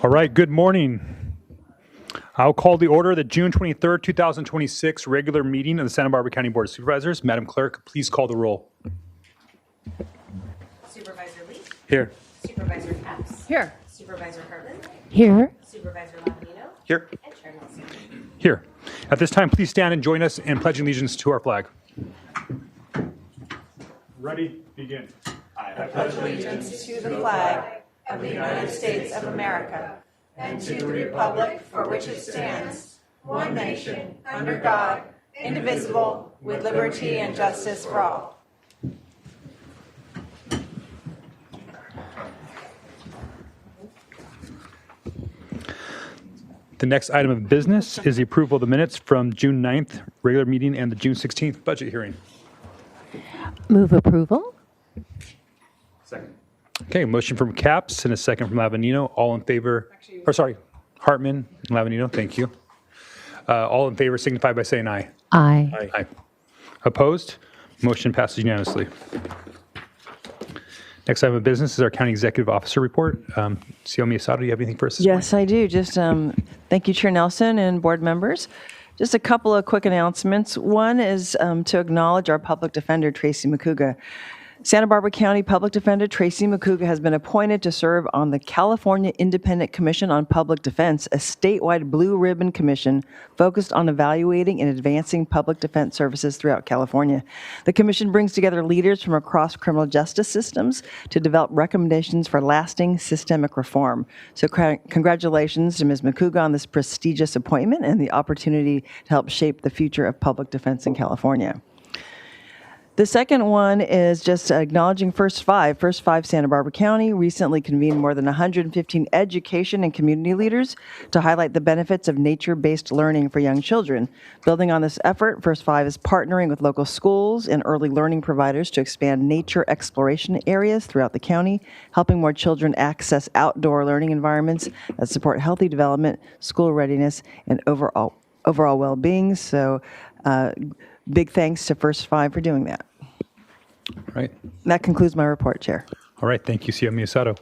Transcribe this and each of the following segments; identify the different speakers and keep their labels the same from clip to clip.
Speaker 1: All right, good morning. I'll call the order of the June 23rd, 2026 regular meeting of the Santa Barbara County Board of Supervisors. Madam Clerk, please call the roll.
Speaker 2: Supervisor Lee.
Speaker 1: Here.
Speaker 2: Supervisor Capps.
Speaker 3: Here.
Speaker 2: Supervisor Hartman.
Speaker 3: Here.
Speaker 2: Supervisor Lavadino.
Speaker 1: Here.
Speaker 2: And Chair Nelson.
Speaker 1: Here. At this time, please stand and join us in pledging allegiance to our flag. Ready, begin.
Speaker 3: I pledge allegiance to the flag of the United States of America and to the republic for which it stands, one nation, under God, indivisible, with liberty and justice for all.
Speaker 1: The next item of business is the approval of the minutes from June 9th regular meeting and the June 16th budget hearing.
Speaker 3: Move approval.
Speaker 1: Second. Okay, motion from Capps and a second from Lavanino. All in favor, Hartman and Lavanino, thank you. All in favor signify by saying aye.
Speaker 3: Aye.
Speaker 1: Aye. Opposed? Motion passes unanimously. Next item of business is our County Executive Officer report. CO Miyasato, do you have anything for us this morning?
Speaker 4: Yes, I do. Just thank you, Chair Nelson and board members. Just a couple of quick announcements. One is to acknowledge our Public Defender, Tracy McCouga. Santa Barbara County Public Defender Tracy McCouga has been appointed to serve on the California Independent Commission on Public Defense, a statewide blue ribbon commission focused on evaluating and advancing public defense services throughout California. The commission brings together leaders from across criminal justice systems to develop recommendations for lasting systemic reform. So congratulations to Ms. McCouga on this prestigious appointment and the opportunity to help shape the future of public defense in California. The second one is just acknowledging First Five. First Five Santa Barbara County recently convened more than 115 education and community leaders to highlight the benefits of nature-based learning for young children. Building on this effort, First Five is partnering with local schools and early learning providers to expand nature exploration areas throughout the county, helping more children access outdoor learning environments that support healthy development, school readiness, and overall well-being. So, big thanks to First Five for doing that.
Speaker 1: All right.
Speaker 4: That concludes my report, Chair.
Speaker 1: All right. Thank you, CO Miyasato.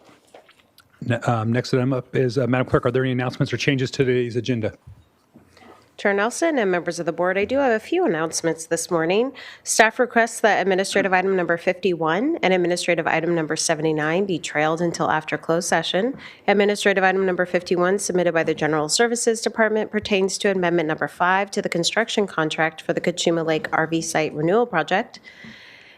Speaker 1: Next item up is, Madam Clerk, are there any announcements or changes to today's agenda?
Speaker 2: Chair Nelson and members of the board, I do have a few announcements this morning. Staff requests that administrative item number 51 and administrative item number 79 be trailed until after closed session. Administrative item number 51 submitted by the General Services Department pertains to amendment number 5 to the construction contract for the Cachuma Lake RV site renewal project.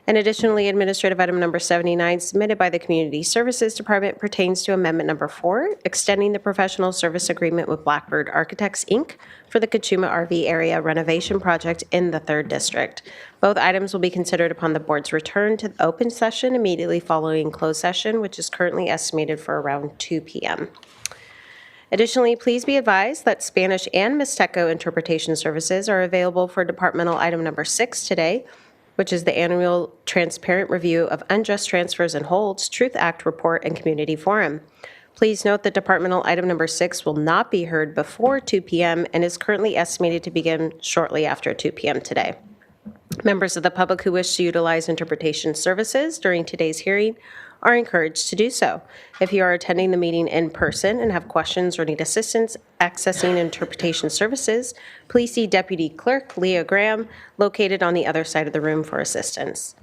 Speaker 2: And additionally, administrative item number 79 submitted by the Community Services Department pertains to amendment number 4, extending the professional service agreement with Blackbird Architects, Inc. for the Cachuma RV area renovation project in the 3rd District. Both items will be considered upon the board's return to the open session immediately following closed session, which is currently estimated for around 2 p.m. Additionally, please be advised that Spanish and Mixteco interpretation services are available for departmental item number 6 today, which is the annual transparent review of unjust transfers and holds, Truth Act report, and community forum. Please note that departmental item number 6 will not be heard before 2 p.m. and is currently estimated to begin shortly after 2 p.m. today. Members of the public who wish to utilize interpretation services during today's hearing are encouraged to do so. If you are attending the meeting in person and have questions or need assistance accessing interpretation services, please see Deputy Clerk Leah Graham, located on the other side of the room, for assistance.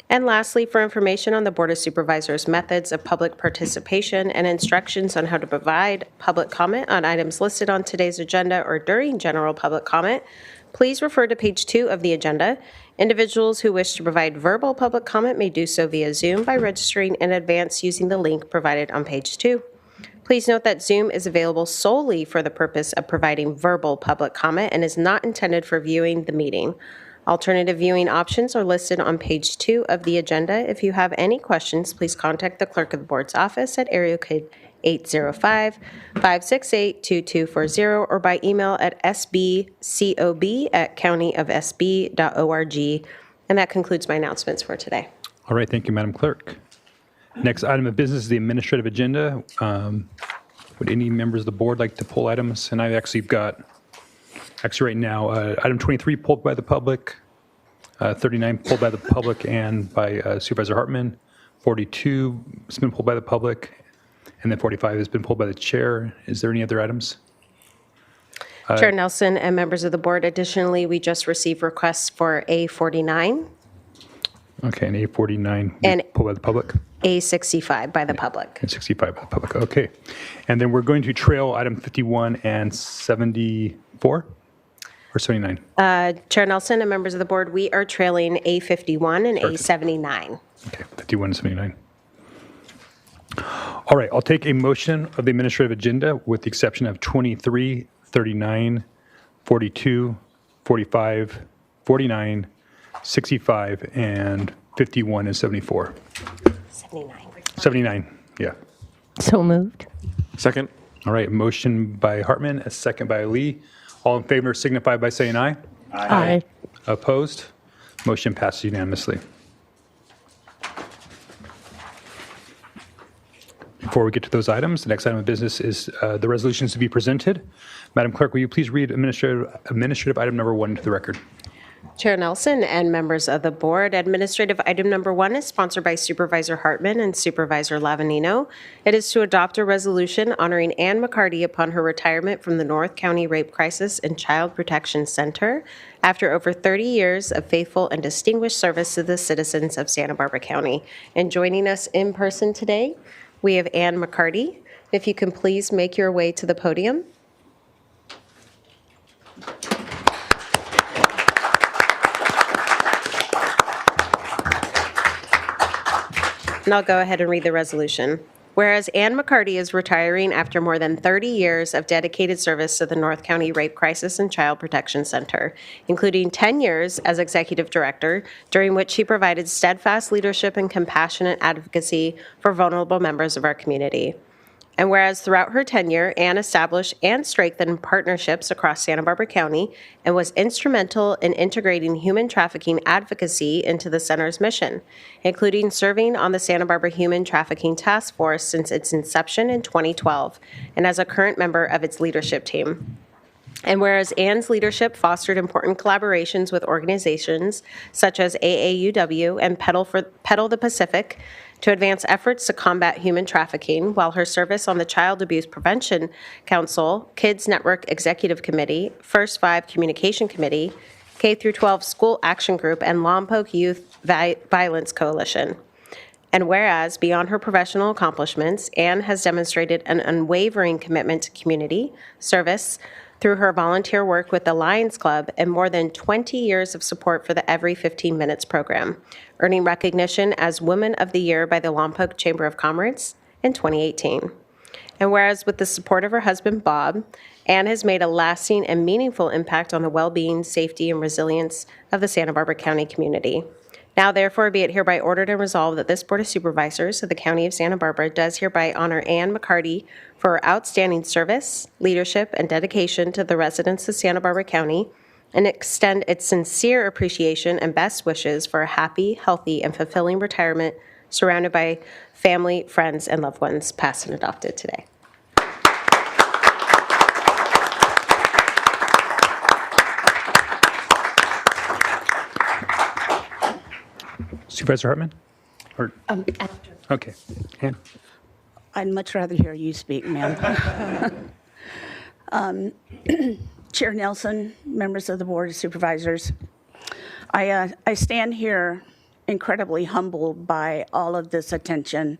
Speaker 2: And lastly, for information on the Board of Supervisors' methods of public participation and instructions on how to provide public comment on items listed on today's agenda or during general public comment, please refer to page 2 of the agenda. Individuals who wish to provide verbal public comment may do so via Zoom by registering in advance using the link provided on page 2. Please note that Zoom is available solely for the purpose of providing verbal public comment and is not intended for viewing the meeting. Alternative viewing options are listed on page 2 of the agenda. If you have any questions, please contact the clerk of the board's office at area code 805-568-2240 or by email at sbcob@countyofsb.org. And that concludes my announcements for today.
Speaker 1: All right. Thank you, Madam Clerk. Next item of business is the administrative agenda. Would any members of the board like to pull items? And I've actually got, right now, item 23 pulled by the public, 39 pulled by the public and by Supervisor Hartman, 42 has been pulled by the public, And then 45 has been pulled by the chair. Is there any other items?
Speaker 2: Chair Nelson and members of the board, additionally, we just received requests for A49,
Speaker 1: Okay, and A49
Speaker 2: And-
Speaker 1: pulled by the public?
Speaker 2: A65 by the public.
Speaker 1: And 65 by the public, okay. And then we're going to trail item 51 and 74 or 79?
Speaker 2: Chair Nelson and members of the board, we are trailing A51 and A79.
Speaker 1: Okay, 51 and 79. All right, I'll take a motion of the administrative agenda with the exception of 23, 39, 42, 45, 49, 65, and 51 and 74.
Speaker 2: 79.
Speaker 1: 79, yeah.
Speaker 5: So moved.
Speaker 6: Second.
Speaker 1: All right, motion by Hartman, a second by Lee. All in favor signify by saying aye.
Speaker 5: Aye.
Speaker 1: Opposed? Motion passes unanimously. Before we get to those items, the next item of business is the resolutions to be presented. Madam Clerk, will you please read administrative item number 1 into the record?
Speaker 2: Chair Nelson and members of the board, administrative item number 1 is sponsored by Supervisor Hartman and Supervisor Lavanino. It is to adopt a resolution honoring Ann McCarty upon her retirement from the North County Rape Crisis and Child Protection Center after over 30 years of faithful and distinguished service to the citizens of Santa Barbara County. And joining us in person today, we have Ann McCarty. If you can please make your way to the podium. And I'll go ahead and read the resolution. Whereas Ann McCarty is retiring after more than 30 years of dedicated service to the North County Rape Crisis and Child Protection Center, including 10 years as executive director, during which she provided steadfast leadership and compassionate advocacy for vulnerable members of our community. And whereas throughout her tenure, Ann established and strengthened partnerships across Santa Barbara County and was instrumental in integrating human trafficking advocacy into the center's mission, including serving on the Santa Barbara Human Trafficking Task Force since its inception in 2012 and as a current member of its leadership team. And whereas Ann's leadership fostered important collaborations with organizations such as AAUW and Pedal the Pacific to advance efforts to combat human trafficking, while her service on the Child Abuse Prevention Council, Kids Network Executive Committee, First Five Communication Committee, K-12 School Action Group, and Lompoc Youth Violence Coalition. And whereas, beyond her professional accomplishments, Ann has demonstrated an unwavering commitment to community service through her volunteer work with the Lions Club and more than 20 years of support for the Every 15 Minutes program, earning recognition as Woman of the Year by the Lompoc Chamber of Commerce in 2018. And whereas with the support of her husband, Bob, Ann has made a lasting and meaningful impact on the well-being, safety, and resilience of the Santa Barbara County community. Now, therefore, be it hereby ordered and resolved that this Board of Supervisors of the County of Santa Barbara does hereby honor Ann McCarty for her outstanding service, leadership, and dedication to the residents of Santa Barbara County, and extend its sincere appreciation and best wishes for a happy, healthy, and fulfilling retirement surrounded by family, friends, and loved ones, past and adopted today.
Speaker 1: Supervisor Hartman? Or, okay. Ann?
Speaker 3: I'd much rather hear you speak, ma'am. Chair Nelson, members of the Board of Supervisors, I stand here incredibly humbled by all of this attention.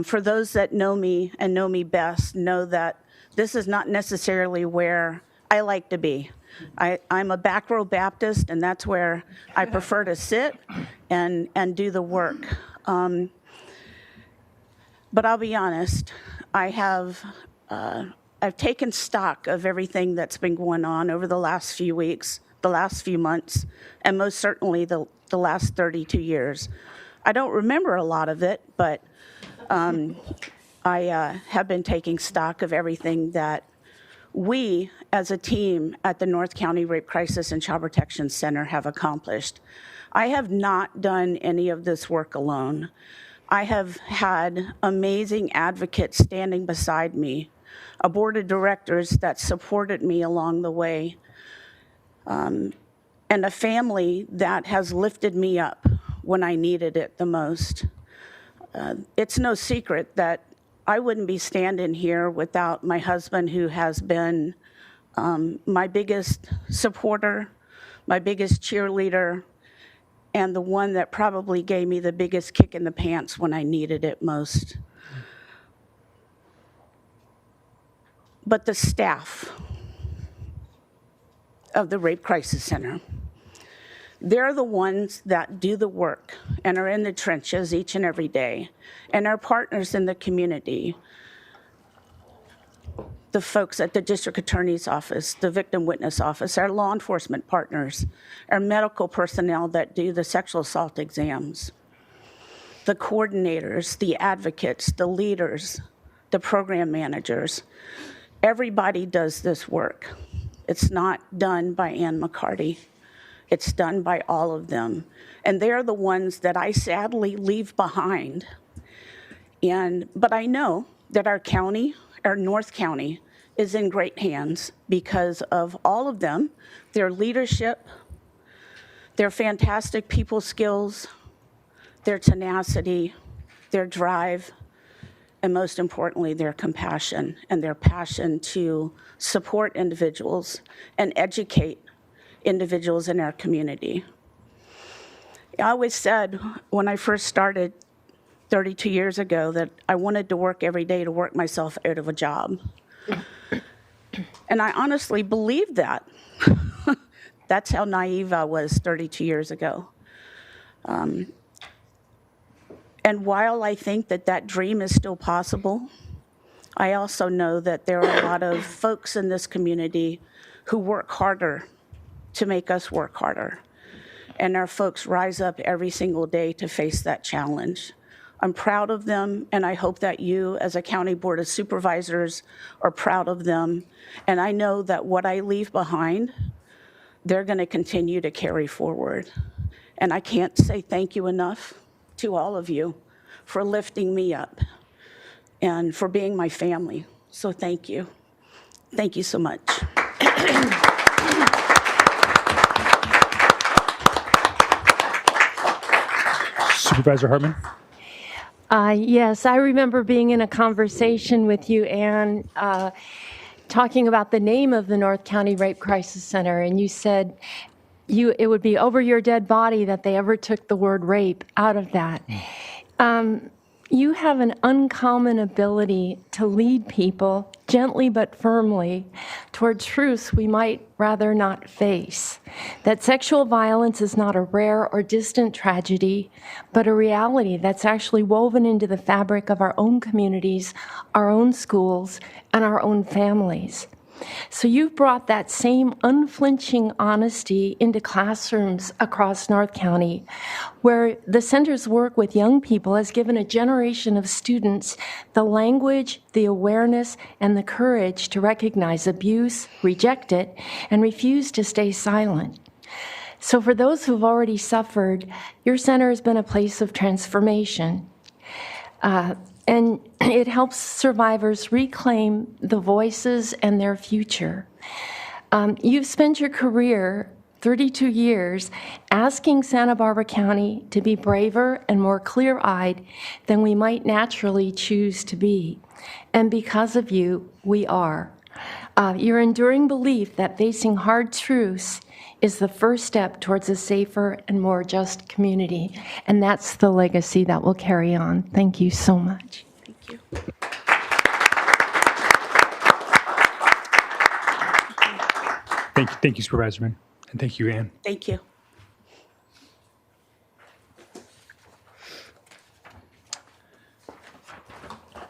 Speaker 3: For those that know me and know me best, know that this is not necessarily where I like to be. I'm a back row Baptist, and that's where I prefer to sit and do the work. But I'll be honest, I've taken stock of everything that's been going on over the last few weeks, the last few months, and most certainly the last 32 years. I don't remember a lot of it, but I have been taking stock of everything that we, as a team at the North County Rape Crisis and Child Protection Center, have accomplished. I have not done any of this work alone. I have had amazing advocates standing beside me, a board of directors that supported me along the way, and a family that has lifted me up when I needed it the most. It's no secret that I wouldn't be standing here without my husband, who has been my biggest supporter, my biggest cheerleader, and the one that probably gave me the biggest kick in the pants when I needed it most. But the staff of the Rape Crisis Center, they're the ones that do the work and are in the trenches each and every day, and our partners in the community, the folks at the district attorney's office, the victim witness office, our law enforcement partners, our medical personnel that do the sexual assault exams, the coordinators, the advocates, the leaders, the program managers. Everybody does this work. It's not done by Ann McCarty. It's done by all of them. And they're the ones that I sadly leave behind. But I know that our county, our North County, is in great hands because of all of them, their leadership, their fantastic people skills, their tenacity, their drive, and most importantly, their compassion and their passion to support individuals and educate individuals in our community. I always said when I first started 32 years ago that I wanted to work every day to work myself out of a job. And I honestly believed that. That's how naive I was 32 years ago. And while I think that that dream is still possible, I also know that there are a lot of folks in this community who work harder to make us work harder. And our folks rise up every single day to face that challenge. I'm proud of them, and I hope that you, as a county board of supervisors, are proud of them. And I know that what I leave behind, they're going to continue to carry forward. And I can't say thank you enough to all of you for lifting me up and for being my family. So thank you. Thank you so much.
Speaker 1: Supervisor Hartman?
Speaker 5: Yes, I remember being in a conversation with you, Ann, talking about the name of the North County Rape Crisis Center, and you said it would be over your dead body that they ever took the word rape out of that. You have an uncommon ability to lead people gently but firmly toward truths we might rather not face. That sexual violence is not a rare or distant tragedy, but a reality that's actually woven into the fabric of our own communities, our own schools, and our own families. So you've brought that same unflinching honesty into classrooms across North County, where the center's work with young people has given a generation of students the language, the awareness, and the courage to recognize abuse, reject it, and refuse to stay silent. So for those who've already suffered, your center has been a place of transformation. And it helps survivors reclaim the voices and their future. You've spent your career, 32 years, asking Santa Barbara County to be braver and more clear-eyed than we might naturally choose to be. And because of you, we are. Your enduring belief that facing hard truths is the first step towards a safer and more just community. And that's the legacy that will carry on. Thank you so much.
Speaker 3: Thank you.
Speaker 1: Thank you, Supervisor Man. And thank you, Ann.
Speaker 3: Thank you.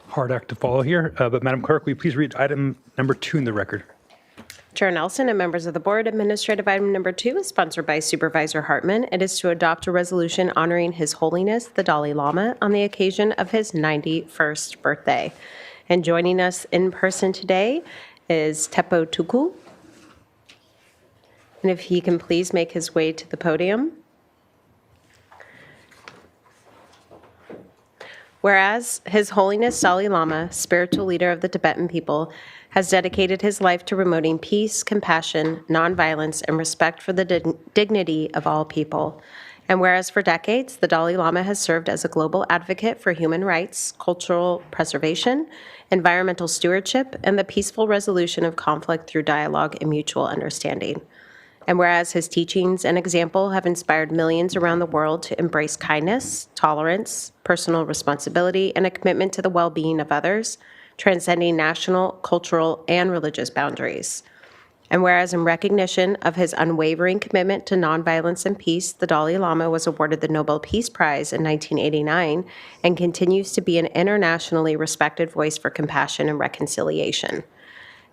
Speaker 1: Hard act to follow here, but Madam Clerk, will you please read item number 2 in the record?
Speaker 2: Chair Nelson and members of the board, administrative item number 2 is sponsored by Supervisor Hartman. It is to adopt a resolution honoring His Holiness the Dalai Lama on the occasion of his 91st birthday. And joining us in person today is Tepo Tuku. And if he can please make his way to the podium. Whereas His Holiness Dalai Lama, spiritual leader of the Tibetan people, has dedicated his life to promoting peace, compassion, nonviolence, and respect for the dignity of all people. And whereas for decades, the Dalai Lama has served as a global advocate for human rights, cultural preservation, environmental stewardship, and the peaceful resolution of conflict through dialogue and mutual understanding. And whereas his teachings and example have inspired millions around the world to embrace kindness, tolerance, personal responsibility, and a commitment to the well-being of others, transcending national, cultural, and religious boundaries. And whereas in recognition of his unwavering commitment to nonviolence and peace, the Dalai Lama was awarded the Nobel Peace Prize in 1989 and continues to be an internationally respected voice for compassion and reconciliation.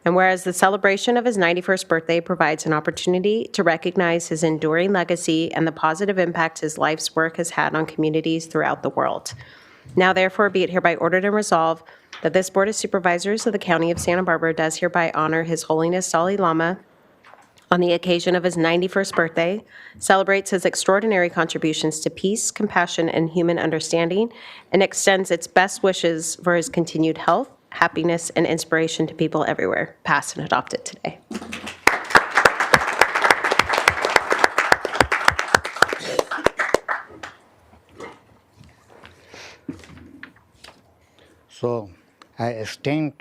Speaker 2: And whereas the celebration of his 91st birthday provides an opportunity to recognize his enduring legacy and the positive impact his life's work has had on communities throughout the world. Now, therefore, be it hereby ordered and resolved that this Board of Supervisors of the County of Santa Barbara does hereby honor His Holiness Dalai Lama on the occasion of his 91st birthday, celebrates his extraordinary contributions to peace, compassion, and human understanding, and extends its best wishes for his continued health, happiness, and inspiration to people everywhere, past and adopted today.
Speaker 6: So I extend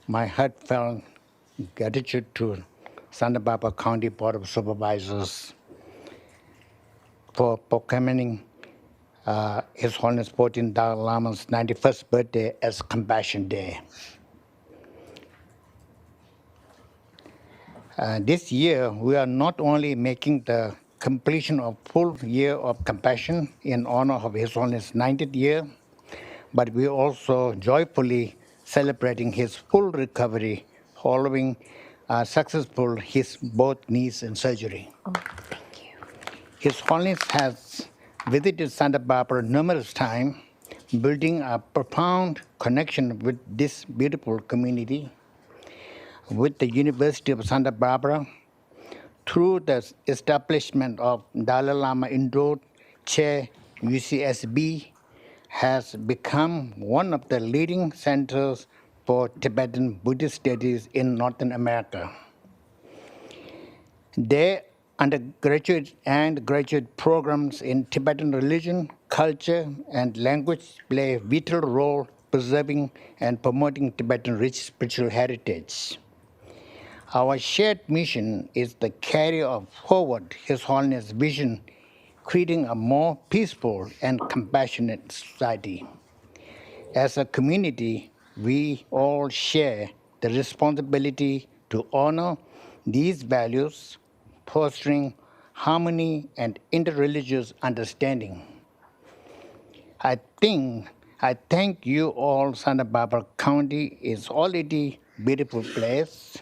Speaker 6: my heartfelt gratitude to Santa Barbara County Board of Supervisors for proclaiming His Holiness 14 Dalai Lama's 91st birthday as Compassion Day. This year, we are not only making the completion of full year of compassion in honor of His Holiness 90th year, but we also joyfully celebrating his full recovery following successful his both knees and surgery.
Speaker 2: Oh, thank you.
Speaker 6: His Holiness has visited Santa Barbara numerous times, building a profound connection with this beautiful community, with the University of Santa Barbara, through the establishment of Dalai Lama Indoor Chair UCSB, has become one of the leading centers for Tibetan Buddhist studies in Northern America. Their undergraduate and graduate programs in Tibetan religion, culture, and language play a vital role preserving and promoting Tibetan rich spiritual heritage. Our shared mission is the carry forward His Holiness' vision, creating a more peaceful and compassionate society. As a community, we all share the responsibility to honor these values, fostering harmony and interreligious understanding. I thank you all. Santa Barbara County is already a beautiful place,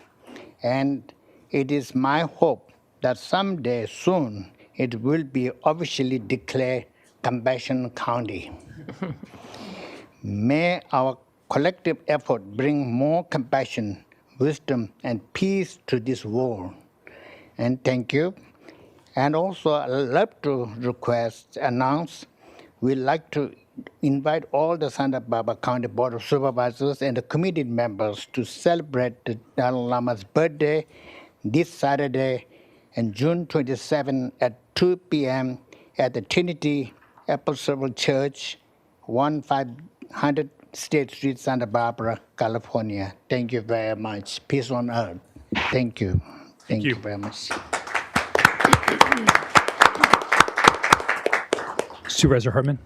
Speaker 6: and it is my hope that someday soon it will be officially declared Compassion County. May our collective effort bring more compassion, wisdom, and peace to this world. And thank you. And also, I'd love to announce, we'd like to invite all the Santa Barbara County Board of Supervisors and the committee members to celebrate the Dalai Lama's birthday this Saturday, on June 27 at 2 p.m. at the Trinity Episcopal Church, 1500 State Street, Santa Barbara, California. Thank you very much. Peace on earth. Thank you. Thank you very much.
Speaker 1: Supervisor Hartman?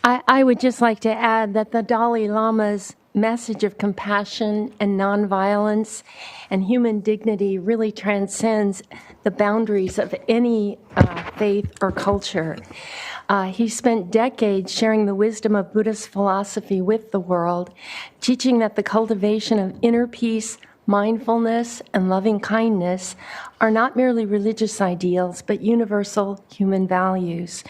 Speaker 5: I would just like to add that the Dalai Lama's message of compassion and nonviolence and human dignity really transcends the boundaries of any faith or culture. He spent decades sharing the wisdom of Buddhist philosophy with the world, teaching that the cultivation of inner peace, mindfulness, and loving kindness are not merely religious ideals, but universal human values.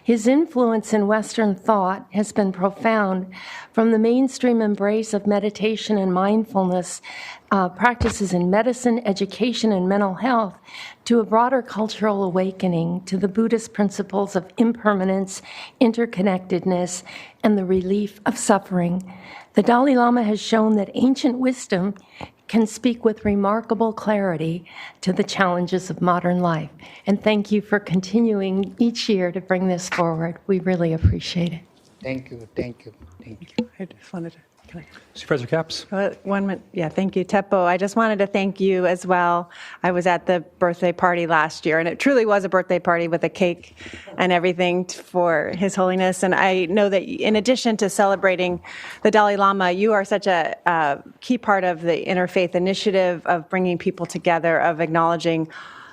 Speaker 5: His influence in Western thought has been profound, from the mainstream embrace of meditation and mindfulness practices in medicine, education, and mental health, to a broader cultural awakening to the Buddhist principles of impermanence, interconnectedness, and the relief of suffering. The Dalai Lama has shown that ancient wisdom can speak with remarkable clarity to the challenges of modern life. And thank you for continuing each year to bring this forward. We really appreciate it.
Speaker 6: Thank you, thank you, thank you.
Speaker 7: I just wanted to, can I?
Speaker 1: Supervisor Capps?
Speaker 7: 1 minute. Yeah, thank you, Teppo. I just wanted to thank you as well. I was at the birthday party last year, and it truly was a birthday party with a cake and everything for His Holiness. And I know that in addition to celebrating the Dalai Lama, you are such a key part of the interfaith initiative of bringing people together, of acknowledging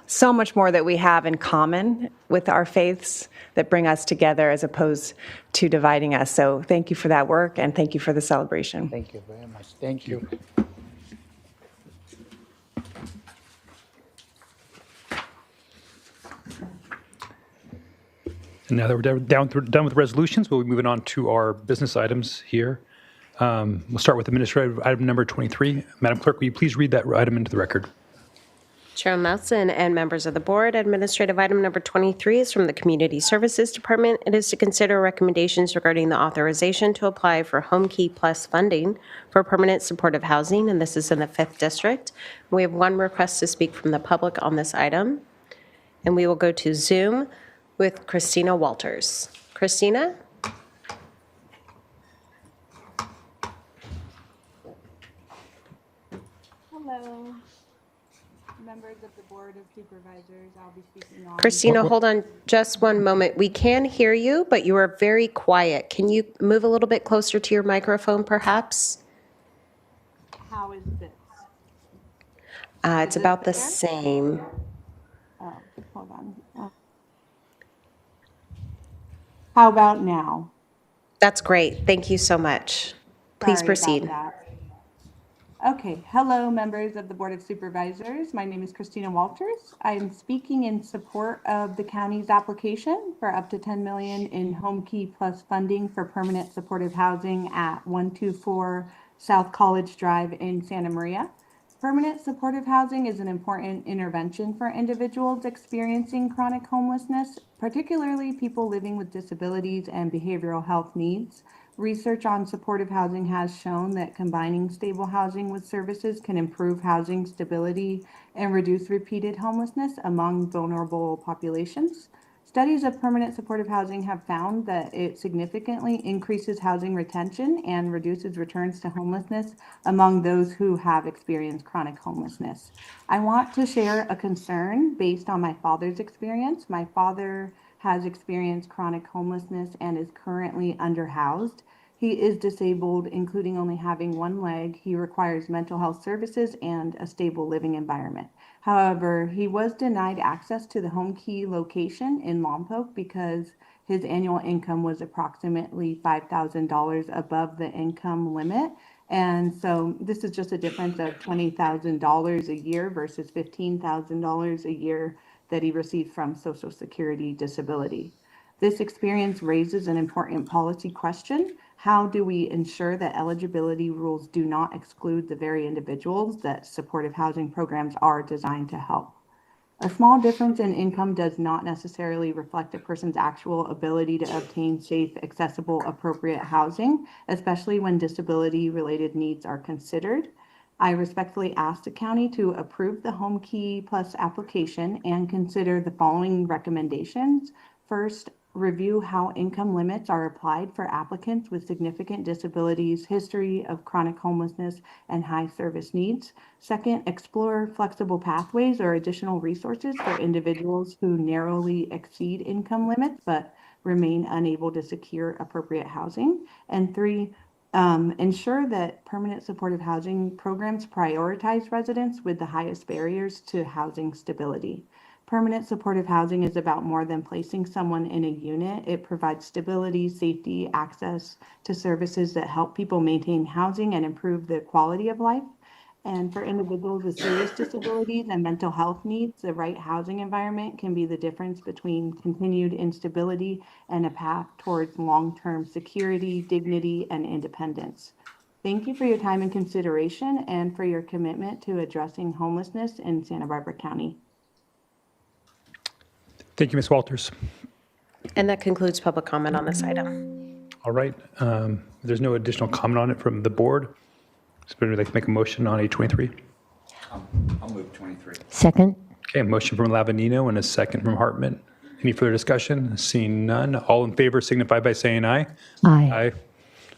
Speaker 7: so much more that we have in common with our faiths that bring us together as opposed to dividing us. So thank you for that work, and thank you for the celebration.
Speaker 6: Thank you very much. Thank you.
Speaker 1: And now that we're done with resolutions, we'll be moving on to our business items here. We'll start with administrative item number 23. Madam Clerk, will you please read that item into the record?
Speaker 2: Chair Nelson and members of the board, administrative item number 23 is from the Community Services Department. It is to consider recommendations regarding the authorization to apply for Home Key Plus funding for permanent supportive housing, and this is in the 5th District. We have one request to speak from the public on this item, and we will go to Zoom with Christina Walters. Christina?
Speaker 8: Hello, members of the Board of Supervisors. I'll be speaking on.
Speaker 2: Christina, hold on just one moment. We can hear you, but you are very quiet. Can you move a little bit closer to your microphone, perhaps?
Speaker 8: How is this?
Speaker 2: It's about the same.
Speaker 8: Oh, hold on. How about now?
Speaker 2: That's great. Thank you so much. Please
Speaker 8: Sorry
Speaker 2: proceed.
Speaker 8: about that. Okay, hello, members of the Board of Supervisors. My name is Christina Walters. I am speaking in support of the county's application for up to $10 million in Home Key Plus funding for permanent supportive housing at 124 South College Drive in Santa Maria. Permanent supportive housing is an important intervention for individuals experiencing chronic homelessness, particularly people living with disabilities and behavioral health needs. Research on supportive housing has shown that combining stable housing with services can improve housing stability and reduce repeated homelessness among vulnerable populations. Studies of permanent supportive housing have found that it significantly increases housing retention and reduces returns to homelessness among those who have experienced chronic homelessness. I want to share a concern based on my father's experience. My father has experienced chronic homelessness and is currently underhoused. He is disabled, including only having one leg. He requires mental health services and a stable living environment. However, he was denied access to the Home Key location in Lompoc because his annual income was approximately $5,000 above the income limit. And so this is just a difference of $20,000 a year versus $15,000 a year that he received from Social Security disability. This experience raises an important policy question. How do we ensure that eligibility rules do not exclude the very individuals that supportive housing programs are designed to help? A small difference in income does not necessarily reflect a person's actual ability to obtain safe, accessible, appropriate housing, especially when disability-related needs are considered. I respectfully ask the county to approve the Home Key Plus application and consider the following recommendations. First, review how income limits are applied for applicants with significant disabilities, history of chronic homelessness, and high service needs. Second, explore flexible pathways or additional resources for individuals who narrowly exceed income limits but remain unable to secure appropriate housing. And three, ensure that permanent supportive housing programs prioritize residents with the highest barriers to housing stability. Permanent supportive housing is about more than placing someone in a unit. It provides stability, safety, access to services that help people maintain housing and improve their quality of life. And for individuals with serious disabilities and mental health needs, the right housing environment can be the difference between continued instability and a path towards long-term security, dignity, and independence. Thank you for your time and consideration and for your commitment to addressing homelessness in Santa Barbara County.
Speaker 1: Thank you, Ms. Walters.
Speaker 2: And that concludes public comment on this item.
Speaker 1: All right. There's no additional comment on it from the board. Does anybody like to make a motion on 823?
Speaker 9: I'll move 23.
Speaker 5: Second.
Speaker 1: Okay, a motion from Lavanino and a second from Hartman. Any further discussion? Seeing none, all in favor signify by saying aye.
Speaker 5: Aye.
Speaker 1: Aye.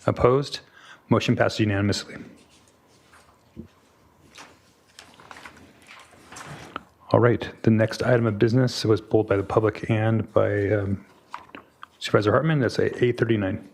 Speaker 1: Opposed? Motion passes unanimously. All right, the next item of business was pulled by the public and by Supervisor Hartman. That's 839.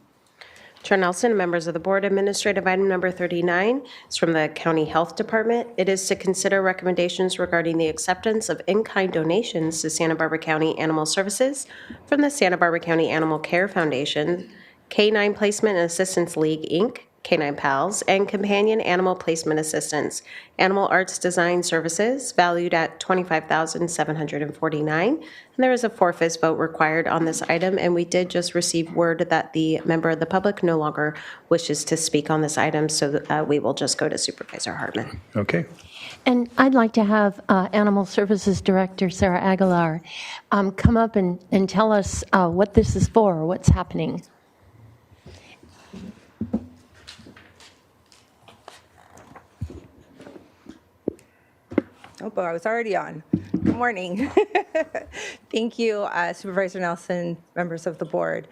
Speaker 2: Chair Nelson and members of the board, administrative item number 39 is from the County Health Department. It is to consider recommendations regarding the acceptance of in-kind donations to Santa Barbara County Animal Services from the Santa Barbara County Animal Care Foundation, Canine Placement and Assistance League, Inc., Canine Pals, and Companion Animal Placement Assistance, Animal Arts Design Services, valued at $25,749. And there is a 4/5 vote required on this item, and we did just receive word that the member of the public no longer wishes to speak on this item, so we will just go to Supervisor Hartman.
Speaker 1: Okay.
Speaker 5: And I'd like to have Animal Services Director Sarah Aguilar come up and tell us what this is for, what's happening.
Speaker 10: Oh, boy, I was already on. Good morning. Thank you, Supervisor Nelson, members of the board.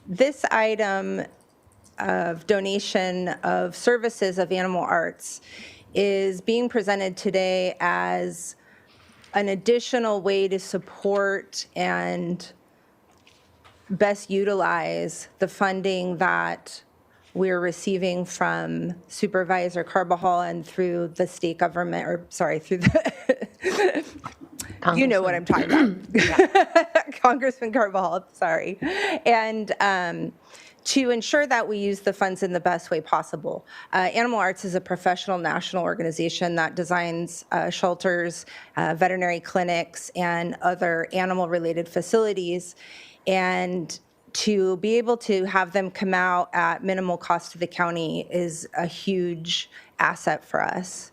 Speaker 10: This item of donation of services of animal arts is being presented today as an additional way to support and best utilize the funding that we're receiving from Supervisor Carbajal and through the state government, or sorry, through the, you know what I'm talking about. Congressman Carbajal, sorry. And to ensure that we use the funds in the best way possible. Animal Arts is a professional national organization that designs shelters, veterinary clinics, and other animal-related facilities. And to be able to have them come out at minimal cost to the county is a huge asset for us.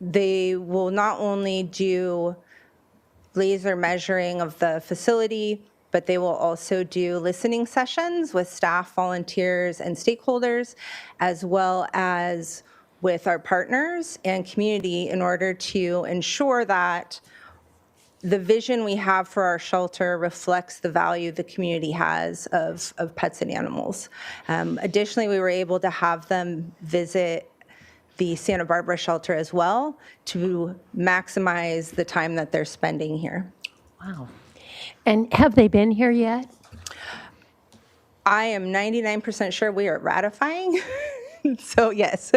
Speaker 10: They will not only do laser measuring of the facility, but they will also do listening sessions with staff, volunteers, and stakeholders, as well as with our partners and community in order to ensure that the vision we have for our shelter reflects the value the community has of pets and animals. Additionally, we were able to have them visit the Santa Barbara shelter as well to maximize the time that they're spending here.
Speaker 5: Wow. And have they been here yet?
Speaker 10: I am 99% sure we are ratifying. So yes.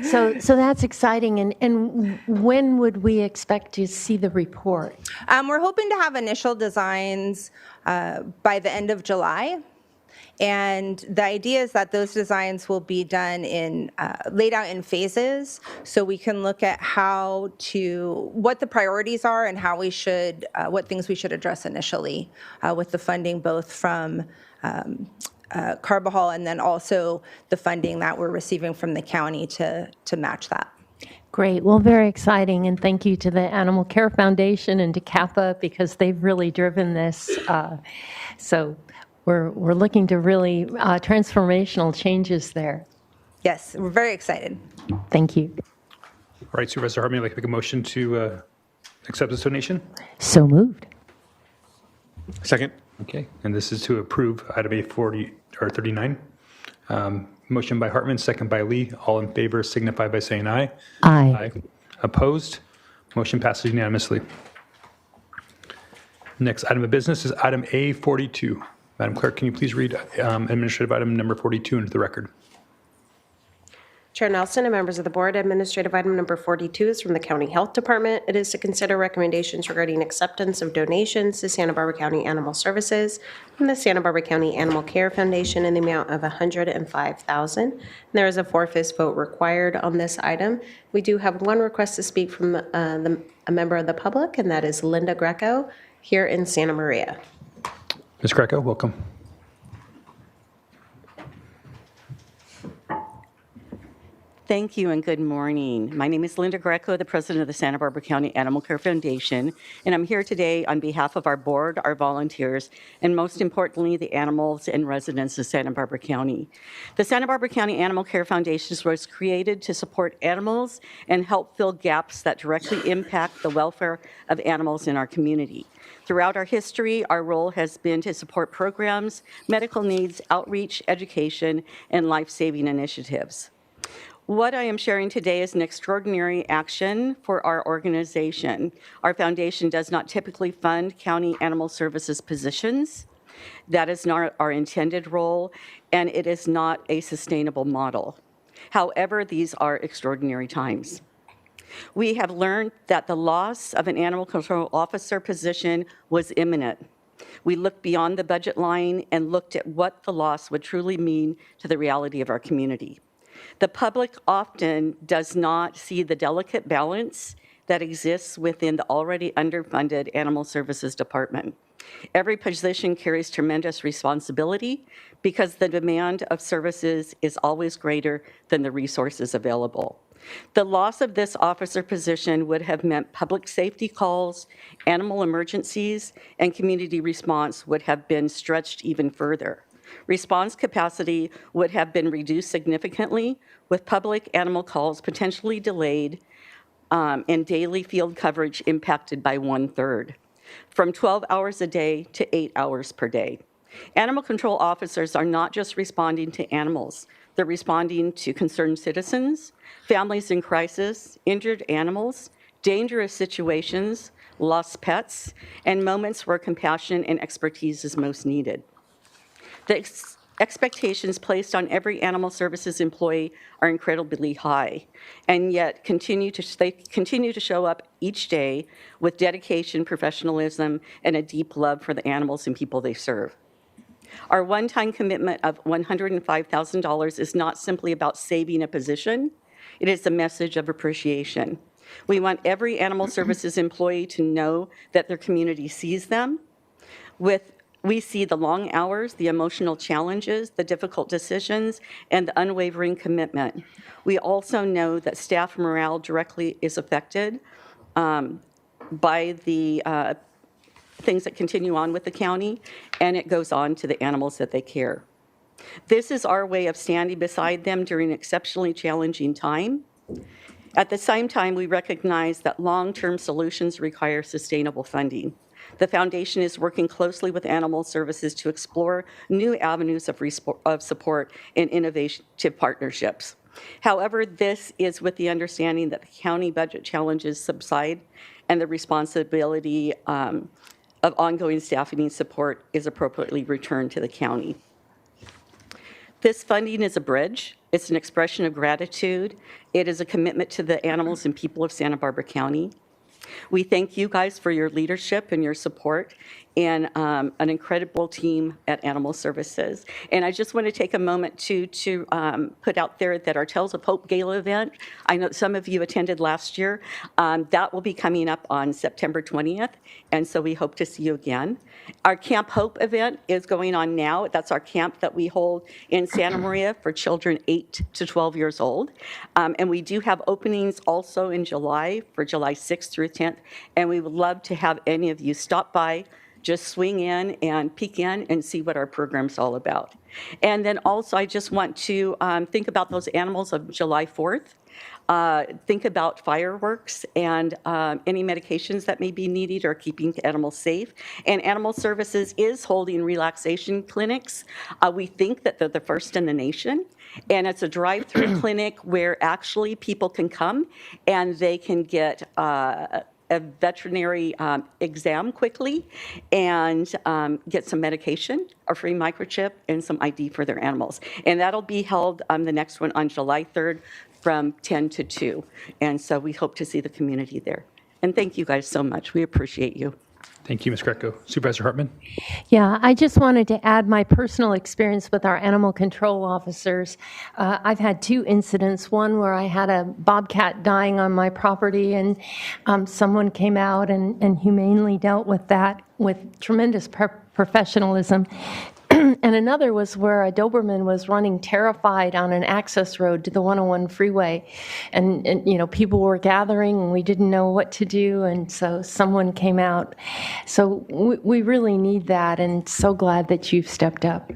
Speaker 5: So that's exciting. And when would we expect to see the report?
Speaker 10: We're hoping to have initial designs by the end of July. And the idea is that those designs will be done in, laid out in phases, so we can look at what the priorities are and how we should, what things we should address initially with the funding, both from Carbajal and then also the funding that we're receiving from the county to match that.
Speaker 5: Great. Well, very exciting. And thank you to the Animal Care Foundation and to CAPA, because they've really driven this. So we're looking to really transformational changes there.
Speaker 10: Yes, we're very excited.
Speaker 5: Thank you.
Speaker 1: All right, Supervisor Hartman, would you like to make a motion to accept this donation?
Speaker 5: So moved.
Speaker 9: Second.
Speaker 1: Okay, and this is to approve item A40 or 39. Motion by Hartman, second by Lee. All in favor signify by saying aye.
Speaker 5: Aye.
Speaker 1: Opposed? Motion passes unanimously. Next item of business is item A42. Madam Clerk, can you please read administrative item number 42 into the record?
Speaker 2: Chair Nelson and members of the board, administrative item number 42 is from the County Health Department. It is to consider recommendations regarding acceptance of donations to Santa Barbara County Animal Services from the Santa Barbara County Animal Care Foundation in the amount of $105,000. There is a 4/5 vote required on this item. We do have one request to speak from a member of the public, and that is Linda Greco here in Santa Maria.
Speaker 1: Ms. Greco, welcome.
Speaker 11: Thank you and good morning. My name is Linda Greco, the president of the Santa Barbara County Animal Care Foundation, and I'm here today on behalf of our board, our volunteers, and most importantly, the animals and residents of Santa Barbara County. The Santa Barbara County Animal Care Foundation was created to support animals and help fill gaps that directly impact the welfare of animals in our community. Throughout our history, our role has been to support programs, medical needs, outreach, education, and life-saving initiatives. What I am sharing today is an extraordinary action for our organization. Our foundation does not typically fund county animal services positions. That is not our intended role, and it is not a sustainable model. However, these are extraordinary times. We have learned that the loss of an animal control officer position was imminent. We looked beyond the budget line and looked at what the loss would truly mean to the reality of our community. The public often does not see the delicate balance that exists within the already underfunded Animal Services Department. Every position carries tremendous responsibility because the demand of services is always greater than the resources available. The loss of this officer position would have meant public safety calls, animal emergencies, and community response would have been stretched even further. Response capacity would have been reduced significantly, with public animal calls potentially delayed and daily field coverage impacted by 1/3, from 12 hours a day to 8 hours per day. Animal control officers are not just responding to animals, they're responding to concerned citizens, families in crisis, injured animals, dangerous situations, lost pets, and moments where compassion and expertise is most needed. The expectations placed on every animal services employee are incredibly high, and yet they continue to show up each day with dedication, professionalism, and a deep love for the animals and people they serve. Our one-time commitment of $105,000 is not simply about saving a position, it is a message of appreciation. We want every animal services employee to know that their community sees them. We see the long hours, the emotional challenges, the difficult decisions, and the unwavering commitment. We also know that staff morale directly is affected by the things that continue on with the county, and it goes on to the animals that they care. This is our way of standing beside them during an exceptionally challenging time. At the same time, we recognize that long-term solutions require sustainable funding. The foundation is working closely with Animal Services to explore new avenues of support and innovative partnerships. However, this is with the understanding that the county budget challenges subside and the responsibility of ongoing staffing and support is appropriately returned to the county. This funding is a bridge. It's an expression of gratitude. It is a commitment to the animals and people of Santa Barbara County. We thank you guys for your leadership and your support and an incredible team at Animal Services. And I just want to take a moment to put out there that our Tales of Hope Gala event, I know some of you attended last year, that will be coming up on September 20th, and so we hope to see you again. Our Camp Hope event is going on now. That's our camp that we hold in Santa Maria for children 8 to 12 years old. And we do have openings also in July, for July 6th through 10th, and we would love to have any of you stop by, just swing in and peek in and see what our program's all about. And then also, I just want to think about those animals of July 4th. Think about fireworks and any medications that may be needed or keeping animals safe. And Animal Services is holding relaxation clinics. We think that they're the first in the nation. And it's a drive-through clinic where actually people can come and they can get a veterinary exam quickly and get some medication, a free microchip, and some ID for their animals. And that'll be held the next one on July 3rd from 10 to 2. And so we hope to see the community there. And thank you guys so much. We appreciate you.
Speaker 1: Thank you, Ms. Greco. Supervisor Hartman?
Speaker 5: Yeah, I just wanted to add my personal experience with our animal control officers. I've had 2 incidents, one where I had a bobcat dying on my property, and someone came out and humanely dealt with that with tremendous professionalism. and another was where a Doberman was running terrified on an access road to the 101 freeway. And people were gathering and we didn't know what to do. And so someone came out. So we really need that, and so glad that you've stepped up.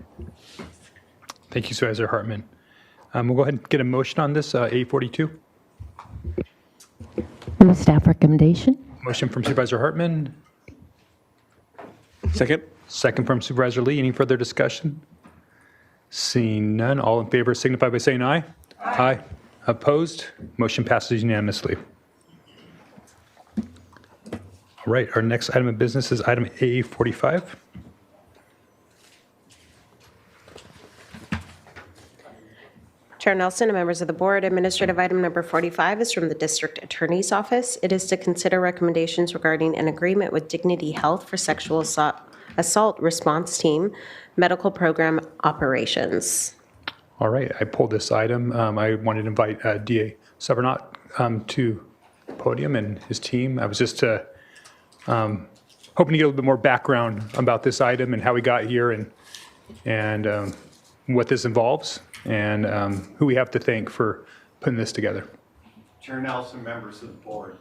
Speaker 1: Thank you, Supervisor Hartman. We'll go ahead and get a motion on this, A42.
Speaker 5: Move staff recommendation.
Speaker 1: Motion from Supervisor Hartman,
Speaker 9: Second?
Speaker 1: second from Supervisor Lee. Any further discussion? Seeing none, all in favor signify by saying aye. Aye. Opposed? Motion passes unanimously. All right, our next item of business is item A45.
Speaker 2: Chair Nelson and members of the board, administrative item number 45 is from the District Attorney's Office. It is to consider recommendations regarding an agreement with Dignity Health for sexual assault response team, medical program operations.
Speaker 1: All right, I pulled this item. I wanted to invite DA Severnot to the podium and his team. I was just hoping to get a little bit more background about this item and how we got here and what this involves and who we have to thank for putting this together.
Speaker 12: Chair Nelson, members of the board.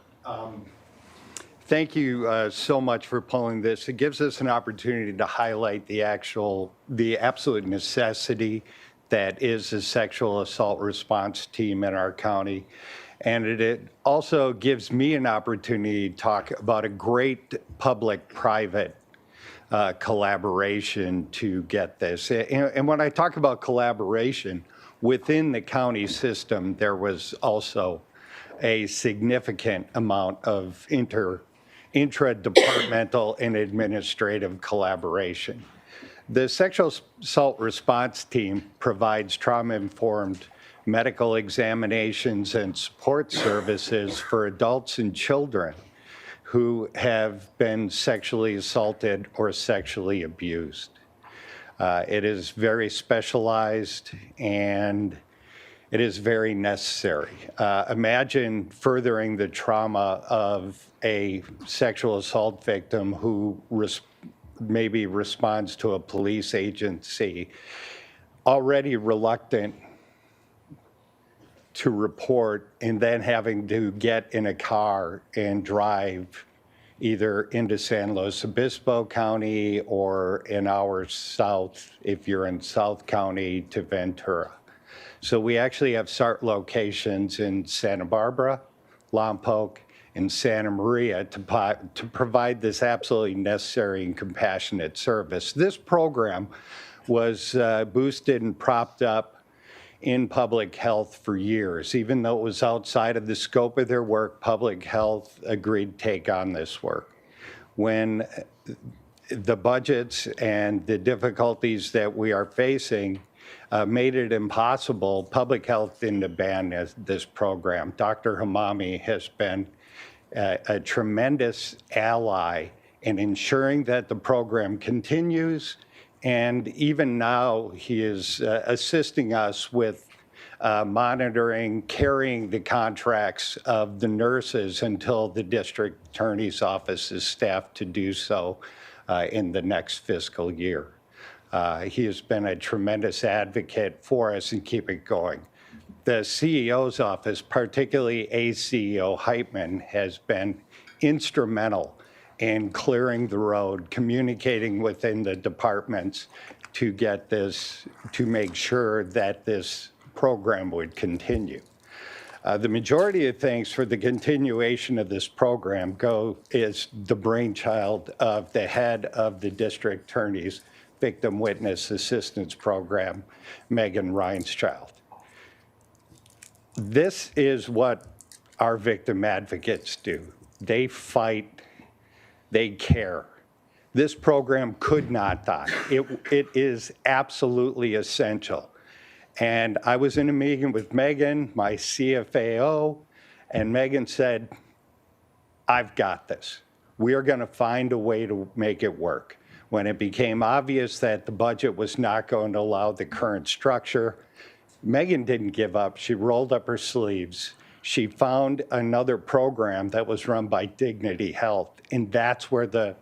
Speaker 12: Thank you so much for pulling this. It gives us an opportunity to highlight the absolute necessity that is a sexual assault response team in our county. And it also gives me an opportunity to talk about a great public-private collaboration to get this. And when I talk about collaboration, within the county system, there was also a significant amount of intra-departmental and administrative collaboration. The sexual assault response team provides trauma-informed medical examinations and support services for adults and children who have been sexually assaulted or sexually abused. It is very specialized and it is very necessary. Imagine furthering the trauma of a sexual assault victim who maybe responds to a police agency, already reluctant to report, and then having to get in a car and drive either into San Luis Obispo County or an hour south, if you're in South County, to Ventura. So we actually have SART locations in Santa Barbara, Lompoc, and Santa Maria to provide this absolutely necessary and compassionate service. This program was boosted and propped up in public health for years. Even though it was outside of the scope of their work, public health agreed to take on this work. When the budgets and the difficulties that we are facing made it impossible, public health didn't abandon this program. Dr. Hamami has been a tremendous ally in ensuring that the program continues. And even now, he is assisting us with monitoring, carrying the contracts of the nurses until the district attorney's office is staffed to do so in the next fiscal year. He has been a tremendous advocate for us and keep it going. The CEO's office, particularly ACEO Heitman, has been instrumental in clearing the road, communicating within the departments to get this, to make sure that this program would continue. The majority of thanks for the continuation of this program is the brainchild of the head of the district attorney's Victim Witness Assistance Program, Megan Reinschild. This is what our victim advocates do. They fight. They care. This program could not die. It is absolutely essential. And I was in a meeting with Megan, my CFAO, and Megan said, I've got this. We are going to find a way to make it work. When it became obvious that the budget was not going to allow the current structure, Megan didn't give up. She rolled up her sleeves. She found another program that was run by Dignity Health, and that's where the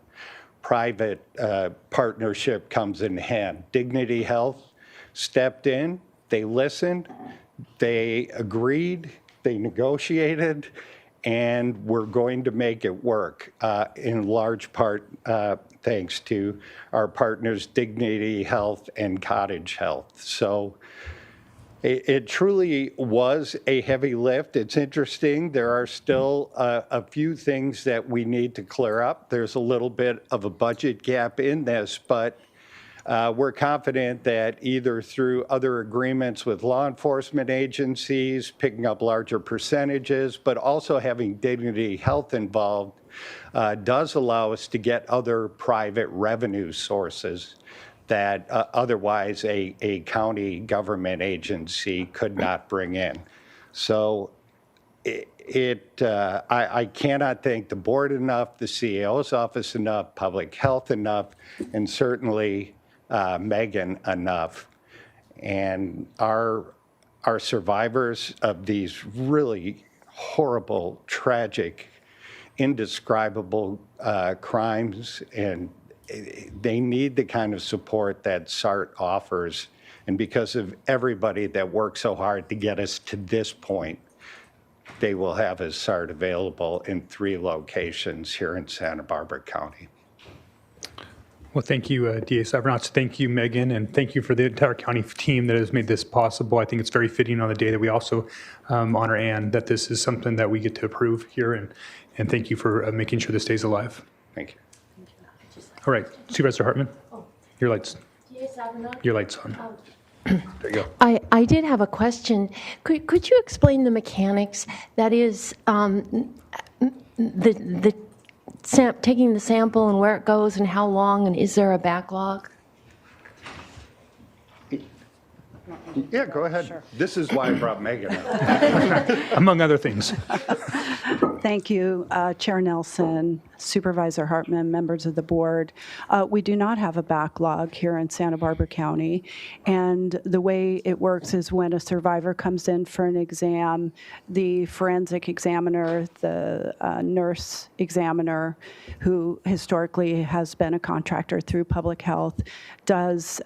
Speaker 12: public-private partnership comes in hand. Dignity Health stepped in, they listened, they agreed, they negotiated, and we're going to make it work, in large part thanks to our partners Dignity Health and Cottage Health. So it truly was a heavy lift. It's interesting. There are still a few things that we need to clear up. There's a little bit of a budget gap in this, but we're confident that either through other agreements with law enforcement agencies, picking up larger percentages, but also having Dignity Health involved, does allow us to get other private revenue sources that otherwise a county government agency could not bring in. So I cannot thank the board enough, the CAO's office enough, public health enough, and certainly Megan enough. And our survivors of these really horrible, tragic, indescribable crimes, and they need the kind of support that SART offers. And because of everybody that worked so hard to get us to this point, they will have a SART available in 3 locations here in Santa Barbara County.
Speaker 1: Well, thank you, DA Savernats. Thank you, Megan, and thank you for the entire county team that has made this possible. I think it's very fitting on the day that we also honor Ann, that this is something that we get to approve here, and thank you for making sure this stays alive.
Speaker 12: Thank you.
Speaker 1: All right, Supervisor Hartman, your light's on. There you go.
Speaker 5: I did have a question. Could you explain the mechanics? That is, taking the sample and where it goes and how long, and is there a backlog?
Speaker 12: Yeah, go ahead. Sure. This is why I brought Megan up.
Speaker 1: Among other things.
Speaker 13: Thank you, Chair Nelson, Supervisor Hartman, members of the board. We do not have a backlog here in Santa Barbara County, and the way it works is when a survivor comes in for an exam, the forensic examiner, the nurse examiner, who historically has been a contractor through public health, does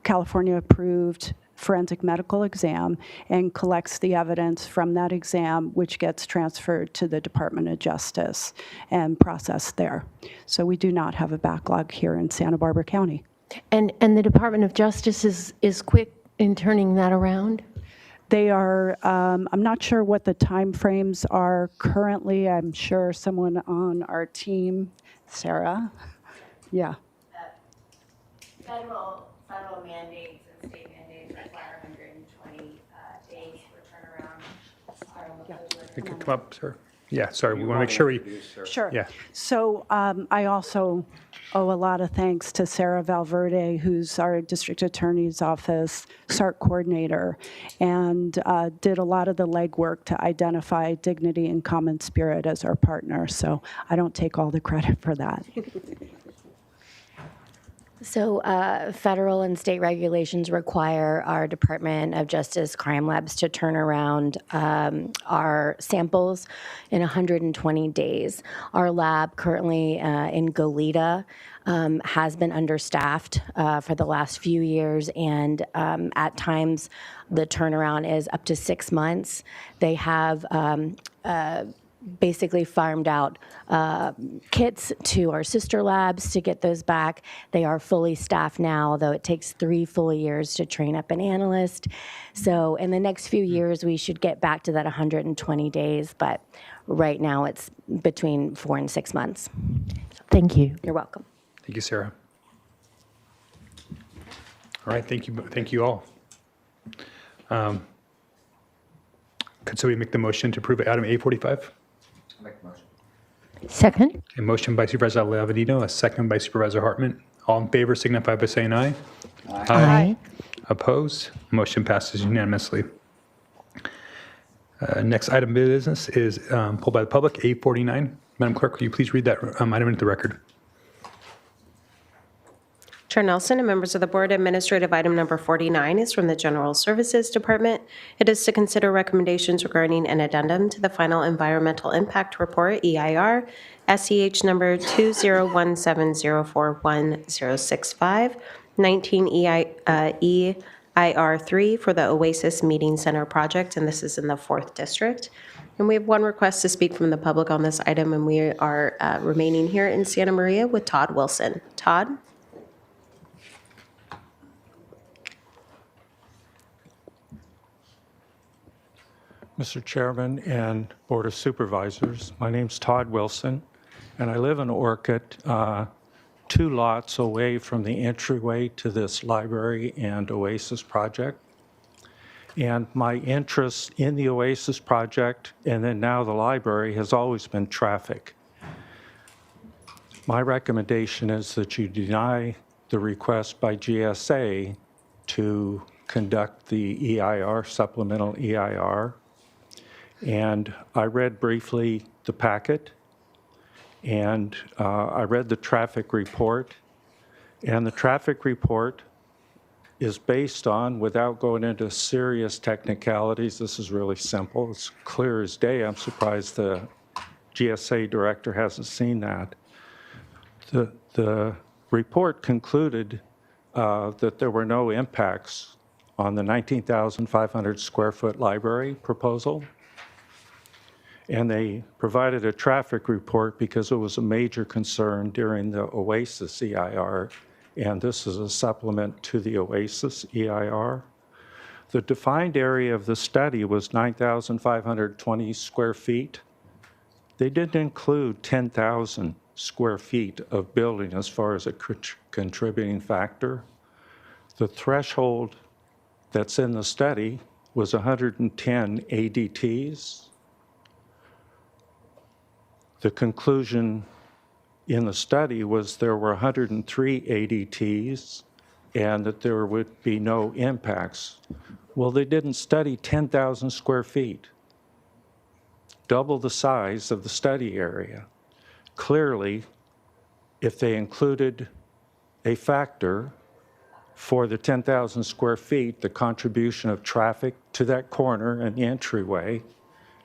Speaker 13: California-approved forensic medical exam and collects the evidence from that exam, which gets transferred to the Department of Justice and processed there. So we do not have a backlog here in Santa Barbara County.
Speaker 5: And the Department of Justice is quick in turning that around?
Speaker 13: They are, I'm not sure what the time frames are currently. I'm sure someone on our team, Sarah, yeah.
Speaker 14: Federal mandates and state mandates require 120 days for turnaround.
Speaker 1: You could come up, sir. Yeah, sorry, we want to make sure we...
Speaker 13: Sure.
Speaker 1: Yeah.
Speaker 13: So I also owe a lot of thanks to Sarah Valverde, who's our district attorney's office SART coordinator, and did a lot of the legwork to identify Dignity and Common Spirit as our partner. So I don't take all the credit for that.
Speaker 14: So federal and state regulations require our Department of Justice crime labs to turn around our samples in 120 days. Our lab currently in Goleta has been understaffed for the last few years, and at times the turnaround is up to 6 months. They have basically farmed out kits to our sister labs to get those back. They are fully staffed now, though it takes 3 full years to train up an analyst. So in the next few years, we should get back to that 120 days, but right now it's between 4 and 6 months.
Speaker 5: Thank you.
Speaker 14: You're welcome.
Speaker 1: Thank you, Sarah. All right, thank you all. Could somebody make the motion to approve item A45?
Speaker 9: Make a motion.
Speaker 5: Second?
Speaker 1: A motion by Supervisor Lavanito, a second by Supervisor Hartman. All in favor signify by saying aye.
Speaker 5: Aye.
Speaker 1: Opposed? Motion passes unanimously. Next item of business is pulled by the public, A49. Madam Clerk, will you please read that item into the record?
Speaker 2: Chair Nelson and members of the board, administrative item number 49 is from the General Services Department. It is to consider recommendations regarding an addendum to the final Environmental Impact Report, EIR, SEH number 201704165, 19 EIR3 for the Oasis Meeting Center project, and this is in the 4th District. And we have one request to speak from the public on this item, and we are remaining here in Santa Maria with Todd Wilson. Todd?
Speaker 15: Mr. Chairman and Board of Supervisors, my name's Todd Wilson, and I live in Orchid, 2 lots away from the entryway to this library and Oasis project. And my interest in the Oasis project, and then now the library, has always been traffic. My recommendation is that you deny the request by GSA to conduct the EIR, supplemental EIR. And I read briefly the packet, and I read the traffic report. And the traffic report is based on, without going into serious technicalities, this is really simple, it's clear as day. I'm surprised the GSA director hasn't seen that. The report concluded that there were no impacts on the 19,500 square foot library proposal. And they provided a traffic report because it was a major concern during the Oasis EIR, and this is a supplement to the Oasis EIR. The defined area of the study was 9,520 square feet. They didn't include 10,000 square feet of building as far as a contributing factor. The threshold that's in the study was 110 ADTs. The conclusion in the study was there were 103 ADTs and that there would be no impacts. Well, they didn't study 10,000 square feet, double the size of the study area. Clearly, if they included a factor for the 10,000 square feet, the contribution of traffic to that corner and the entryway,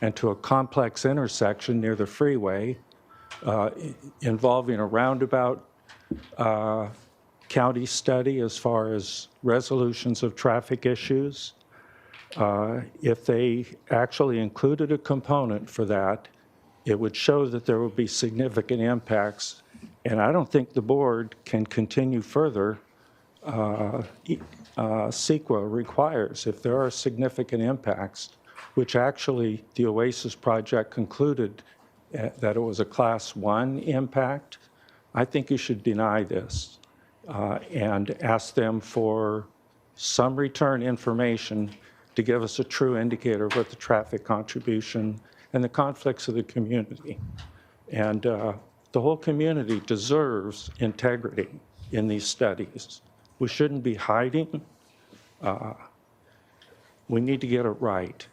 Speaker 15: and to a complex intersection near the freeway involving a roundabout county study as far as resolutions of traffic issues. If they actually included a component for that, it would show that there would be significant impacts. And I don't think the board can continue further. CEQA requires, if there are significant impacts, which actually the Oasis project concluded that it was a class 1 impact, I think you should deny this and ask them for some return information to give us a true indicator of what the traffic contribution and the conflicts of the community. And the whole community deserves integrity in these studies. We shouldn't be hiding. We need to get it right.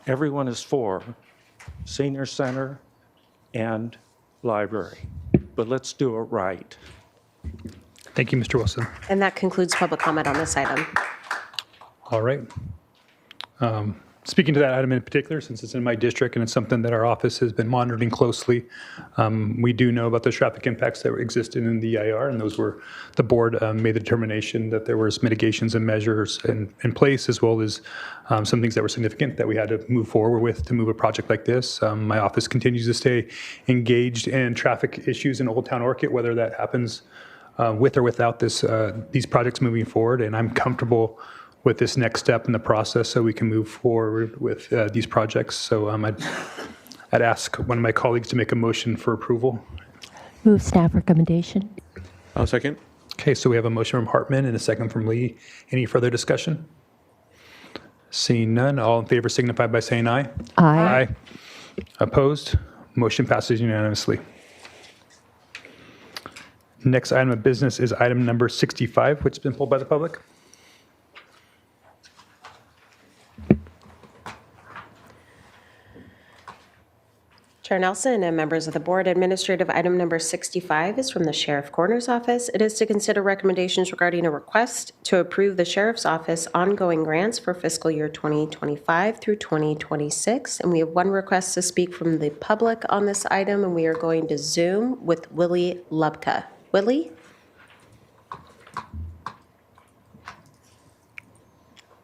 Speaker 15: Everyone is for senior center and library, but let's do it right.
Speaker 1: Thank you, Mr. Wilson.
Speaker 2: And that concludes public comment on this item.
Speaker 1: All right. Speaking to that item in particular, since it's in my district and it's something that our office has been monitoring closely, we do know about the traffic impacts that existed in the EIR, and those were, the board made the determination that there was mitigations and measures in place, as well as some things that were significant that we had to move forward with to move a project like this. My office continues to stay engaged in traffic issues in Old Town Orchid, whether that happens with or without these projects moving forward, and I'm comfortable with this next step in the process so we can move forward with these projects. So I'd ask one of my colleagues to make a motion for approval.
Speaker 5: Move staff recommendation.
Speaker 9: I'll second.
Speaker 1: Okay, so we have a motion from Hartman and a second from Lee. Any further discussion? Seeing none, all in favor signify by saying aye.
Speaker 5: Aye.
Speaker 1: Opposed? Motion passes unanimously. Next item of business is item number 65, which has been pulled by the public.
Speaker 2: Chair Nelson and members of the board, administrative item number 65 is from the Sheriff Coroner's Office. It is to consider recommendations regarding a request to approve the Sheriff's Office ongoing grants for fiscal year 2025 through 2026. And we have one request to speak from the public on this item, and we are going to Zoom with Willie Lubka. Willie?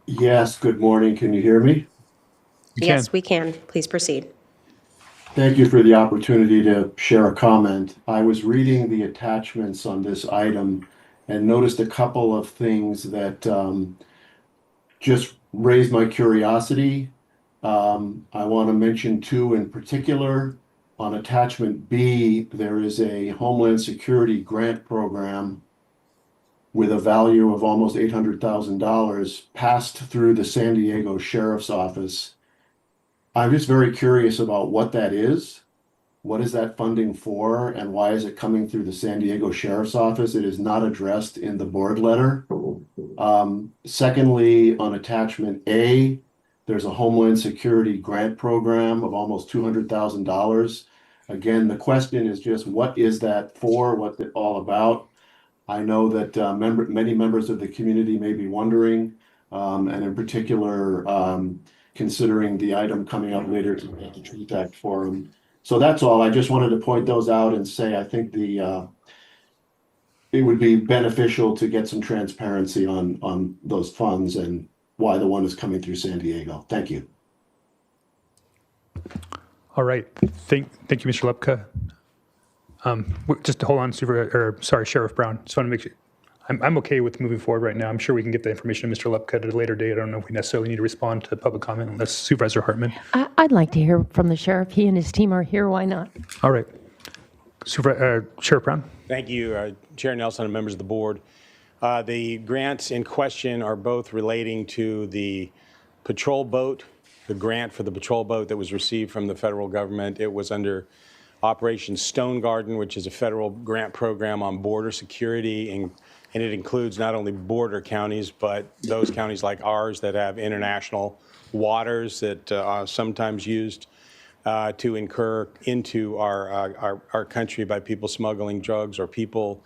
Speaker 16: Yes, good morning. Can you hear me?
Speaker 2: Yes, we can. Please proceed.
Speaker 16: Thank you for the opportunity to share a comment. I was reading the attachments on this item and noticed a couple of things that just raised my curiosity. I want to mention two in particular. On attachment B, there is a Homeland Security grant program with a value of almost $800,000 passed through the San Diego Sheriff's Office. I'm just very curious about what that is. What is that funding for, and why is it coming through the San Diego Sheriff's Office? It is not addressed in the board letter. Secondly, on attachment A, there's a Homeland Security grant program of almost $200,000. Again, the question is just, what is that for? What's it all about? I know that many members of the community may be wondering, and in particular, considering the item coming up later at the Truth Act Forum. So that's all. I just wanted to point those out and say I think it would be beneficial to get some transparency on those funds and why the one is coming through San Diego. Thank you.
Speaker 1: All right. Thank you, Mr. Lepka. Just to hold on, Sheriff Brown. Just want to make sure. I'm okay with moving forward right now. I'm sure we can get the information to Mr. Lepka at a later date. I don't know if we necessarily need to respond to public comment unless Supervisor Hartman.
Speaker 5: I'd like to hear from the sheriff. He and his team are here. Why not?
Speaker 1: All right. Sheriff Brown.
Speaker 17: Thank you, Chair Nelson and members of the board. The grants in question are both relating to the patrol boat, the grant for the patrol boat that was received from the federal government. It was under Operation Stone Garden, which is a federal grant program on border security, and it includes not only border counties, but those counties like ours that have international waters that are sometimes used to incur into our country by people smuggling drugs or people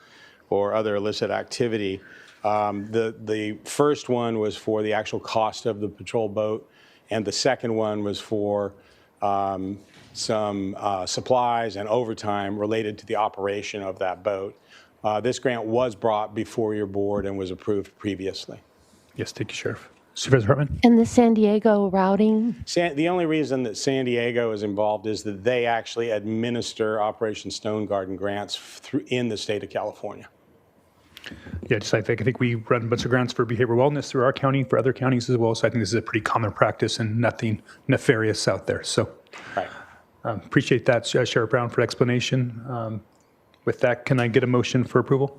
Speaker 17: or other illicit activity. The first one was for the actual cost of the patrol boat, and the second one was for some supplies and overtime related to the operation of that boat. This grant was brought before your board and was approved previously.
Speaker 1: Yes, thank you, Sheriff. Supervisor Hartman.
Speaker 5: And the San Diego routing?
Speaker 17: The only reason that San Diego is involved is that they actually administer Operation Stone Garden grants in the state of California.
Speaker 1: Yeah, I think we run a bunch of grants for behavioral wellness through our county, for other counties as well. So I think this is a pretty common practice and nothing nefarious out there. So
Speaker 17: right.
Speaker 1: Appreciate that, Sheriff Brown, for explanation. With that, can I get a motion for approval?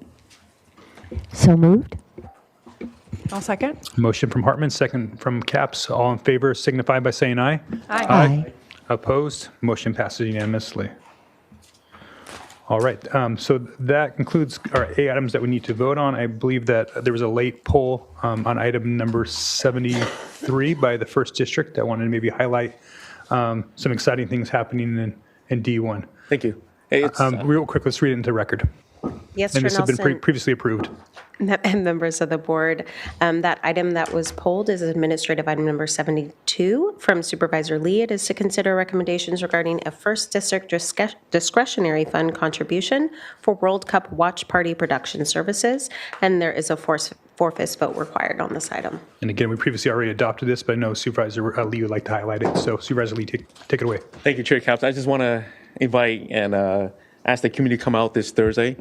Speaker 5: So moved.
Speaker 7: I'll second.
Speaker 1: Motion from Hartman, second from Capps. All in favor signify by saying aye.
Speaker 5: Aye.
Speaker 1: Opposed? Motion passes unanimously. All right, so that concludes our 8 items that we need to vote on. I believe that there was a late poll on item number 73 by the 1st District. I wanted to maybe highlight some exciting things happening in D1.
Speaker 9: Thank you. Hey,
Speaker 1: real quick, let's read it into record.
Speaker 2: Yes,
Speaker 1: And
Speaker 2: Chair
Speaker 1: this has been
Speaker 2: Nelson.
Speaker 1: previously approved.
Speaker 2: And members of the board, that item that was polled is administrative item number 72 from Supervisor Lee. It is to consider recommendations regarding a 1st District discretionary fund contribution for World Cup Watch Party production services, and there is a 4/5 vote required on this item.
Speaker 1: And again, we previously already adopted this, but I know Supervisor Lee would like to highlight it. So Supervisor Lee, take it away.
Speaker 18: Thank you, Chair Capps. I just want to invite and ask the community to come out this Thursday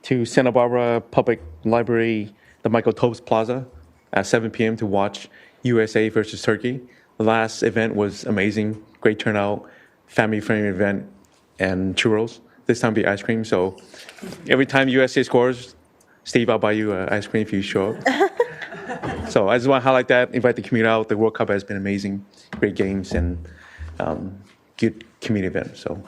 Speaker 18: to Santa Barbara Public Library, the Michael Tobes Plaza at 7 p.m. to watch USA versus Turkey. The last event was amazing, great turnout, family-friendly event, and churros. This time be ice cream. So every time USA scores, Steve, I'll buy you ice cream if you show up. So I just want to highlight that, invite the community out. The World Cup has been amazing, great games, and good community event. So.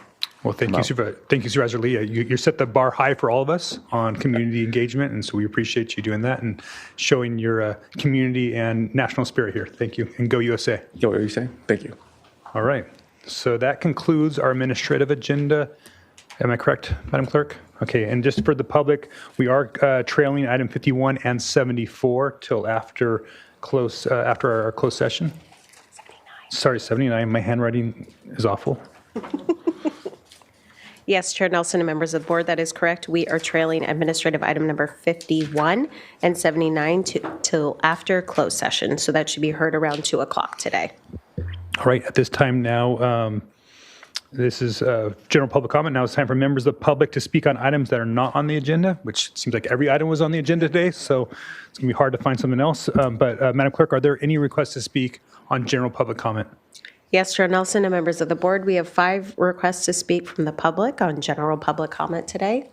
Speaker 1: Well, thank you, Supervisor Lee. You set the bar high for all of us on community engagement, and so we appreciate you doing that and showing your community and national spirit here. Thank you, and go USA.
Speaker 18: Go USA. Thank you.
Speaker 1: All right. So that concludes our administrative agenda. Am I correct, Madam Clerk? Okay, and just for the public, we are trailing item 51 and 74 till after our closed session. 79. Sorry, 79. My handwriting is awful.
Speaker 2: Yes, Chair Nelson and members of the board, that is correct. We are trailing administrative item number 51 and 79 till after closed session. So that should be heard around 2 o'clock today.
Speaker 1: All right, at this time now, this is general public comment. Now it's time for members of the public to speak on items that are not on the agenda, which seems like every item was on the agenda today, so it's going to be hard to find something else. But Madam Clerk, are there any requests to speak on general public comment?
Speaker 2: Yes, Chair Nelson and members of the board, we have 5 requests to speak from the public on general public comment today.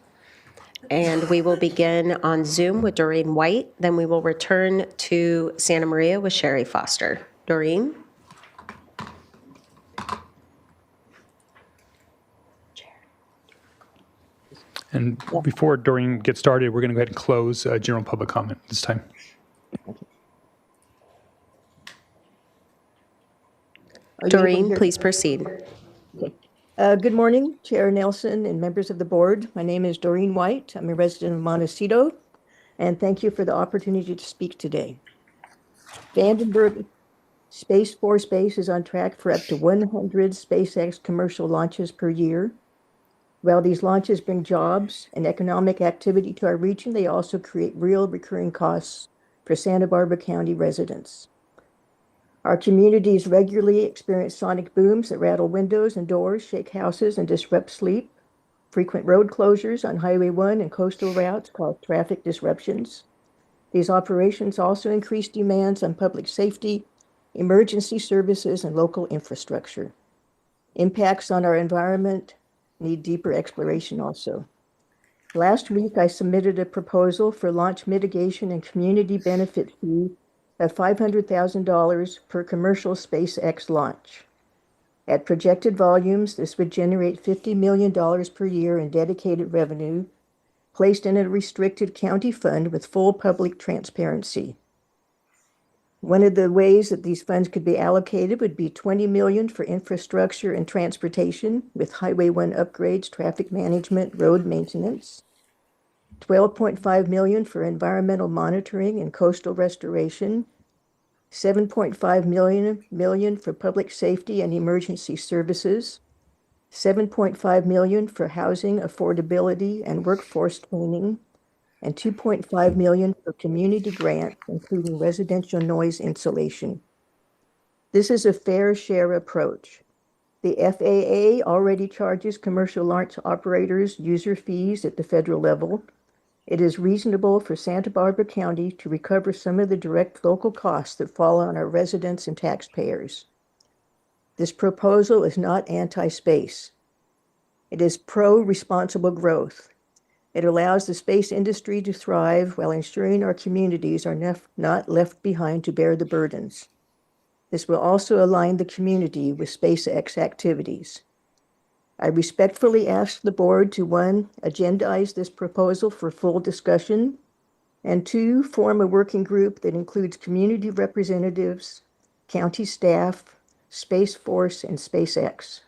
Speaker 2: And we will begin on Zoom with Doreen White. Then we will return to Santa Maria with Sherry Foster. Doreen?
Speaker 1: And before Doreen gets started, we're going to go ahead and close general public comment this time.
Speaker 2: Doreen, please proceed.
Speaker 19: Good morning, Chair Nelson and members of the board. My name is Doreen White. I'm a resident of Montecito, and thank you for the opportunity to speak today. Vandenberg Space Force Base is on track for up to 100 SpaceX commercial launches per year. While these launches bring jobs and economic activity to our region, they also create real recurring costs for Santa Barbara County residents. Our communities regularly experience sonic booms that rattle windows and doors, shake houses, and disrupt sleep. Frequent road closures on Highway 1 and coastal routes cause traffic disruptions. These operations also increase demands on public safety, emergency services, and local infrastructure. Impacts on our environment need deeper exploration also. Last week, I submitted a proposal for launch mitigation and community benefit fee of $500,000 per commercial SpaceX launch. At projected volumes, this would generate $50 million per year in dedicated revenue, placed in a restricted county fund with full public transparency. One of the ways that these funds could be allocated would be $20 million for infrastructure and transportation with Highway 1 upgrades, traffic management, road maintenance, $12.5 million for environmental monitoring and coastal restoration, $7.5 million for public safety and emergency services, $7.5 million for housing affordability and workforce training, and $2.5 million for community grants, including residential noise insulation. This is a fair share approach. The FAA already charges commercial launch operators user fees at the federal level. It is reasonable for Santa Barbara County to recover some of the direct local costs that fall on our residents and taxpayers. This proposal is not anti-space. It is pro-responsible growth. It allows the space industry to thrive while ensuring our communities are not left behind to bear the burdens. This will also align the community with SpaceX activities. I respectfully ask the board to 1, agendize this proposal for full discussion, and 2, form a working group that includes community representatives, county staff, Space Force, and SpaceX.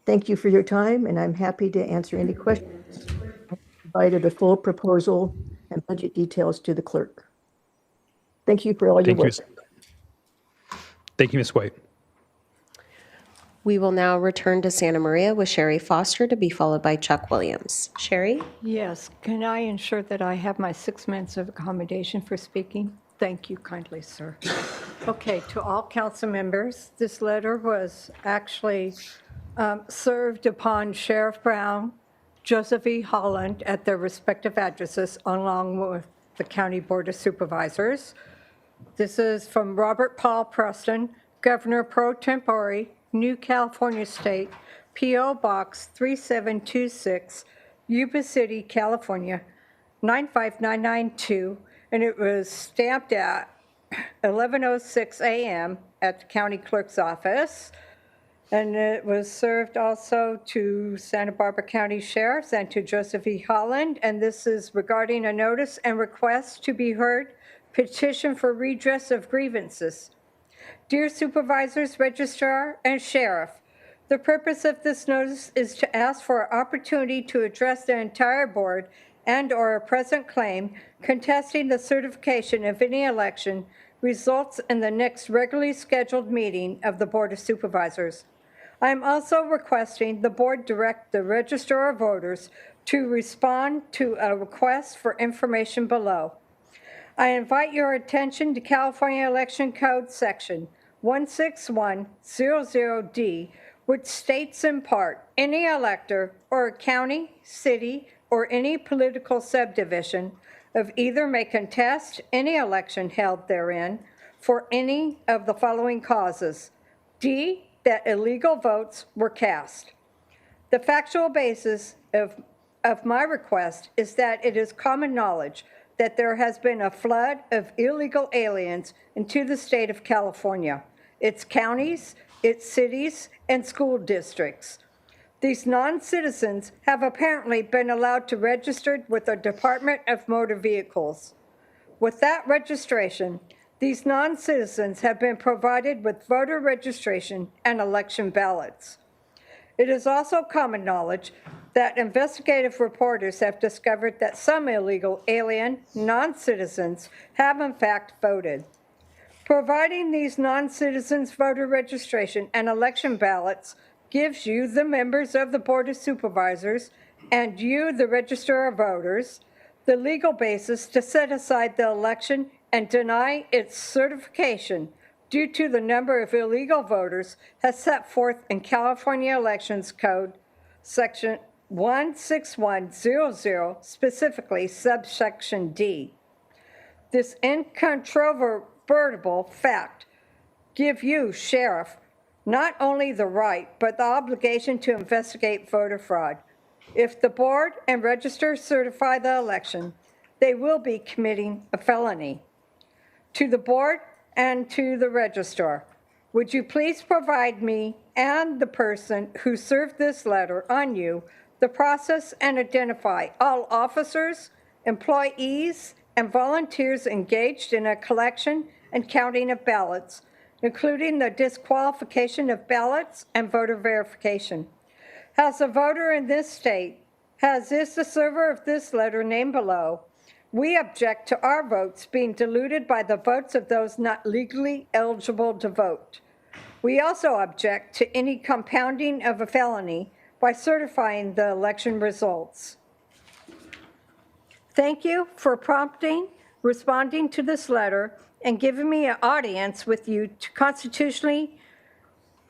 Speaker 19: Thank you for your time, and I'm happy to answer any questions. I provided a full proposal and budget details to the clerk. Thank you for all your work.
Speaker 1: Thank you, Ms. White.
Speaker 2: We will now return to Santa Maria with Sherry Foster to be followed by Chuck Williams. Sherry?
Speaker 20: Yes. Can I ensure that I have my 6 minutes of accommodation for speaking? Thank you kindly, sir. Okay, to all council members, this letter was actually served upon Sheriff Brown, Joseph E. Holland at their respective addresses, along with the County Board of Supervisors. This is from Robert Paul Preston, Governor Pro Tempore, New California State, P.O. Box 3726, Yuba City, California, 95992, and it was stamped at 11:06 a.m. at the county clerk's office. And it was served also to Santa Barbara County Sheriffs and to Joseph E. Holland. And this is regarding a notice and request to be heard, petition for redress of grievances. Dear Supervisors, Registrar, and Sheriff, The purpose of this notice is to ask for an opportunity to address the entire board and/or a present claim contesting the certification of any election results in the next regularly scheduled meeting of the Board of Supervisors. I am also requesting the board direct the Register of Voters to respond to a request for information below. I invite your attention to California Election Code Section 16100D, which states in part, any elector or a county, city, or any political subdivision of either may contest any election held therein for any of the following causes. D, that illegal votes were cast. The factual basis of my request is that it is common knowledge that there has been a flood of illegal aliens into the state of California, its counties, its cities, and school districts. These non-citizens have apparently been allowed to register with the Department of Motor Vehicles. With that registration, these non-citizens have been provided with voter registration and election ballots. It is also common knowledge that investigative reporters have discovered that some illegal alien non-citizens have in fact voted. Providing these non-citizens voter registration and election ballots gives you, the members of the Board of Supervisors, and you, the Register of Voters, the legal basis to set aside the election and deny its certification due to the number of illegal voters as set forth in California Elections Code, Section 16100, specifically subsection D. This incontrovertible fact give you, Sheriff, not only the right, but the obligation to investigate voter fraud. If the board and register certify the election, they will be committing a felony. To the board and to the registrar, would you please provide me and the person who served this letter on you the process and identify all officers, employees, and volunteers engaged in a collection and counting of ballots, including the disqualification of ballots and voter verification. As a voter in this state, as is the server of this letter named below, we object to our votes being diluted by the votes of those not legally eligible to vote. We also object to any compounding of a felony by certifying the election results. Thank you for responding to this letter, and giving me an audience with you to constitutionally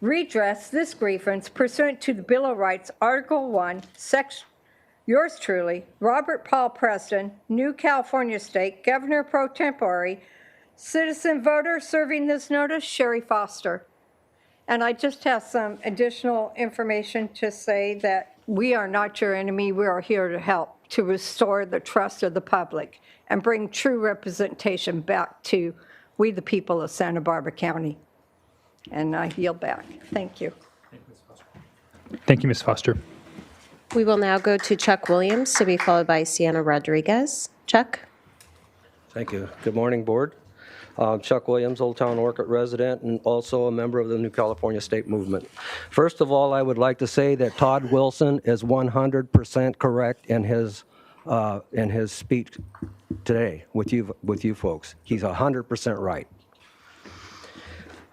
Speaker 20: redress this grievance pursuant to the Bill of Rights, Article 1, Section. Yours truly, Robert Paul Preston, New California State Governor Pro Tempore, citizen voter serving this notice, Sherry Foster. And I just have some additional information to say that we are not your enemy. We are here to help to restore the trust of the public and bring true representation back to we the people of Santa Barbara County. And I yield back. Thank you.
Speaker 1: Thank you, Ms. Foster.
Speaker 2: We will now go to Chuck Williams, to be followed by Sienna Rodriguez. Chuck?
Speaker 21: Thank you. Good morning, Board. Chuck Williams, Old Town Orchard resident and also a member of the New California State Movement. First of all, I would like to say that Todd Wilson is 100% correct in his speech today with you folks. He's 100% right.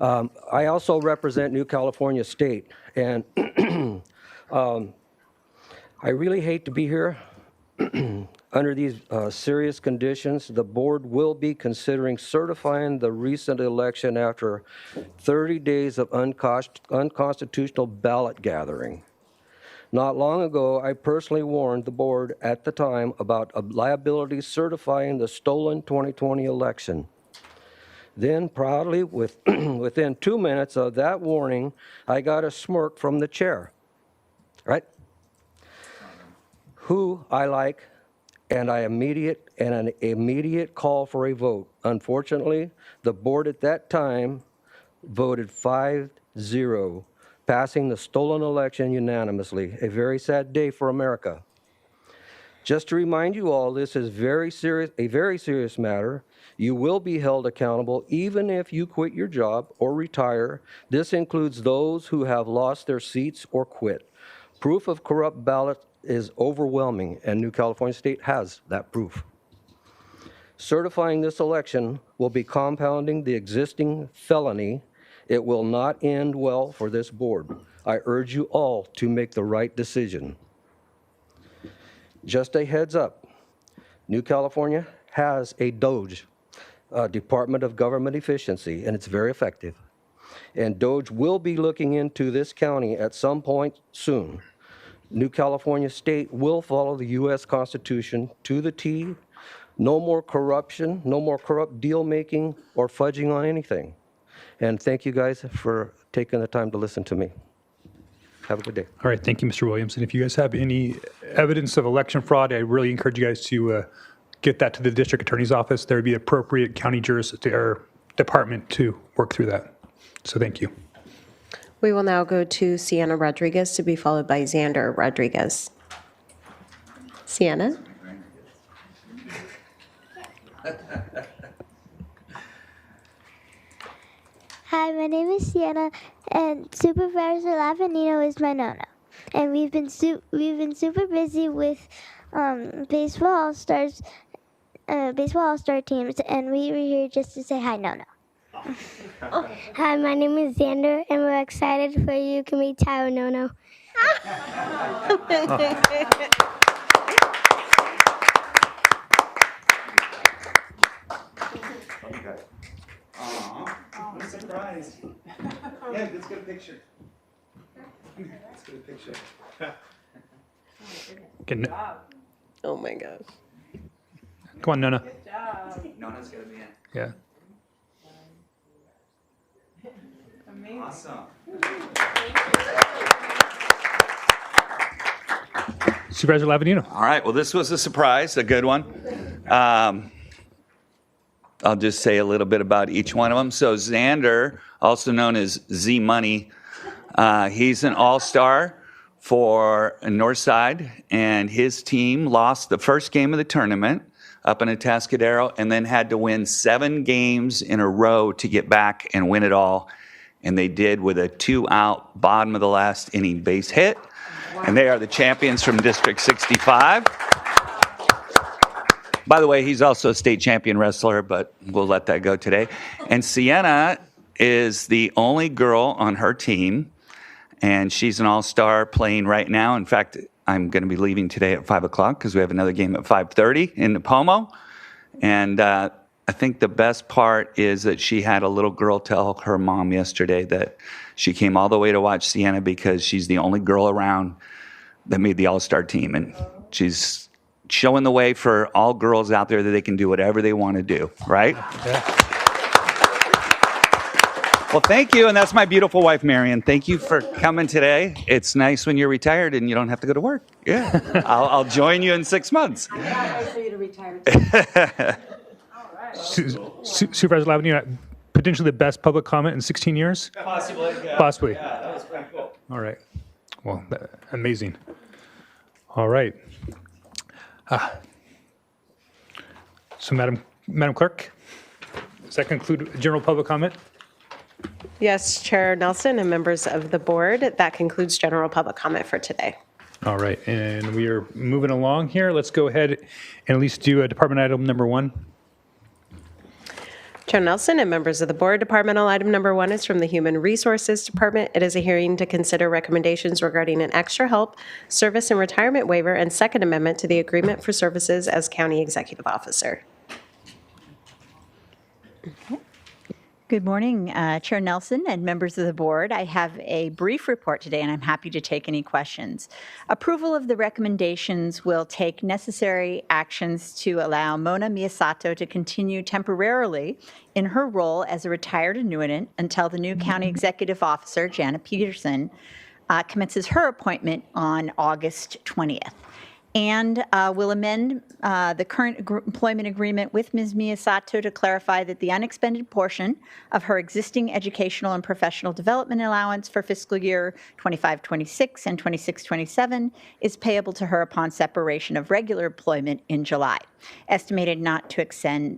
Speaker 21: I also represent New California State, and I really hate to be here. Under these serious conditions, the board will be considering certifying the recent election after 30 days of unconstitutional ballot gathering. Not long ago, I personally warned the board at the time about a liability certifying the stolen 2020 election. Then proudly, within 2 minutes of that warning, I got a smirk from the chair, right? Who I like, and an immediate call for a vote. Unfortunately, the board at that time voted 5-0, passing the stolen election unanimously. A very sad day for America. Just to remind you all, this is a very serious matter. You will be held accountable even if you quit your job or retire. This includes those who have lost their seats or quit. Proof of corrupt ballot is overwhelming, and New California State has that proof. Certifying this election will be compounding the existing felony. It will not end well for this board. I urge you all to make the right decision. Just a heads up, New California has a DOGE, Department of Government Efficiency, and it's very effective. And DOGE will be looking into this county at some point soon. New California State will follow the U.S. Constitution to the T. No more corruption, no more corrupt deal making or fudging on anything. And thank you guys for taking the time to listen to me. Have a good day.
Speaker 1: All right, thank you, Mr. Williams. And if you guys have any evidence of election fraud, I really encourage you guys to get that to the district attorney's office. There would be appropriate county or department to work through that. So thank you.
Speaker 2: We will now go to Sienna Rodriguez to be followed by Xander Rodriguez. Sienna?
Speaker 4: Hi, my name is Sienna, and Supervisor Lavanino is my nonna. And we've been super busy with baseball all-star teams, and we were here just to say hi, Nona. Hi, my name is Xander, and we're excited for you to meet Tyler Nono.
Speaker 9: What a surprise. Yeah, let's get a picture. Let's get a picture.
Speaker 2: Oh my gosh.
Speaker 1: Come on, Nona.
Speaker 9: Good job. Nona's gonna be in.
Speaker 1: Yeah.
Speaker 9: Amazing. Awesome.
Speaker 1: Supervisor Lavanino.
Speaker 9: All right, well, this was a surprise, a good one. I'll just say a little bit about each one of them. So Xander, also known as Z Money, he's an all-star for Northside, and his team lost the first game of the tournament up in Atascadero and then had to win 7 games in a row to get back and win it all. And they did with a 2-out, bottom of the last inning base hit. And they are the champions from District 65. By the way, he's also a state champion wrestler, but we'll let that go today. And Sienna is the only girl on her team, and she's an all-star playing right now. In fact, I'm going to be leaving today at 5 o'clock because we have another game at 5:30 in Napomo. And I think the best part is that she had a little girl tell her mom yesterday that she came all the way to watch Sienna because she's the only girl around that made the all-star team. And she's showing the way for all girls out there that they can do whatever they want to do, right? Yeah. Well, thank you, and that's my beautiful wife, Marion. Thank you for coming today. It's nice when you're retired and you don't have to go to work. Yeah, I'll join you in 6 months.
Speaker 3: I can't wait for you to retire.
Speaker 1: Supervisor Lavanino, potentially the best public comment in 16 years?
Speaker 9: Possibly, yeah.
Speaker 1: Possibly.
Speaker 9: Yeah, that was pretty cool.
Speaker 1: All right. Well, amazing. All right. So, Madam Clerk, does that conclude general public comment?
Speaker 2: Yes, Chair Nelson and members of the board, that concludes general public comment for today.
Speaker 1: All right, and we are moving along here. Let's go ahead and at least do department item number 1.
Speaker 2: Chair Nelson and members of the board, departmental item number 1 is from the Human Resources Department. It is a hearing to consider recommendations regarding an extra help, service, and retirement waiver and second amendment to the agreement for services as county executive officer.
Speaker 22: Good morning, Chair Nelson and members of the board. I have a brief report today, and I'm happy to take any questions. Approval of the recommendations will take necessary actions to allow Mona Miyasato to continue temporarily in her role as a retired annuitant until the new county executive officer, Jana Peterson, commences her appointment on August 20th. and will amend the current employment agreement with Ms. Miyasato to clarify that the unexpended portion of her existing educational and professional development allowance for fiscal year 25-26 and 26-27 is payable to her upon separation of regular employment in July, estimated not to exceed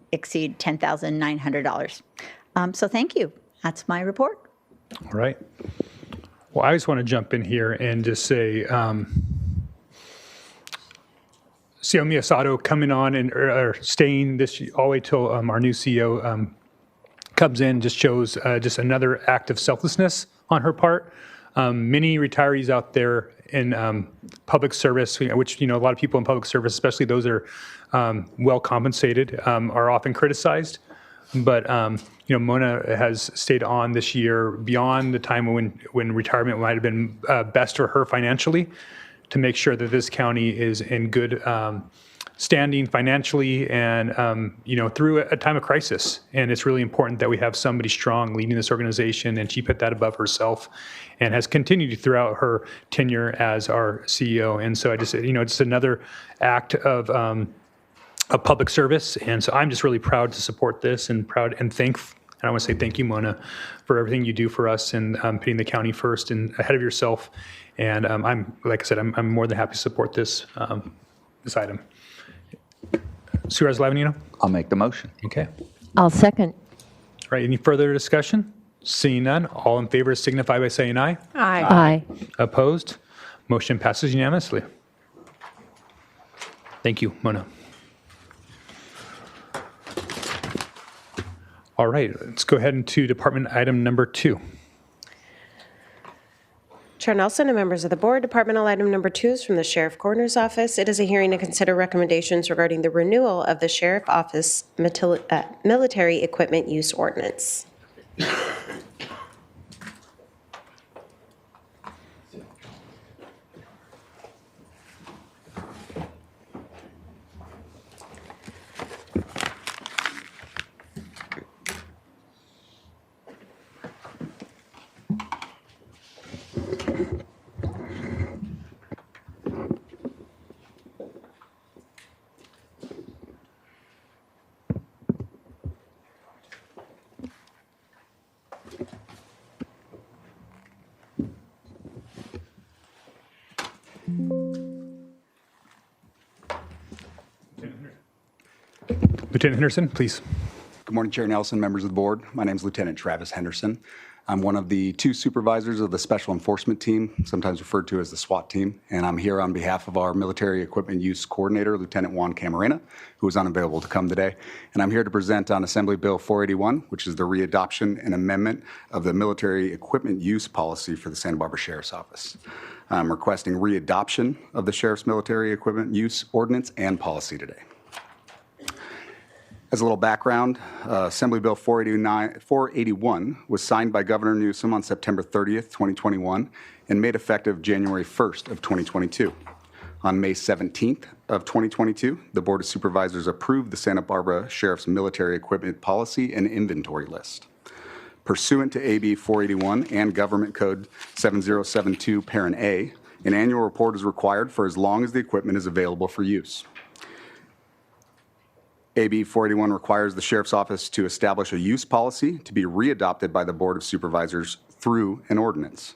Speaker 22: $10,900. So thank you. That's my report.
Speaker 1: All right. Well, I just want to jump in here and just say, CEO Miyasato coming on and or staying this all the way till our new CEO comes in just shows just another act of selflessness on her part. Many retirees out there in public service, which a lot of people in public service, especially those that are well compensated, are often criticized. But Mona has stayed on this year beyond the time when retirement might have been best for her financially, to make sure that this county is in good standing financially and through a time of crisis. And it's really important that we have somebody strong leading this organization, and she put that above herself and has continued throughout her tenure as our CEO. And so I just it's another act of public service. And so I'm just really proud to support this and I want to say thank you, Mona, for everything you do for us and putting the county first and ahead of yourself. And like I said, I'm more than happy to support this item. Supervisor Lavanino?
Speaker 9: I'll make the motion.
Speaker 1: Okay.
Speaker 5: I'll second.
Speaker 1: All right, any further discussion? Seeing none, all in favor signify by saying aye.
Speaker 20: Aye.
Speaker 5: Aye.
Speaker 1: Opposed? Motion passes unanimously. Thank you, Mona. All right, let's go ahead into department item number 2.
Speaker 2: Chair Nelson and members of the board, departmental item number 2 is from the Sheriff Coroner's Office. It is a hearing to consider recommendations regarding the renewal of the Sheriff Office military equipment use ordinance.
Speaker 1: Lieutenant Henderson, please.
Speaker 6: Good morning, Chair Nelson, members of the board. My name is Lieutenant Travis Henderson. I'm one of the 2 supervisors of the Special Enforcement Team, sometimes referred to as the SWAT team, and I'm here on behalf of our Military Equipment Use Coordinator, Lieutenant Juan Camarena, who is unavailable to come today. And I'm here to present on Assembly Bill 481, which is the readoption and amendment of the Military Equipment Use Policy for the Santa Barbara Sheriff's Office. I'm requesting readoption of the Sheriff's Military Equipment Use Ordinance and Policy today. As a little background, Assembly Bill 481 was signed by Governor Newsom on September 30th, 2021, and made effective January 1st of 2022. On May 17th of 2022, the Board of Supervisors approved the Santa Barbara Sheriff's Military Equipment Policy and Inventory List. Pursuant to AB 481 and Government Code 7072, Parent A, an annual report is required for as long as the equipment is available for use. AB 481 requires the Sheriff's Office to establish a use policy to be readopted by the Board of Supervisors through an ordinance.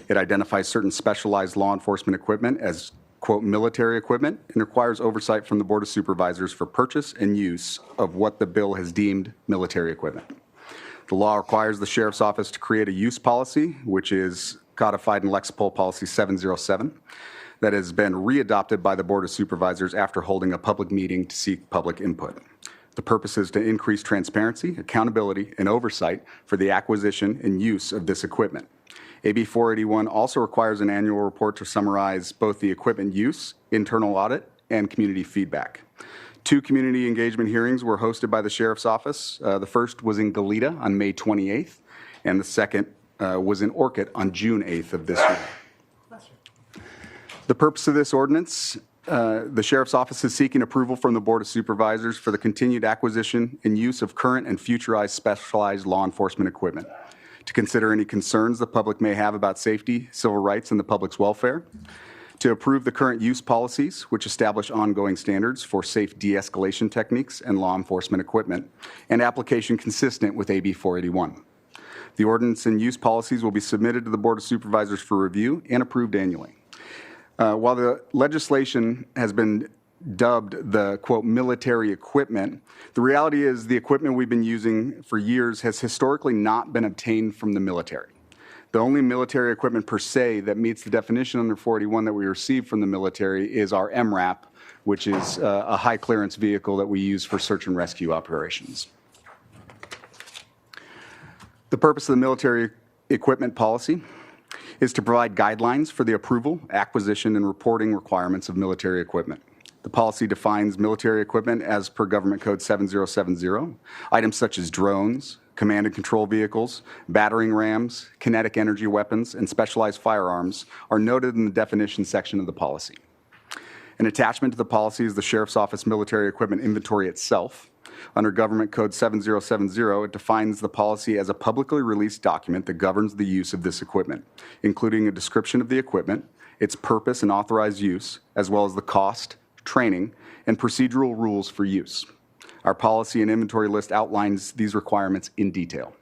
Speaker 6: It identifies certain specialized law enforcement equipment as, quote, military equipment, and requires oversight from the Board of Supervisors for purchase and use of what the bill has deemed military equipment. The law requires the Sheriff's Office to create a use policy, which is codified in Lexipol Policy 707. That has been readopted by the Board of Supervisors after holding a public meeting to seek public input. The purpose is to increase transparency, accountability, and oversight for the acquisition and use of this equipment. AB 481 also requires an annual report to summarize both the equipment use, internal audit, and community feedback. 2 community engagement hearings were hosted by the Sheriff's Office. The first was in Goleta on May 28th, and the second was in Orcutt on June 8th of this year. The purpose of this ordinance, the Sheriff's Office is seeking approval from the Board of Supervisors for the continued acquisition and use of current and futurized specialized law enforcement equipment, to consider any concerns the public may have about safety, civil rights, and the public's welfare, to approve the current use policies, which establish ongoing standards for safe de-escalation techniques and law enforcement equipment, and application consistent with AB 481. The ordinance and use policies will be submitted to the Board of Supervisors for review and approved annually. While the legislation has been dubbed the, quote, military equipment, the reality is the equipment we've been using for years has historically not been obtained from the military. The only military equipment per se that meets the definition under 481 that we received from the military is our MRAP, which is a high clearance vehicle that we use for search and rescue operations. The purpose of the military equipment policy is to provide guidelines for the approval, acquisition, and reporting requirements of military equipment. The policy defines military equipment as per Government Code 7070. Items such as drones, command and control vehicles, battering rams, kinetic energy weapons, and specialized firearms are noted in the definition section of the policy. An attachment to the policy is the Sheriff's Office military equipment inventory itself. Under Government Code 7070, it defines the policy as a publicly released document that governs the use of this equipment, including a description of the equipment, its purpose and authorized use, as well as the cost, training, and procedural rules for use. Our policy and inventory list outlines these requirements in detail.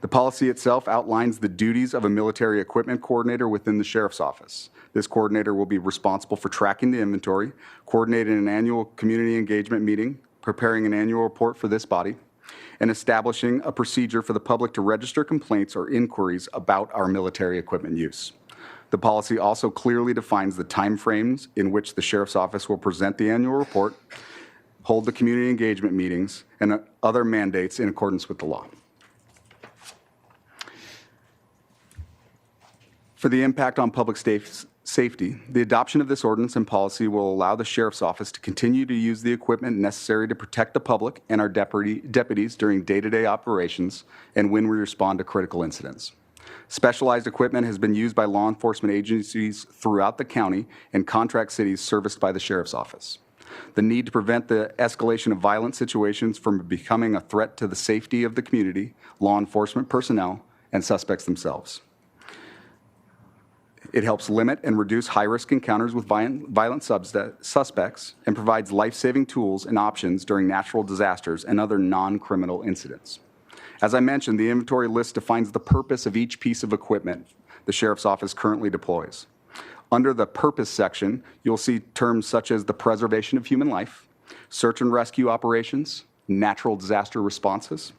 Speaker 6: The policy itself outlines the duties of a military equipment coordinator within the Sheriff's Office. This coordinator will be responsible for tracking the inventory, coordinating an annual community engagement meeting, preparing an annual report for this body, and establishing a procedure for the public to register complaints or inquiries about our military equipment use. The policy also clearly defines the timeframes in which the Sheriff's Office will present the annual report, hold the community engagement meetings, and other mandates in accordance with the law. For the impact on public safety, the adoption of this ordinance and policy will allow the Sheriff's Office to continue to use the equipment necessary to protect the public and our deputies during day-to-day operations and when we respond to critical incidents. Specialized equipment has been used by law enforcement agencies throughout the county and contract cities serviced by the Sheriff's Office. The need to prevent the escalation of violent situations from becoming a threat to the safety of the community, law enforcement personnel, and suspects themselves. It helps limit and reduce high-risk encounters with violent suspects and provides life-saving tools and options during natural disasters and other non-criminal incidents. As I mentioned, the inventory list defines the purpose of each piece of equipment the Sheriff's Office currently deploys. Under the purpose section, you'll see terms such as the preservation of human life, search and rescue operations, natural disaster responses,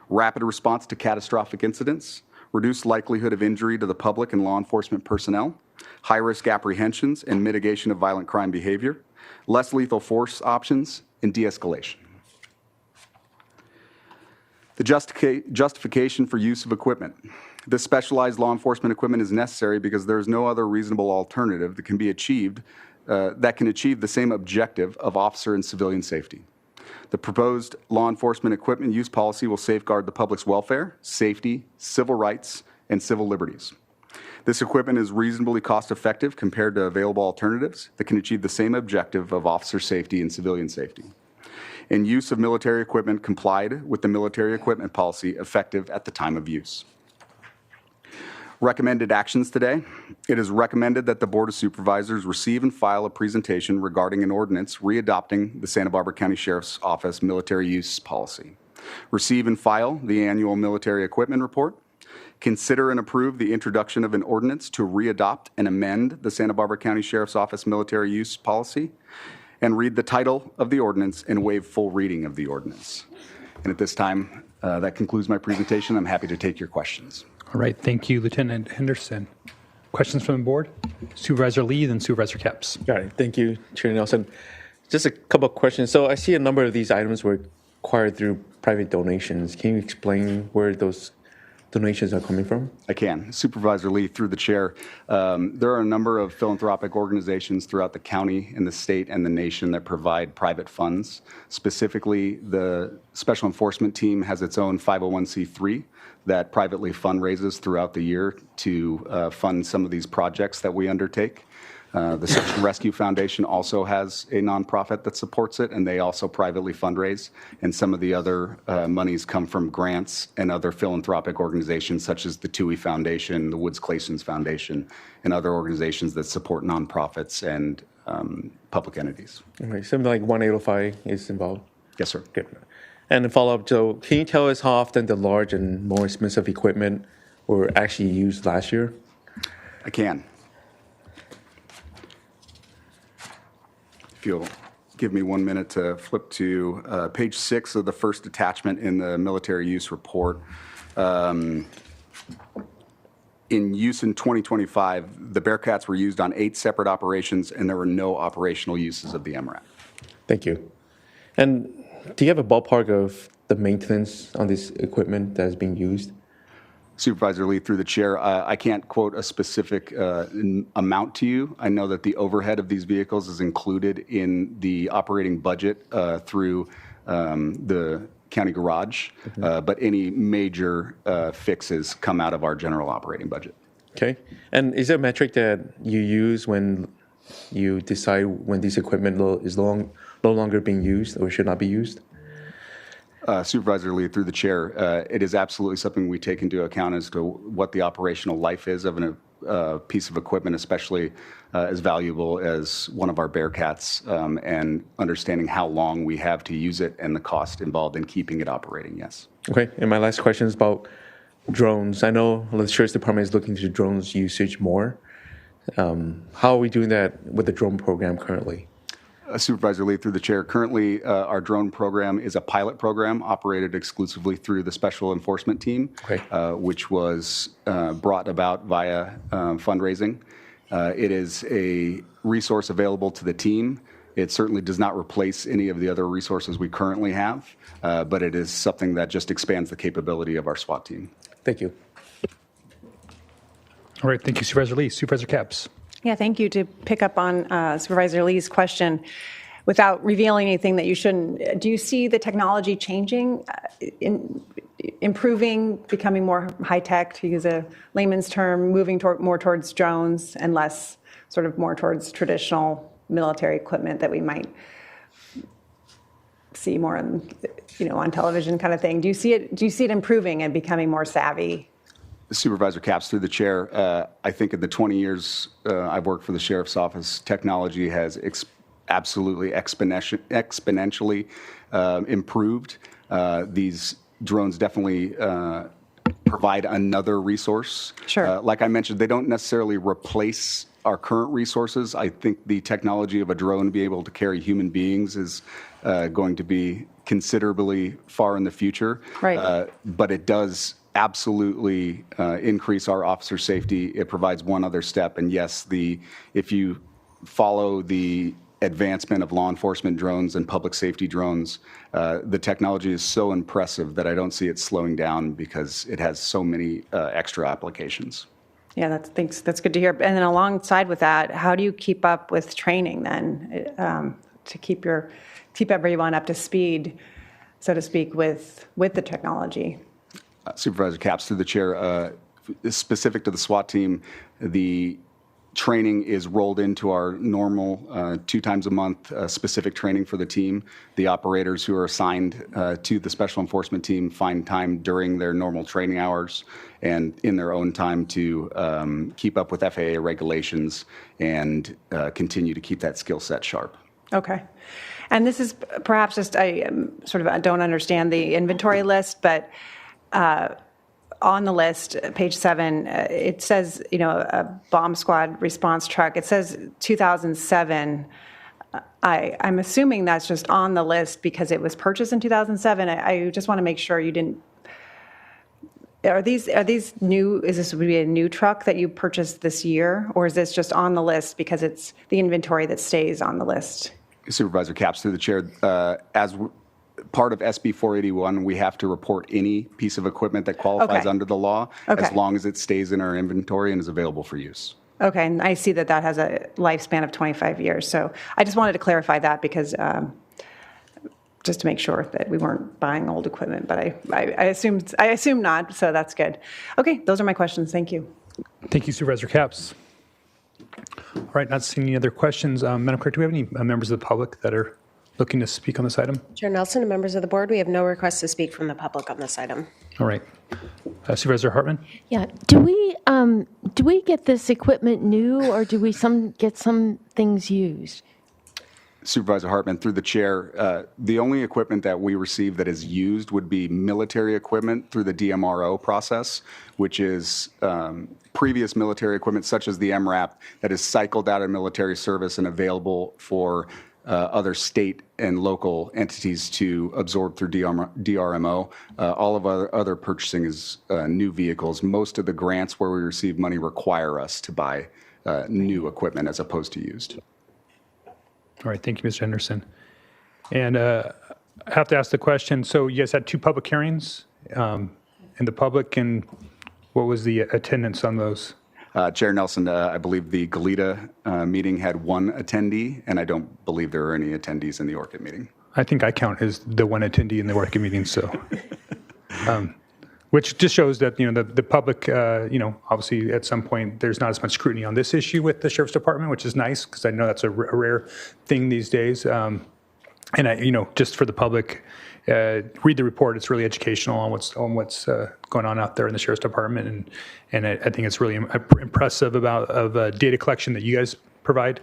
Speaker 6: rapid response to catastrophic incidents, reduced likelihood of injury to the public and law enforcement personnel, high-risk apprehensions and mitigation of violent crime behavior, less lethal force options, and de-escalation. The justification for use of equipment. This specialized law enforcement equipment is necessary because there is no other reasonable alternative that can be achieved that can achieve the same objective of officer and civilian safety. The proposed law enforcement equipment use policy will safeguard the public's welfare, safety, civil rights, and civil liberties. This equipment is reasonably cost-effective compared to available alternatives that can achieve the same objective of officer safety and civilian safety. And use of military equipment complied with the military equipment policy effective at the time of use. Recommended actions today. It is recommended that the Board of Supervisors receive and file a presentation regarding an ordinance readopting the Santa Barbara County Sheriff's Office military use policy. Receive and file the annual military equipment report. Consider and approve the introduction of an ordinance to readopt and amend the Santa Barbara County Sheriff's Office military use policy. And read the title of the ordinance and waive full reading of the ordinance. And at this time, that concludes my presentation. I'm happy to take your questions.
Speaker 1: All right, thank you, Lieutenant Henderson. Questions from the board? Supervisor Lee, then Supervisor Capps.
Speaker 18: Got it. Thank you, Chair Nelson. Just a couple of questions. So I see a number of these items were acquired through private donations. Can you explain where those donations are coming from?
Speaker 6: I can. Supervisor Lee, through the chair, there are a number of philanthropic organizations throughout the county and the state and the nation that provide private funds. Specifically, the Special Enforcement Team has its own 501c3 that privately fundraises throughout the year to fund some of these projects that we undertake. The Search and Rescue Foundation also has a nonprofit that supports it, and they also privately fundraise. And some of the other monies come from grants and other philanthropic organizations such as the TUI Foundation, the Woods Claessens Foundation, and other organizations that support nonprofits and public entities.
Speaker 18: Okay, something like 1-805 is involved?
Speaker 6: Yes, sir.
Speaker 18: Good. And a follow-up, Joe, can you tell us how often the large and more expensive equipment were actually used last year?
Speaker 6: I can. If you'll give me 1 minute to flip to page 6 of the first attachment in the military use report. In use in 2025, the Bearcats were used on 8 separate operations, and there were no operational uses of the MRAP.
Speaker 18: Thank you. And do you have a ballpark of the maintenance on this equipment that is being used?
Speaker 6: Supervisor Lee, through the chair, I can't quote a specific amount to you. I know that the overhead of these vehicles is included in the operating budget through the county garage, but any major fixes come out of our general operating budget.
Speaker 18: Okay. And is there a metric that you use when you decide when this equipment is no longer being used or should not be used?
Speaker 6: Supervisor Lee, through the chair, it is absolutely something we take into account as to what the operational life is of a piece of equipment, especially as valuable as one of our Bearcats, and understanding how long we have to use it and the cost involved in keeping it operating, yes.
Speaker 18: Okay, and my last question is about drones. I know the Sheriff's Department is looking to drones usage more. How are we doing that with the drone program currently?
Speaker 6: Supervisor Lee, through the chair, currently our drone program is a pilot program operated exclusively through the Special Enforcement Team, which was brought about via fundraising. It is a resource available to the team. It certainly does not replace any of the other resources we currently have, but it is something that just expands the capability of our SWAT team.
Speaker 18: Thank you.
Speaker 1: All right, thank you, Supervisor Lee. Supervisor Capps.
Speaker 7: Yeah, thank you. To pick up on Supervisor Lee's question, without revealing anything that you shouldn't, do you see the technology changing, improving, becoming more high-tech, to use a layman's term, moving more towards drones and less sort of more towards traditional military equipment that we might see more on, on television kind of thing? Do you see it improving and becoming more savvy?
Speaker 6: Supervisor Capps, through the chair, I think in the 20 years I've worked for the Sheriff's Office, technology has absolutely exponentially improved. These drones definitely provide another resource.
Speaker 7: Sure.
Speaker 6: Like I mentioned, they don't necessarily replace our current resources. I think the technology of a drone to be able to carry human beings is going to be considerably far in the future.
Speaker 7: Right.
Speaker 6: But it does absolutely increase our officer safety. It provides one other step. And yes, if you follow the advancement of law enforcement drones and public safety drones, the technology is so impressive that I don't see it slowing down because it has so many extra applications.
Speaker 7: Yeah, that's good to hear. And then alongside with that, how do you keep up with training then to keep everyone up to speed, so to speak, with the technology?
Speaker 6: Supervisor Capps, through the chair, specific to the SWAT team, the training is rolled into our normal 2 times a month specific training for the team. The operators who are assigned to the Special Enforcement Team find time during their normal training hours and in their own time to keep up with FAA regulations and continue to keep that skill set sharp.
Speaker 7: Okay. And this is perhaps just, I don't understand the inventory list, but on the list, page 7, it says, a bomb squad response truck. It says 2007. I'm assuming that's just on the list because it was purchased in 2007. I just want to make sure you didn't. Are these new? Is this would be a new truck that you purchased this year, or is this just on the list because it's the inventory that stays on the list?
Speaker 6: Supervisor Capps, through the chair, as part of SB 481, we have to report any piece of equipment that qualifies under the law, as long as it stays in our inventory and is available for use.
Speaker 7: Okay, and I see that has a lifespan of 25 years. So I just wanted to clarify that because just to make sure that we weren't buying old equipment, but I assume not, so that's good. Okay, those are my questions. Thank you.
Speaker 1: Thank you, Supervisor Capps. All right, not seeing any other questions. Madam Clerk, do we have any members of the public that are looking to speak on this item?
Speaker 2: Chair Nelson and members of the board, we have no requests to speak from the public on this item.
Speaker 1: All right. Supervisor Hartman?
Speaker 5: Yeah. Do we get this equipment new, or do we get some things used?
Speaker 6: Supervisor Hartman, through the chair, the only equipment that we receive that is used would be military equipment through the DMRO process, which is previous military equipment such as the MRAP that is cycled out of military service and available for other state and local entities to absorb through DRMO. All of our other purchasing is new vehicles. Most of the grants where we receive money require us to buy new equipment as opposed to used.
Speaker 1: All right, thank you, Mr. Henderson. And I have to ask the question, so you guys had 2 public hearings in the public, and what was the attendance on those?
Speaker 6: Chair Nelson, I believe the Goleta meeting had 1 attendee, and I don't believe there were any attendees in the ORCID meeting.
Speaker 1: I think I count as the 1 attendee in the working meeting, so. Which just shows that, the public, obviously at some point, there's not as much scrutiny on this issue with the Sheriff's Department, which is nice, because I know that's a rare thing these days. And just for the public, read the report. It's really educational on what's going on out there in the Sheriff's Department, and I think it's really impressive of data collection that you guys provide.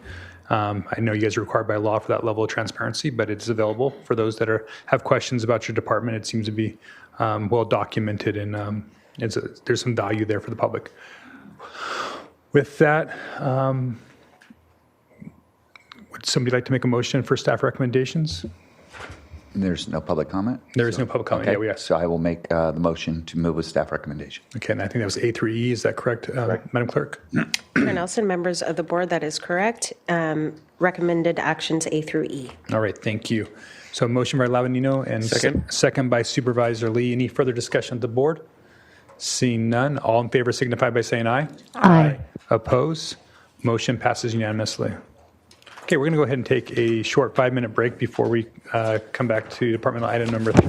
Speaker 1: I know you guys are required by law for that level of transparency, but it's available for those that have questions about your department. It seems to be well documented, and there's some value there for the public. With that, would somebody like to make a motion for staff recommendations?
Speaker 8: There's no public comment?
Speaker 1: There is no public comment.
Speaker 8: Okay.
Speaker 1: Yeah, yes.
Speaker 8: So I will make the motion to move with staff recommendation.
Speaker 1: Okay, and I think that was A through E. Is that correct, Madam Clerk?
Speaker 2: Chair Nelson, members of the board, that is correct. Recommended actions A through E.
Speaker 1: All right, thank you. So motion by Lavanino and
Speaker 18: Second.
Speaker 1: second by Supervisor Lee. Any further discussion at the board? Seeing none, all in favor signify by saying aye.
Speaker 5: Aye.
Speaker 1: Oppose? Motion passes unanimously. Okay, we're going to go ahead and take a short 5-minute break before we come back to departmental item number 3.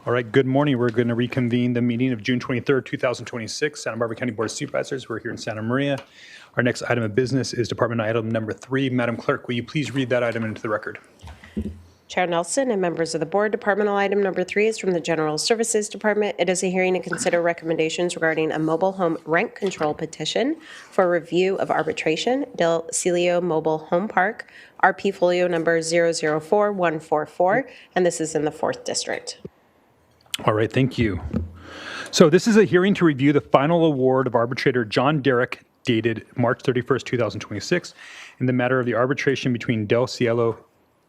Speaker 1: All right, good morning. We're going to reconvene the meeting of June 23rd, 2026, Santa Barbara County Board of Supervisors. We're here in Santa Maria. Our next item of business is department item number 3. Madam Clerk, will you please read that item into the record?
Speaker 2: Chair Nelson and members of the board, departmental item number 3 is from the General Services Department. It is a hearing to consider recommendations regarding a mobile home rent control petition for review of arbitration, Del Cilio Mobile Home Park, RP folio number 004144, and this is in the 4th District.
Speaker 1: All right, thank you. So this is a hearing to review the final award of arbitrator John Derrick dated March 31st, 2026 in the matter of the arbitration between Del Cielo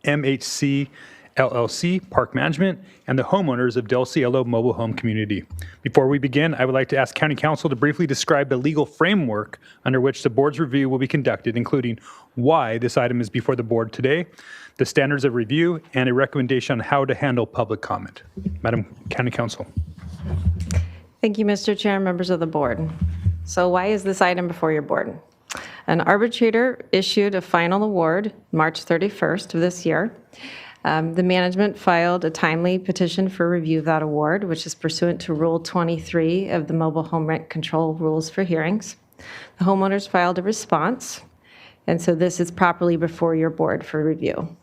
Speaker 1: MHC LLC Park Management and the homeowners of Del Cielo Mobile Home Community. Before we begin, I would like to ask County Council to briefly describe the legal framework under which the board's review will be conducted, including why this item is before the board today, the standards of review, and a recommendation on how to handle public comment. Madam County Council.
Speaker 10: Thank you, Mr. Chair and members of the board. So why is this item before your board? An arbitrator issued a final award March 31st of this year. The management filed a timely petition for review of that award, which is pursuant to Rule 23 of the Mobile Home Rent Control Rules for Hearings. The homeowners filed a response, and so this is properly before your board for review.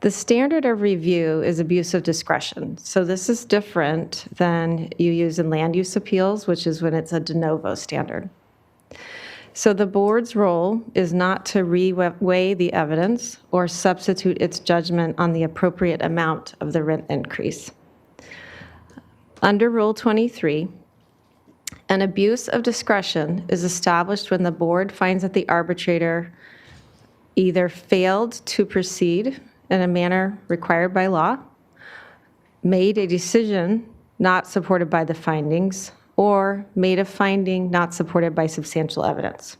Speaker 10: The standard of review is abuse of discretion. So this is different than you use in land use appeals, which is when it's a de novo standard. So the board's role is not to reweigh the evidence or substitute its judgment on the appropriate amount of the rent increase. Under Rule 23, an abuse of discretion is established when the board finds that the arbitrator either failed to proceed in a manner required by law, made a decision not supported by the findings, or made a finding not supported by substantial evidence.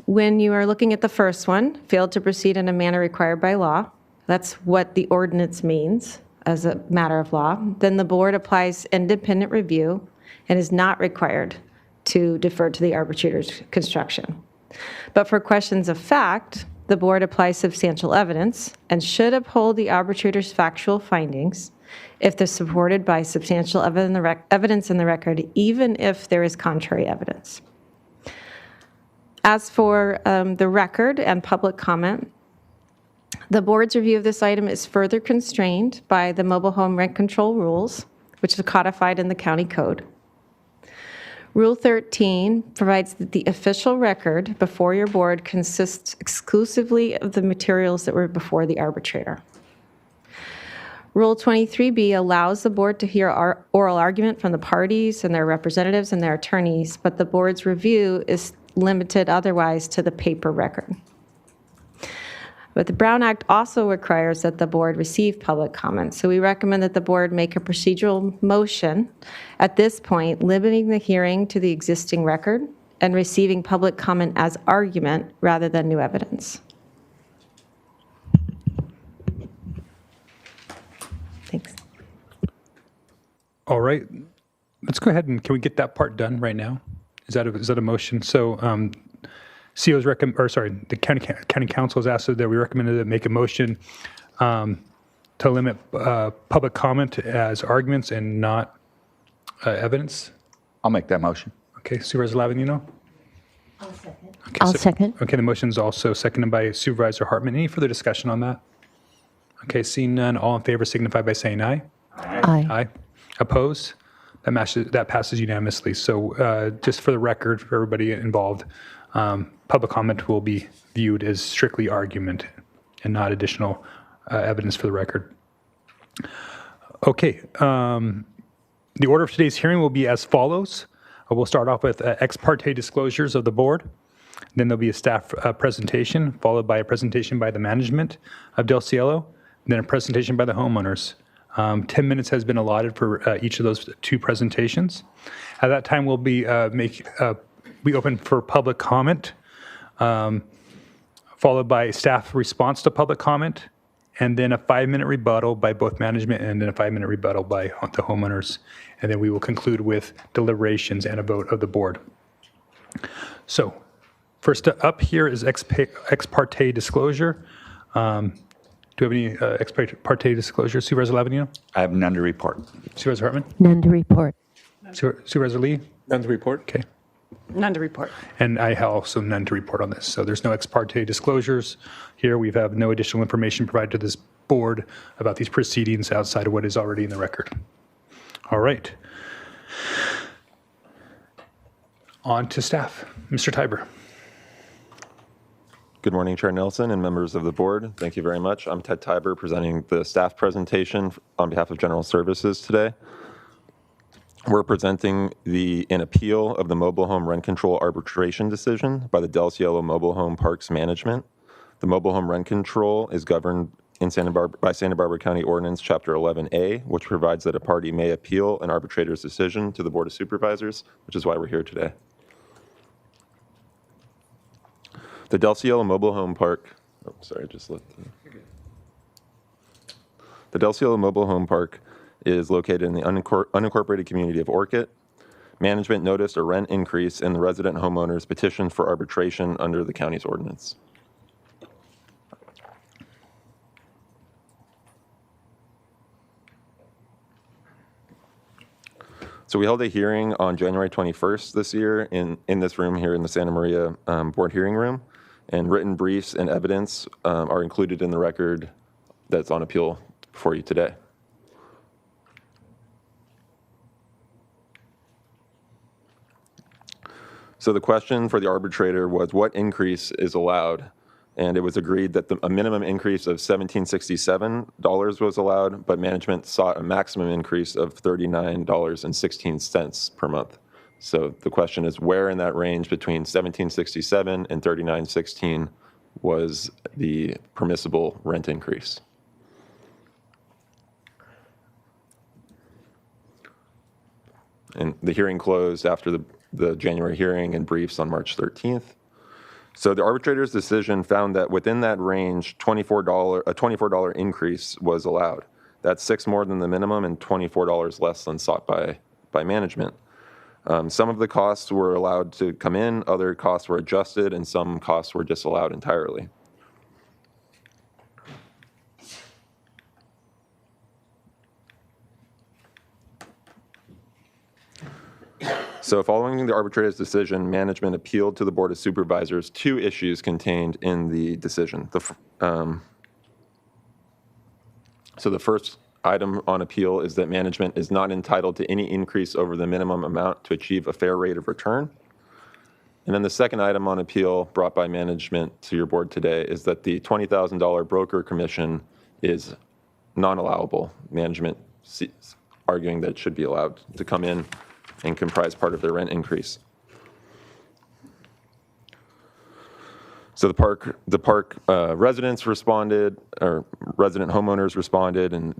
Speaker 10: When you are looking at the first one, failed to proceed in a manner required by law, that's what the ordinance means as a matter of law, then the board applies independent review and is not required to defer to the arbitrator's construction. But for questions of fact, the board applies substantial evidence and should uphold the arbitrator's factual findings if they're supported by substantial evidence in the record, even if there is contrary evidence. As for the record and public comment, the board's review of this item is further constrained by the mobile home rent control rules, which is codified in the county code. Rule 13 provides that the official record before your board consists exclusively of the materials that were before the arbitrator. Rule 23B allows the board to hear oral argument from the parties and their representatives and their attorneys, but the board's review is limited otherwise to the paper record. But the Brown Act also requires that the board receive public comment. So we recommend that the board make a procedural motion at this point, limiting the hearing to the existing record and receiving public comment as argument rather than new evidence. Thanks.
Speaker 1: All right, let's go ahead and can we get that part done right now? Is that a motion? So CO's the county council has asked that we recommended to make a motion to limit public comment as arguments and not evidence.
Speaker 8: I'll make that motion.
Speaker 1: Okay, Supervisor Lavanino?
Speaker 5: I'll second.
Speaker 1: Okay,
Speaker 5: I'll second.
Speaker 1: Okay, the motion is also seconded by Supervisor Hartman. Any further discussion on that? Okay, seeing none, all in favor signify by saying aye.
Speaker 5: Aye.
Speaker 1: Aye. Opposed? That passes unanimously. So just for the record, for everybody involved, public comment will be viewed as strictly argument and not additional evidence for the record. Okay, the order of today's hearing will be as follows. We'll start off with ex parte disclosures of the board. Then there'll be a staff presentation, followed by a presentation by the management of Del Cielo, then a presentation by the homeowners. 10 minutes has been allotted for each of those two presentations. At that time, we'll be we open for public comment, followed by staff response to public comment, and then a 5-minute rebuttal by both management and then a 5-minute rebuttal by the homeowners. And then we will conclude with deliberations and a vote of the board. So first up here is ex parte disclosure. Do we have any ex parte disclosure? Supervisor Lavanino?
Speaker 8: I have none to report.
Speaker 1: Supervisor Hartman?
Speaker 5: None to report.
Speaker 1: Supervisor Lee?
Speaker 18: None to report.
Speaker 1: Okay.
Speaker 7: None to report.
Speaker 1: And I have also none to report on this. So there's no ex parte disclosures here. We have no additional information provided to this board about these proceedings outside of what is already in the record. All right. On to staff. Mr. Tiber.
Speaker 11: Good morning, Chair Nelson and members of the board. Thank you very much. I'm Ted Tiber, presenting the staff presentation on behalf of General Services today. We're presenting an appeal of the mobile home rent control arbitration decision by the Del Cielo Mobile Home Parks Management. The mobile home rent control is governed in by Santa Barbara County Ordinance Chapter 11A, which provides that a party may appeal an arbitrator's decision to the Board of Supervisors, which is why we're here today. The Del Cielo Mobile Home Park, the Del Cielo Mobile Home Park is located in the unincorporated community of Orchid. Management noticed a rent increase and the resident homeowners petitioned for arbitration under the county's ordinance. So we held a hearing on January 21st this year in this room here in the Santa Maria Board Hearing Room, and written briefs and evidence are included in the record that's on appeal before you today. So the question for the arbitrator was what increase is allowed, and it was agreed that a minimum increase of $1,767 was allowed, but management sought a maximum increase of $39.16 per month. So the question is where in that range between $1,767 and $39.16 was the permissible rent increase. And the hearing closed after the January hearing and briefs on March 13th. So the arbitrator's decision found that within that range, a $24 increase was allowed. That's $6 more than the minimum and $24 less than sought by management. Some of the costs were allowed to come in, other costs were adjusted, and some costs were disallowed entirely. So following the arbitrator's decision, management appealed to the Board of Supervisors 2 issues contained in the decision. So the first item on appeal is that management is not entitled to any increase over the minimum amount to achieve a fair rate of return. And then the second item on appeal brought by management to your board today is that the $20,000 broker commission is non-allowable. Management arguing that it should be allowed to come in and comprise part of their rent increase. So the park residents responded, or resident homeowners responded, and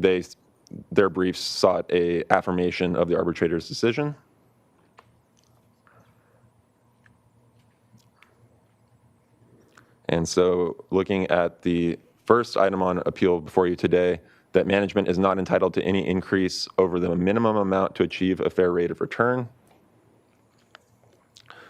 Speaker 11: their briefs sought a affirmation of the arbitrator's decision. And so looking at the first item on appeal before you today, that management is not entitled to any increase over the minimum amount to achieve a fair rate of return.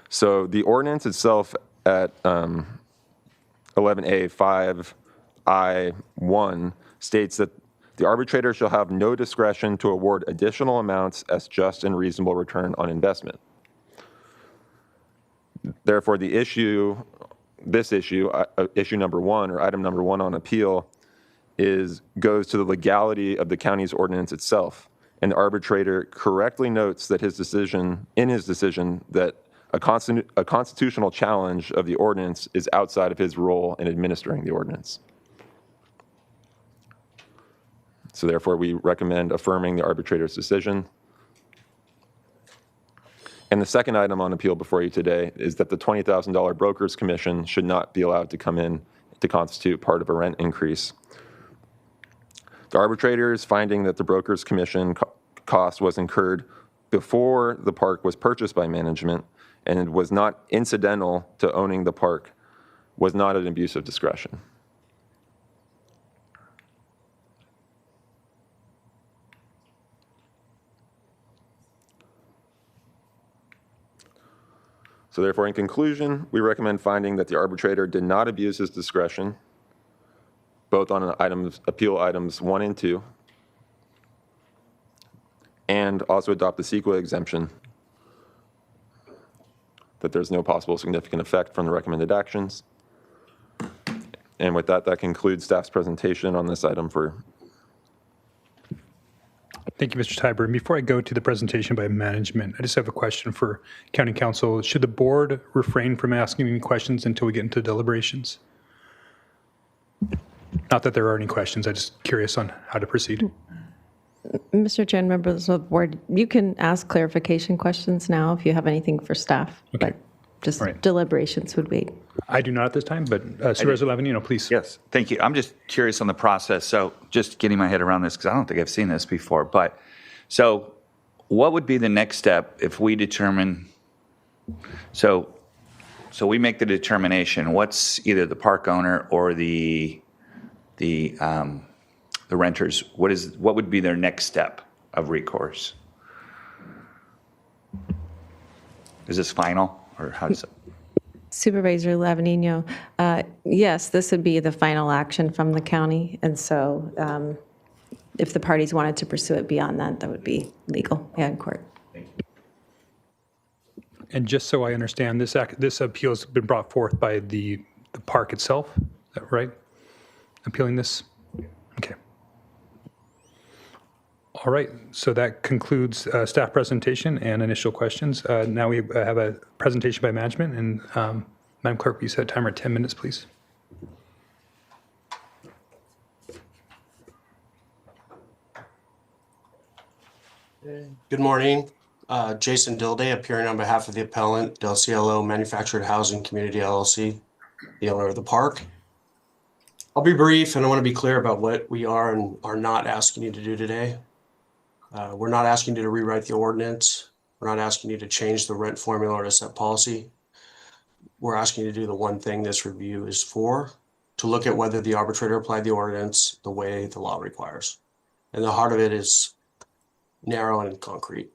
Speaker 11: So the ordinance itself at 11A5I1 states that the arbitrator shall have no discretion to award additional amounts as just and reasonable return on investment. Therefore, issue number 1, or item number 1 on appeal, goes to the legality of the county's ordinance itself. And the arbitrator correctly notes that in his decision that a constitutional challenge of the ordinance is outside of his role in administering the ordinance. So therefore, we recommend affirming the arbitrator's decision. And the second item on appeal before you today is that the $20,000 broker's commission should not be allowed to come in to constitute part of a rent increase. The arbitrator is finding that the broker's commission cost was incurred before the park was purchased by management and was not incidental to owning the park, was not an abuse of discretion. So therefore, in conclusion, we recommend finding that the arbitrator did not abuse his discretion, both both on appeal items 1 and 2, and also adopt the CEQA exemption, that there's no possible significant effect from the recommended actions. And with that, that concludes staff's presentation on this item for.
Speaker 1: Thank you, Mr. Tiber. And before I go to the presentation by management, I just have a question for County Council. Should the board refrain from asking any questions until we get into deliberations? Not that there are any questions, I'm just curious on how to proceed.
Speaker 10: Mr. Chair and members of the board, you can ask clarification questions now if you have anything for staff.
Speaker 1: Okay.
Speaker 10: But just
Speaker 1: Right.
Speaker 10: deliberations would wait.
Speaker 1: I do not at this time, but Supervisor Lavanino, please.
Speaker 9: Yes, thank you. I'm just curious on the process. So just getting my head around this, because I don't think I've seen this before. But so what would be the next step if we determine, so we make the determination, what's either the park owner or the renters, what would be their next step of recourse? Is this final, or how does it?
Speaker 10: Supervisor Lavanino, yes, this would be the final action from the county. And so if the parties wanted to pursue it beyond that, that would be legal in court.
Speaker 1: And just so I understand, this appeal has been brought forth by the park itself, is that right? Appealing this? Okay. All right, so that concludes staff presentation and initial questions. Now we have a presentation by management, and Madam Clerk, will you set a timer at 10 minutes, please?
Speaker 12: Good morning. Jason Dilday, appearing on behalf of the appellant, Del Cielo Manufactured Housing Community LLC, the owner of the park. I'll be brief, and I want to be clear about what we are and are not asking you to do today. We're not asking you to rewrite the ordinance. We're not asking you to change the rent formula or to set policy. We're asking you to do the one thing this review is for, to look at whether the arbitrator applied the ordinance the way the law requires. And the heart of it is narrow and concrete.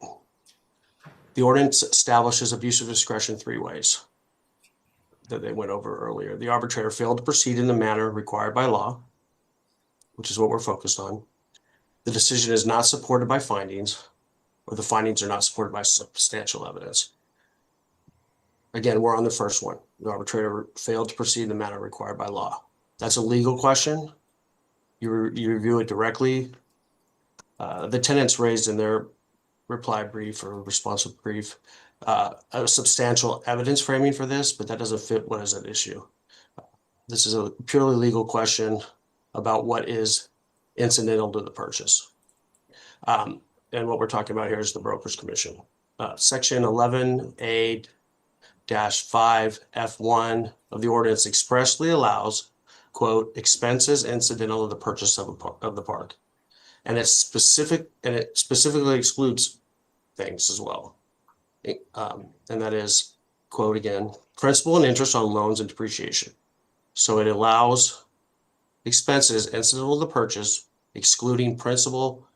Speaker 12: The ordinance establishes abuse of discretion 3 ways that they went over earlier. The arbitrator failed to proceed in the manner required by law, which is what we're focused on. The decision is not supported by findings, or the findings are not supported by substantial evidence. Again, we're on the first one. The arbitrator failed to proceed in the manner required by law. That's a legal question. You review it directly. The tenants raised in their reply brief or responsive brief a substantial evidence framing for this, but that doesn't fit what is at issue. This is a purely legal question about what is incidental to the purchase. And what we're talking about here is the broker's commission. Section 11A-5F1 of the ordinance expressly allows, quote, expenses incidental to the purchase of the park. And it specifically excludes things as well. And that is, quote again, principal and interest on loans and depreciation. So it allows expenses incidental to the purchase, excluding principal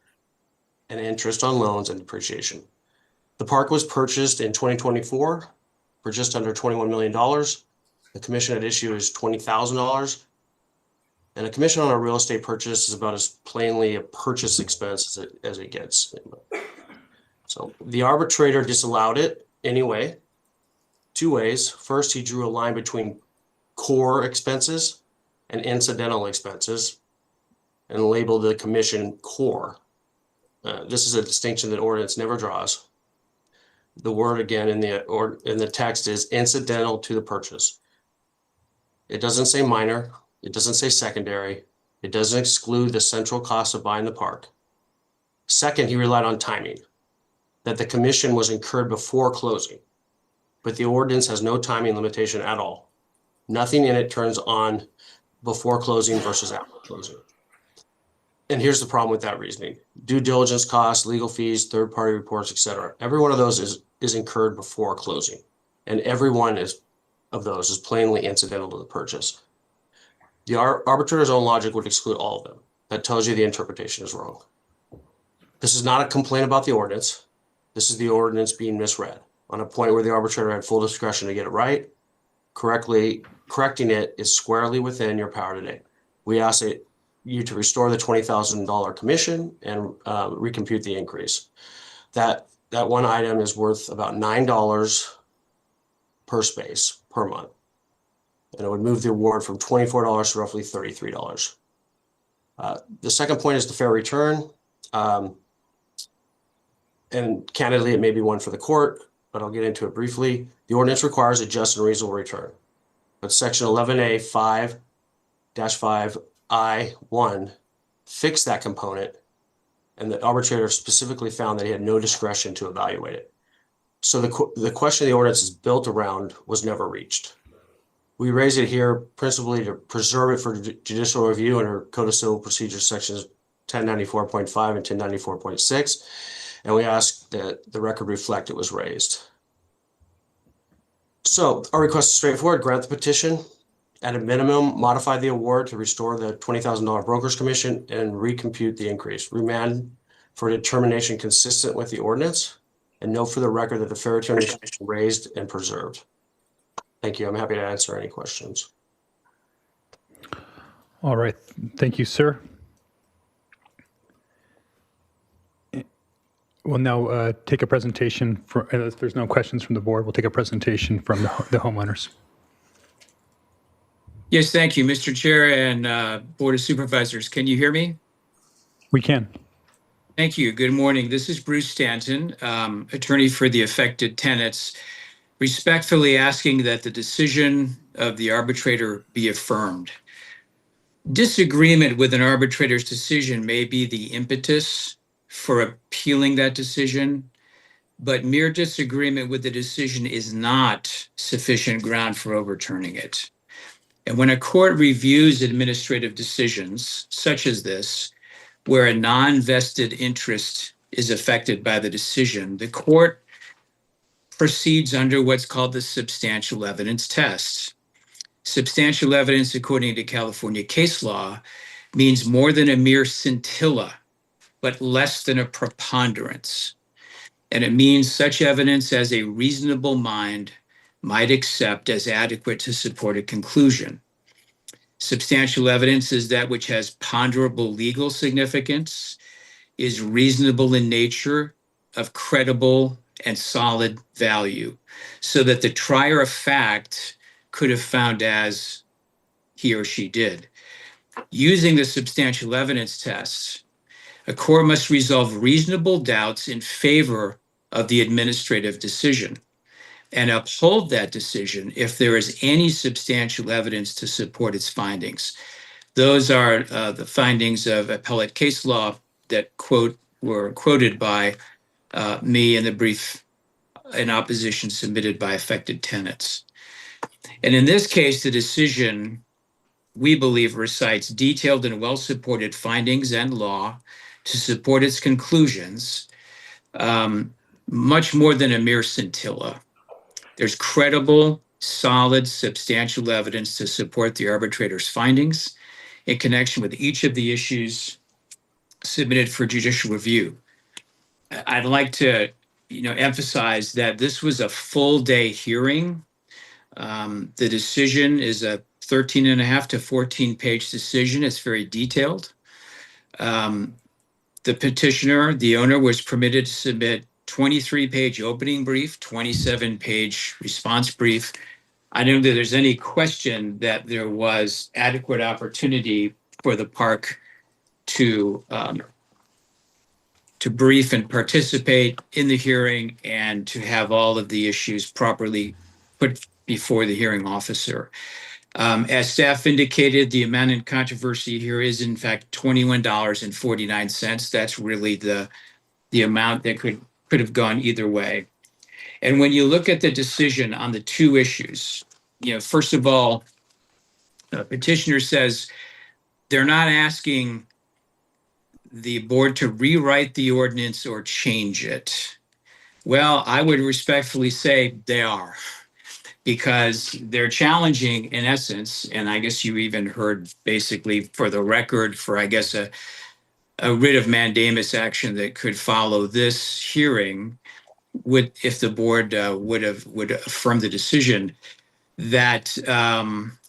Speaker 12: and interest on loans and depreciation. The park was purchased in 2024 for just under $21 million. The commission at issue is $20,000. And a commission on a real estate purchase is about as plainly a purchase expense as it gets. So the arbitrator disallowed it anyway, 2 ways. First, he drew a line between core expenses and incidental expenses and labeled the commission core. This is a distinction that ordinance never draws. The word again in the text is incidental to the purchase. It doesn't say minor. It doesn't say secondary. It doesn't exclude the central cost of buying the park. Second, he relied on timing, that the commission was incurred before closing, but the ordinance has no timing limitation at all. Nothing in it turns on before closing versus after closing. And here's the problem with that reasoning. Due diligence costs, legal fees, third-party reports, etc. Every one of those is incurred before closing. And every one of those is plainly incidental to the purchase. The arbitrator's own logic would exclude all of them. That tells you the interpretation is wrong. This is not a complaint about the ordinance. This is the ordinance being misread on a point where the arbitrator had full discretion to get it right. Correcting it is squarely within your power today. We ask that you to restore the $20,000 commission and recompute the increase. That one item is worth about $9 per space per month. And it would move the award from $24 to roughly $33. The second point is the fair return. And candidly, it may be one for the court, but I'll get into it briefly. The ordinance requires a just and reasonable return. But section 11A 5-5I1 fixed that component, and the arbitrator specifically found that he had no discretion to evaluate it. So the question the ordinance is built around was never reached. We raise it here principally to preserve it for judicial review under Code of Civil Procedure sections 1094.5 and 1094.6, and we ask that the record reflect it was raised. So our request is straightforward: grant the petition, at a minimum, modify the award to restore the $20,000 broker's commission and recompute the increase. Remand for determination consistent with the ordinance, and note for the record that the fair return is raised and preserved. Thank you. I'm happy to answer any questions.
Speaker 1: All right. Thank you, sir. We'll now take a presentation for, if there's no questions from the board, we'll take a presentation from the homeowners.
Speaker 13: Yes, thank you, Mr. Chair and Board of Supervisors. Can you hear me?
Speaker 1: We can.
Speaker 13: Thank you. Good morning. This is Bruce Stanton, attorney for the affected tenants, respectfully asking that the decision of the arbitrator be affirmed. Disagreement with an arbitrator's decision may be the impetus for appealing that decision, but mere disagreement with the decision is not sufficient ground for overturning it. And when a court reviews administrative decisions such as this, where a non-vested interest is affected by the decision, the court proceeds under what's called the substantial evidence test. Substantial evidence, according to California case law, means more than a mere scintilla, but less than a preponderance. And it means such evidence as a reasonable mind might accept as adequate to support a conclusion. Substantial evidence is that which has ponderable legal significance, is reasonable in nature, of credible and solid value, so that the trier of fact could have found as he or she did. Using the substantial evidence test, a court must resolve reasonable doubts in favor of the administrative decision and uphold that decision if there is any substantial evidence to support its findings. Those are the findings of appellate case law that were quoted by me in the brief in opposition submitted by affected tenants. And in this case, the decision, we believe, recites detailed and well-supported findings and law to support its conclusions, much more than a mere scintilla. There's credible, solid, substantial evidence to support the arbitrator's findings in connection with each of the issues submitted for judicial review. I'd like to emphasize that this was a full day hearing. The decision is a 13.5 to 14-page decision. It's very detailed. The petitioner, the owner, was permitted to submit 23-page opening brief, 27-page response brief. I don't think there's any question that there was adequate opportunity for the park to brief and participate in the hearing and to have all of the issues properly put before the hearing officer. As staff indicated, the amount in controversy here is in fact $21.49. That's really the amount that could have gone either way. And when you look at the decision on the two issues, first of all, the petitioner says they're not asking the board to rewrite the ordinance or change it. Well, I would respectfully say they are, because they're challenging, in essence, and I guess you even heard basically for the record, for I guess a writ of mandamus action that could follow this hearing, if the board would affirm the decision. that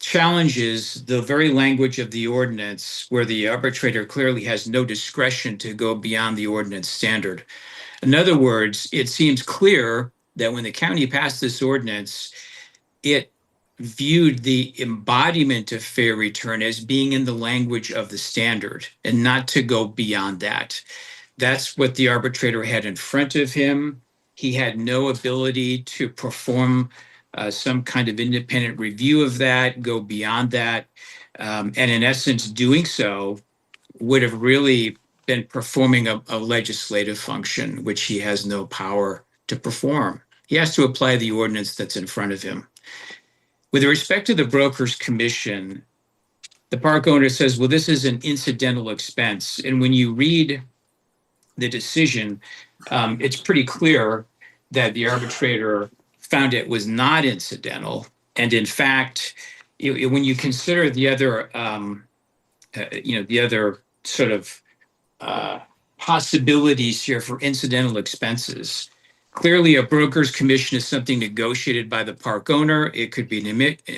Speaker 13: challenges the very language of the ordinance, where the arbitrator clearly has no discretion to go beyond the ordinance standard. In other words, it seems clear that when the county passed this ordinance, it viewed the embodiment of fair return as being in the language of the standard and not to go beyond that. That's what the arbitrator had in front of him. He had no ability to perform some kind of independent review of that, go beyond that. And in essence, doing so would have really been performing a legislative function, which he has no power to perform. He has to apply the ordinance that's in front of him. With respect to the broker's commission, the park owner says, well, this is an incidental expense. And when you read the decision, it's pretty clear that the arbitrator found it was not incidental. And in fact, when you consider the other, the other sort of possibilities here for incidental expenses, clearly a broker's commission is something negotiated by the park owner. It could be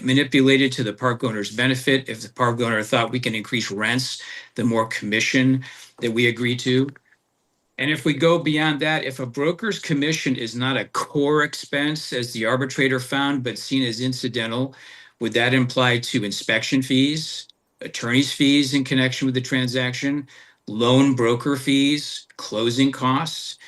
Speaker 13: manipulated to the park owner's benefit. If the park owner thought we can increase rents, the more commission that we agree to. And if we go beyond that, if a broker's commission is not a core expense, as the arbitrator found, but seen as incidental, would that imply to inspection fees, attorney's fees in connection with the transaction, loan broker fees, closing costs?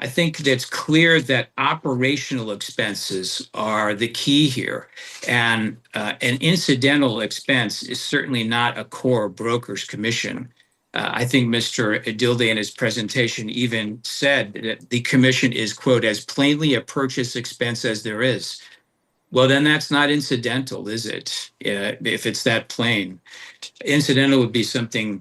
Speaker 13: I think that's clear that operational expenses are the key here. And an incidental expense is certainly not a core broker's commission. I think Mr. Adilde in his presentation even said that the commission is, quote, as plainly a purchase expense as there is. Well, then that's not incidental, is it? If it's that plain. Incidental would be something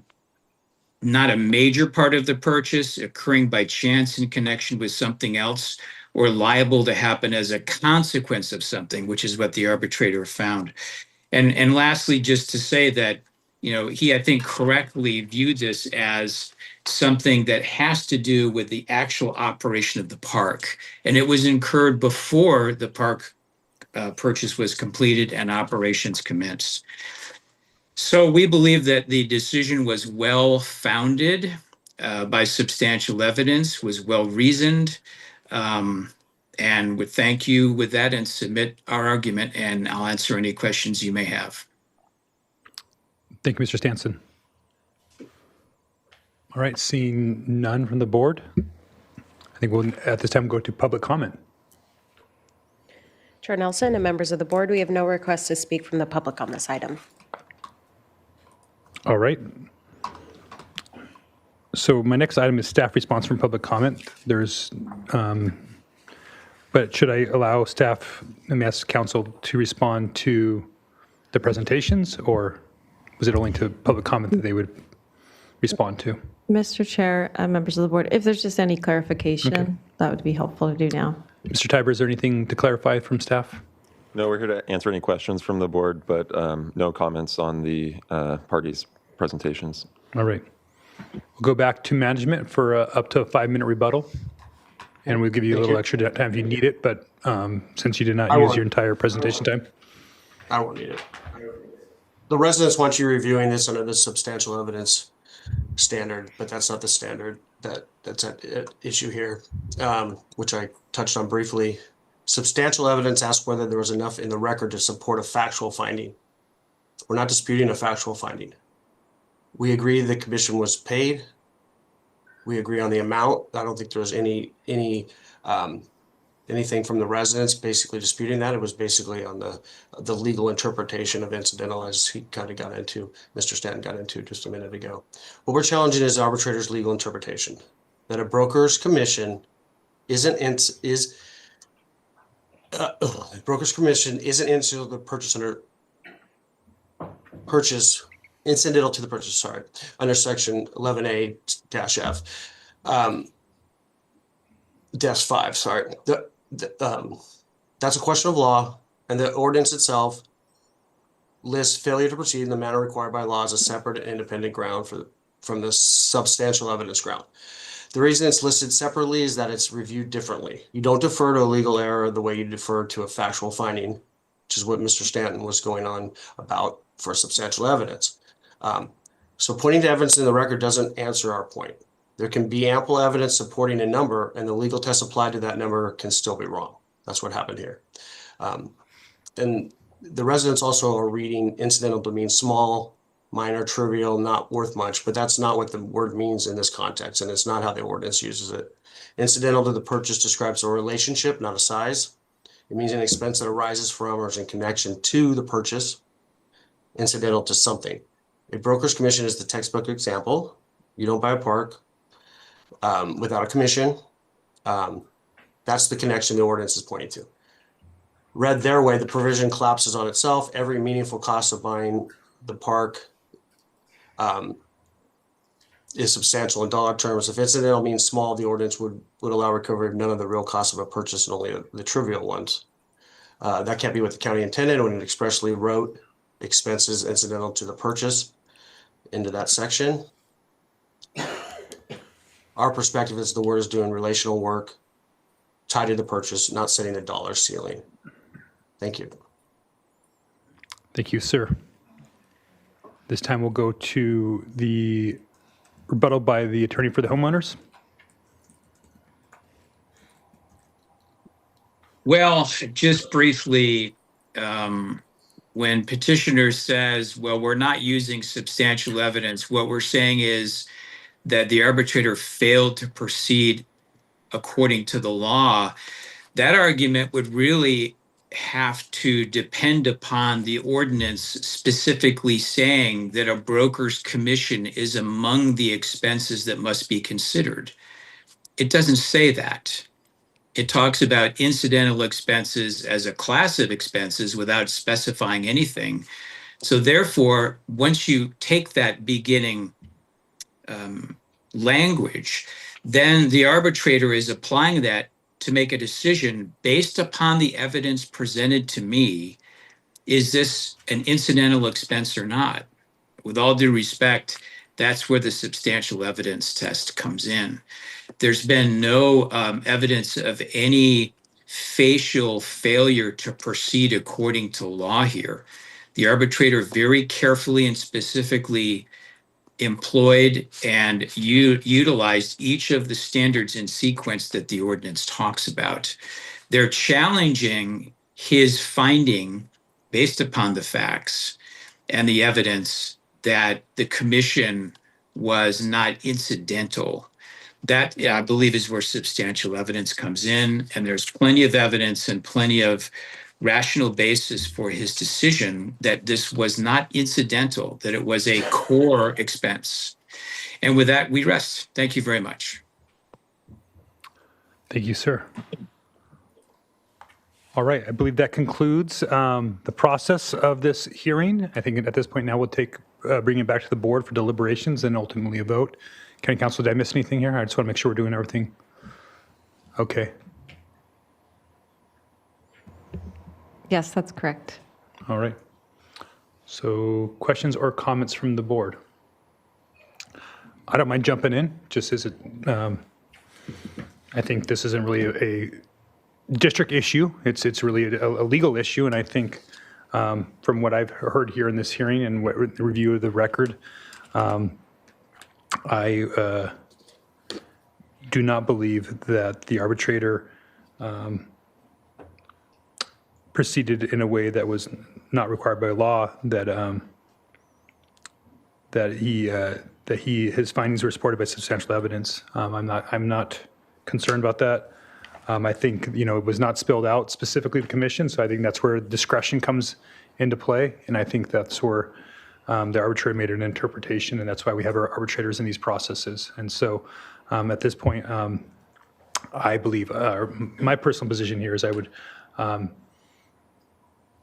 Speaker 13: not a major part of the purchase, occurring by chance in connection with something else, or liable to happen as a consequence of something, which is what the arbitrator found. And lastly, just to say that, he, I think, correctly viewed this as something that has to do with the actual operation of the park. And it was incurred before the park purchase was completed and operations commenced. So we believe that the decision was well-founded by substantial evidence, was well-reasoned, and would thank you with that and submit our argument, and I'll answer any questions you may have.
Speaker 1: Thank you, Mr. Stanson. All right, seeing none from the board, I think we'll at this time go to public comment.
Speaker 2: Chair Nelson and members of the board, we have no requests to speak from the public on this item.
Speaker 1: All right. So my next item is staff response from public comment. There's, but should I allow staff and ask council to respond to the presentations, or was it only to public comment that they would respond to?
Speaker 10: Mr. Chair, members of the board, if there's just any clarification,
Speaker 1: Okay.
Speaker 10: that would be helpful to do now.
Speaker 1: Mr. Tiber, is there anything to clarify from staff?
Speaker 11: No, we're here to answer any questions from the board, but no comments on the parties' presentations.
Speaker 1: All right. We'll go back to management for up to a 5-minute rebuttal. And we'll give you a little extra time if you need it, but since you did not use your entire presentation time.
Speaker 12: I won't need it. The residents want you reviewing this under the substantial evidence standard, but that's not the standard that's at issue here, which I touched on briefly. Substantial evidence asks whether there was enough in the record to support a factual finding. We're not disputing a factual finding. We agree the commission was paid. We agree on the amount. I don't think there was anything from the residents basically disputing that. It was basically on the legal interpretation of incidental, as he kind of got into, Mr. Stanton got into just a minute ago. What we're challenging is the arbitrator's legal interpretation, that a broker's commission isn't broker's commission isn't incidental to the purchase, under section 11A-F. Dash 5, sorry. That's a question of law, and the ordinance itself lists failure to proceed in the manner required by law as a separate and independent ground from the substantial evidence ground. The reason it's listed separately is that it's reviewed differently. You don't defer to a legal error the way you defer to a factual finding. which is what Mr. Stanton was going on about for substantial evidence. So pointing to evidence in the record doesn't answer our point. There can be ample evidence supporting a number, and the legal test applied to that number can still be wrong. That's what happened here. And the residents also are reading incidental to mean small, minor, trivial, not worth much, but that's not what the word means in this context, and it's not how the ordinance uses it. Incidental to the purchase describes a relationship, not a size. It means an expense that arises from or is in connection to the purchase, incidental to something. A broker's commission is the textbook example. You don't buy a park without a commission. That's the connection the ordinance is pointing to. Read their way, the provision collapses on itself. Every meaningful cost of buying the park is substantial in dollar terms. If incidental means small, the ordinance would allow recovery of none of the real costs of a purchase and only the trivial ones. That can't be what the county intended when it expressly wrote expenses incidental to the purchase into that section. Our perspective is the word is doing relational work tied to the purchase, not setting a dollar ceiling. Thank you.
Speaker 1: Thank you, sir. This time we'll go to the rebuttal by the attorney for the homeowners.
Speaker 13: Well, just briefly, when petitioner says, well, we're not using substantial evidence, what we're saying is that the arbitrator failed to proceed according to the law. That argument would really have to depend upon the ordinance specifically saying that a broker's commission is among the expenses that must be considered. It doesn't say that. It talks about incidental expenses as a class of expenses without specifying anything. So therefore, once you take that beginning language, then the arbitrator is applying that to make a decision based upon the evidence presented to me. Is this an incidental expense or not? With all due respect, that's where the substantial evidence test comes in. There's been no evidence of any facial failure to proceed according to law here. The arbitrator very carefully and specifically employed and utilized each of the standards in sequence that the ordinance talks about. They're challenging his finding based upon the facts and the evidence that the commission was not incidental. That, I believe, is where substantial evidence comes in, and there's plenty of evidence and plenty of rational basis for his decision that this was not incidental, that it was a core expense. And with that, we rest. Thank you very much.
Speaker 1: Thank you, sir. All right, I believe that concludes the process of this hearing. I think at this point now we'll bring it back to the board for deliberations and ultimately a vote. County Council, did I miss anything here? I just want to make sure we're doing everything. Okay.
Speaker 10: Yes, that's correct.
Speaker 1: All right. So questions or comments from the board? I don't mind jumping in, just as I think this isn't really a district issue. It's really a legal issue, and I think from what I've heard here in this hearing and the review of the record, I do not believe that the arbitrator proceeded in a way that was not required by law, that his findings were supported by substantial evidence. I'm not concerned about that. I think it was not spelled out specifically to the commission, so I think that's where discretion comes into play, and I think that's where the arbitrator made an interpretation, and that's why we have our arbitrators in these processes. And so at this point, I believe my personal position here is I would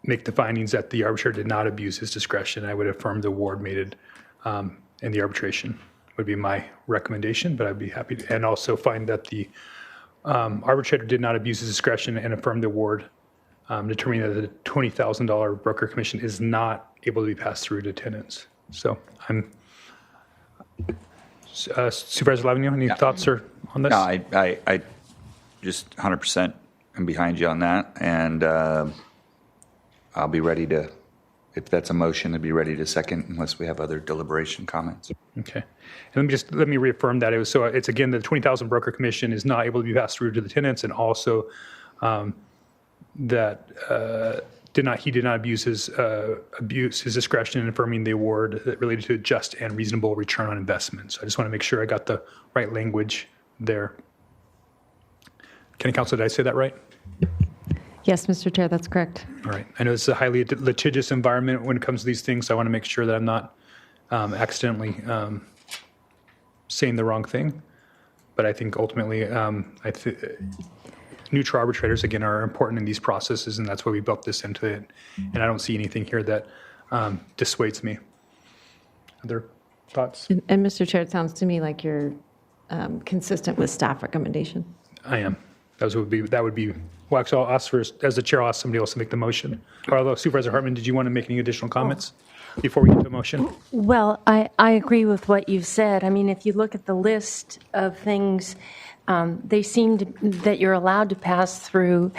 Speaker 1: make the findings that the arbitrator did not abuse his discretion. I would affirm the award made it in the arbitration would be my recommendation, but I'd be happy to, and also find that the arbitrator did not abuse his discretion and affirm the award, determining that the $20,000 broker commission is not able to be passed through to tenants. So I'm, Supervisor Lavigno, any thoughts on this?
Speaker 8: No, I just 100% am behind you on that. And I'll be ready to, if that's a motion, I'd be ready to second unless we have other deliberation comments.
Speaker 1: Okay. And let me reaffirm that. It's again, the 20,000 broker commission is not able to be passed through to the tenants, and also that he did not abuse his discretion in affirming the award that related to a just and reasonable return on investment. So I just want to make sure I got the right language there. County Council, did I say that right?
Speaker 10: Yes, Mr. Chair, that's correct.
Speaker 1: All right. I know it's a highly litigious environment when it comes to these things, so I want to make sure that I'm not accidentally saying the wrong thing. But I think ultimately, neutral arbitrators, again, are important in these processes, and that's why we built this into it. And I don't see anything here that dissuades me. Other thoughts?
Speaker 10: And Mr. Chair, it sounds to me like you're consistent with staff recommendation.
Speaker 1: I am. That would be. Well, actually, I'll ask first. As the chair, I'll ask somebody else to make the motion. Although, Supervisor Hartman, did you want to make any additional comments before we get to the motion?
Speaker 5: Well, I agree with what you've said. I mean, if you look at the list of things they seem that you're allowed to pass through,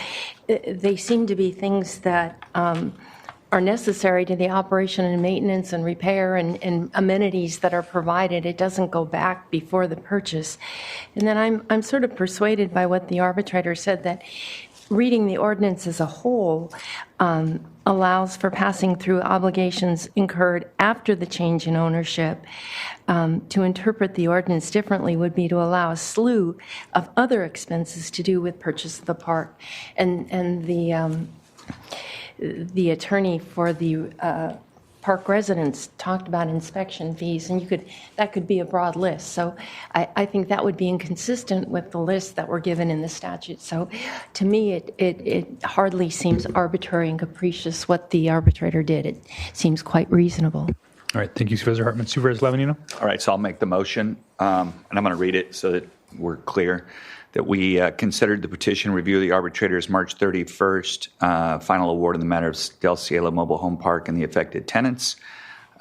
Speaker 5: they seem to be things that are necessary to the operation and maintenance and repair and amenities that are provided. It doesn't go back before the purchase. And then I'm sort of persuaded by what the arbitrator said, that reading the ordinance as a whole allows for passing through obligations incurred after the change in ownership. To interpret the ordinance differently would be to allow a slew of other expenses to do with purchase of the park. And the attorney for the park residents talked about inspection fees, and that could be a broad list. So I think that would be inconsistent with the list that were given in the statute. So to me, it hardly seems arbitrary and capricious what the arbitrator did. It seems quite reasonable.
Speaker 1: All right, thank you, Supervisor Hartman. Supervisor Lavanino?
Speaker 9: All right, so I'll make the motion, and I'm going to read it so that we're clear. That we considered the petition review of the arbitrator's March 31st final award in the matter of Del Cielo Mobile Home Park and the affected tenants.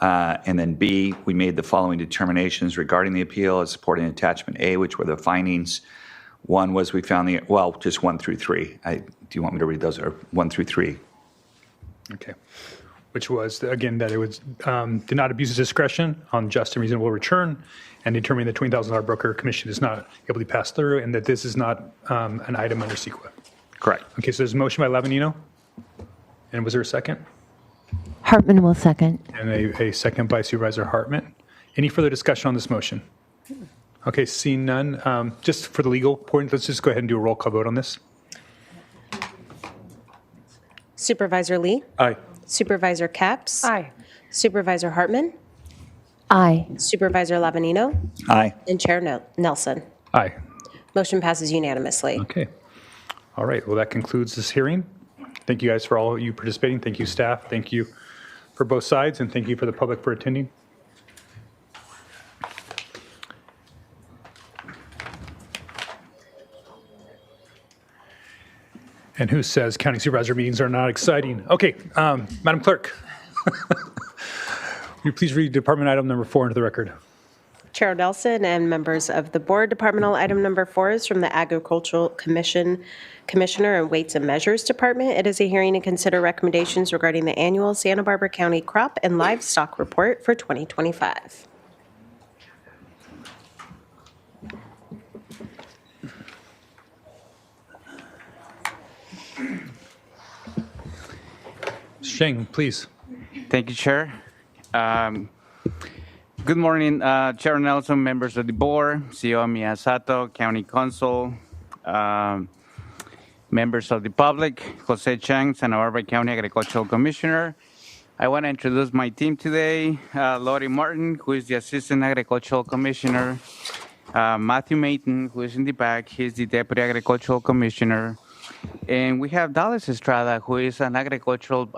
Speaker 9: And then B, we made the following determinations regarding the appeal as supporting attachment A, which were the findings. One was we found just 1 through 3. Do you want me to read those, or 1 through 3?
Speaker 1: Okay. Which was, again, that it was did not abuse its discretion on just and reasonable return, and determining the $20,000 broker commission is not able to be passed through, and that this is not an item under CEQA.
Speaker 9: Correct.
Speaker 1: Okay, so there's a motion by Lavanino. And was there a second?
Speaker 5: Hartman will second.
Speaker 1: And a second by Supervisor Hartman. Any further discussion on this motion? Okay, seeing none. Just for the legal point, let's just go ahead and do a roll call vote on this.
Speaker 2: Supervisor Lee?
Speaker 1: Aye.
Speaker 2: Supervisor Capps?
Speaker 5: Aye.
Speaker 2: Supervisor Hartman?
Speaker 5: Aye.
Speaker 2: Supervisor Lavanino?
Speaker 9: Aye.
Speaker 2: And Chair Nelson?
Speaker 1: Aye.
Speaker 2: Motion passes unanimously.
Speaker 1: Okay. All right, well, that concludes this hearing. Thank you guys for all of you participating. Thank you, staff. Thank you for both sides, and thank you for the public for attending. And who says county supervisor meetings are not exciting? Okay, Madam Clerk, will you please read department item number 4 into the record?
Speaker 2: Chair Nelson and members of the board, departmental item number 4 is from the Agricultural Commissioner and Weights and Measures Department. It is a hearing to consider recommendations regarding the annual Santa Barbara County Crop and Livestock Report for 2025.
Speaker 1: Sheng, please.
Speaker 14: Thank you, Chair. Good morning, Chair Nelson, members of the board, CEO Miyasato, County Council, members of the public, Jose Chang, Santa Barbara County Agricultural Commissioner. I want to introduce my team today. Lori Martin, who is the Assistant Agricultural Commissioner. Matthew Mayton, who is in the back. He's the Deputy Agricultural Commissioner. And we have Dallas Estrada, who is an agricultural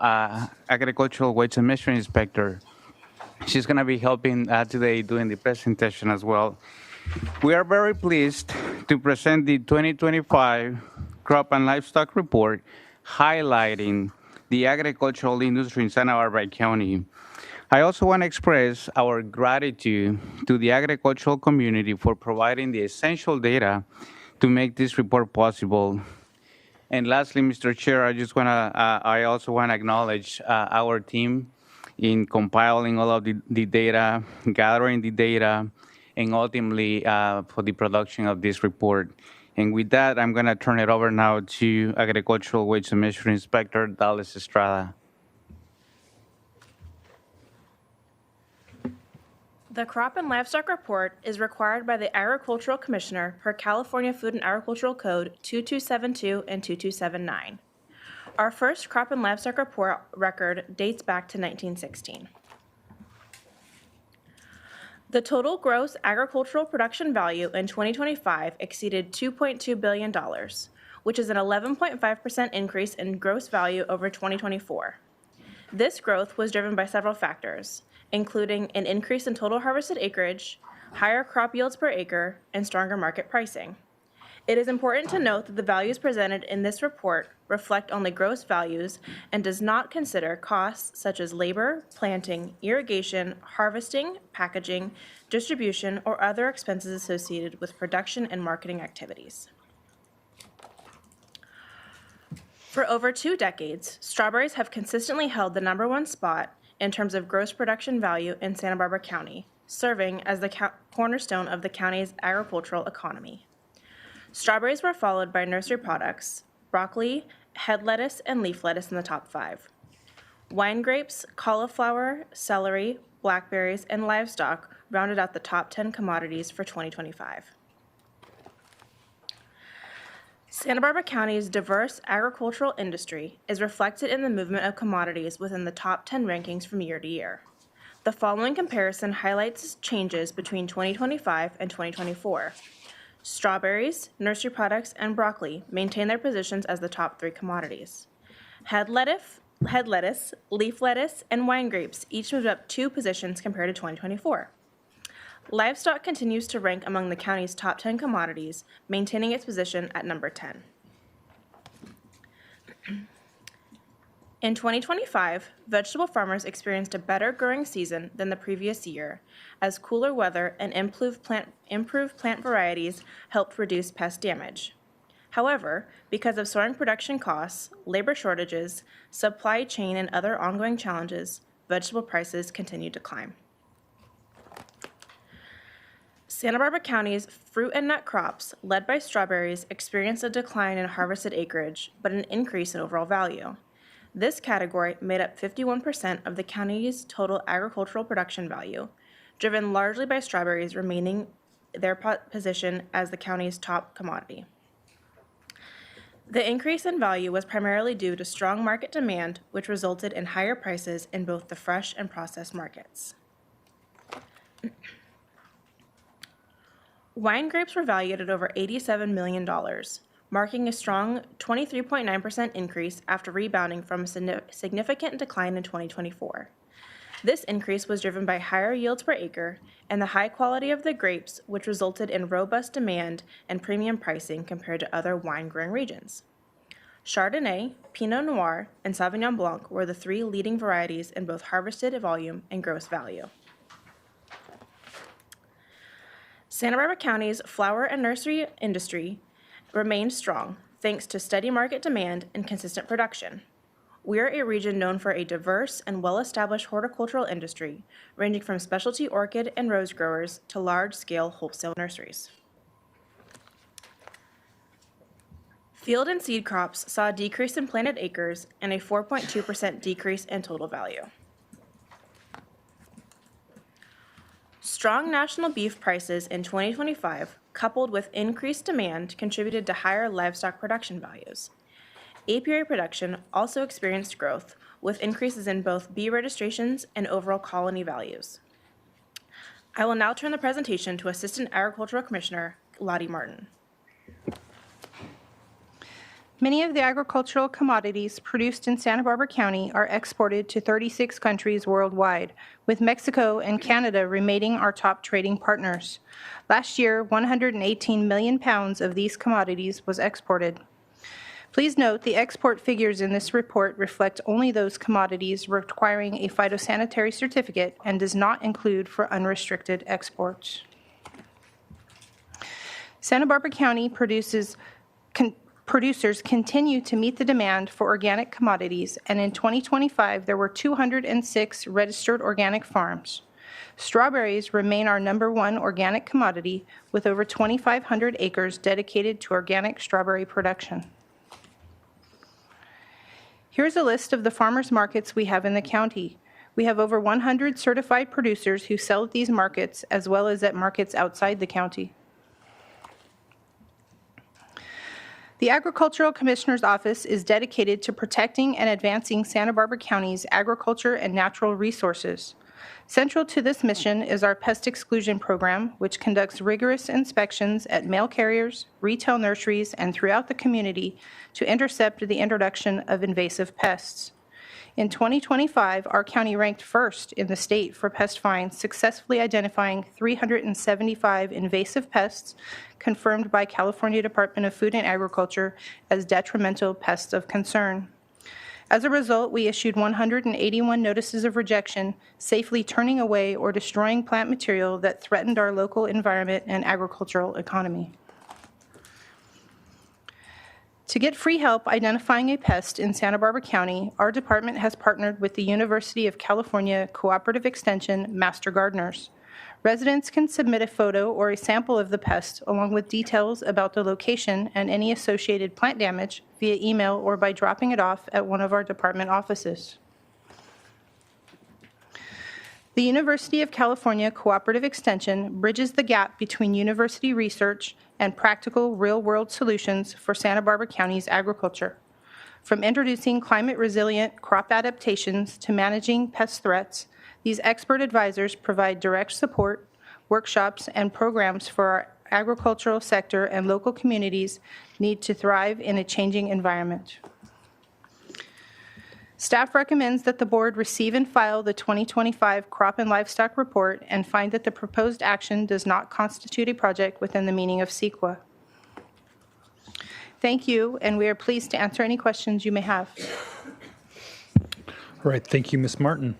Speaker 14: weights and measuring inspector. She's going to be helping today doing the presentation as well. We are very pleased to present the 2025 Crop and Livestock Report, highlighting the agricultural industry in Santa Barbara County. I also want to express our gratitude to the agricultural community for providing the essential data to make this report possible. And lastly, Mr. Chair, I also want to acknowledge our team in compiling all of the data, gathering the data, and ultimately for the production of this report. And with that, I'm going to turn it over now to Agricultural Waste and Measure Inspector Dallas Estrada.
Speaker 15: The Crop and Livestock Report is required by the Agricultural Commissioner per California Food and Agricultural Code 2272 and 2279. Our first Crop and Livestock Report record dates back to 1916. The total gross agricultural production value in 2025 exceeded $2.2 billion, which is an 11.5% increase in gross value over 2024. This growth was driven by several factors, including an increase in total harvested acreage, higher crop yields per acre, and stronger market pricing. It is important to note that the values presented in this report reflect only gross values and does not consider costs such as labor, planting, irrigation, harvesting, packaging, distribution, or other expenses associated with production and marketing activities. For over 2 decades, strawberries have consistently held the #1 spot in terms of gross production value in Santa Barbara County, serving as the cornerstone of the county's agricultural economy. Strawberries were followed by nursery products, broccoli, head lettuce, and leaf lettuce in the top 5. Wine grapes, cauliflower, celery, blackberries, and livestock rounded out the top 10 commodities for 2025. Santa Barbara County's diverse agricultural industry is reflected in the movement of commodities within the top 10 rankings from year to year. The following comparison highlights changes between 2025 and 2024. Strawberries, nursery products, and broccoli maintain their positions as the top 3 commodities. Head lettuce, leaf lettuce, and wine grapes each moved up 2 positions compared to 2024. Livestock continues to rank among the county's top 10 commodities, maintaining its position at number 10. In 2025, vegetable farmers experienced a better growing season than the previous year, as cooler weather and improved plant varieties helped reduce pest damage. However, because of soaring production costs, labor shortages, supply chain, and other ongoing challenges, vegetable prices continued to climb. Santa Barbara County's fruit and nut crops, led by strawberries, experienced a decline in harvested acreage, but an increase in overall value. This category made up 51% of the county's total agricultural production value, driven largely by strawberries remaining their position as the county's top commodity. The increase in value was primarily due to strong market demand, which resulted in higher prices in both the fresh and processed markets. Wine grapes were valued at over $87 million, marking a strong 23.9% increase after rebounding from a significant decline in 2024. This increase was driven by higher yields per acre and the high quality of the grapes, which resulted in robust demand and premium pricing compared to other wine-growing regions. Chardonnay, Pinot Noir, and Sauvignon Blanc were the 3 leading varieties in both harvested volume and gross value. Santa Barbara County's flower and nursery industry remained strong thanks to steady market demand and consistent production. We are a region known for a diverse and well-established horticultural industry, ranging from specialty orchid and rose growers to large-scale wholesale nurseries. Field and seed crops saw a decrease in planted acres and a 4.2% decrease in total value. Strong national beef prices in 2025, coupled with increased demand, contributed to higher livestock production values. Apiary production also experienced growth, with increases in both bee registrations and overall colony values. I will now turn the presentation to Assistant Agricultural Commissioner Lottie Martin.
Speaker 3: Many of the agricultural commodities produced in Santa Barbara County are exported to 36 countries worldwide, with Mexico and Canada remaining our top trading partners. Last year, 118 million pounds of these commodities was exported. Please note the export figures in this report reflect only those commodities requiring a phytosanitary certificate and does not include for unrestricted exports. Santa Barbara County
Speaker 15: producers continue to meet the demand for organic commodities, and in 2025, there were 206 registered organic farms. Strawberries remain our #1 organic commodity, with over 2,500 acres dedicated to organic strawberry production. Here's a list of the farmers markets we have in the county. We have over 100 certified producers who sell at these markets, as well as at markets outside the county. The Agricultural Commissioner's Office is dedicated to protecting and advancing Santa Barbara County's agriculture and natural resources. Central to this mission is our pest exclusion program, which conducts rigorous inspections at mail carriers, retail nurseries, and throughout the community to intercept the introduction of invasive pests. In 2025, our county ranked first in the state for pest fines, successfully identifying 375 invasive pests confirmed by California Department of Food and Agriculture as detrimental pests of concern. As a result, we issued 181 notices of rejection, safely turning away or destroying plant material that threatened our local environment and agricultural economy. To get free help identifying a pest in Santa Barbara County, our department has partnered with the University of California Cooperative Extension Master Gardeners. Residents can submit a photo or a sample of the pest along with details about the location and any associated plant damage via email or by dropping it off at one of our department offices. The University of California Cooperative Extension bridges the gap between university research and practical real-world solutions for Santa Barbara County's agriculture. From introducing climate-resilient crop adaptations to managing pest threats, these expert advisors provide direct support, workshops, and programs for our agricultural sector and local communities need to thrive in a changing environment. Staff recommends that the board receive and file the 2025 Crop and Livestock Report and find that the proposed action does not constitute a project within the meaning of CEQA. Thank you, and we are pleased to answer any questions you may have.
Speaker 1: All right, thank you, Ms. Martin.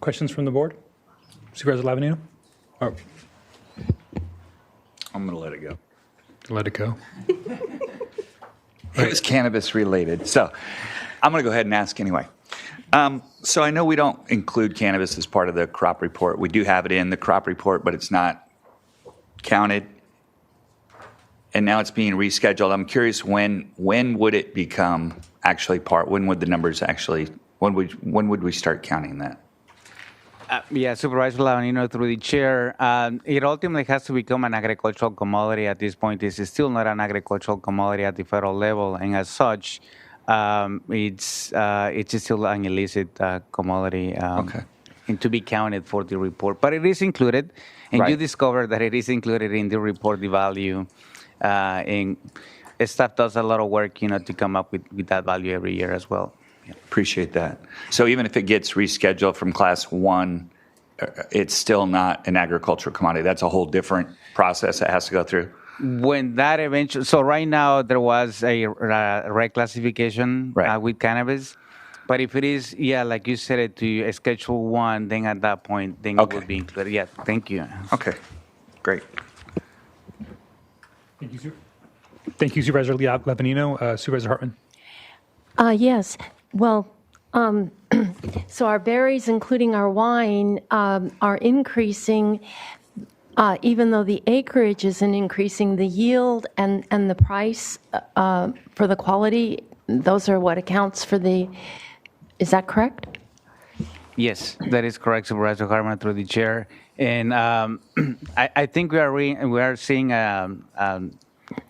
Speaker 1: Questions from the board? Supervisor Lavanino? Oh,
Speaker 9: I'm going to let it go.
Speaker 1: let it go.
Speaker 9: It was cannabis related. So I'm going to go ahead and ask anyway. So I know we don't include cannabis as part of the crop report. We do have it in the crop report, but it's not counted. And now it's being rescheduled. I'm curious, when would it become actually part? When would the numbers actually, when would we start counting that?
Speaker 16: Yeah, Supervisor Lavanino, through the chair, it ultimately has to become an agricultural commodity at this point. It's still not an agricultural commodity at the federal level, and as such, it's still an illicit commodity and to be counted for the report. But it is included, and you discovered that it is included in the report, the value, and staff does a lot of work, to come up with that value every year as well.
Speaker 9: Appreciate that. So even if it gets rescheduled from class 1, it's still not an agricultural commodity. That's a whole different process it has to go through.
Speaker 16: When that eventually, so right now there was a reclassification with cannabis, but if it is, like you said, it to a Schedule 1, then at that point, then it will be included. Yeah, thank you.
Speaker 9: Okay, great.
Speaker 1: Thank you, sir. Thank you, Supervisor Lavanino. Supervisor Hartman.
Speaker 5: Yes. Well, so our berries, including our wine, are increasing, even though the acreage isn't increasing. The yield and the price for the quality, those are what accounts for the, is that correct?
Speaker 16: Yes, that is correct, Supervisor Hartman, through the chair. And I think we are seeing,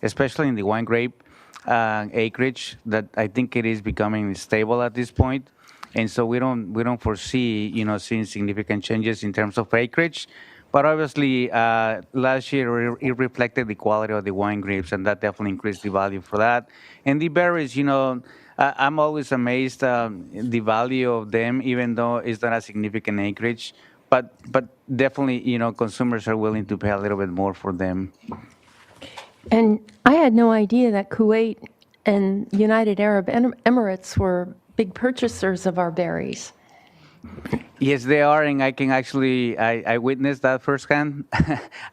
Speaker 16: especially in the wine grape, acreage, that I think it is becoming stable at this point, and so we don't foresee seeing significant changes in terms of acreage. But obviously, last year it reflected the quality of the wine grapes, and that definitely increased the value for that. And the berries, I'm always amazed the value of them, even though it's not a significant acreage. But definitely, consumers are willing to pay a little bit more for them.
Speaker 5: And I had no idea that Kuwait and United Arab Emirates were big purchasers of our berries.
Speaker 16: Yes, they are, and I can actually I witnessed that firsthand.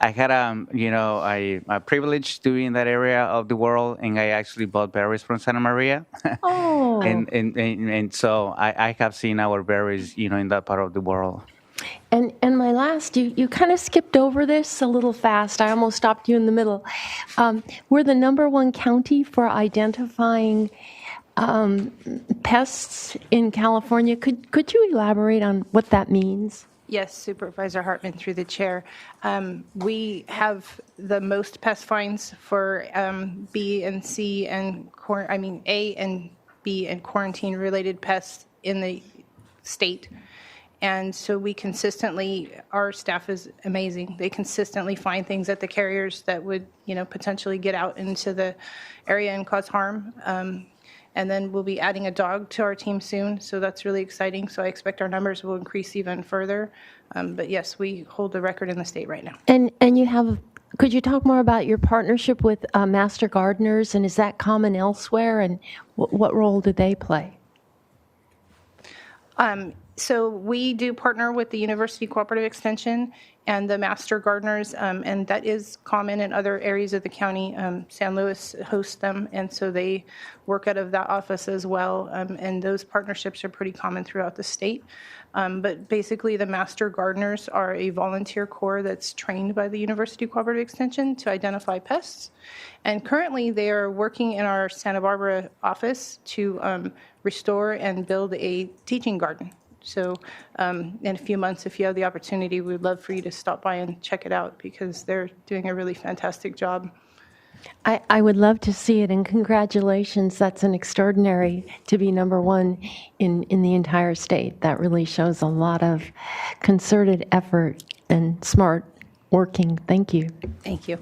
Speaker 16: I had a privilege to be in that area of the world, and I actually bought berries from Santa Maria.
Speaker 5: Oh.
Speaker 16: And so I have seen our berries, in that part of the world.
Speaker 5: And my last, you kind of skipped over this a little fast. I almost stopped you in the middle. We're the #1 county for identifying pests in California. Could you elaborate on what that means?
Speaker 15: Yes, Supervisor Hartman, through the chair. We have the most pest fines for B and C and A and B and quarantine-related pests in the state. And so we consistently, our staff is amazing. They consistently find things at the carriers that would, potentially get out into the area and cause harm. And then we'll be adding a dog to our team soon, so that's really exciting. So I expect our numbers will increase even further. But yes, we hold the record in the state right now.
Speaker 5: And you have, could you talk more about your partnership with Master Gardeners, and is that common elsewhere, and what role do they play?
Speaker 15: So we do partner with the University Cooperative Extension and the Master Gardeners, and that is common in other areas of the county. San Luis hosts them, and so they work out of that office as well, and those partnerships are pretty common throughout the state. But basically, the Master Gardeners are a volunteer corps that's trained by the University Cooperative Extension to identify pests, and currently they are working in our Santa Barbara office to restore and build a teaching garden. So in a few months, if you have the opportunity, we'd love for you to stop by and check it out because they're doing a really fantastic job.
Speaker 5: I would love to see it, and congratulations. That's an extraordinary to be #1 in the entire state. That really shows a lot of concerted effort and smart working. Thank you.
Speaker 15: Thank you.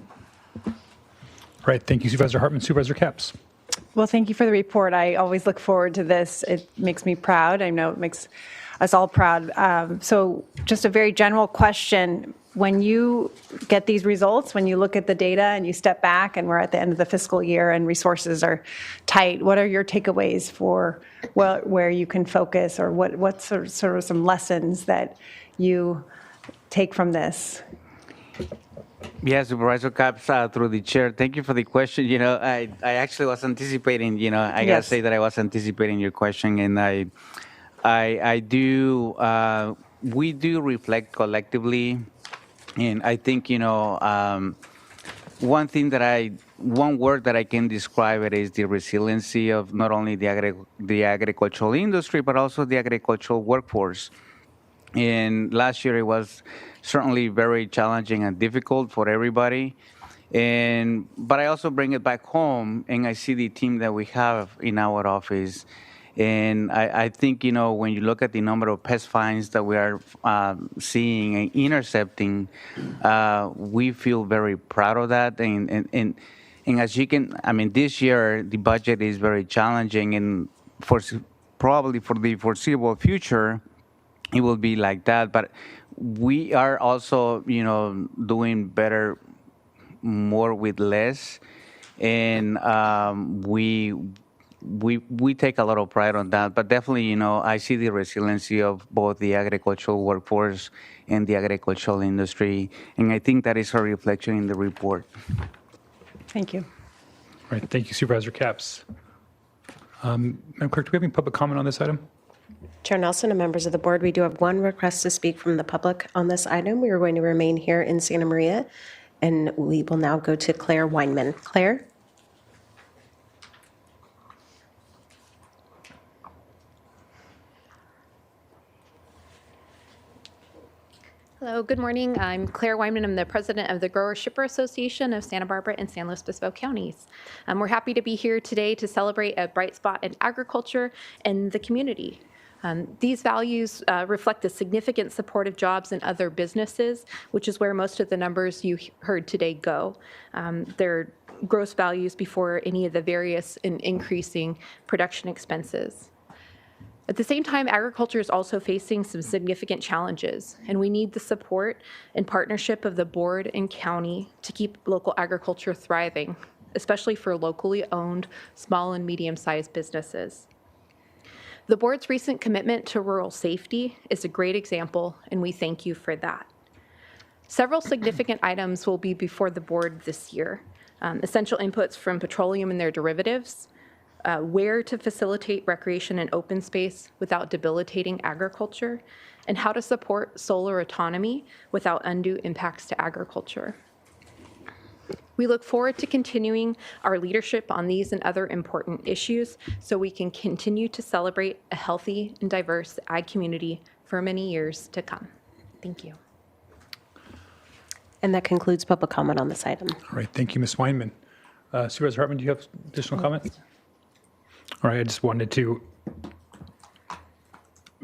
Speaker 1: All right, thank you, Supervisor Hartman. Supervisor Capps.
Speaker 7: Well, thank you for the report. I always look forward to this. It makes me proud. I know it makes us all proud. So just a very general question. When you get these results, when you look at the data and you step back and we're at the end of the fiscal year and resources are tight, what are your takeaways for where you can focus, or what sort of some lessons that you take from this?
Speaker 16: Yeah, Supervisor Capps, through the chair, thank you for the question. I actually was anticipating, I gotta say that I was anticipating your question, and I do, we do reflect collectively, and I think, one word that I can describe it is the resiliency of not only the agricultural industry, but also the agricultural workforce. And last year it was certainly very challenging and difficult for everybody. But I also bring it back home, and I see the team that we have in our office. And I think, when you look at the number of pest fines that we are seeing and intercepting, we feel very proud of that. And as you can, this year the budget is very challenging, and probably for the foreseeable future, it will be like that. But we are also, doing better, more with less, and we take a lot of pride on that. But definitely, I see the resiliency of both the agricultural workforce and the agricultural industry, and I think that is a reflection in the report.
Speaker 7: Thank you.
Speaker 1: All right, thank you, Supervisor Capps. Madam Clerk, do we have any public comment on this item?
Speaker 2: Chair Nelson and members of the board, we do have one request to speak from the public on this item. We are going to remain here in Santa Maria, and we will now go to Claire Weinman. Claire?
Speaker 17: Hello, good morning. I'm Claire Wyman. I'm the president of the Grower Shipper Association of Santa Barbara and San Luis Obispo counties. We're happy to be here today to celebrate a bright spot in agriculture and the community. These values reflect the significant support of jobs and other businesses, which is where most of the numbers you heard today go. They're gross values before any of the various and increasing production expenses. At the same time, agriculture is also facing some significant challenges, and we need the support and partnership of the board and county to keep local agriculture thriving, especially for locally owned small and medium-sized businesses. The board's recent commitment to rural safety is a great example, and we thank you for that. Several significant items will be before the board this year. Essential inputs from petroleum and their derivatives, where to facilitate recreation and open space without debilitating agriculture, and how to support solar autonomy without undue impacts to agriculture. We look forward to continuing our leadership on these and other important issues so we can continue to celebrate a healthy and diverse ag community for many years to come. Thank you.
Speaker 2: And that concludes public comment on this item.
Speaker 1: All right, thank you, Ms. Weinman. Supervisor Hartman, do you have additional comments? All right, I just wanted to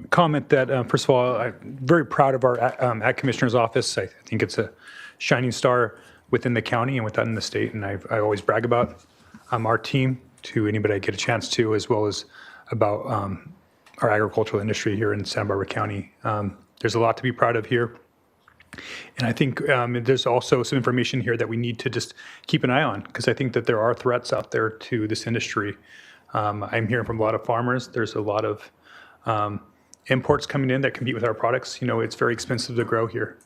Speaker 1: comment that, first of all, I'm very proud of our Ag Commissioner's Office. I think it's a shining star within the county and within the state, and I always brag about our team to anybody I get a chance to, as well as about our agricultural industry here in Santa Barbara County. There's a lot to be proud of here. And I think there's also some information here that we need to just keep an eye on, because I think that there are threats out there to this industry. I'm hearing from a lot of farmers. There's a lot of imports coming in that compete with our products. You know, it's very expensive to grow here.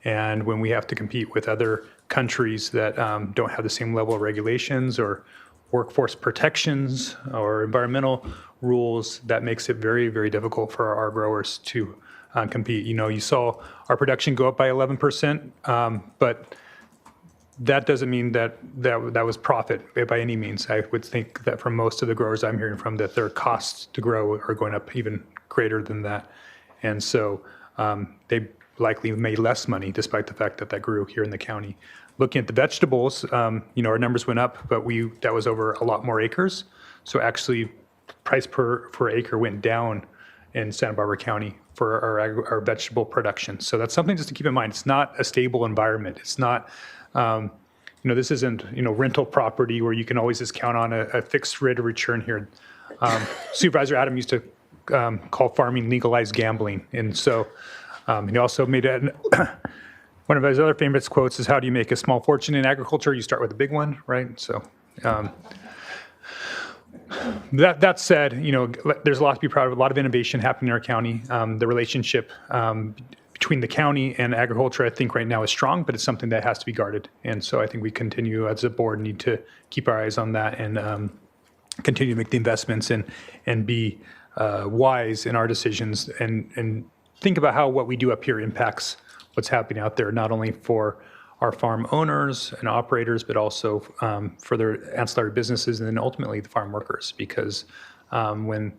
Speaker 1: And when we have to compete with other countries that don't have the same level of regulations or workforce protections or environmental rules, that makes it very, very difficult for our growers to compete. You know, you saw our production go up by 11%, but that doesn't mean that was profit by any means. I would think that from most of the growers I'm hearing from, that their costs to grow are going up even greater than that. And so they likely made less money despite the fact that grew here in the county. Looking at the vegetables, you know, our numbers went up, but that was over a lot more acres. So actually price per acre went down in Santa Barbara County for our vegetable production. So that's something just to keep in mind. It's not a stable environment. It's not, you know, this isn't, you know, rental property where you can always just count on a fixed rate of return here. Supervisor Adam used to call farming legalized gambling. And so he also made one of his other famous quotes is, how do you make a small fortune in agriculture? You start with a big one, right? So that said, you know, there's a lot to be proud of, a lot of innovation happening in our county. The relationship between the county and agriculture, I think right now is strong, but it's something that has to be guarded. And so I think we continue as a board need to keep our eyes on that and continue to make the investments and be wise in our decisions and think about how what we do up here impacts what's happening out there, not only for our farm owners and operators, but also for their ancillary businesses and then ultimately the farm workers. Because when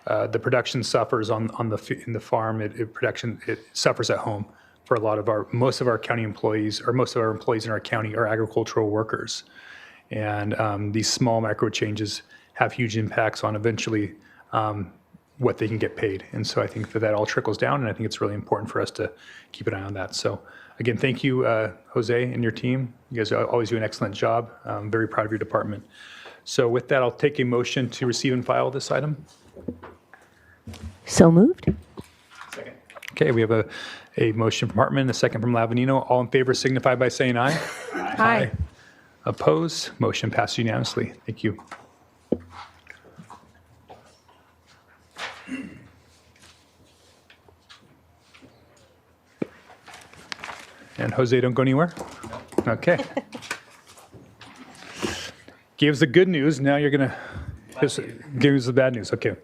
Speaker 1: the production suffers in the farm, it suffers at home for most of our county employees, or most of our employees in our county are agricultural workers. And these small micro changes have huge impacts on eventually what they can get paid. And so I think that all trickles down, and I think it's really important for us to keep an eye on that. So again, thank you, Jose and your team. You guys always do an excellent job. I'm very proud of your department. So with that, I'll take a motion to receive and file this item.
Speaker 5: So moved.
Speaker 1: Second. Okay, we have a motion from Hartman, a second from Lavanino. All in favor signify by saying aye.
Speaker 10: Aye.
Speaker 1: Opposed? Motion passed unanimously. Thank you. And Jose, don't go anywhere? Okay. Gave us the good news. Now you're going to give us the bad news. Okay.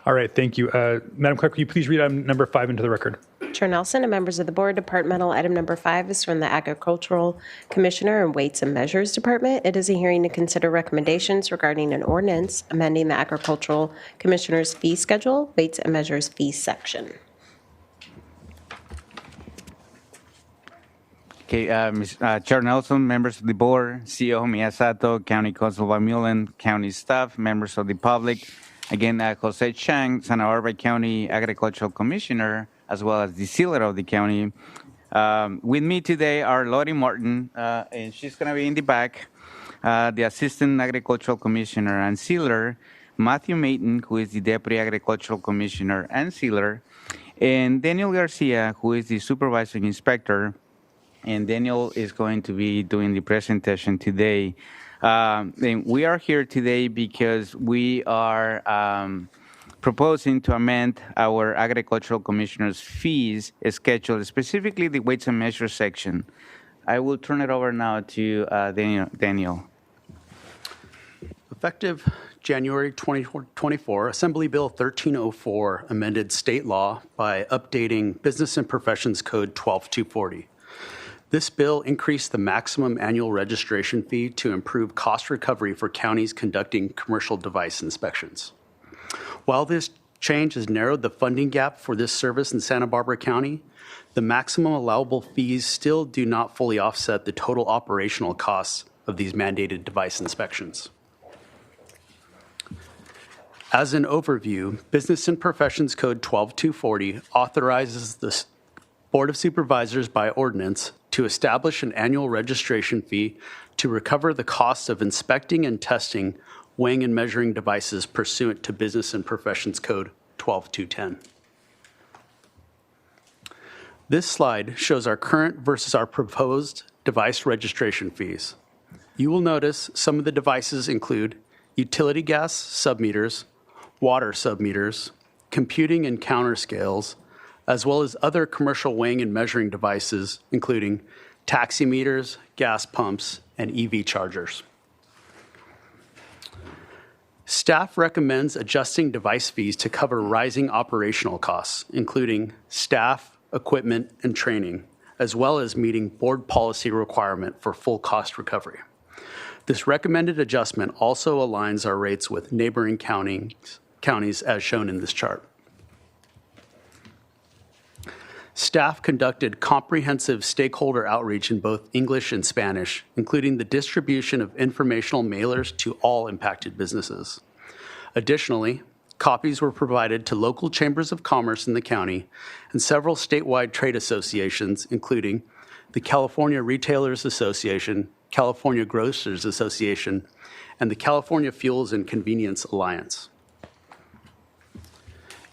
Speaker 1: All right. Thank you. Madam Clerk, will you please read item number 5 into the record?
Speaker 2: Chair Nelson and members of the board, departmental item number 5 is from the Agricultural Commissioner and Weights and Measures Department. It is a hearing to consider recommendations regarding an ordinance amending the Agricultural Commissioner's fee schedule, Weights and Measures fee section.
Speaker 16: Okay, Chair Nelson, members of the board, CEO Miyasato, County Council Van Mullen, county staff, members of the public. Again, Jose Chang, Santa Barbara County Agricultural Commissioner, as well as the sealer of the county. With me today are Lori Martin, and she's going to be in the back, the Assistant Agricultural Commissioner and sealer, Matthew Mayton, who is the Deputy Agricultural Commissioner and sealer, and Daniel Garcia, who is the Supervising Inspector. And Daniel is going to be doing the presentation today And we are here today because we are proposing to amend our agricultural commissioner's fees schedule, specifically the weights and measures section. I will turn it over now to Daniel.
Speaker 19: Effective January 2024, Assembly Bill 1304 amended state law by updating Business and Professions Code 12240. This bill increased the maximum annual registration fee to improve cost recovery for counties conducting commercial device inspections. While this change has narrowed the funding gap for this service in Santa Barbara County, the maximum allowable fees still do not fully offset the total operational costs of these mandated device inspections. As an overview, Business and Professions Code 12240 authorizes the Board of Supervisors by ordinance to establish an annual registration fee to recover the costs of inspecting and testing weighing and measuring devices pursuant to Business and Professions Code 12210. This slide shows our current versus our proposed device registration fees. You will notice some of the devices include utility gas submeters, water submeters, computing and counter scales, as well as other commercial weighing and measuring devices, including taximeters, gas pumps, and EV chargers. Staff recommends adjusting device fees to cover rising operational costs, including staff, equipment, and training, as well as meeting board policy requirement for full cost recovery. This recommended adjustment also aligns our rates with neighboring counties as shown in this chart. Staff conducted comprehensive stakeholder outreach in both English and Spanish, including the distribution of informational mailers to all impacted businesses. Additionally, copies were provided to local chambers of commerce in the county and several statewide trade associations, including the California Retailers Association, California Grocers Association, and the California Fuels and Convenience Alliance.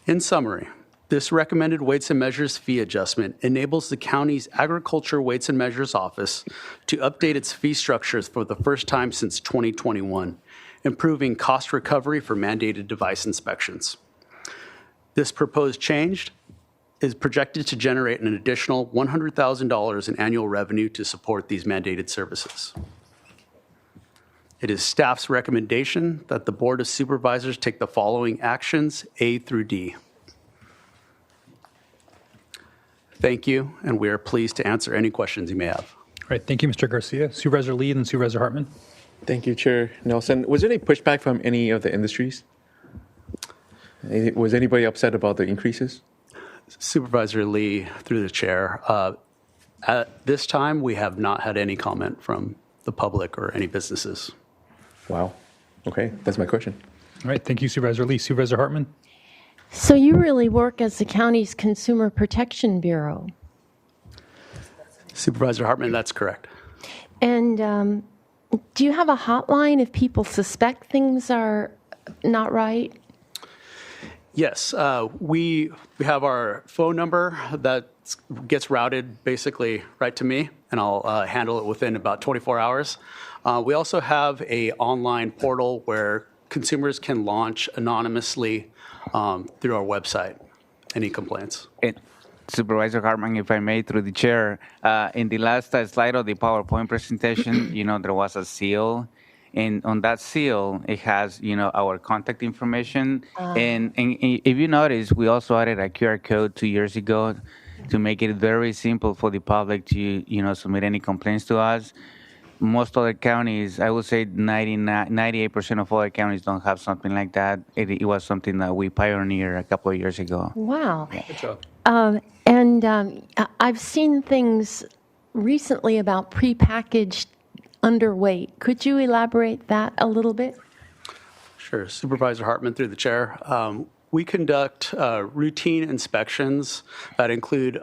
Speaker 19: In summary, this recommended weights and measures fee adjustment enables the county's Agriculture Weights and Measures Office to update its fee structures for the first time since 2021, improving cost recovery for mandated device inspections. This proposed change is projected to generate an additional $100,000 in annual revenue to support these mandated services. It is staff's recommendation that the Board of Supervisors take the following actions, A through D. Thank you, and we are pleased to answer any questions you may have.
Speaker 1: All right, thank you, Mr. Garcia. Supervisor Lee and Supervisor Hartman.
Speaker 18: Thank you, Chair Nelson. Was there any pushback from any of the industries? Was anybody upset about the increases?
Speaker 19: Supervisor Lee, through the chair, at this time, we have not had any comment from the public or any businesses.
Speaker 18: Wow. Okay, that's my question.
Speaker 1: All right, thank you, Supervisor Lee. Supervisor Hartman.
Speaker 5: So you really work as the county's Consumer Protection Bureau.
Speaker 19: Supervisor Hartman, that's correct.
Speaker 5: And do you have a hotline if people suspect things are not right?
Speaker 19: Yes, we have our phone number that gets routed basically right to me, and I'll handle it within about 24 hours. We also have an online portal where consumers can launch anonymously through our website any complaints.
Speaker 16: Supervisor Hartman, if I may, through the chair, in the last slide of the PowerPoint presentation, there was a seal. And on that seal, it has, our contact information. And if you notice, we also added a QR code 2 years ago to make it very simple for the public to, submit any complaints to us. Most other counties, I would say 98% of other counties don't have something like that. It was something that we pioneered a couple of years ago.
Speaker 5: Wow.
Speaker 19: Good job.
Speaker 5: I've seen things recently about prepackaged underweight. Could you elaborate that a little bit?
Speaker 19: Sure. Supervisor Hartman, through the chair. We conduct routine inspections that include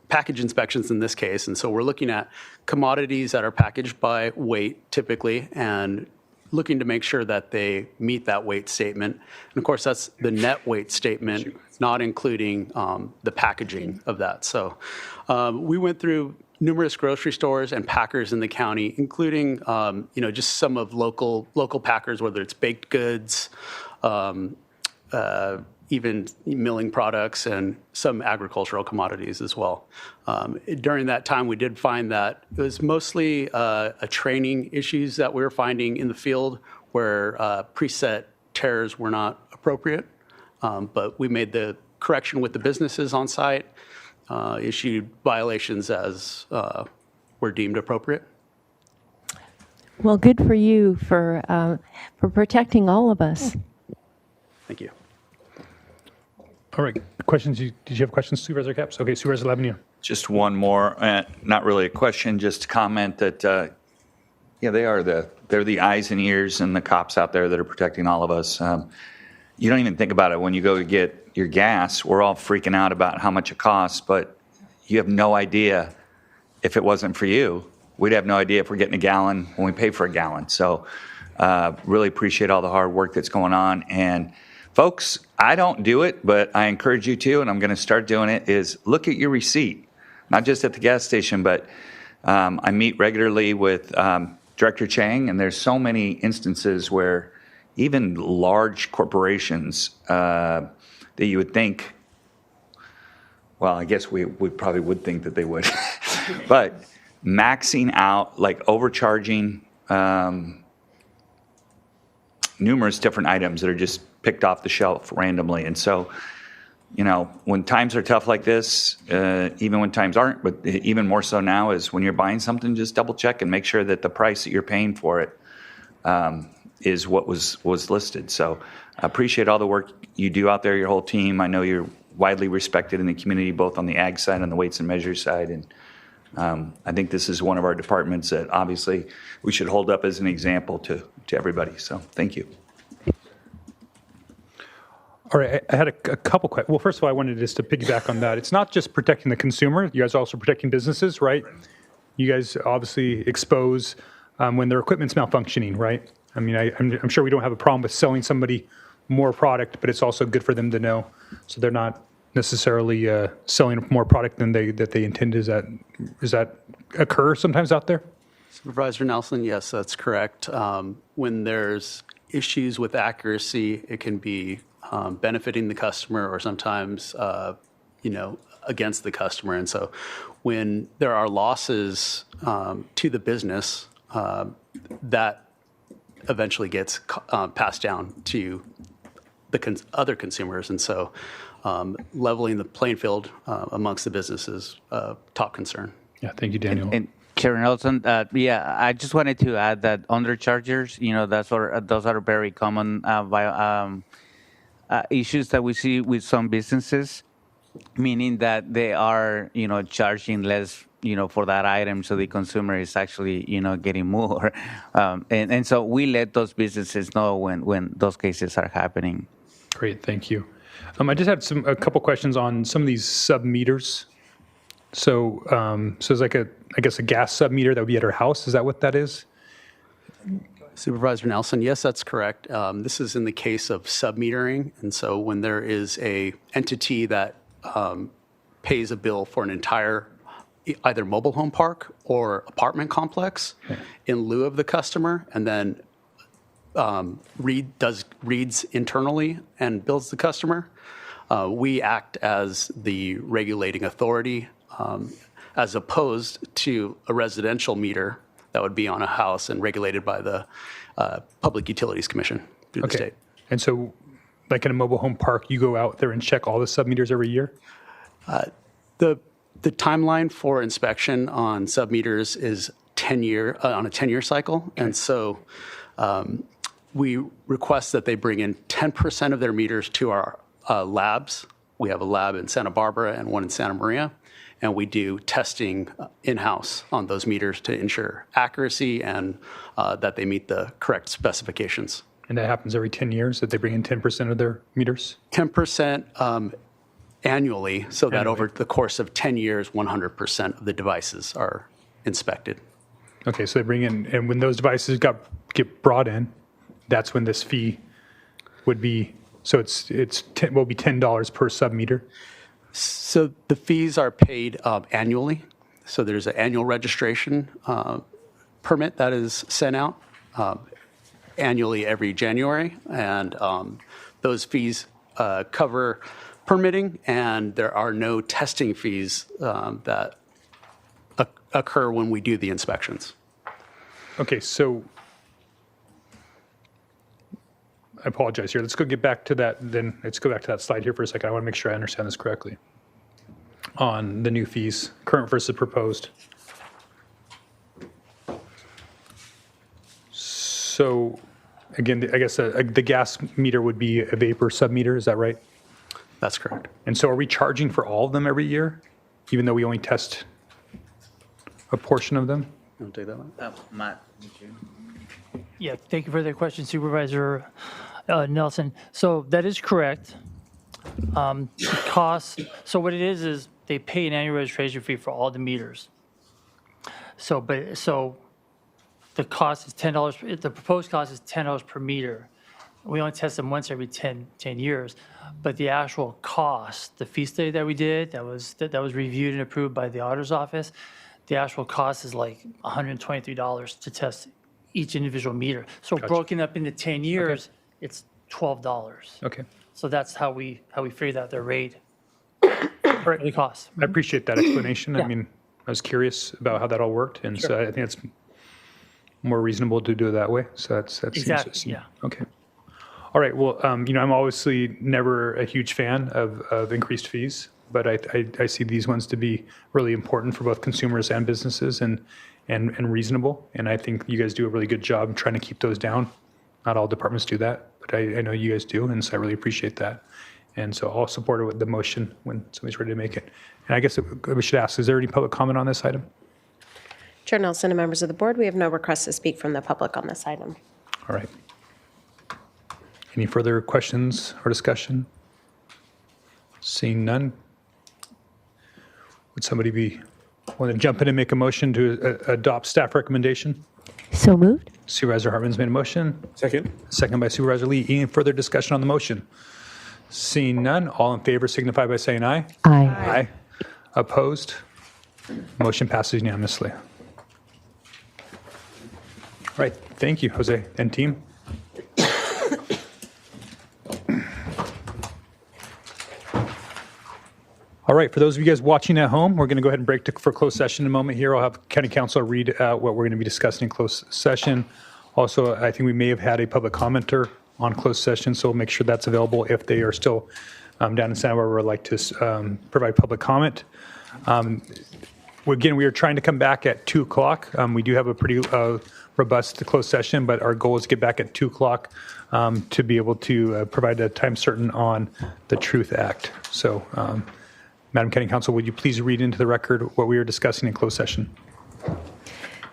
Speaker 19: package inspections in this case. And so we're looking at commodities that are packaged by weight typically and looking to make sure that they meet that weight statement. And of course, that's the net weight statement, not including the packaging of that. So we went through numerous grocery stores and packers in the county, including just some of local packers, whether it's baked goods, even milling products, and some agricultural commodities as well. During that time, we did find that it was mostly a training issues that we were finding in the field where preset tariffs were not appropriate. But we made the correction with the businesses on site, issued violations as were deemed appropriate.
Speaker 5: Well, good for you for protecting all of us.
Speaker 19: Thank you.
Speaker 1: All right, questions? Did you have questions, Supervisor Capps? Okay, Supervisor Lavenier.
Speaker 9: Just one more, not really a question, just a comment that, they're the eyes and ears and the cops out there that are protecting all of us. You don't even think about it when you go to get your gas. We're all freaking out about how much it costs, but you have no idea if it wasn't for you. We'd have no idea if we're getting a gallon when we pay for a gallon. So really appreciate all the hard work that's going on. And folks, I don't do it, but I encourage you to, and I'm going to start doing it, is look at your receipt, not just at the gas station, but I meet regularly with Director Chang, and there's so many instances where even large corporations that you would think, well, I guess we probably would think that they would, but maxing out, like overcharging numerous different items that are just picked off the shelf randomly. And so, when times are tough like this, even when times aren't, but even more so now, is when you're buying something, just double check and make sure that the price that you're paying for it is what was listed. So I appreciate all the work you do out there, your whole team. I know you're widely respected in the community, both on the ag side and the weights and measures side. And I think this is one of our departments that obviously we should hold up as an example to everybody. So thank you.
Speaker 1: All right, I had a couple questions. Well, first of all, I wanted just to piggyback on that. It's not just protecting the consumer. You guys are also protecting businesses, right? You guys obviously expose when their equipment's malfunctioning, right? I mean, I'm sure we don't have a problem with selling somebody more product, but it's also good for them to know, so they're not necessarily selling more product than they intended. Does that occur sometimes out there?
Speaker 19: Supervisor Nelson, yes, that's correct. When there's issues with accuracy, it can be benefiting the customer or sometimes, against the customer. And so when there are losses to the business, that eventually gets passed down to the other consumers. And so leveling the playing field amongst the business is a top concern.
Speaker 1: Yeah, thank you, Daniel.
Speaker 16: And Chair Nelson, I just wanted to add that underchargers, those are very common issues that we see with some businesses, meaning that they are, charging less, for that item, so the consumer is actually, getting more. And so we let those businesses know when those cases are happening.
Speaker 1: Great, thank you. I just had a couple questions on some of these sub-meters. So it's like a gas sub-meter that would be at our house. Is that what that is?
Speaker 19: Supervisor Nelson, yes, that's correct. This is in the case of sub-metering. And so when there is a entity that pays a bill for an entire either mobile home park or apartment complex in lieu of the customer, and then reads internally and bills the customer, we act as the regulating authority as opposed to a residential meter that would be on a house and regulated by the Public Utilities Commission through the state.
Speaker 1: And so, like in a mobile home park, you go out there and check all the sub-meters every year?
Speaker 19: The timeline for inspection on sub-meters is on a 10-year cycle. Okay. And so we request that they bring in 10% of their meters to our labs. We have a lab in Santa Barbara and one in Santa Maria. And we do testing in-house on those meters to ensure accuracy and that they meet the correct specifications.
Speaker 1: And that happens every 10 years, that they bring in 10% of their meters?
Speaker 19: 10% annually, so that over the course of 10 years, 100% of the devices are inspected.
Speaker 1: Okay, so they bring in, and when those devices get brought in, that's when this fee would be, so will be $10 per sub-meter?
Speaker 19: So the fees are paid annually. So there's an annual registration permit that is sent out annually every January, and those fees cover permitting, and there are no testing fees that occur when we do the inspections.
Speaker 1: Okay, so I apologize here. Let's go get back to that. Then let's go back to that slide here for a second. I want to make sure I understand this correctly. On the new fees, current versus proposed. So again, I guess the gas meter would be a vapor submeter. Is that right?
Speaker 19: That's correct.
Speaker 1: And so are we charging for all of them every year, even though we only test a portion of them?
Speaker 19: You want to take that one?
Speaker 16: Matt.
Speaker 4: Yeah, thank you for the question, Supervisor Nelson. So that is correct. The cost, so what it is they pay an annual registration fee for all the meters. So the cost is $10, the proposed cost is $10 per meter. We only test them once every 10 years. But the actual cost, the fee study that we did, that was reviewed and approved by the auditor's office, the actual cost is like $123 to test each individual meter. So
Speaker 1: Gotcha.
Speaker 4: broken up into 10 years, it's $12.
Speaker 1: Okay.
Speaker 4: So that's how we figured out their rate for the cost.
Speaker 1: I appreciate that explanation.
Speaker 4: Yeah.
Speaker 1: I mean, I was curious about how that all worked, and so I think it's more reasonable to do it that way. So that
Speaker 4: Exactly,
Speaker 1: seems
Speaker 4: yeah.
Speaker 1: okay. All right. Well, I'm obviously never a huge fan of increased fees, but I see these ones to be really important for both consumers and businesses, and reasonable. And I think you guys do a really good job trying to keep those down. Not all departments do that, but I know you guys do, and so I really appreciate that. And so I'll support it with the motion when somebody's ready to make it. And I guess we should ask, is there any public comment on this item?
Speaker 2: Chair Nelson and members of the board, we have no requests to speak from the public on this item.
Speaker 1: All right. Any further questions or discussion? Seeing none. Would somebody want to jump in and make a motion to adopt staff recommendation?
Speaker 5: So moved.
Speaker 1: Supervisor Hartman's made a motion.
Speaker 18: Second.
Speaker 1: Second by Supervisor Lee. Any further discussion on the motion? Seeing none, all in favor signify by saying aye.
Speaker 5: Aye.
Speaker 1: Aye. Opposed? Motion passes unanimously. All right, thank you, Jose and team. All right, for those of you guys watching at home, we're going to go ahead and break for closed session in a moment here. I'll have County Council read out what we're going to be discussing in closed session. Also, I think we may have had a public commenter on closed session, so we'll make sure that's available if they are still down in Santa Barbara would like to provide public comment. Again, we are trying to come back at 2 o'clock. We do have a pretty robust closed session, but our goal is to get back at 2 o'clock to be able to provide a time certain on the Truth Act. So, Madam County Counsel, would you please read into the record what we are discussing in closed session?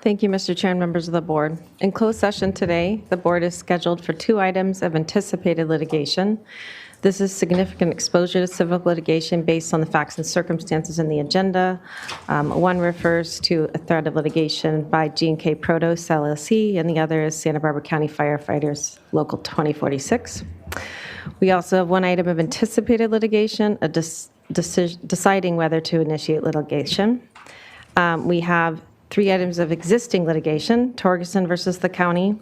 Speaker 10: Thank you, Mr. Chair and members of the board. In closed session today, the board is scheduled for 2 items of anticipated litigation. This is significant exposure to civil litigation based on the facts and circumstances in the agenda. One refers to a threat of litigation by G&K Protos LLC, and the other is Santa Barbara County Firefighters Local 2046. We also have 1 item of anticipated litigation, deciding whether to initiate litigation. We have 3 items of existing litigation, Torgerson versus the county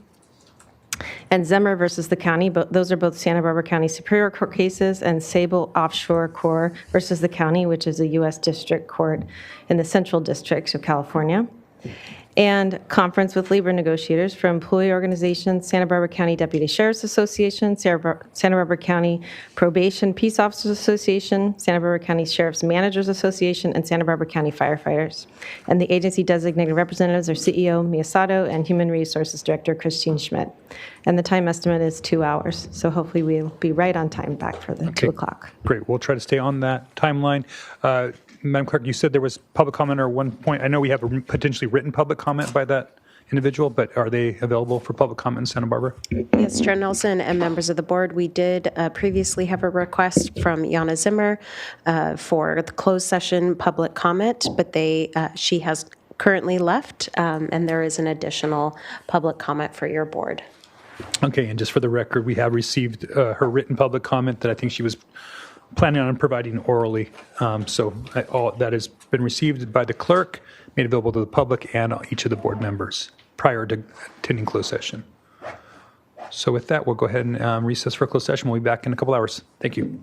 Speaker 10: and Zemmer versus the county, but those are both Santa Barbara County Superior Court cases, and Sable Offshore Corps versus the county, which is a U.S. District Court in the Central District of California. And conference with labor negotiators for employee organizations, Santa Barbara County Deputy Sheriff's Association, Santa Barbara County Probation Peace Officers Association, Santa Barbara County Sheriff's Managers Association, and Santa Barbara County Firefighters. And the agency designated representatives are CEO Miyasato and Human Resources Director Christine Schmidt. And the time estimate is 2 hours, so hopefully we'll be right on time back for the 2 o'clock.
Speaker 1: Great. We'll try to stay on that timeline. Madam Clerk, you said there was public comment or 1 point. I know we have a potentially written public comment by that individual, but are they available for public comment in Santa Barbara?
Speaker 2: Yes, Chair Nelson and members of the board, we did previously have a request from Yana Zimmer for the closed session public comment, but she has currently left, and there is an additional public comment for your board.
Speaker 1: Okay, and just for the record, we have received her written public comment that I think she was planning on providing orally. So all that has been received by the clerk. made available to the public and each of the board members prior to attending closed session. So with that, we'll go ahead and recess for closed session. We'll be back in a couple hours. Thank you.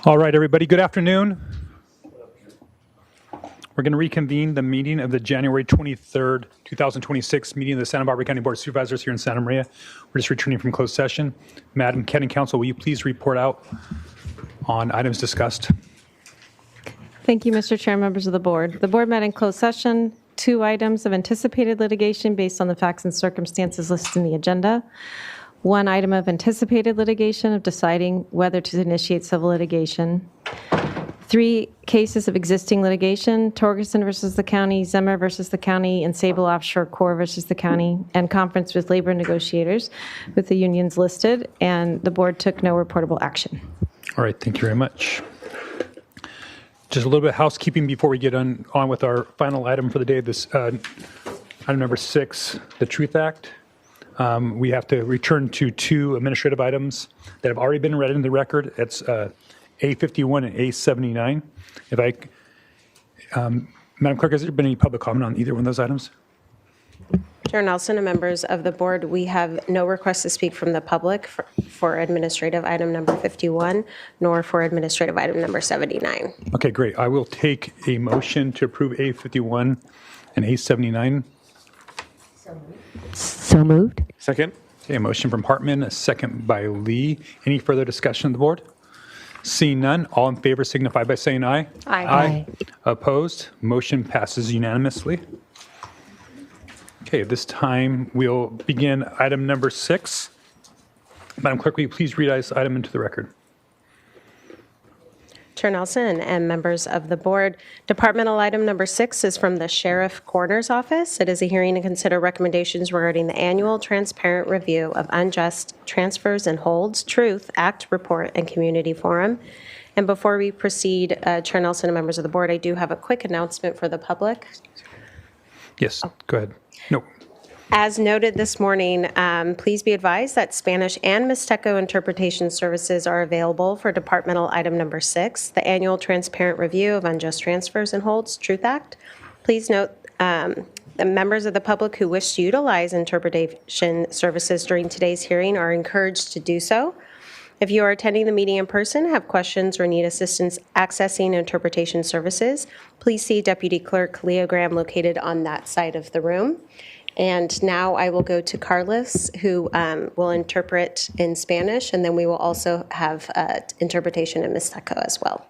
Speaker 1: All right, everybody, good afternoon. We're going to reconvene the meeting of the January 23rd, 2026 meeting of the Santa Barbara County Board of Supervisors here in Santa Maria. We're just returning from closed session. Madam County Counsel, will you please report out on items discussed?
Speaker 10: Thank you, Mr. Chair, members of the board. The board met in closed session. 2 items of anticipated litigation based on the facts and circumstances listed in the agenda. 1 item of anticipated litigation of deciding whether to initiate civil litigation. 3 cases of existing litigation, Torgerson versus the county, Zemmer versus the county, and Sable Offshore Corps versus the county, and conference with labor negotiators with the unions listed, and the board took no reportable action.
Speaker 1: All right, thank you very much. Just a little bit of housekeeping before we get on with our final item for the day. This item number 6, the Truth Act. We have to return to 2 administrative items that have already been read into the record. It's A51 and A79. Madam Clerk, has there been any public comment on either one of those items?
Speaker 2: Chair Nelson and members of the board, we have no requests to speak from the public for administrative item number 51, nor for administrative item number 79.
Speaker 1: Okay, great. I will take a motion to approve A51 and A79.
Speaker 5: So moved.
Speaker 18: Second.
Speaker 1: Okay, a motion from Hartman, a second by Lee. Any further discussion of the board? Seeing none, all in favor signify by saying aye.
Speaker 2: Aye.
Speaker 1: Opposed? Motion passes unanimously. Okay, at this time, we'll begin item number 6. Madam Clerk, will you please read this item into the record?
Speaker 2: Chair Nelson and members of the board, departmental item number 6 is from the Sheriff Coroner's Office. It is a hearing to consider recommendations regarding the annual transparent review of unjust transfers and holds, Truth, Act, Report, and Community Forum. And before we proceed, Chair Nelson and members of the board, I do have a quick announcement for the public.
Speaker 1: Yes, go ahead. No.
Speaker 2: As noted this morning, please be advised that Spanish and Mixteco interpretation services are available for departmental item number 6, the annual transparent review of unjust transfers and holds, Truth Act. Please note the members of the public who wish to utilize interpretation services during today's hearing are encouraged to do so. If you are attending the meeting in person, have questions, or need assistance accessing interpretation services, please see Deputy Clerk Leo Graham located on that side of the room. And now I will go to Carlos, who will interpret in Spanish, and then we will also have interpretation in Mixteco as well.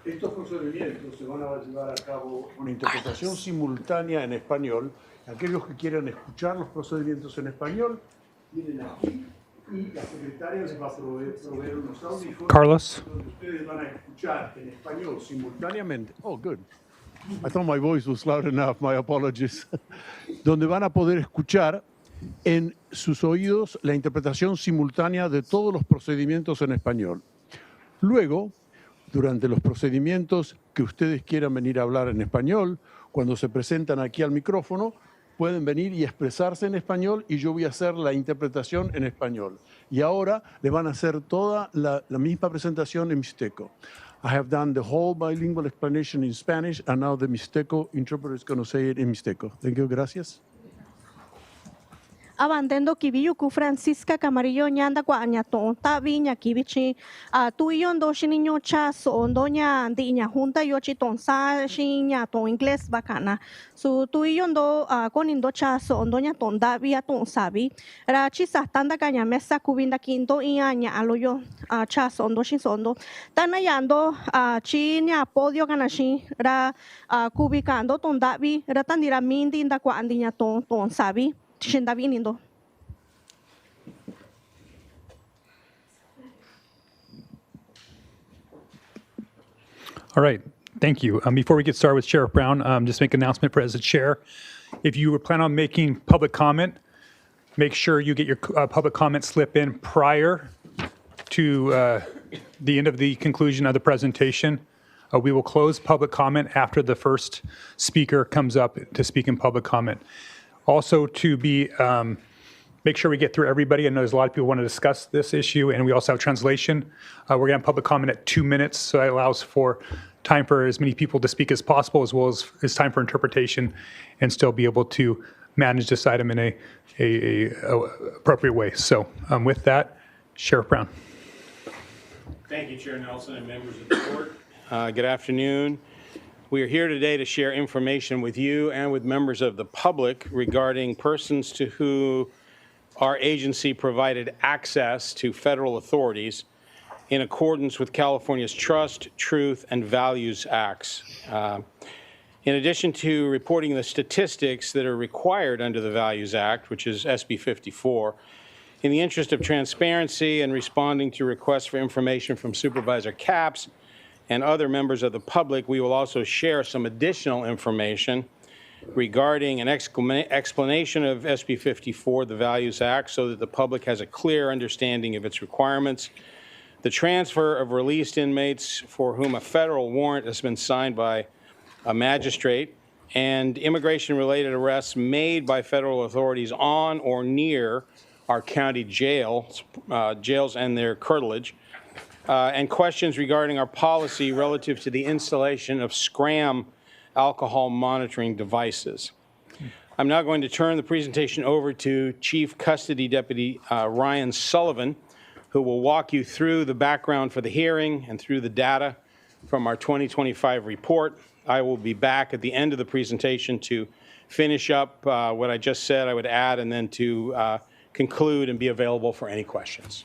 Speaker 21: Estos procedimientos se van a llevar a cabo con interpretación simultánea en español. Aquellos que quieran escuchar los procedimientos en español, vienen aquí y la secretaria les va a proveer unos audífonos.
Speaker 1: Carlos.
Speaker 21: Donde ustedes van a escuchar en español simultáneamente. Oh, good. I thought my voice was loud enough, my apologies. Donde van a poder escuchar en sus oídos la interpretación simultánea de todos los procedimientos en español. Luego, durante los procedimientos que ustedes quieran venir a hablar en español, cuando se presentan aquí al micrófono, pueden venir y expresarse en español y yo voy a hacer la interpretación en español. Y ahora le van a hacer toda la misma presentación en mixteco. I have done the whole bilingual explanation in Spanish, and now the Mixteco interpreter is going to say it in Mixteco. Thank you, gracias.
Speaker 22: Abandendo kibiyu Francisca Camarillo ñanda guaña tonta viña kibichi tu yondo shiniño chaso doña diña junta yochi tonsa shiña ton inglés bacana su tu yondo conindo chaso doña tonda via tonsabi ra chisa tanda caña mesa kubinda quinto iña aloyo chaso do shinsondo tanayando chiña podio ganashi ra kubikando tondavi ra tandira mindi nda guandiña tonsabi.
Speaker 1: All right, thank you. Before we get started with Sheriff Brown, just make an announcement for as a chair. If you plan on making public comment, make sure you get your public comment slip in prior to the end of the conclusion of the presentation. We will close public comment after the first speaker comes up to speak in public comment. Also, to be make sure we get through everybody. I know there's a lot of people who want to discuss this issue, and we also have translation. We're going to have public comment at 2 minutes, so that allows for time for as many people to speak as possible, as well as time for interpretation, and still be able to manage this item in a appropriate way. So with that, Sheriff Brown.
Speaker 6: Thank you, Chair Nelson and members of the board. Good afternoon. We are here today to share information with you and with members of the public regarding persons to whom our agency provided access to federal authorities in accordance with California's Trust, Truth, and Values Acts. In addition to reporting the statistics that are required under the Values Act, which is SB 54, in the interest of transparency and responding to requests for information from Supervisor Capps and other members of the public, we will also share some additional information regarding an explanation of SB 54, the Values Act, so that the public has a clear understanding of its requirements, the transfer of released inmates for whom a federal warrant has been signed by a magistrate, and immigration-related arrests made by federal authorities on or near our county jails and their curtilage, and questions regarding our policy relative to the installation of SCRAM alcohol monitoring devices. I'm now going to turn the presentation over to Chief Custody Deputy Ryan Sullivan, who will walk you through the background for the hearing and through the data from our 2025 report. I will be back at the end of the presentation to finish up what I just said I would add, and then to conclude and be available for any questions.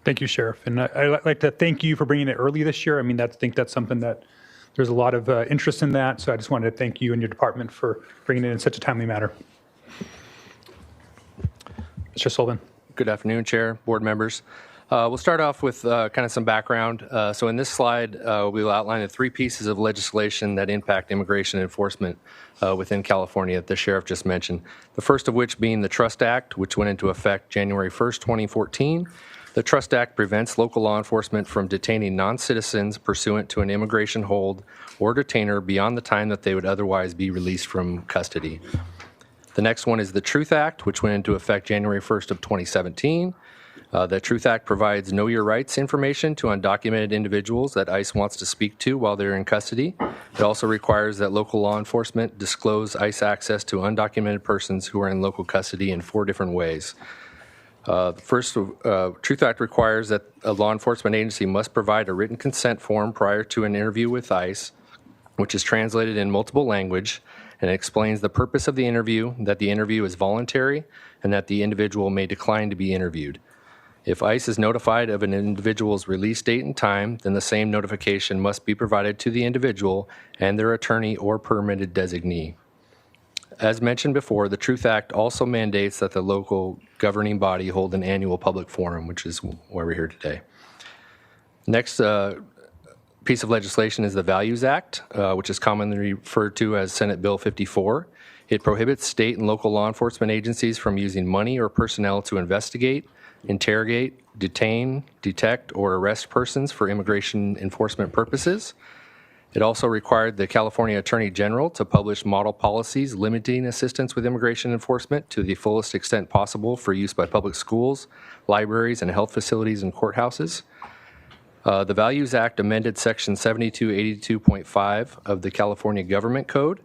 Speaker 1: Thank you, Sheriff. And I'd like to thank you for bringing it early this year. I mean, I think that's something that there's a lot of interest in that. So I just wanted to thank you and your department for bringing it in such a timely manner. Mr. Sullivan.
Speaker 20: Good afternoon, Chair, board members. We'll start off with kind of some background. So in this slide, we will outline the three pieces of legislation that impact immigration enforcement within California that the sheriff just mentioned. The first of which being the Trust Act, which went into effect January 1st, 2014. The Trust Act prevents local law enforcement from detaining non-citizens pursuant to an immigration hold or detainer beyond the time that they would otherwise be released from custody. The next one is the Truth Act, which went into effect January 1st of 2017. The Truth Act provides Know Your Rights information to undocumented individuals that ICE wants to speak to while they're in custody. It also requires that local law enforcement disclose ICE access to undocumented persons who are in local custody in 4 different ways. The first Truth Act requires that a law enforcement agency must provide a written consent form prior to an interview with ICE, which is translated in multiple language, and it explains the purpose of the interview, that the interview is voluntary, and that the individual may decline to be interviewed. If ICE is notified of an individual's release date and time, then the same notification must be provided to the individual and their attorney or permitted designee. As mentioned before, the Truth Act also mandates that the local governing body hold an annual public forum, which is why we're here today. Next piece of legislation is the Values Act, which is commonly referred to as Senate Bill 54. It prohibits state and local law enforcement agencies from using money or personnel to investigate, interrogate, detain, detect, or arrest persons for immigration enforcement purposes. It also required the California Attorney General to publish model policies limiting assistance with immigration enforcement to the fullest extent possible for use by public schools, libraries, and health facilities and courthouses. The Values Act amended Section 7282.5 of the California Government Code,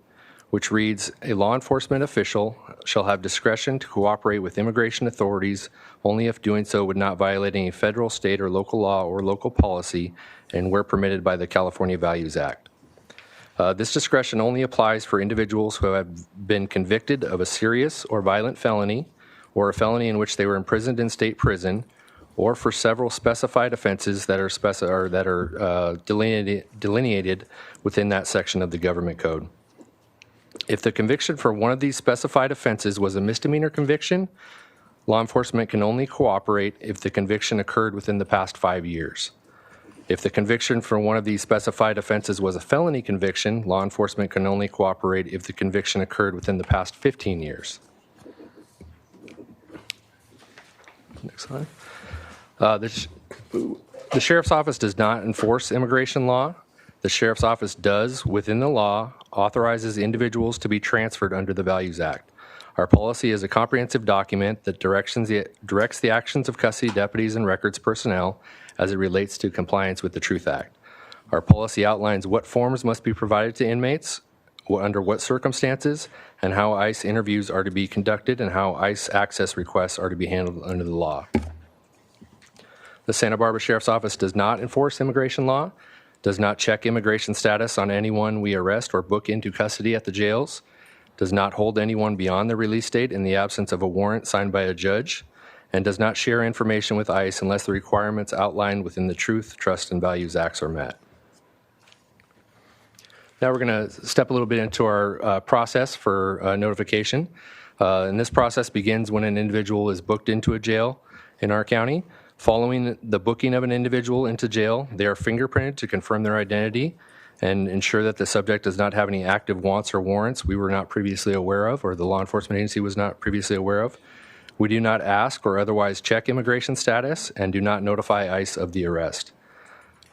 Speaker 20: which reads, a law enforcement official shall have discretion to cooperate with immigration authorities only if doing so would not violate any federal, state, or local law or local policy, and where permitted by the California Values Act. This discretion only applies for individuals who have been convicted of a serious or violent felony, or a felony in which they were imprisoned in state prison, or for several specified offenses that are delineated within that section of the Government Code. If the conviction for one of these specified offenses was a misdemeanor conviction, law enforcement can only cooperate if the conviction occurred within the past 5 years. If the conviction for one of these specified offenses was a felony conviction, law enforcement can only cooperate if the conviction occurred within the past 15 years. Next slide. The Sheriff's Office does not enforce immigration law. The Sheriff's Office does, within the law, authorizes individuals to be transferred under the Values Act. Our policy is a comprehensive document that directs the actions of custody deputies and records personnel as it relates to compliance with the Truth Act. Our policy outlines what forms must be provided to inmates, under what circumstances, and how ICE interviews are to be conducted and how ICE access requests are to be handled under the law. The Santa Barbara Sheriff's Office does not enforce immigration law, does not check immigration status on anyone we arrest or book into custody at the jails, does not hold anyone beyond the release date in the absence of a warrant signed by a judge, and does not share information with ICE unless the requirements outlined within the Truth, Trust, and Values Acts are met. Now we're going to step a little bit into our process for notification. And this process begins when an individual is booked into a jail in our county. Following the booking of an individual into jail, they are fingerprinted to confirm their identity and ensure that the subject does not have any active wants or warrants we were not previously aware of or the law enforcement agency was not previously aware of. We do not ask or otherwise check immigration status and do not notify ICE of the arrest.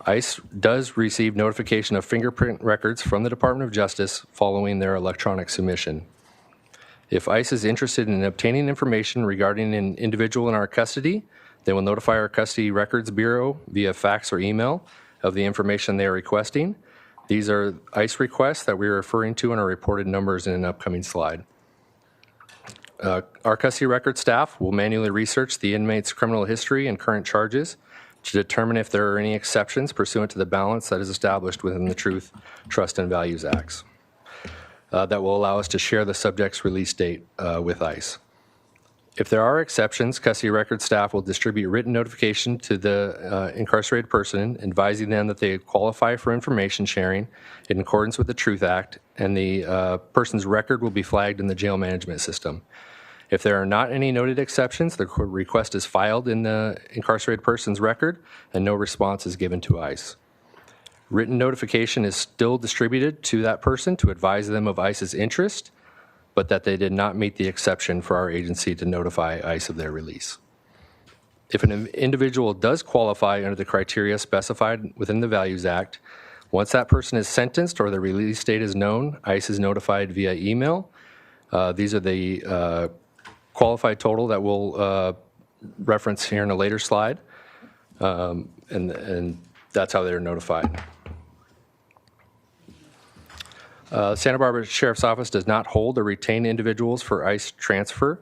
Speaker 20: ICE does receive notification of fingerprint records from the Department of Justice following their electronic submission. If ICE is interested in obtaining information regarding an individual in our custody, they will notify our Custody Records Bureau via fax or email of the information they are requesting. These are ICE requests that we are referring to in our reported numbers in an upcoming slide. Our custody record staff will manually research the inmate's criminal history and current charges to determine if there are any exceptions pursuant to the balance that is established within the Truth, Trust, and Values Acts. That will allow us to share the subject's release date with ICE. If there are exceptions, custody record staff will distribute written notification to the incarcerated person advising them that they qualify for information sharing in accordance with the Truth Act, and the person's record will be flagged in the jail management system. If there are not any noted exceptions, the request is filed in the incarcerated person's record and no response is given to ICE. Written notification is still distributed to that person to advise them of ICE's interest, but that they did not meet the exception for our agency to notify ICE of their release. If an individual does qualify under the criteria specified within the Values Act, once that person is sentenced or the release date is known, ICE is notified via email. These are the qualified total that we'll reference here in a later slide, and that's how they're notified. Santa Barbara Sheriff's Office does not hold or retain individuals for ICE transfer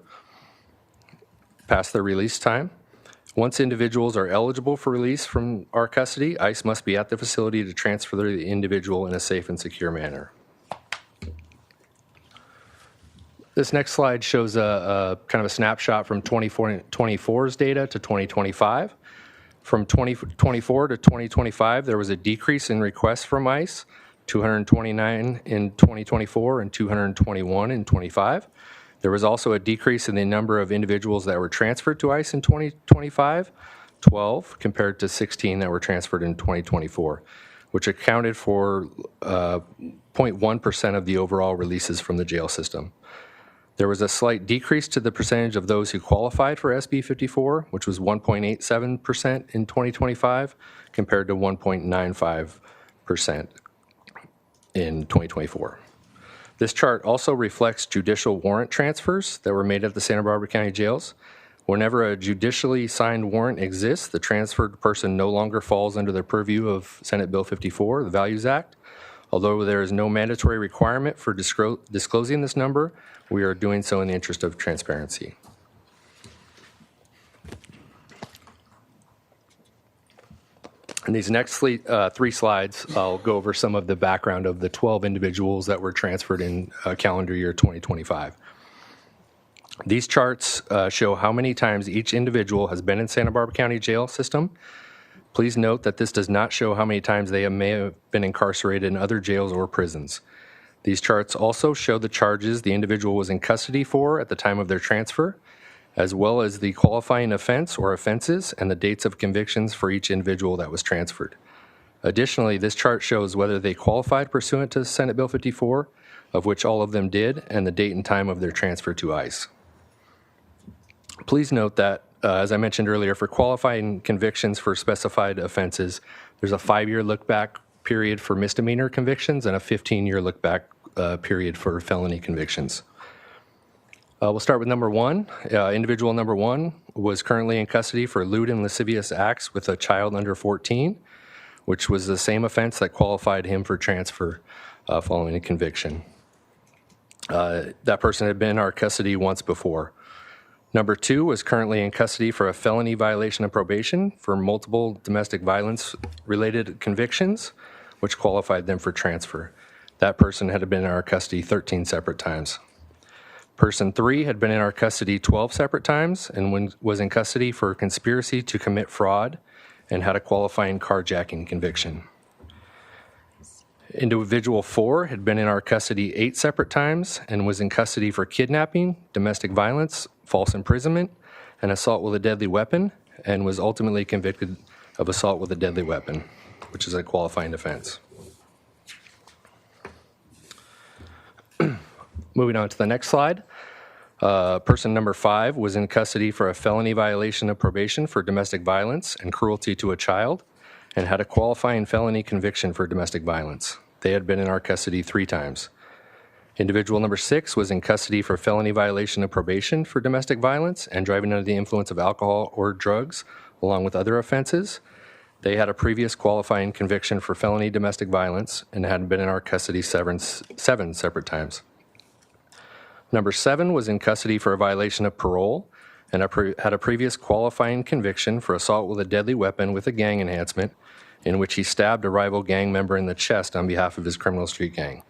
Speaker 20: past their release time. Once individuals are eligible for release from our custody, ICE must be at the facility to transfer the individual in a safe and secure manner. This next slide shows a kind of a snapshot from 2024's data to 2025. From 2024 to 2025, there was a decrease in requests from ICE, 229 in 2024 and 221 in 25. There was also a decrease in the number of individuals that were transferred to ICE in 2025, 12 compared to 16 that were transferred in 2024, which accounted for 0.1% of the overall releases from the jail system. There was a slight decrease to the percentage of those who qualified for SB 54, which was 1.87% in 2025 compared to 1.95% in 2024. This chart also reflects judicial warrant transfers that were made at the Santa Barbara County jails. Whenever a judicially signed warrant exists, the transferred person no longer falls under the purview of Senate Bill 54, the Values Act. Although there is no mandatory requirement for disclosing this number, we are doing so in the interest of transparency. In these next three slides, I'll go over some of the background of the 12 individuals that were transferred in calendar year 2025. These charts show how many times each individual has been in Santa Barbara County jail system. Please note that this does not show how many times they may have been incarcerated in other jails or prisons. These charts also show the charges the individual was in custody for at the time of their transfer, as well as the qualifying offense or offenses and the dates of convictions for each individual that was transferred. Additionally, this chart shows whether they qualified pursuant to Senate Bill 54, of which all of them did, and the date and time of their transfer to ICE. Please note that, as I mentioned earlier, for qualifying convictions for specified offenses, there's a 5-year look-back period for misdemeanor convictions and a 15-year look-back period for felony convictions. We'll start with number one. Individual number one was currently in custody for lewd and lascivious acts with a child under 14, which was the same offense that qualified him for transfer following a conviction. That person had been in our custody once before. Number 2 was currently in custody for a felony violation of probation for multiple domestic violence-related convictions, which qualified them for transfer. That person had been in our custody 13 separate times. Person 3 had been in our custody 12 separate times and was in custody for conspiracy to commit fraud and had a qualifying carjacking conviction. Individual 4 had been in our custody 8 separate times and was in custody for kidnapping, domestic violence, false imprisonment, and assault with a deadly weapon, and was ultimately convicted of assault with a deadly weapon, which is a qualifying offense. Moving on to the next slide. Person number 5 was in custody for a felony violation of probation for domestic violence and cruelty to a child and had a qualifying felony conviction for domestic violence. They had been in our custody 3 times. Individual number 6 was in custody for felony violation of probation for domestic violence and driving under the influence of alcohol or drugs, along with other offenses. They had a previous qualifying conviction for felony domestic violence and had been in our custody 7 separate times. Number 7 was in custody for a violation of parole and had a previous qualifying conviction for assault with a deadly weapon with a gang enhancement in which he stabbed a rival gang member in the chest on behalf of his criminal street gang.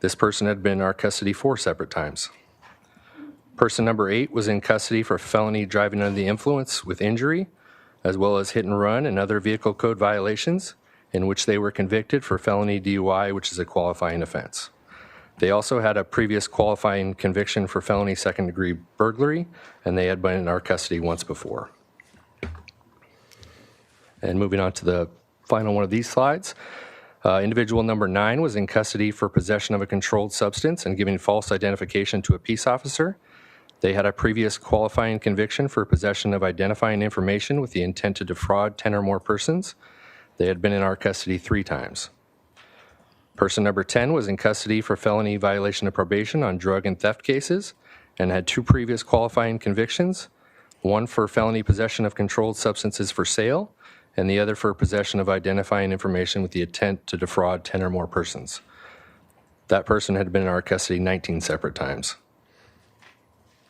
Speaker 20: This person had been in our custody 4 separate times. Person number 8 was in custody for felony driving under the influence with injury, as well as hit and run and other vehicle code violations in which they were convicted for felony DUI, which is a qualifying offense. They also had a previous qualifying conviction for felony second-degree burglary, and they had been in our custody once before. And moving on to the final one of these slides, individual number 9 was in custody for possession of a controlled substance and giving false identification to a peace officer. They had a previous qualifying conviction for possession of identifying information with the intent to defraud 10 or more persons. They had been in our custody 3 times. Person number 10 was in custody for felony violation of probation on drug and theft cases and had 2 previous qualifying convictions, one for felony possession of controlled substances for sale and the other for possession of identifying information with the intent to defraud 10 or more persons. That person had been in our custody 19 separate times.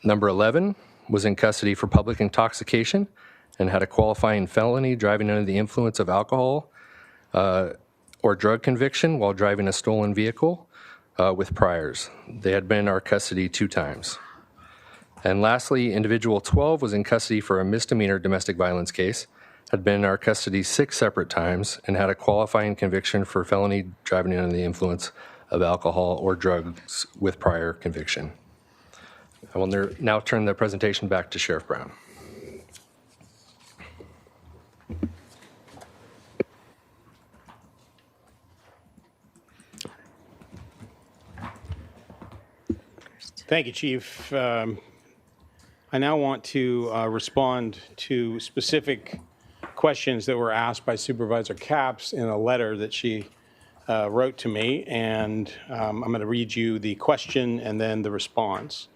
Speaker 20: Number 11 was in custody for public intoxication and had a qualifying felony driving under the influence of alcohol or drug conviction while driving a stolen vehicle with priors. They had been in our custody 2 times. And lastly, individual 12 was in custody for a misdemeanor domestic violence case, had been in our custody 6 separate times, and had a qualifying conviction for felony driving under the influence of alcohol or drugs with prior conviction. I will now turn the presentation back to Sheriff Brown.
Speaker 6: Thank you, Chief. I now want to respond to specific questions that were asked by Supervisor Capps in a letter that she wrote to me, and I'm going to read you the question and then the response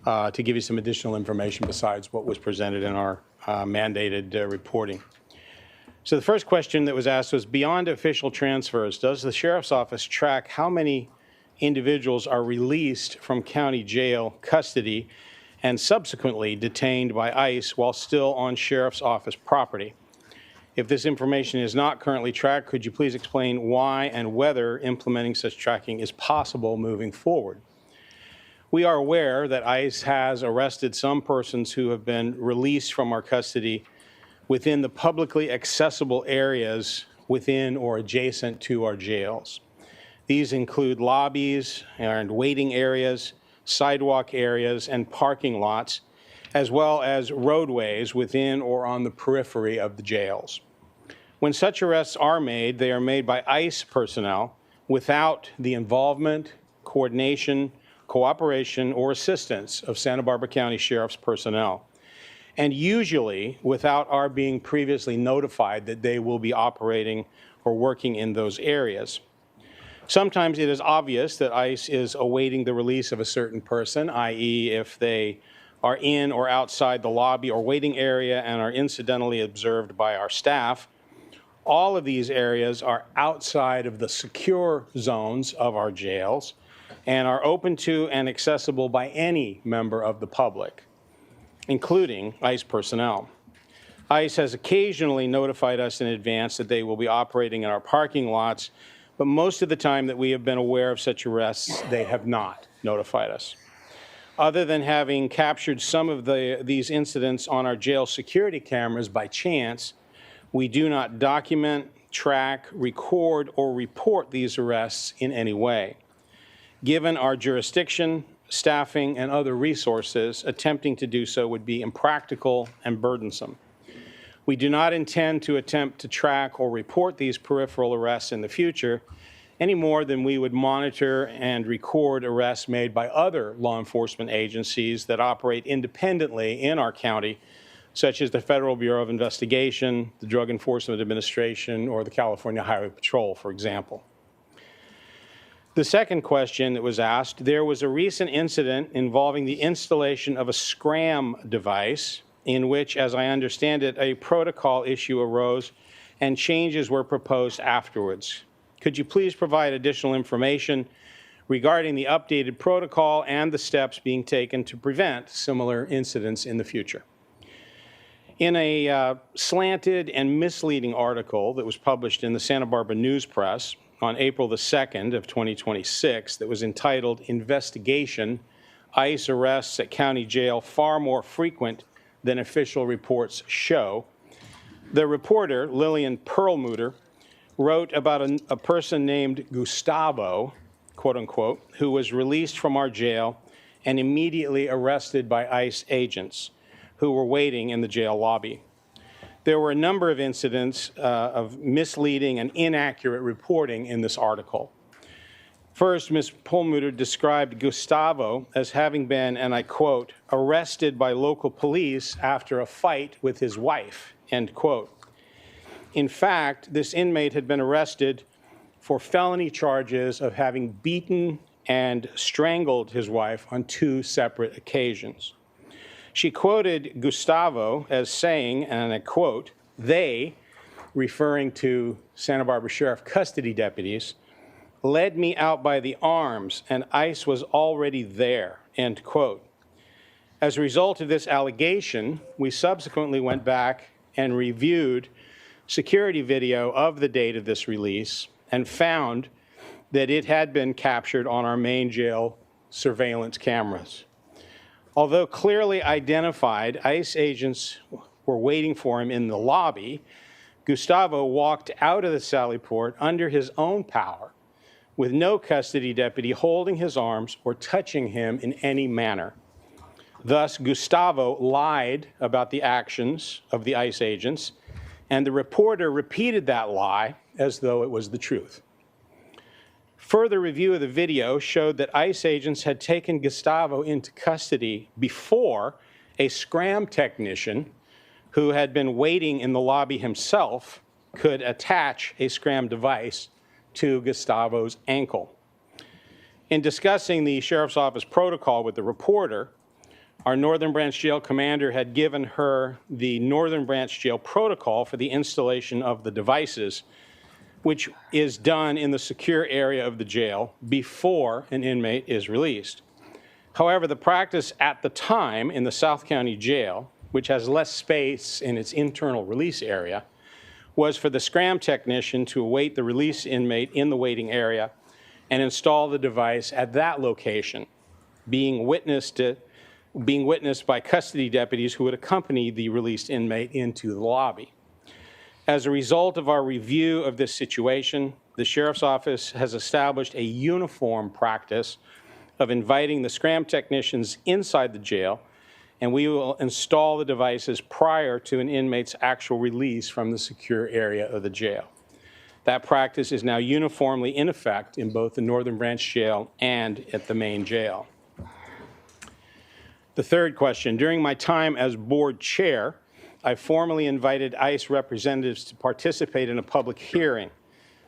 Speaker 6: to give you some additional information besides what was presented in our mandated reporting. So the first question that was asked was, beyond official transfers, does the Sheriff's Office track how many individuals are released from county jail custody and subsequently detained by ICE while still on Sheriff's Office property? If this information is not currently tracked, could you please explain why and whether implementing such tracking is possible moving forward? We are aware that ICE has arrested some persons who have been released from our custody within the publicly accessible areas within or adjacent to our jails. These include lobbies and waiting areas, sidewalk areas, and parking lots, as well as roadways within or on the periphery of the jails. When such arrests are made, they are made by ICE personnel without the involvement, coordination, cooperation, or assistance of Santa Barbara County Sheriff's personnel, and usually without our being previously notified that they will be operating or working in those areas. Sometimes it is obvious that ICE is awaiting the release of a certain person, i.e. if they are in or outside the lobby or waiting area and are incidentally observed by our staff. All of these areas are outside of the secure zones of our jails and are open to and accessible by any member of the public. including ICE personnel. ICE has occasionally notified us in advance that they will be operating in our parking lots, but most of the time that we have been aware of such arrests, they have not notified us. Other than having captured some of these incidents on our jail security cameras by chance, we do not document, track, record, or report these arrests in any way. Given our jurisdiction, staffing, and other resources, attempting to do so would be impractical and burdensome. We do not intend to attempt to track or report these peripheral arrests in the future any more than we would monitor and record arrests made by other law enforcement agencies that operate independently in our county, such as the Federal Bureau of Investigation, the Drug Enforcement Administration, or the California Highway Patrol, for example. The second question that was asked, there was a recent incident involving the installation of a scram device in which, as I understand it, a protocol issue arose and changes were proposed afterwards. Could you please provide additional information regarding the updated protocol and the steps being taken to prevent similar incidents in the future? In a slanted and misleading article that was published in the Santa Barbara News Press on April the 2nd of 2026 that was entitled "Investigation, ICE Arrests at County Jail Far More Frequent Than Official Reports Show," the reporter, Lillian Perlmutter, wrote about a person named Gustavo, quote unquote, who was released from our jail and immediately arrested by ICE agents who were waiting in the jail lobby. There were a number of incidents of misleading and inaccurate reporting in this article. First, Ms. Perlmutter described Gustavo as having been, and I quote, arrested by local police after a fight with his wife, end quote. In fact, this inmate had been arrested for felony charges of having beaten and strangled his wife on 2 separate occasions. She quoted Gustavo as saying, and I quote, "They," referring to Santa Barbara Sheriff custody deputies, "led me out by the arms and ICE was already there," end quote. As a result of this allegation, we subsequently went back and reviewed security video of the date of this release and found that it had been captured on our main jail surveillance cameras. Although clearly identified, ICE agents were waiting for him in the lobby. Gustavo walked out of the Sally Port under his own power with no custody deputy holding his arms or touching him in any manner. Thus, Gustavo lied about the actions of the ICE agents, and the reporter repeated that lie as though it was the truth. Further review of the video showed that ICE agents had taken Gustavo into custody before a scram technician who had been waiting in the lobby himself could attach a scram device to Gustavo's ankle. In discussing the Sheriff's Office protocol with the reporter, our Northern Branch Jail commander had given her the Northern Branch Jail protocol for the installation of the devices, which is done in the secure area of the jail before an inmate is released. However, the practice at the time in the South County Jail, which has less space in its internal release area, was for the scram technician to await the release inmate in the waiting area and install the device at that location, being witnessed by custody deputies who would accompany the released inmate into the lobby. As a result of our review of this situation, the Sheriff's Office has established a uniform practice of inviting the scram technicians inside the jail, and we will install the devices prior to an inmate's actual release from the secure area of the jail. That practice is now uniformly in effect in both the Northern Branch Jail and at the main jail. The third question, during my time as board chair, I formally invited ICE representatives to participate in a public hearing,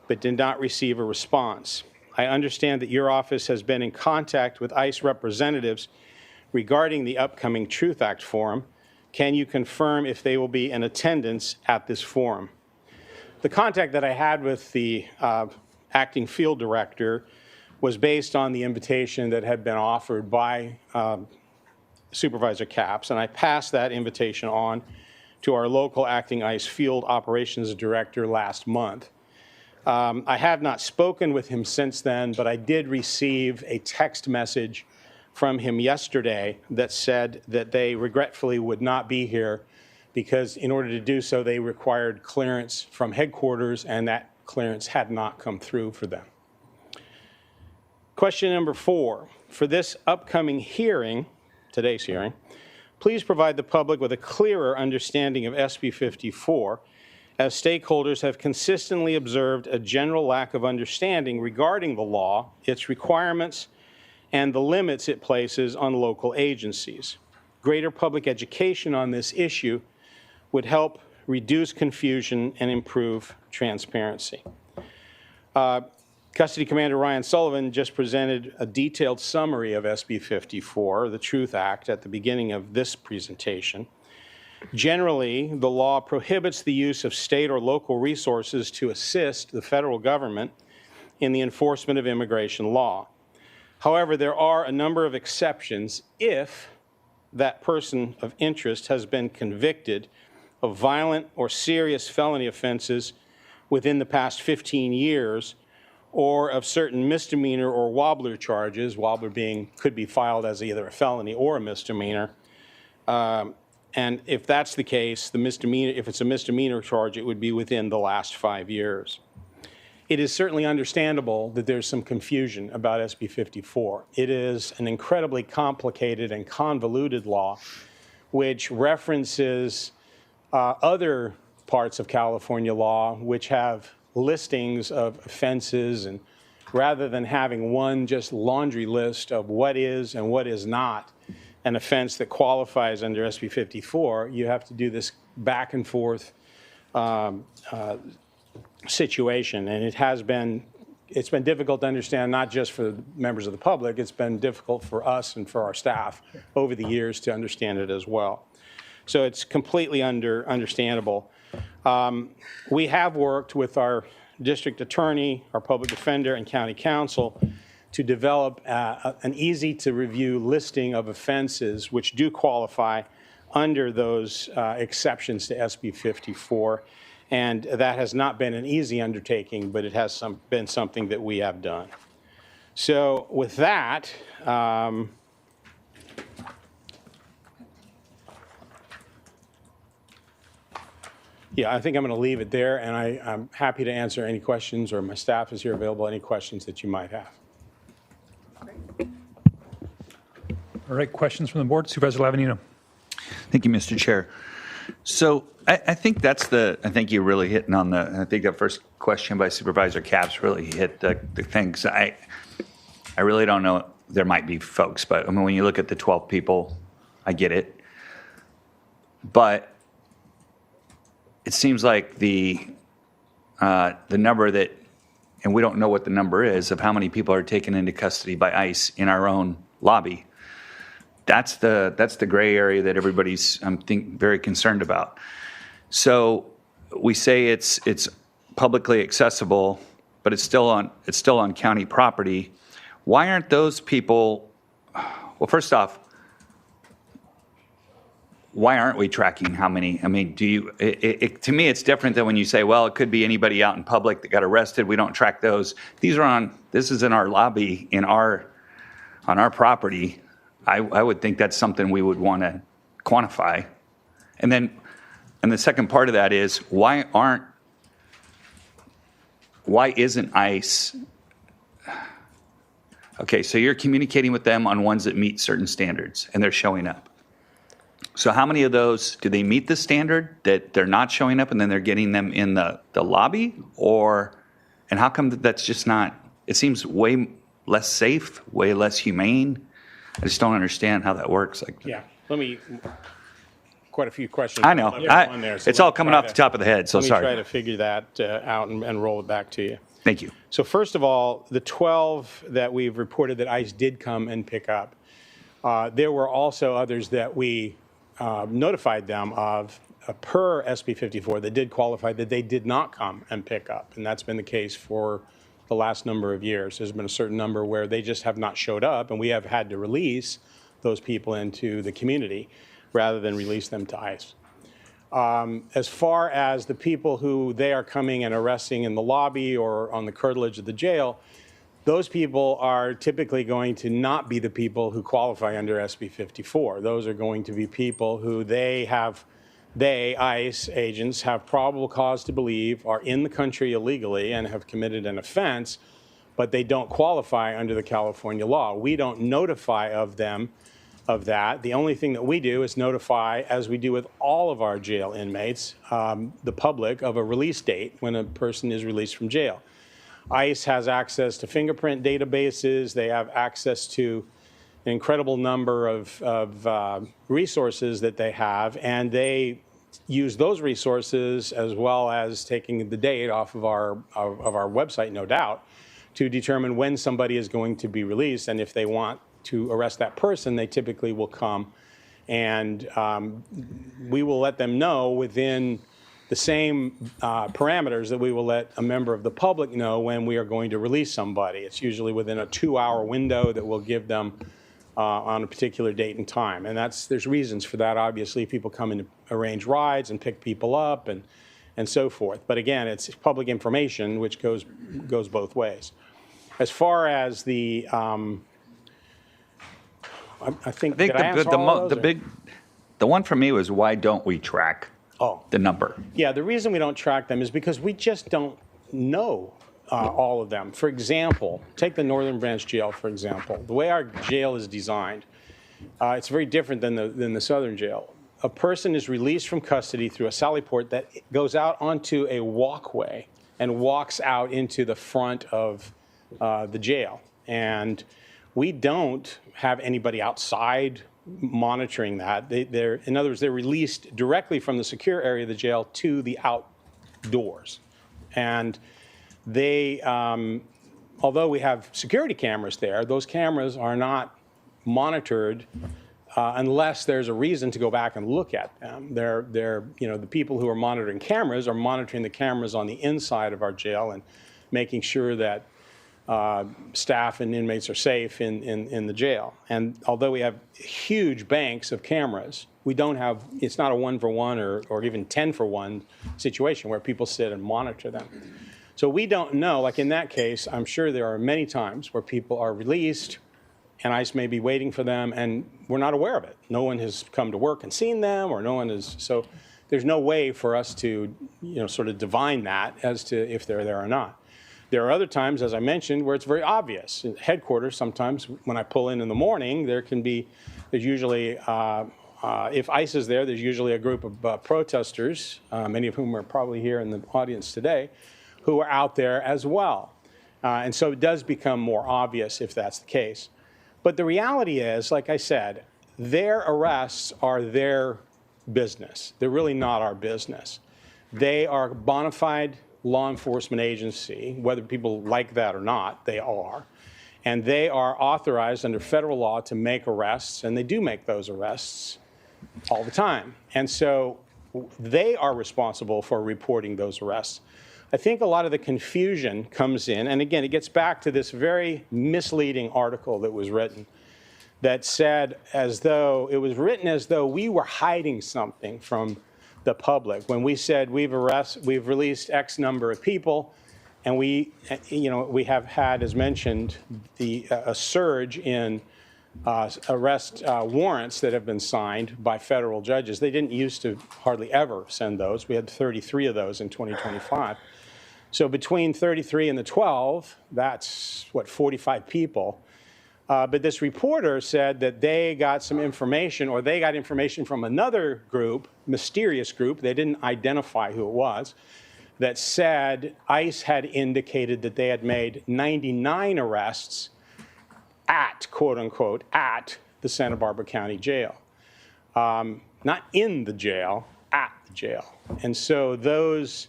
Speaker 6: but did not receive a response. I understand that your office has been in contact with ICE representatives regarding the upcoming Truth Act forum. Can you confirm if they will be in attendance at this forum? The contact that I had with the acting field director was based on the invitation that had been offered by Supervisor Capps, and I passed that invitation on to our local acting ICE field operations director last month. I have not spoken with him since then, but I did receive a text message from him yesterday that said that they regretfully would not be here because in order to do so, they required clearance from headquarters, and that clearance had not come through for them. Question number 4. For this upcoming hearing, today's hearing, please provide the public with a clearer understanding of SB 54, as stakeholders have consistently observed a general lack of understanding regarding the law, its requirements, and the limits it places on local agencies. Greater public education on this issue would help reduce confusion and improve transparency. Custody Commander Ryan Sullivan just presented a detailed summary of SB 54, the Truth Act, at the beginning of this presentation. Generally, the law prohibits the use of state or local resources to assist the federal government in the enforcement of immigration law. However, there are a number of exceptions if that person of interest has been convicted of violent or serious felony offenses within the past 15 years, or of certain misdemeanor or wobbler charges, wobbler being could be filed as either a felony or a misdemeanor. And if that's the case, the misdemeanor, if it's a misdemeanor charge, it would be within the last 5 years. It is certainly understandable that there's some confusion about SB 54. It is an incredibly complicated and convoluted law which references other parts of California law which have listings of offenses, and rather than having one just laundry list of what is and what is not an offense that qualifies under SB 54, you have to do this back and forth situation, and it's been difficult to understand, not just for members of the public, it's been difficult for us and for our staff over the years to understand it as well. So it's completely understandable. We have worked with our district attorney, our public defender, and county counsel to develop an easy-to-review listing of offenses which do qualify under those exceptions to SB 54. And that has not been an easy undertaking, but it has been something that we have done. So with that, yeah, I think I'm going to leave it there, and I'm happy to answer any questions, or my staff is here available, any questions that you might have.
Speaker 1: All right, questions from the board? Supervisor Lavanino.
Speaker 9: Thank you, Mr. Chair. So I think I think you're really hitting on I think that first question by Supervisor Capps really hit the things. I really don't know. There might be folks, but I mean, when you look at the 12 people, I get it. But it seems like the number that, and we don't know what the number is, of how many people are taken into custody by ICE in our own lobby. That's the gray area that everybody's, I think, very concerned about. So we say it's publicly accessible, but it's still on county property. Why aren't those people? Well, first off, why aren't we tracking how many? I mean, to me, it's different than when you say, well, it could be anybody out in public that got arrested. We don't track those. This is in our lobby, on our property. I would think that's something we would want to quantify. And the second part of that is, why isn't ICE, okay, so you're communicating with them on ones that meet certain standards and they're showing up. So how many of those, do they meet the standard that they're not showing up and then they're getting them in the lobby? And how come that's just not, it seems way less safe, way less humane? I just don't understand how that works.
Speaker 6: Yeah, quite a few questions.
Speaker 9: I know. It's all coming off the top of the head, so sorry.
Speaker 6: Let me try to figure that out and roll it back to you.
Speaker 9: Thank you.
Speaker 6: So first of all, the 12 that we've reported that ICE did come and pick up, there were also others that we notified them of per SB 54 that did qualify that they did not come and pick up. And that's been the case for the last number of years. There's been a certain number where they just have not showed up, and we have had to release those people into the community rather than release them to ICE. As far as the people who they are coming and arresting in the lobby or on the curtilage of the jail, those people are typically going to not be the people who qualify under SB 54. Those are going to be people who ICE agents, have probable cause to believe are in the country illegally and have committed an offense, but they don't qualify under the California law. We don't notify them of that. The only thing that we do is notify, as we do with all of our jail inmates, the public of a release date when a person is released from jail. ICE has access to fingerprint databases. They have access to an incredible number of resources that they have, and they use those resources as well as taking the date off of our website, no doubt, to determine when somebody is going to be released. And if they want to arrest that person, they typically will come, and we will let them know within the same parameters that we will let a member of the public know when we are going to release somebody. It's usually within a 2-hour window that we'll give them on a particular date and time. And there's reasons for that. Obviously, people come in to arrange rides and pick people up and so forth. But again, it's public information, which goes both ways. As far as the, I think did I answer all of those,
Speaker 9: the one for me was, why don't we track the number?
Speaker 6: Yeah, the reason we don't track them is because we just don't know all of them. For example, take the Northern Branch Jail, for example. The way our jail is designed, it's very different than the Southern Jail. A person is released from custody through a sally port that goes out onto a walkway and walks out into the front of the jail. And we don't have anybody outside monitoring that. In other words, they're released directly from the secure area of the jail to the outdoors. And they, although we have security cameras there, those cameras are not monitored unless there's a reason to go back and look at them. The people who are monitoring cameras are monitoring the cameras on the inside of our jail and making sure that staff and inmates are safe in the jail. And although we have huge banks of cameras, we don't have, it's not a 1-for-1 or even 10-for-1 situation where people sit and monitor them. So we don't know, like in that case, I'm sure there are many times where people are released and ICE may be waiting for them and we're not aware of it. No one has come to work and seen them, or no one is, so there's no way for us to, sort of divine that as to if they're there or not. There are other times, as I mentioned, where it's very obvious. At headquarters, sometimes when I pull in the morning, there's usually, if ICE is there, there's usually a group of protesters, many of whom are probably here in the audience today, who are out there as well. And so it does become more obvious if that's the case. But the reality is, like I said, their arrests are their business. They're really not our business. They are a bona fide law enforcement agency, whether people like that or not, they are. And they are authorized under federal law to make arrests, and they do make those arrests all the time. And so they are responsible for reporting those arrests. I think a lot of the confusion comes in, and again, it gets back to this very misleading article that was written that said it was written as though we were hiding something from the public when we said we've released X number of people, and we have had, as mentioned, a surge in arrest warrants that have been signed by federal judges. They didn't used to hardly ever send those. We had 33 of those in 2025. So between 33 and the 12, that's, 45 people. But this reporter said that they got some information, or they got information from another group, mysterious group, they didn't identify who it was, that said ICE had indicated that they had made 99 arrests at, quote unquote, at the Santa Barbara County Jail. Not in the jail, at the jail. And so those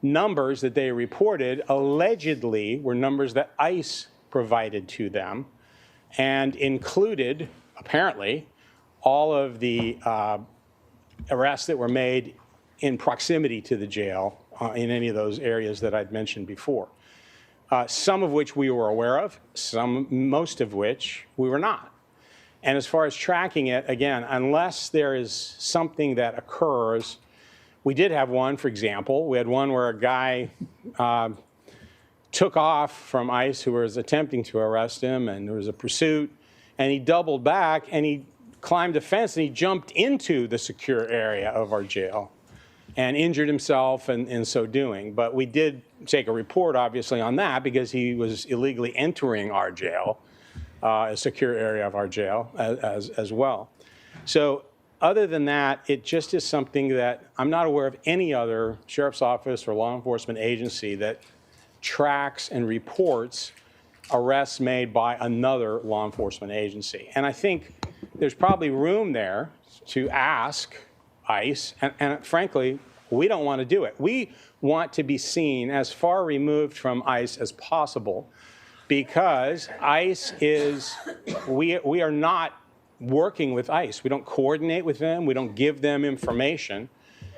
Speaker 6: numbers that they reported allegedly were numbers that ICE provided to them and included, apparently, all of the arrests that were made in proximity to the jail in any of those areas that I'd mentioned before. Some of which we were aware of, most of which we were not. And as far as tracking it, again, unless there is something that occurs, we did have one, for example. We had one where a guy took off from ICE who was attempting to arrest him, and there was a pursuit, and he doubled back, and he climbed a fence, and he jumped into the secure area of our jail and injured himself in so doing. But we did take a report, obviously, on that because he was illegally entering our jail, a secure area of our jail as well. So other than that, it just is something that I'm not aware of any other sheriff's office or law enforcement agency that tracks and reports arrests made by another law enforcement agency. And I think there's probably room there to ask ICE, and frankly, we don't want to do it. We want to be seen as far removed from ICE as possible because ICE is, we are not working with ICE. We don't coordinate with them. We don't give them information.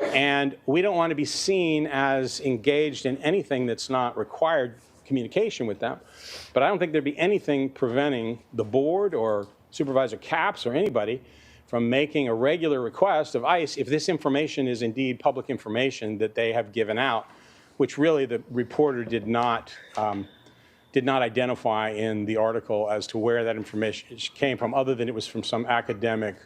Speaker 6: And we don't want to be seen as engaged in anything that's not required communication with them. But I don't think there'd be anything preventing the board or Supervisor Capps or anybody from making a regular request of ICE if this information is indeed public information that they have given out, which really the reporter did not identify in the article as to where that information came from, other than it was from some academic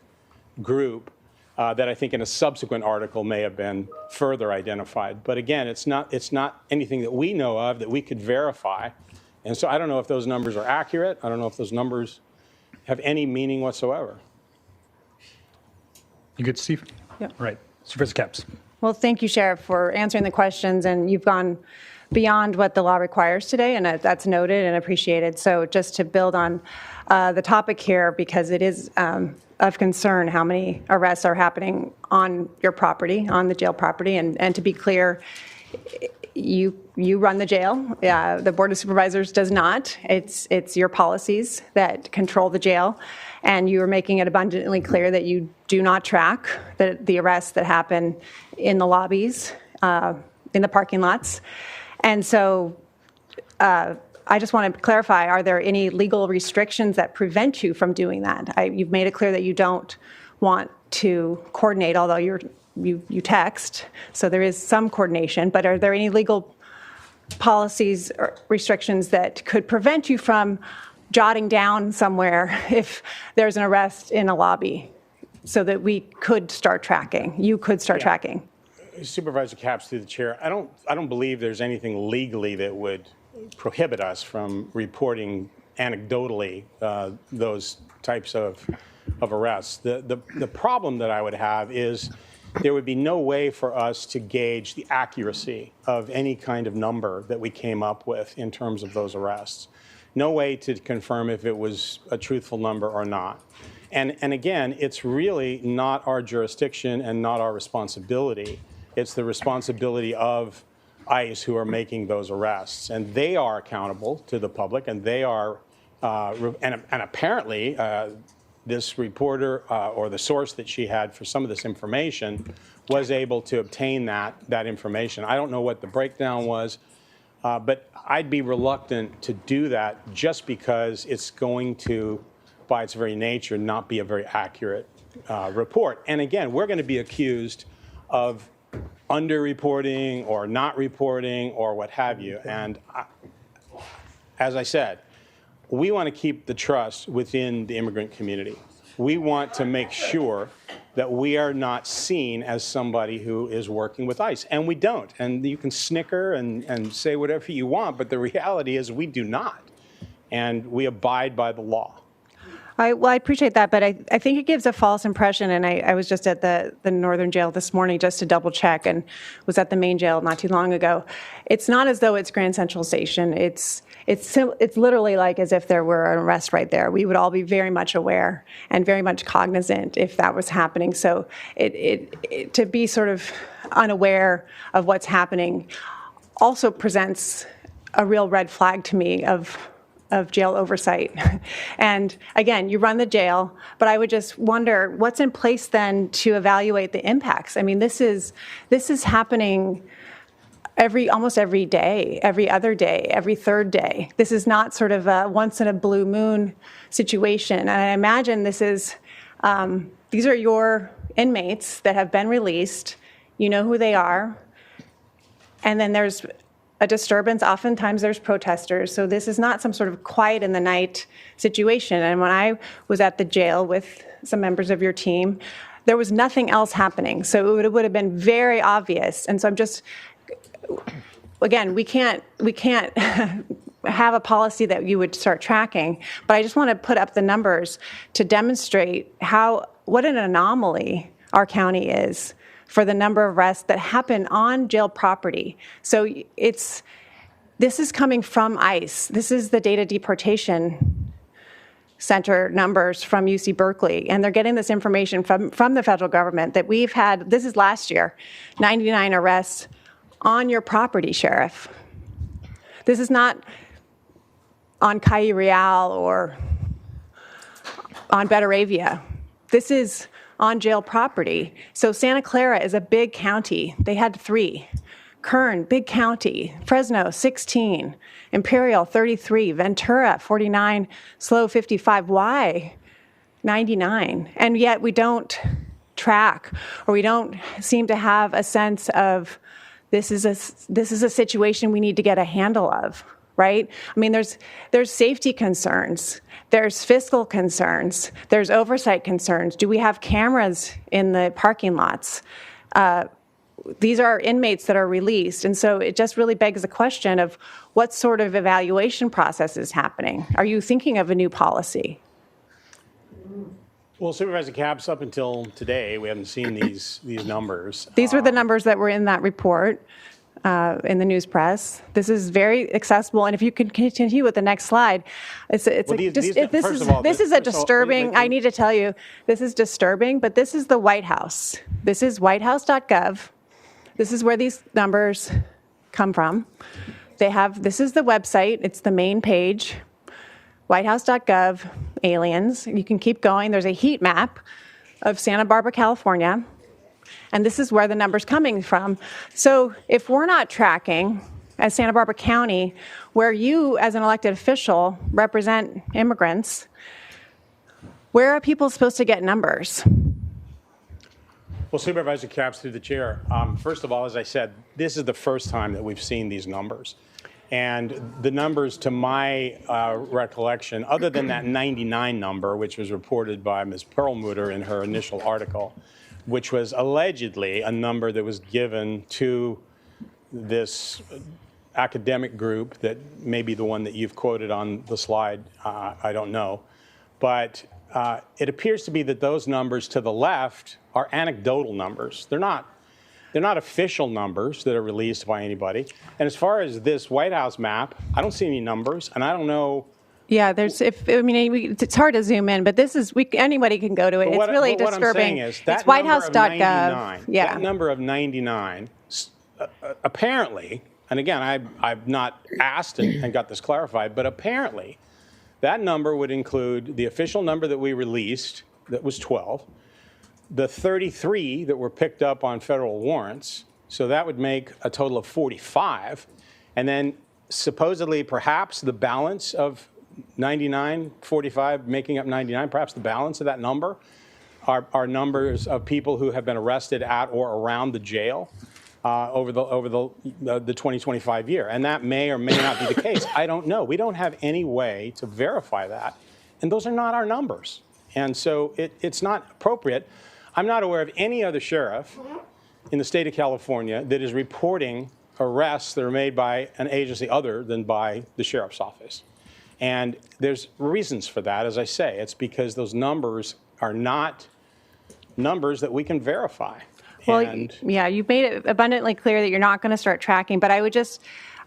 Speaker 6: group that I think in a subsequent article may have been further identified. But again, it's not anything that we know of that we could verify. And so I don't know if those numbers are accurate. I don't know if those numbers have any meaning whatsoever.
Speaker 1: You good, Steve?
Speaker 7: Yeah.
Speaker 1: All right. Supervisor Capps.
Speaker 7: Well, thank you, Sheriff, for answering the questions, and you've gone beyond what the law requires today, and that's noted and appreciated. So just to build on the topic here, because it is of concern how many arrests are happening on your property, on the jail property, and to be clear, you run the jail. The Board of Supervisors does not. It's your policies that control the jail, and you are making it abundantly clear that you do not track the arrests that happen in the lobbies, in the parking lots. And so I just want to clarify, are there any legal restrictions that prevent you from doing that? You've made it clear that you don't want to coordinate, although you text, so there is some coordination, but are there any legal policies or restrictions that could prevent you from jotting down somewhere if there's an arrest in a lobby so that we could start tracking, you could start tracking?
Speaker 6: Supervisor Capps, through the chair, I don't believe there's anything legally that would prohibit us from reporting anecdotally those types of arrests. The problem that I would have is there would be no way for us to gauge the accuracy of any kind of number that we came up with in terms of those arrests. No way to confirm if it was a truthful number or not. And again, it's really not our jurisdiction and not our responsibility. It's the responsibility of ICE who are making those arrests. And they are accountable to the public, and they are, and apparently, this reporter or the source that she had for some of this information was able to obtain that information. I don't know what the breakdown was, but I'd be reluctant to do that just because it's going to, by its very nature, not be a very accurate report. And again, we're going to be accused of underreporting or not reporting or what have you. And as I said, we want to keep the trust within the immigrant community. We want to make sure that we are not seen as somebody who is working with ICE, and we don't. And you can snicker and say whatever you want, but the reality is we do not, and we abide by the law.
Speaker 7: Well, I appreciate that, but I think it gives a false impression, and I was just at the Northern Jail this morning just to double check, and was at the main jail not too long ago. It's not as though it's Grand Central Station. It's literally like as if there were an arrest right there. We would all be very much aware and very much cognizant if that was happening. So to be sort of unaware of what's happening also presents a real red flag to me of jail oversight. And again, you run the jail, but I would just wonder what's in place then to evaluate the impacts. I mean, this is happening almost every day, every other day, every third day. This is not sort of a once in a blue moon situation. And I imagine this is, these are your inmates that have been released. You know who they are. And then there's a disturbance. Oftentimes there's protesters. So this is not some sort of quiet in the night situation. And when I was at the jail with some members of your team, there was nothing else happening. So it would have been very obvious. And so I'm just, again, we can't have a policy that you would start tracking, but I just want to put up the numbers to demonstrate what an anomaly our county is for the number of arrests that happen on jail property. So this is coming from ICE. This is the data deportation center numbers from UC Berkeley, and they're getting this information from the federal government that we've had, this is last year, 99 arrests on your property, Sheriff. This is not on Calle Real or on Betaravia. This is on jail property. So Santa Clara is a big county. They had 3. Kern, big county. Fresno, 16. Imperial, 33. Ventura, 49. SLO, 55. Why 99? And yet we don't track, or we don't seem to have a sense of this is a situation we need to get a handle of, right? I mean, there's safety concerns, there's fiscal concerns, there's oversight concerns. Do we have cameras in the parking lots? These are inmates that are released, and so it just really begs the question of what sort of evaluation process is happening. Are you thinking of a new policy?
Speaker 6: Well, Supervisor Capps, up until today, we haven't seen these numbers.
Speaker 7: These were the numbers that were in that report in the news press. This is very accessible, and if you could continue with the next slide, this is a disturbing. I need to tell you, this is disturbing. But this is the White House. This is whitehouse.gov. This is where these numbers come from. This is the website. It's the main page. whitehouse.gov, aliens. You can keep going. There's a heat map of Santa Barbara, California, and this is where the number's coming from. So if we're not tracking, as Santa Barbara County, where you, as an elected official, represent immigrants, where are people supposed to get numbers?
Speaker 6: Well, Supervisor Capps, through the chair, first of all, as I said, this is the first time that we've seen these numbers. And the numbers, to my recollection, other than that 99 number, which was reported by Ms. Perlmutter in her initial article, which was allegedly a number that was given to this academic group that may be the one that you've quoted on the slide, I don't know. But it appears to be that those numbers to the left are anecdotal numbers. They're not official numbers that are released by anybody. And as far as this White House map, I don't see any numbers, and I don't know.
Speaker 7: Yeah, it's hard to zoom in, but this is anybody can go to it. It's really disturbing.
Speaker 6: What I'm saying is that
Speaker 7: it's whitehouse.gov.
Speaker 6: Yeah. That number of 99, apparently, and again, I've not asked and got this clarified, but apparently that number would include the official number that we released, that was 12, the 33 that were picked up on federal warrants, so that would make a total of 45, and then supposedly perhaps the balance of 99, 45 making up 99, perhaps the balance of that number are numbers of people who have been arrested at or around the jail over the 2025 year, and that may or may not be the case. I don't know. We don't have any way to verify that, and those are not our numbers, and so it's not appropriate. I'm not aware of any other sheriff in the state of California that is reporting arrests that are made by an agency other than by the sheriff's office. And there's reasons for that, as I say. It's because those numbers are not numbers that we can verify.
Speaker 7: Well, yeah, you've made it abundantly clear that you're not going to start tracking, but I would just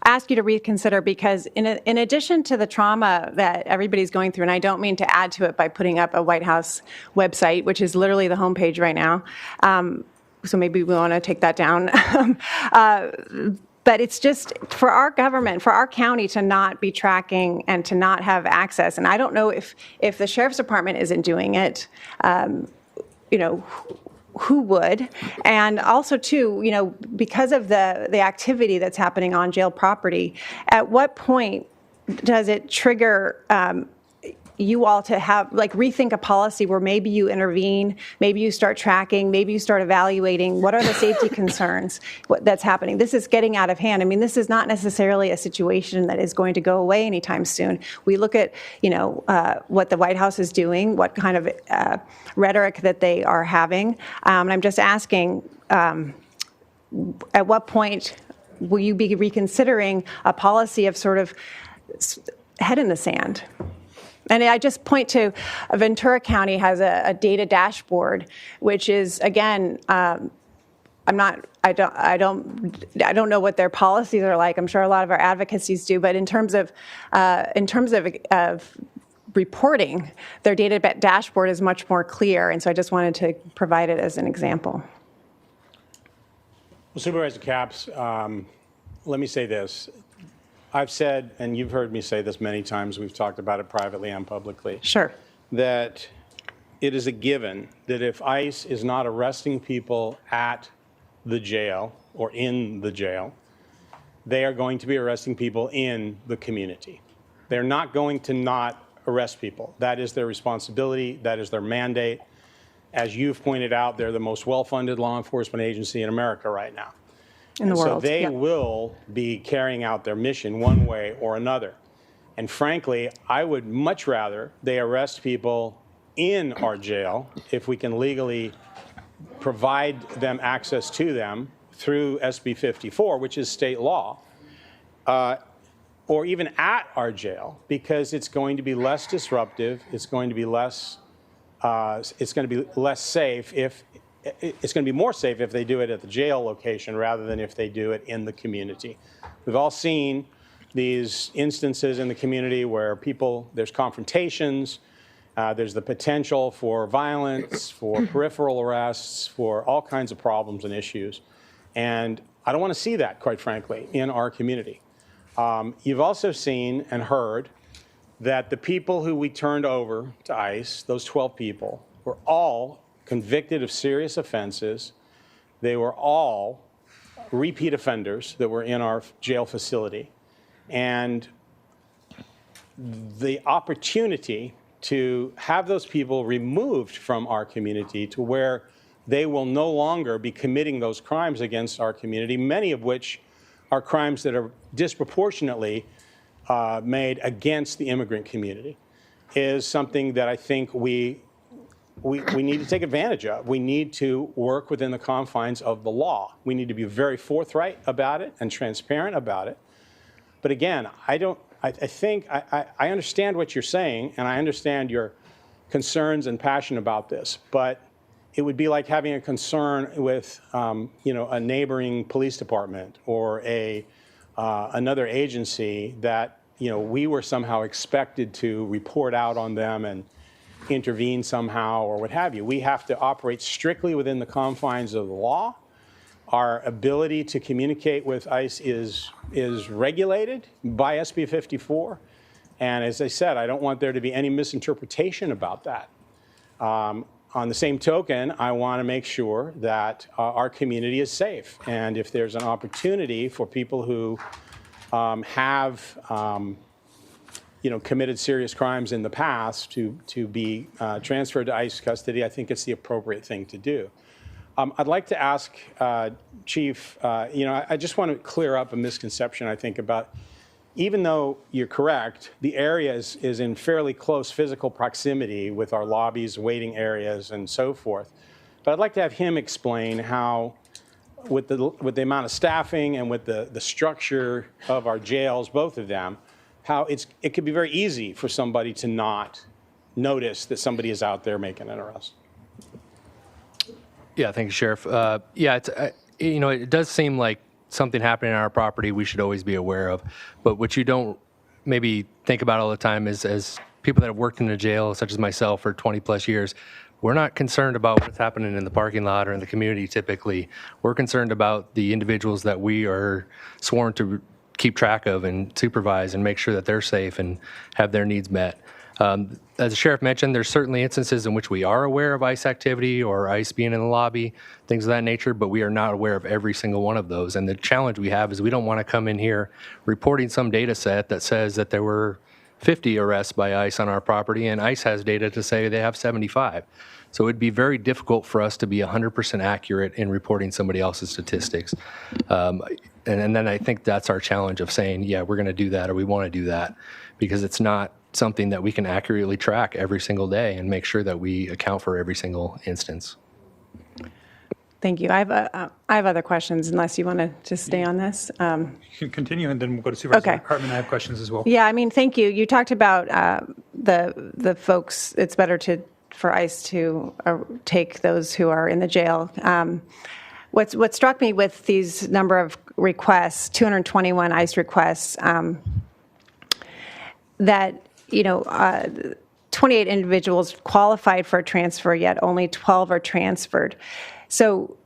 Speaker 7: ask you to reconsider, because in addition to the trauma that everybody's going through, and I don't mean to add to it by putting up a White House website, which is literally the homepage right now, so maybe we want to take that down. But it's just for our government, for our county to not be tracking and to not have access. And I don't know if the Sheriff's Department isn't doing it, who would? And also, too, because of the activity that's happening on jail property, at what point does it trigger you all to have, rethink a policy where maybe you intervene, maybe you start tracking, maybe you start evaluating what are the safety concerns that's happening? This is getting out of hand. I mean, this is not necessarily a situation that is going to go away anytime soon. We look at, what the White House is doing, what kind of rhetoric that they are having. And I'm just asking, at what point will you be reconsidering a policy of sort of head in the sand? And I just point to Ventura County has a data dashboard, which is, again, I don't know what their policies are like. I'm sure a lot of our advocacies do, but in terms of reporting, their data dashboard is much more clear. And so I just wanted to provide it as an example.
Speaker 6: Well, Supervisor Capps, let me say this. I've said, and you've heard me say this many times, we've talked about it privately and publicly.
Speaker 7: Sure.
Speaker 6: That it is a given that if ICE is not arresting people at the jail or in the jail, they are going to be arresting people in the community. They're not going to not arrest people. That is their responsibility. That is their mandate. As you've pointed out, they're the most well-funded law enforcement agency in America right now.
Speaker 7: In the world.
Speaker 6: So they will be carrying out their mission one way or another. And frankly, I would much rather they arrest people in our jail if we can legally provide them access to them through SB 54, which is state law, or even at our jail, because it's going to be less disruptive, it's going to be less safe if it's going to be more safe if they do it at the jail location rather than if they do it in the community. We've all seen these instances in the community where there's confrontations, there's the potential for violence, for peripheral arrests, for all kinds of problems and issues. And I don't want to see that, quite frankly, in our community. You've also seen and heard that the people who we turned over to ICE, those 12 people, were all convicted of serious offenses. They were all repeat offenders that were in our jail facility. And the opportunity to have those people removed from our community to where they will no longer be committing those crimes against our community, many of which are crimes that are disproportionately made against the immigrant community, is something that I think we need to take advantage of. We need to work within the confines of the law. We need to be very forthright about it and transparent about it. But again, I understand what you're saying, and I understand your concerns and passion about this, but it would be like having a concern with a neighboring police department or another agency that we were somehow expected to report out on them and intervene somehow or what have you. We have to operate strictly within the confines of the law. Our ability to communicate with ICE is regulated by SB 54. And as I said, I don't want there to be any misinterpretation about that. On the same token, I want to make sure that our community is safe. And if there's an opportunity for people who have committed serious crimes in the past to be transferred to ICE custody, I think it's the appropriate thing to do. I'd like to ask Chief, I just want to clear up a misconception, I think, about, even though you're correct, the area is in fairly close physical proximity with our lobbies, waiting areas, and so forth. But I'd like to have him explain how, with the amount of staffing and with the structure of our jails, both of them, how it could be very easy for somebody to not notice that somebody is out there making an arrest.
Speaker 20: Yeah, thank you, Sheriff. It does seem like something happening on our property we should always be aware of. But what you don't maybe think about all the time is, as people that have worked in the jail, such as myself, for 20 plus years, we're not concerned about what's happening in the parking lot or in the community typically. We're concerned about the individuals that we are sworn to keep track of and supervise and make sure that they're safe and have their needs met. As the sheriff mentioned, there's certainly instances in which we are aware of ICE activity or ICE being in the lobby, things of that nature, but we are not aware of every single one of those. And the challenge we have is we don't want to come in here reporting some data set that says that there were 50 arrests by ICE on our property, and ICE has data to say they have 75. So it'd be very difficult for us to be 100% accurate in reporting somebody else's statistics. And then I think that's our challenge of saying, yeah, we're going to do that or we want to do that, because it's not something that we can accurately track every single day and make sure that we account for every single instance.
Speaker 7: Thank you. I have other questions, unless you want to just stay on this.
Speaker 1: You can continue, and then we'll go to Supervisor
Speaker 7: Okay.
Speaker 1: Hartman. I have questions as well.
Speaker 7: Yeah, I mean, thank you. You talked about the folks, it's better for ICE to take those who are in the jail. What struck me with these number of requests, 221 ICE requests, that 28 individuals qualified for a transfer, yet only 12 are transferred. So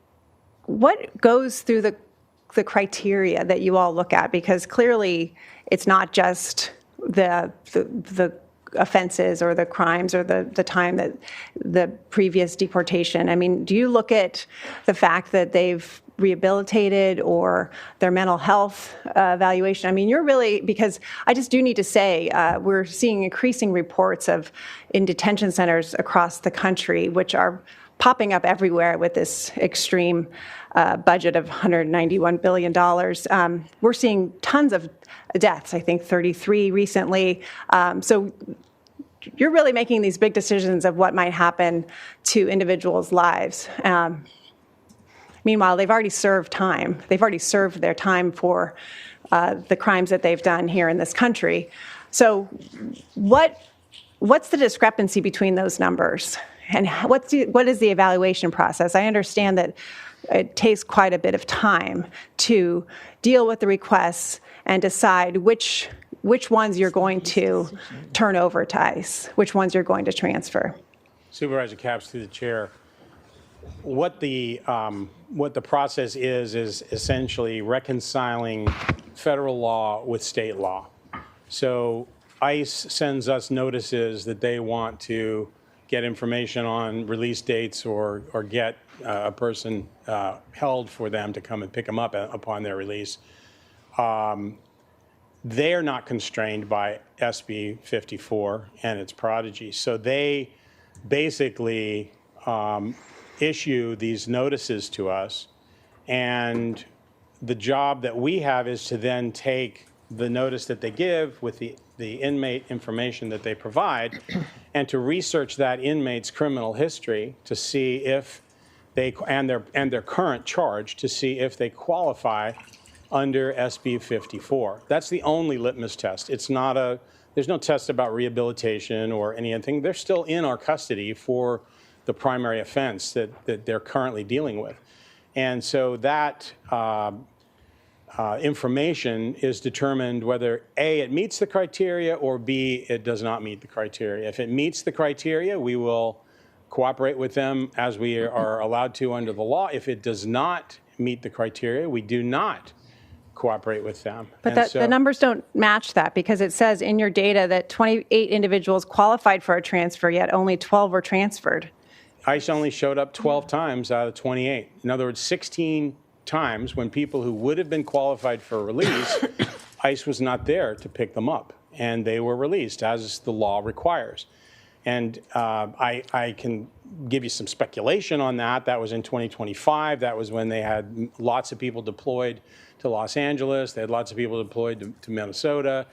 Speaker 7: what goes through the criteria that you all look at? Because clearly it's not just the offenses or the crimes or the time that the previous deportation. I mean, do you look at the fact that they've rehabilitated or their mental health evaluation? I mean, you're really, because I just do need to say, we're seeing increasing reports in detention centers across the country, which are popping up everywhere with this extreme budget of $191 billion. We're seeing tons of deaths, I think 33 recently. So you're really making these big decisions of what might happen to individuals' lives. Meanwhile, they've already served time. They've already served their time for the crimes that they've done here in this country. So what's the discrepancy between those numbers? And what is the evaluation process? I understand that it takes quite a bit of time to deal with the requests and decide which ones you're going to turn over to ICE, which ones you're going to transfer.
Speaker 6: Supervisor Capps, through the chair. What the process is essentially reconciling federal law with state law. So ICE sends us notices that they want to get information on release dates or get a person held for them to come and pick them up upon their release. They're not constrained by SB 54 and its prodigy. So they basically issue these notices to us, and the job that we have is to then take the notice that they give with the inmate information that they provide and to research that inmate's criminal history to see if they and their current charge to see if they qualify under SB 54. That's the only litmus test. It's not there's no test about rehabilitation or anything. They're still in our custody for the primary offense that they're currently dealing with. And so that information is determined whether A, it meets the criteria, or B, it does not meet the criteria. If it meets the criteria, we will cooperate with them as we are allowed to under the law. If it does not meet the criteria, we do not cooperate with them.
Speaker 7: But the numbers don't match that, because it says in your data that 28 individuals qualified for a transfer, yet only 12 were transferred.
Speaker 6: ICE only showed up 12 times out of 28. In other words, 16 times when people who would have been qualified for release, ICE was not there to pick them up, and they were released as the law requires. And I can give you some speculation on that. That was in 2025. That was when they had lots of people deployed to Los Angeles. They had lots of people deployed to Minnesota.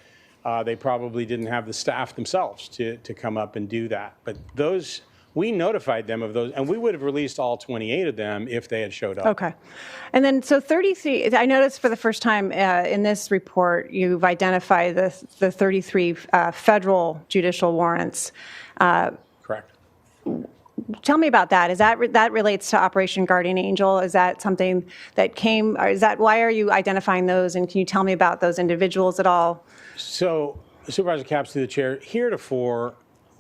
Speaker 6: They probably didn't have the staff themselves to come up and do that. But those, we notified them of those, and we would have released all 28 of them if they had showed up.
Speaker 7: Okay. And then, so 33, I noticed for the first time in this report, you've identified the 33 federal judicial warrants.
Speaker 6: Correct.
Speaker 7: Tell me about that. Is that relates to Operation Guardian Angel? Is that something that came, or is that, why are you identifying those? And can you tell me about those individuals at all?
Speaker 6: So, Supervisor Capps, through the chair, heretofore,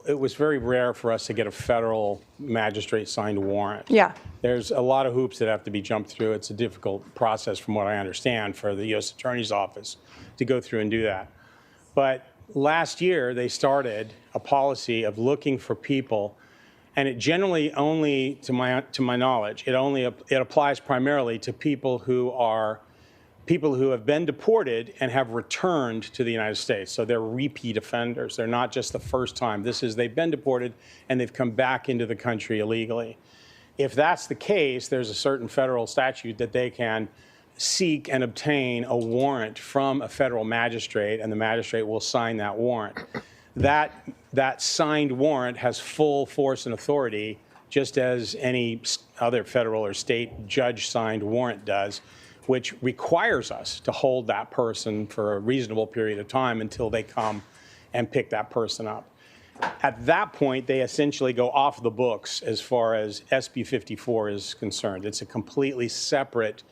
Speaker 6: it was very rare for us to get a federal magistrate signed warrant.
Speaker 7: Yeah.
Speaker 6: There's a lot of hoops that have to be jumped through. It's a difficult process, from what I understand, for the U.S. Attorney's Office to go through and do that. But last year, they started a policy of looking for people, and it generally only, to my knowledge, it applies primarily to people who have been deported and have returned to the United States. So they're repeat offenders. They're not just the first time. They've been deported and they've come back into the country illegally. If that's the case, there's a certain federal statute that they can seek and obtain a warrant from a federal magistrate, and the magistrate will sign that warrant. That signed warrant has full force and authority, just as any other federal or state judge-signed warrant does, which requires us to hold that person for a reasonable period of time until they come and pick that person up. At that point, they essentially go off the books as far as SB 54 is concerned. It's a completely separate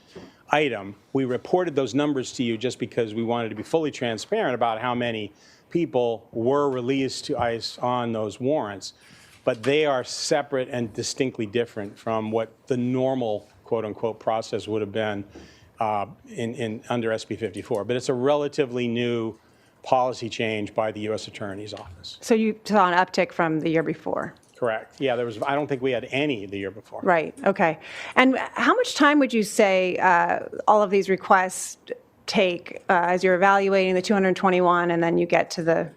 Speaker 6: item. We reported those numbers to you just because we wanted to be fully transparent about how many people were released to ICE on those warrants, but they are separate and distinctly different from what the normal quote-unquote process would have been under SB 54. But it's a relatively new policy change by the U.S. Attorney's Office.
Speaker 7: So you saw an uptick from the year before?
Speaker 6: Correct. Yeah, I don't think we had any the year before.
Speaker 7: Right, okay. And how much time would you say all of these requests take as you're evaluating the 221 and then you get to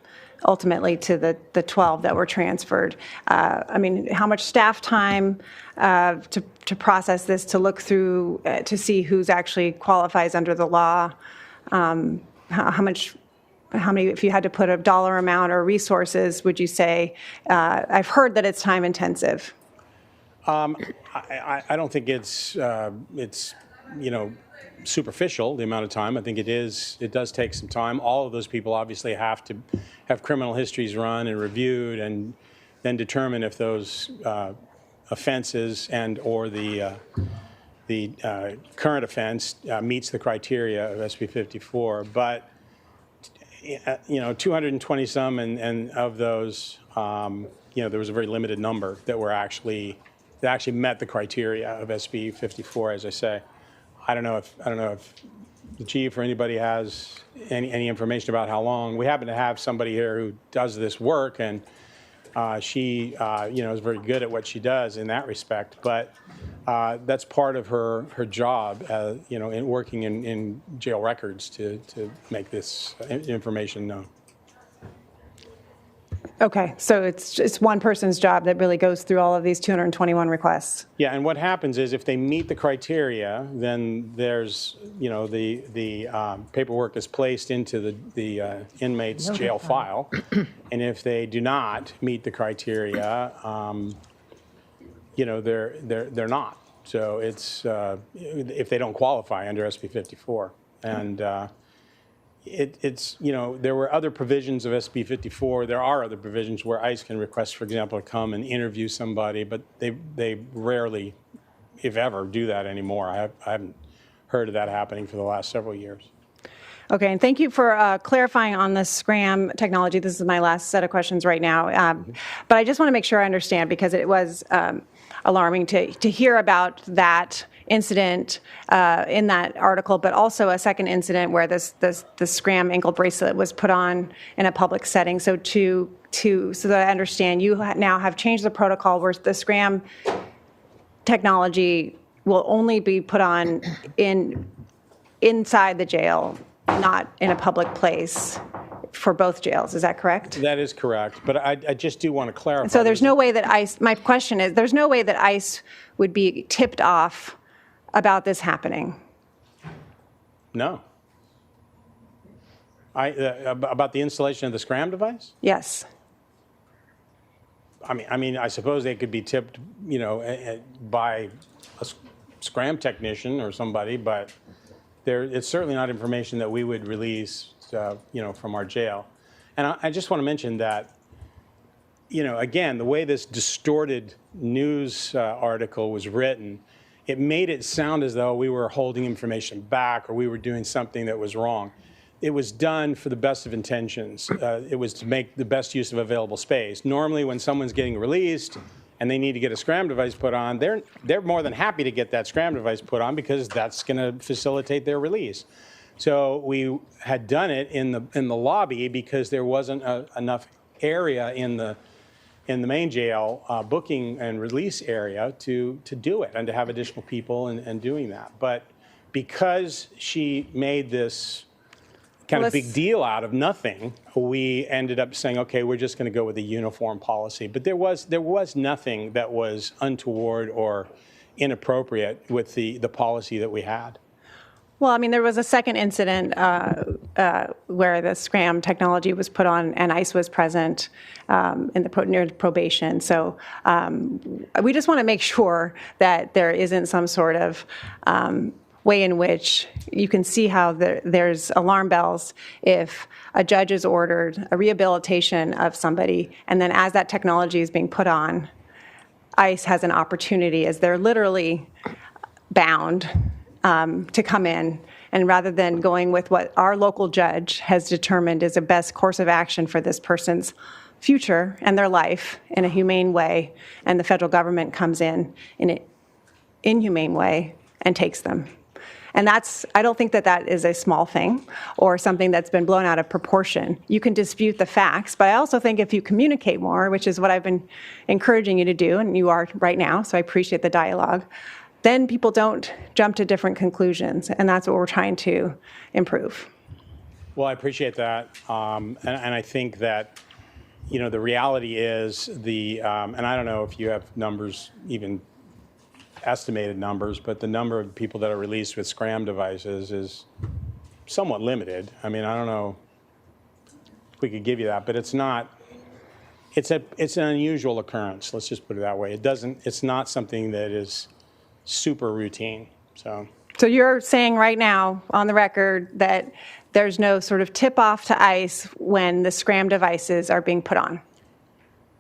Speaker 7: ultimately to the 12 that were transferred? I mean, how much staff time to process this, to look through, to see who's actually qualifies under the law? How many, if you had to put a dollar amount or resources, would you say? I've heard that it's time intensive.
Speaker 6: I don't think it's superficial, the amount of time. I think it does take some time. All of those people obviously have to have criminal histories run and reviewed, and then determine if those offenses and or the current offense meets the criteria of SB 54. But 220 some, and of those, there was a very limited number that actually met the criteria of SB 54. As I say, I don't know if the chief or anybody has any information about how long. We happen to have somebody here who does this work, and she is very good at what she does in that respect. But that's part of her job, in working in jail records to make this information known.
Speaker 7: Okay, so it's just one person's job that really goes through all of these 221 requests.
Speaker 6: Yeah, and what happens is if they meet the criteria, then there's, the paperwork is placed into the inmate's jail file, and if they do not meet the criteria, they're not. So it's if they don't qualify under SB 54, and there were other provisions of SB 54. There are other provisions where ICE can request, for example, to come and interview somebody, but they rarely, if ever, do that anymore. I haven't heard of that happening for the last several years.
Speaker 7: Okay, and thank you for clarifying on the SCRAM technology. This is my last set of questions right now. But I just want to make sure I understand, because it was alarming to hear about that incident in that article, but also a second incident where the SCRAM ankle bracelet was put on in a public setting. So so that I understand, you now have changed the protocol where the SCRAM technology will only be put on inside the jail, not in a public place, for both jails. Is that correct?
Speaker 6: That is correct, but I just do want to clarify.
Speaker 7: So there's no way that ICE, my question is, there's no way that ICE would be tipped off about this happening?
Speaker 6: No. About the installation of the SCRAM device?
Speaker 7: Yes.
Speaker 6: I mean, I suppose they could be tipped, by a SCRAM technician or somebody, but it's certainly not information that we would release, from our jail. And I just want to mention that, again, the way this distorted news article was written, it made it sound as though we were holding information back or we were doing something that was wrong. It was done for the best of intentions. It was to make the best use of available space. Normally, when someone's getting released and they need to get a SCRAM device put on, they're more than happy to get that SCRAM device put on because that's going to facilitate their release. So we had done it in the lobby because there wasn't enough area in the main jail booking and release area to do it and to have additional people and doing that. But because she made this kind of big deal out of nothing, we ended up saying, okay, we're just going to go with a uniform policy. But there was nothing that was untoward or inappropriate with the policy that we had.
Speaker 7: Well, I mean, there was a second incident where the SCRAM technology was put on and ICE was present near probation. So we just want to make sure that there isn't some sort of way in which you can see how there's alarm bells if a judge has ordered a rehabilitation of somebody, and then as that technology is being put on, ICE has an opportunity, as they're literally bound, to come in, and rather than going with what our local judge has determined is the best course of action for this person's future and their life in a humane way, and the federal government comes in an inhumane way and takes them. And I don't think that is a small thing or something that's been blown out of proportion. You can dispute the facts, but I also think if you communicate more, which is what I've been encouraging you to do, and you are right now, so I appreciate the dialogue, then people don't jump to different conclusions, and that's what we're trying to improve.
Speaker 6: Well, I appreciate that, and I think that, you know, the reality is and I don't know if you have numbers, even estimated numbers, but the number of people that are released with SCRAM devices is somewhat limited. I mean, I don't know if we could give you that, but it's not. It's an unusual occurrence. Let's just put it that way. It's not something that is super routine. So
Speaker 7: you're saying right now on the record that there's no sort of tip-off to ICE when the SCRAM devices are being put on?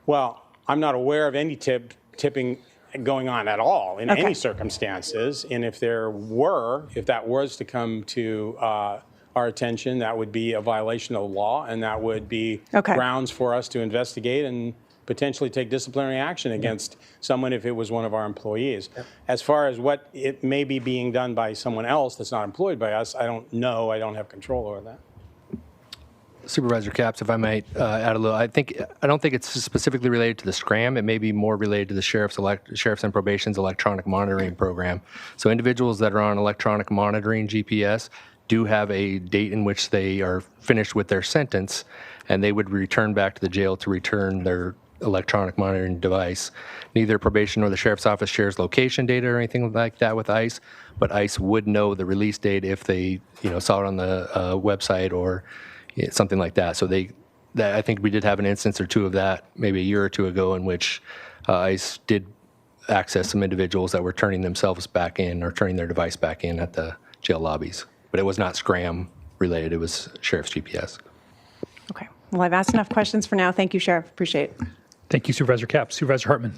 Speaker 6: Well, I'm not aware of any tipping going on at all in any circumstances. And if that was to come to our attention, that would be a violation of the law, and that would be grounds for us to investigate and potentially take disciplinary action against someone if it was one of our employees. As far as what it may be being done by someone else that's not employed by us, I don't know. I don't have control over that.
Speaker 20: Supervisor Capps, if I might add a little, I don't think it's specifically related to the SCRAM. It may be more related to the Sheriff's and Probation's electronic monitoring program. So individuals that are on electronic monitoring GPS do have a date in which they are finished with their sentence, and they would return back to the jail to return their electronic monitoring device. Neither probation nor the sheriff's office shares location data or anything like that with ICE, but ICE would know the release date if they, saw it on the website or something like that. So I think we did have an instance or two of that maybe a year or two ago in which ICE did access some individuals that were turning themselves back in or turning their device back in at the jail lobbies. But it was not SCRAM related. It was Sheriff's GPS.
Speaker 7: Okay. Well, I've asked enough questions for now. Thank you, Sheriff. Appreciate it.
Speaker 1: Thank you, Supervisor Capps. Supervisor Hartman.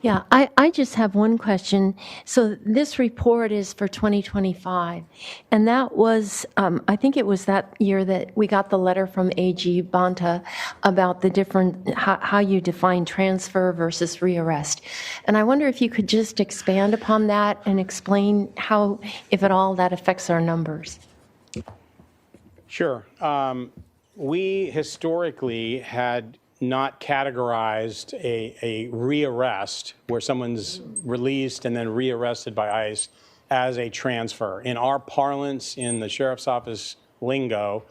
Speaker 5: Yeah, I just have one question. So this report is for 2025, and that was, I think it was that year that we got the letter from AG Banta about the different, how you define transfer versus rearrest. And I wonder if you could just expand upon that and explain how, if at all, that affects our numbers.
Speaker 6: Sure. We historically had not categorized a rearrest where someone's released and then rearrested by ICE as a transfer. In our parlance, in the sheriff's office lingo,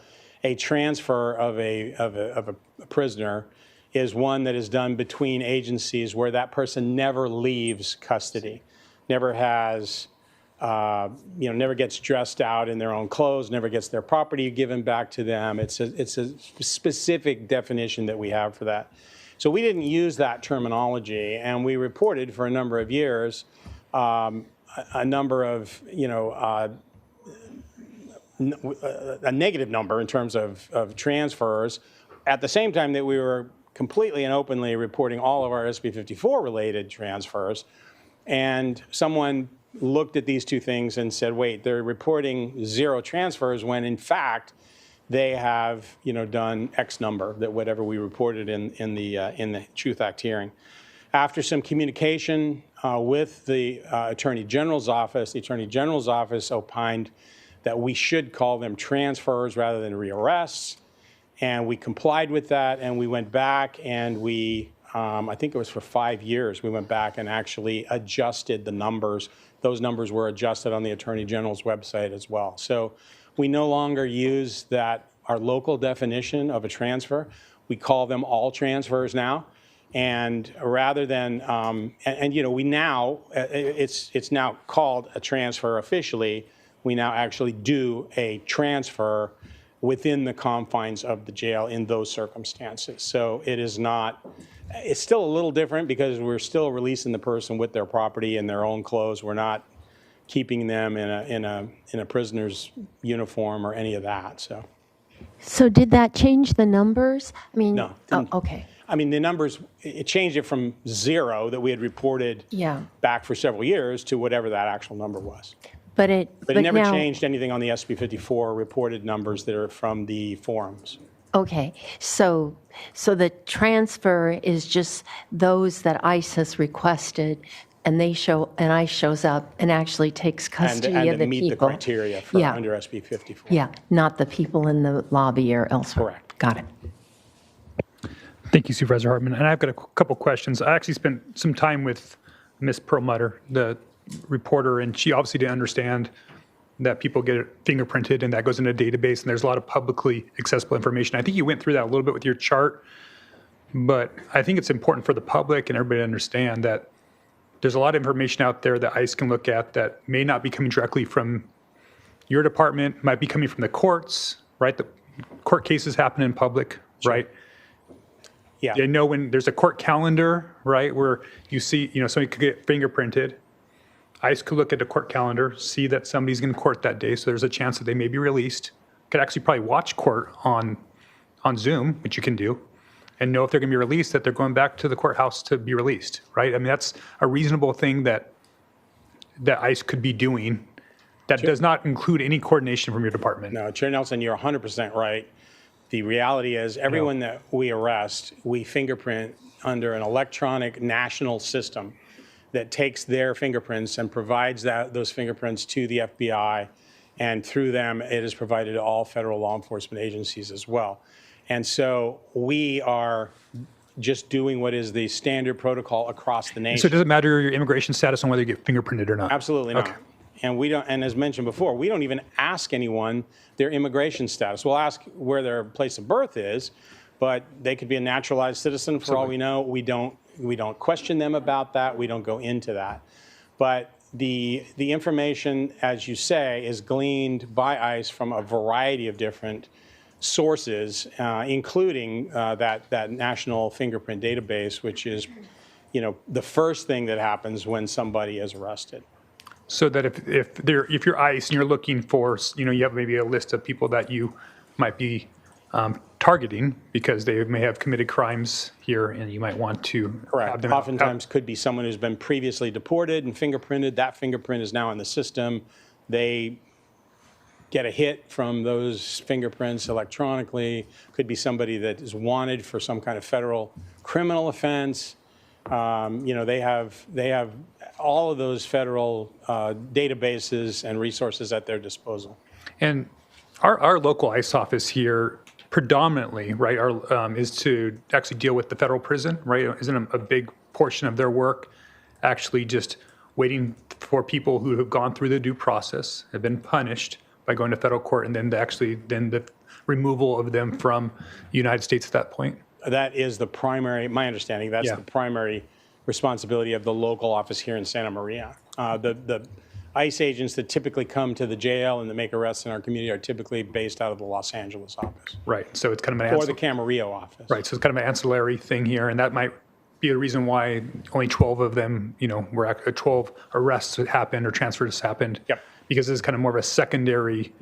Speaker 6: a transfer of a prisoner is one that is done between agencies where that person never leaves custody, never has, never gets dressed out in their own clothes, never gets their property given back to them. It's a specific definition that we have for that. So we didn't use that terminology, and we reported for a number of years a number of, a negative number in terms of transfers, at the same time that we were completely and openly reporting all of our SB 54 related transfers. And someone looked at these two things and said, wait, they're reporting 0 transfers when in fact they have, done X number, that whatever we reported in the Truth Act hearing. After some communication with the Attorney General's office, the Attorney General's office opined that we should call them transfers rather than rearrests. And we complied with that, and we went back and we, I think it was for 5 years, we went back and actually adjusted the numbers. Those numbers were adjusted on the Attorney General's website as well. So we no longer use that, our local definition of a transfer. We call them all transfers now. And rather than, you know, we now, it's now called a transfer officially. We now actually do a transfer within the confines of the jail in those circumstances. So it is not, it's still a little different because we're still releasing the person with their property and their own clothes. We're not keeping them in a prisoner's uniform or any of that.
Speaker 5: So did that change the numbers? I mean,
Speaker 6: No.
Speaker 5: Okay.
Speaker 6: I mean, the numbers, it changed it from 0 that we had reported
Speaker 5: Yeah.
Speaker 6: back for several years to whatever that actual number was.
Speaker 5: But it
Speaker 6: never
Speaker 5: now,
Speaker 6: changed anything on the SB 54 reported numbers that are from the forums.
Speaker 5: Okay. So the transfer is just those that ICE has requested, and ICE shows up and actually takes custody
Speaker 6: and
Speaker 5: of the
Speaker 6: meet
Speaker 5: people.
Speaker 6: the criteria for
Speaker 5: Yeah.
Speaker 6: under SB 54.
Speaker 5: Yeah, not the people in the lobby or elsewhere.
Speaker 6: Correct.
Speaker 5: Got it.
Speaker 1: Thank you, Supervisor Hartman. And I've got a couple questions. I actually spent some time with Ms. Perlmutter, the reporter, and she obviously didn't understand that people get it fingerprinted and that goes into a database, and there's a lot of publicly accessible information. I think you went through that a little bit with your chart, but I think it's important for the public and everybody to understand that there's a lot of information out there that ICE can look at that may not be coming directly from your department, might be coming from the courts, right? The court cases happen in public, right?
Speaker 6: Yeah.
Speaker 1: I know when there's a court calendar, right, where you see, somebody could get fingerprinted. ICE could look at the court calendar, see that somebody's in court that day, so there's a chance that they may be released. Could actually probably watch court on Zoom, which you can do, and know if they're going to be released, that they're going back to the courthouse to be released, right? I mean, that's a reasonable thing that ICE could be doing. That does not include any coordination from your department.
Speaker 6: No, Chair Nelson, you're 100% right. The reality is everyone that we arrest, we fingerprint under an electronic national system that takes their fingerprints and provides those fingerprints to the FBI, and through them it is provided to all federal law enforcement agencies as well. And so we are just doing what is the standard protocol across the nation.
Speaker 1: So it doesn't matter your immigration status on whether you get fingerprinted or not?
Speaker 6: Absolutely not.
Speaker 1: Okay.
Speaker 6: And we don't, and as mentioned before, we don't even ask anyone their immigration status. We'll ask where their place of birth is, but they could be a naturalized citizen for all we know. We don't question them about that. We don't go into that. But the information, as you say, is gleaned by ICE from a variety of different sources, including that national fingerprint database, which is, the first thing that happens when somebody is arrested.
Speaker 1: So that if you're ICE and you're looking for, you have maybe a list of people that you might be targeting because they may have committed crimes here, and you might want to have them
Speaker 6: Oftentimes could be someone who's been previously deported and fingerprinted. That fingerprint is now in the system. They get a hit from those fingerprints electronically. Could be somebody that is wanted for some kind of federal criminal offense. They have all of those federal databases and resources at their disposal.
Speaker 1: And our local ICE office here predominantly, right, is to actually deal with the federal prison, right? Isn't a big portion of their work actually just waiting for people who have gone through the due process, have been punished by going to federal court, and then the removal of them from the United States at that point?
Speaker 6: That is my understanding, that's the primary responsibility of the local office here in Santa Maria. The ICE agents that typically come to the jail and that make arrests in our community are typically based out of the Los Angeles office.
Speaker 1: Right, so it's kind of
Speaker 6: or the Camarillo office.
Speaker 1: Right, so it's kind of an ancillary thing here, and that might be a reason why only 12 of them, 12 arrests happened or transfers happened.
Speaker 6: Yep.
Speaker 1: Because it's kind of more of a secondary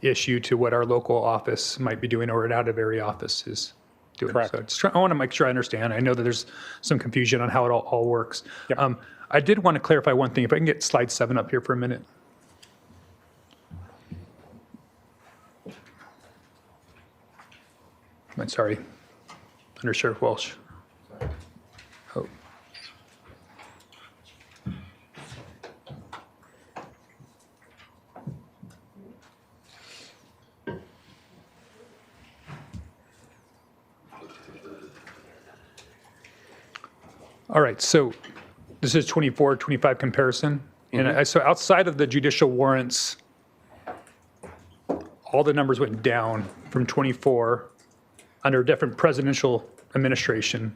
Speaker 1: issue to what our local office might be doing, or an out-of-area office is doing.
Speaker 6: Correct.
Speaker 1: So I want to make sure I understand. I know that there's some confusion on how it all works.
Speaker 6: Yep.
Speaker 1: I did want to clarify one thing. If I can get slide 7 up here for a minute. I'm sorry. Under Sheriff Welsh. Oh. All right, so this is 24, 25 comparison. And so outside of the judicial warrants, all the numbers went down from 24 under a different presidential administration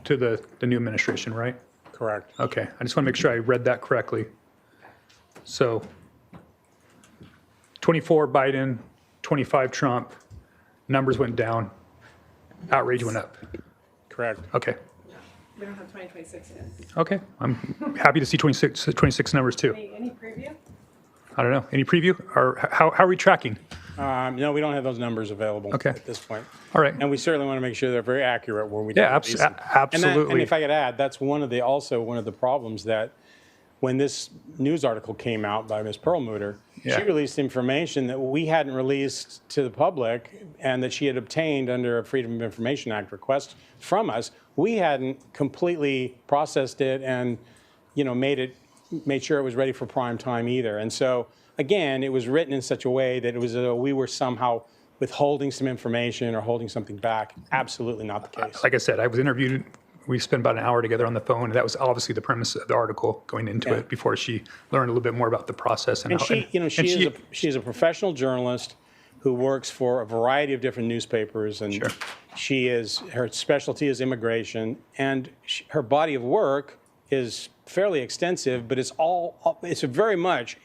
Speaker 1: to the new administration, right?
Speaker 6: Correct.
Speaker 1: Okay, I just want to make sure I read that correctly. So 24 Biden, 25 Trump, numbers went down, outrage went up.
Speaker 6: Correct.
Speaker 1: Okay,
Speaker 3: We don't have 2026 yet.
Speaker 1: okay. I'm happy to see 26 numbers too.
Speaker 3: Any preview?
Speaker 1: I don't know. Any preview? Or how are we tracking?
Speaker 6: No, we don't have those numbers available
Speaker 1: Okay.
Speaker 6: at this point.
Speaker 1: All right.
Speaker 6: And we certainly want to make sure they're very accurate when we
Speaker 1: Yeah,
Speaker 6: release them.
Speaker 1: absolutely.
Speaker 6: And if I could add, that's one of the problems that when this news article came out by Ms. Perlmutter,
Speaker 1: Yeah.
Speaker 6: she released information that we hadn't released to the public and that she had obtained under a Freedom of Information Act request from us. We hadn't completely processed it and, made sure it was ready for prime time either. And so, again, it was written in such a way that it was we were somehow withholding some information or holding something back. Absolutely not the case.
Speaker 1: Like I said, I was interviewed. We spent about an hour together on the phone. And that was obviously the premise of the article going into it before she learned a little bit more about the process.
Speaker 6: And she is a professional journalist who works for a variety of different newspapers, and her specialty is immigration, and her body of work is fairly extensive, but it's very much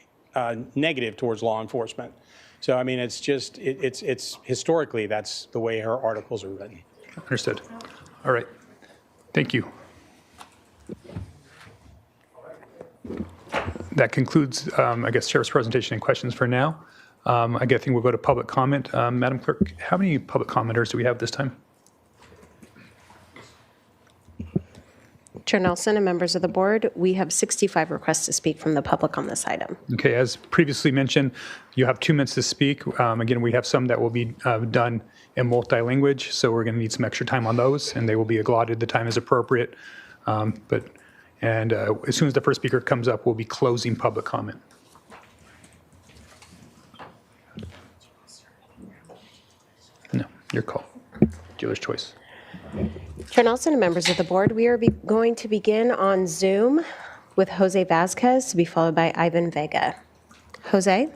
Speaker 6: negative towards law enforcement. So I mean, it's historically that's the way her articles are written.
Speaker 1: Understood. All right. Thank you. That concludes, I guess, Sheriff's presentation and questions for now. I think we'll go to public comment. Madam Clerk, how many public commenters do we have this time?
Speaker 2: Chair Nelson and members of the board, we have 65 requests to speak from the public on this item.
Speaker 1: Okay, as previously mentioned, you have 2 minutes to speak. Again, we have some that will be done in multi-language, so we're going to need some extra time on those, and they will be allotted. The time is appropriate. As soon as the first speaker comes up, we'll be closing public comment. No, your call. Dealer's choice.
Speaker 2: Chair Nelson and members of the board, we are going to begin on Zoom with Jose Vasquez, to be followed by Ivan Vega. Jose?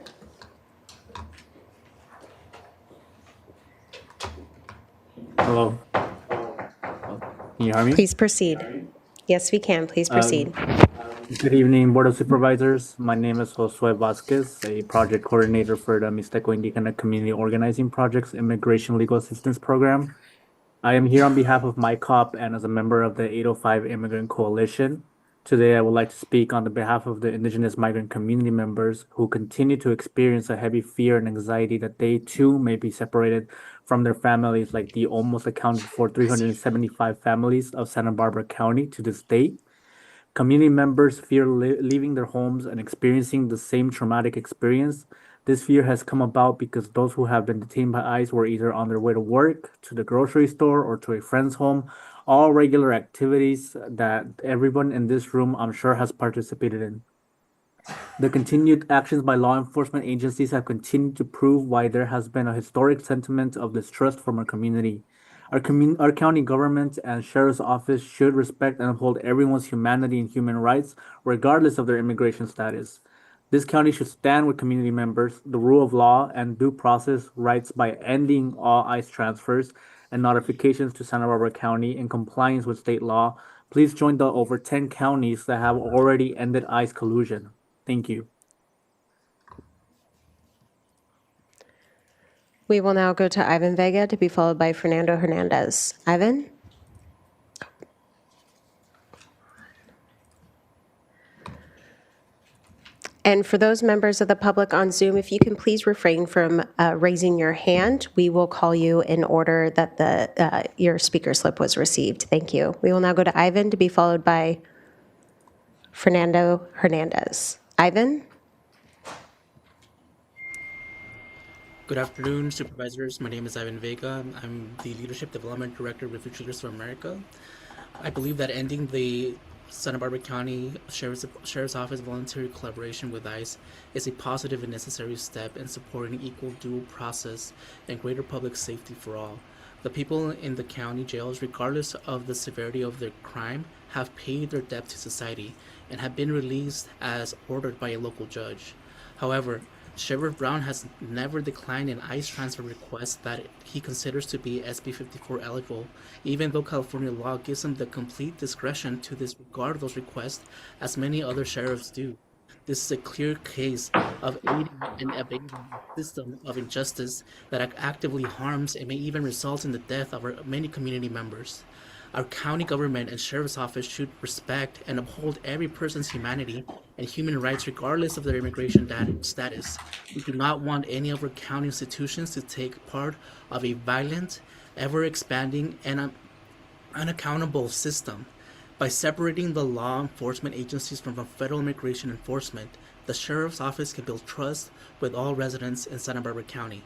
Speaker 11: Hello. Can you hear me?
Speaker 2: Please proceed. Yes, we can. Please proceed.
Speaker 11: Good evening, Board of Supervisors. My name is Josue Vasquez, a project coordinator for the Mixteco Indígena Community Organizing Project's Immigration Legal Assistance Program. I am here on behalf of MyCOP and as a member of the 805 Immigrant Coalition. Today, I would like to speak on the behalf of the indigenous migrant community members who continue to experience a heavy fear and anxiety that they too may be separated from their families, like the almost accounted for 375 families of Santa Barbara County to this date. Community members fear leaving their homes and experiencing the same traumatic experience. This fear has come about because those who have been detained by ICE were either on their way to work, to the grocery store, or to a friend's home, all regular activities that everyone in this room, I'm sure, has participated in. The continued actions by law enforcement agencies have continued to prove why there has been a historic sentiment of distrust from our community. Our county government and sheriff's office should respect and uphold everyone's humanity and human rights, regardless of their immigration status. This county should stand with community members, the rule of law, and due process rights by ending all ICE transfers and notifications to Santa Barbara County in compliance with state law. Please join the over 10 counties that have already ended ICE collusion. Thank you.
Speaker 2: We will now go to Ivan Vega, to be followed by Fernando Hernandez. Ivan? And for those members of the public on Zoom, if you can please refrain from raising your hand, we will call you in order that your speaker slip was received. Thank you. We will now go to Ivan, to be followed by Fernando Hernandez. Ivan?
Speaker 12: Good afternoon, Supervisors. My name is Ivan Vega. I'm the Leadership Development Director with Future Leaders for America. I believe that ending the Santa Barbara County Sheriff's Office voluntary collaboration with ICE is a positive and necessary step in supporting equal due process and greater public safety for all. The people in the county jails, regardless of the severity of their crime, have paid their debt to society and have been released as ordered by a local judge. However, Sheriff Brown has never declined an ICE transfer request that he considers to be SB 54 eligible, even though California law gives him the complete discretion to disregard those requests, as many other sheriffs do. This is a clear case of aiding and abetting a system of injustice that actively harms and may even result in the death of our many community members. Our county government and sheriff's office should respect and uphold every person's humanity and human rights regardless of their immigration status. We do not want any of our county institutions to take part of a violent, ever-expanding, and unaccountable system. By separating the law enforcement agencies from federal immigration enforcement, the Sheriff's Office can build trust with all residents in Santa Barbara County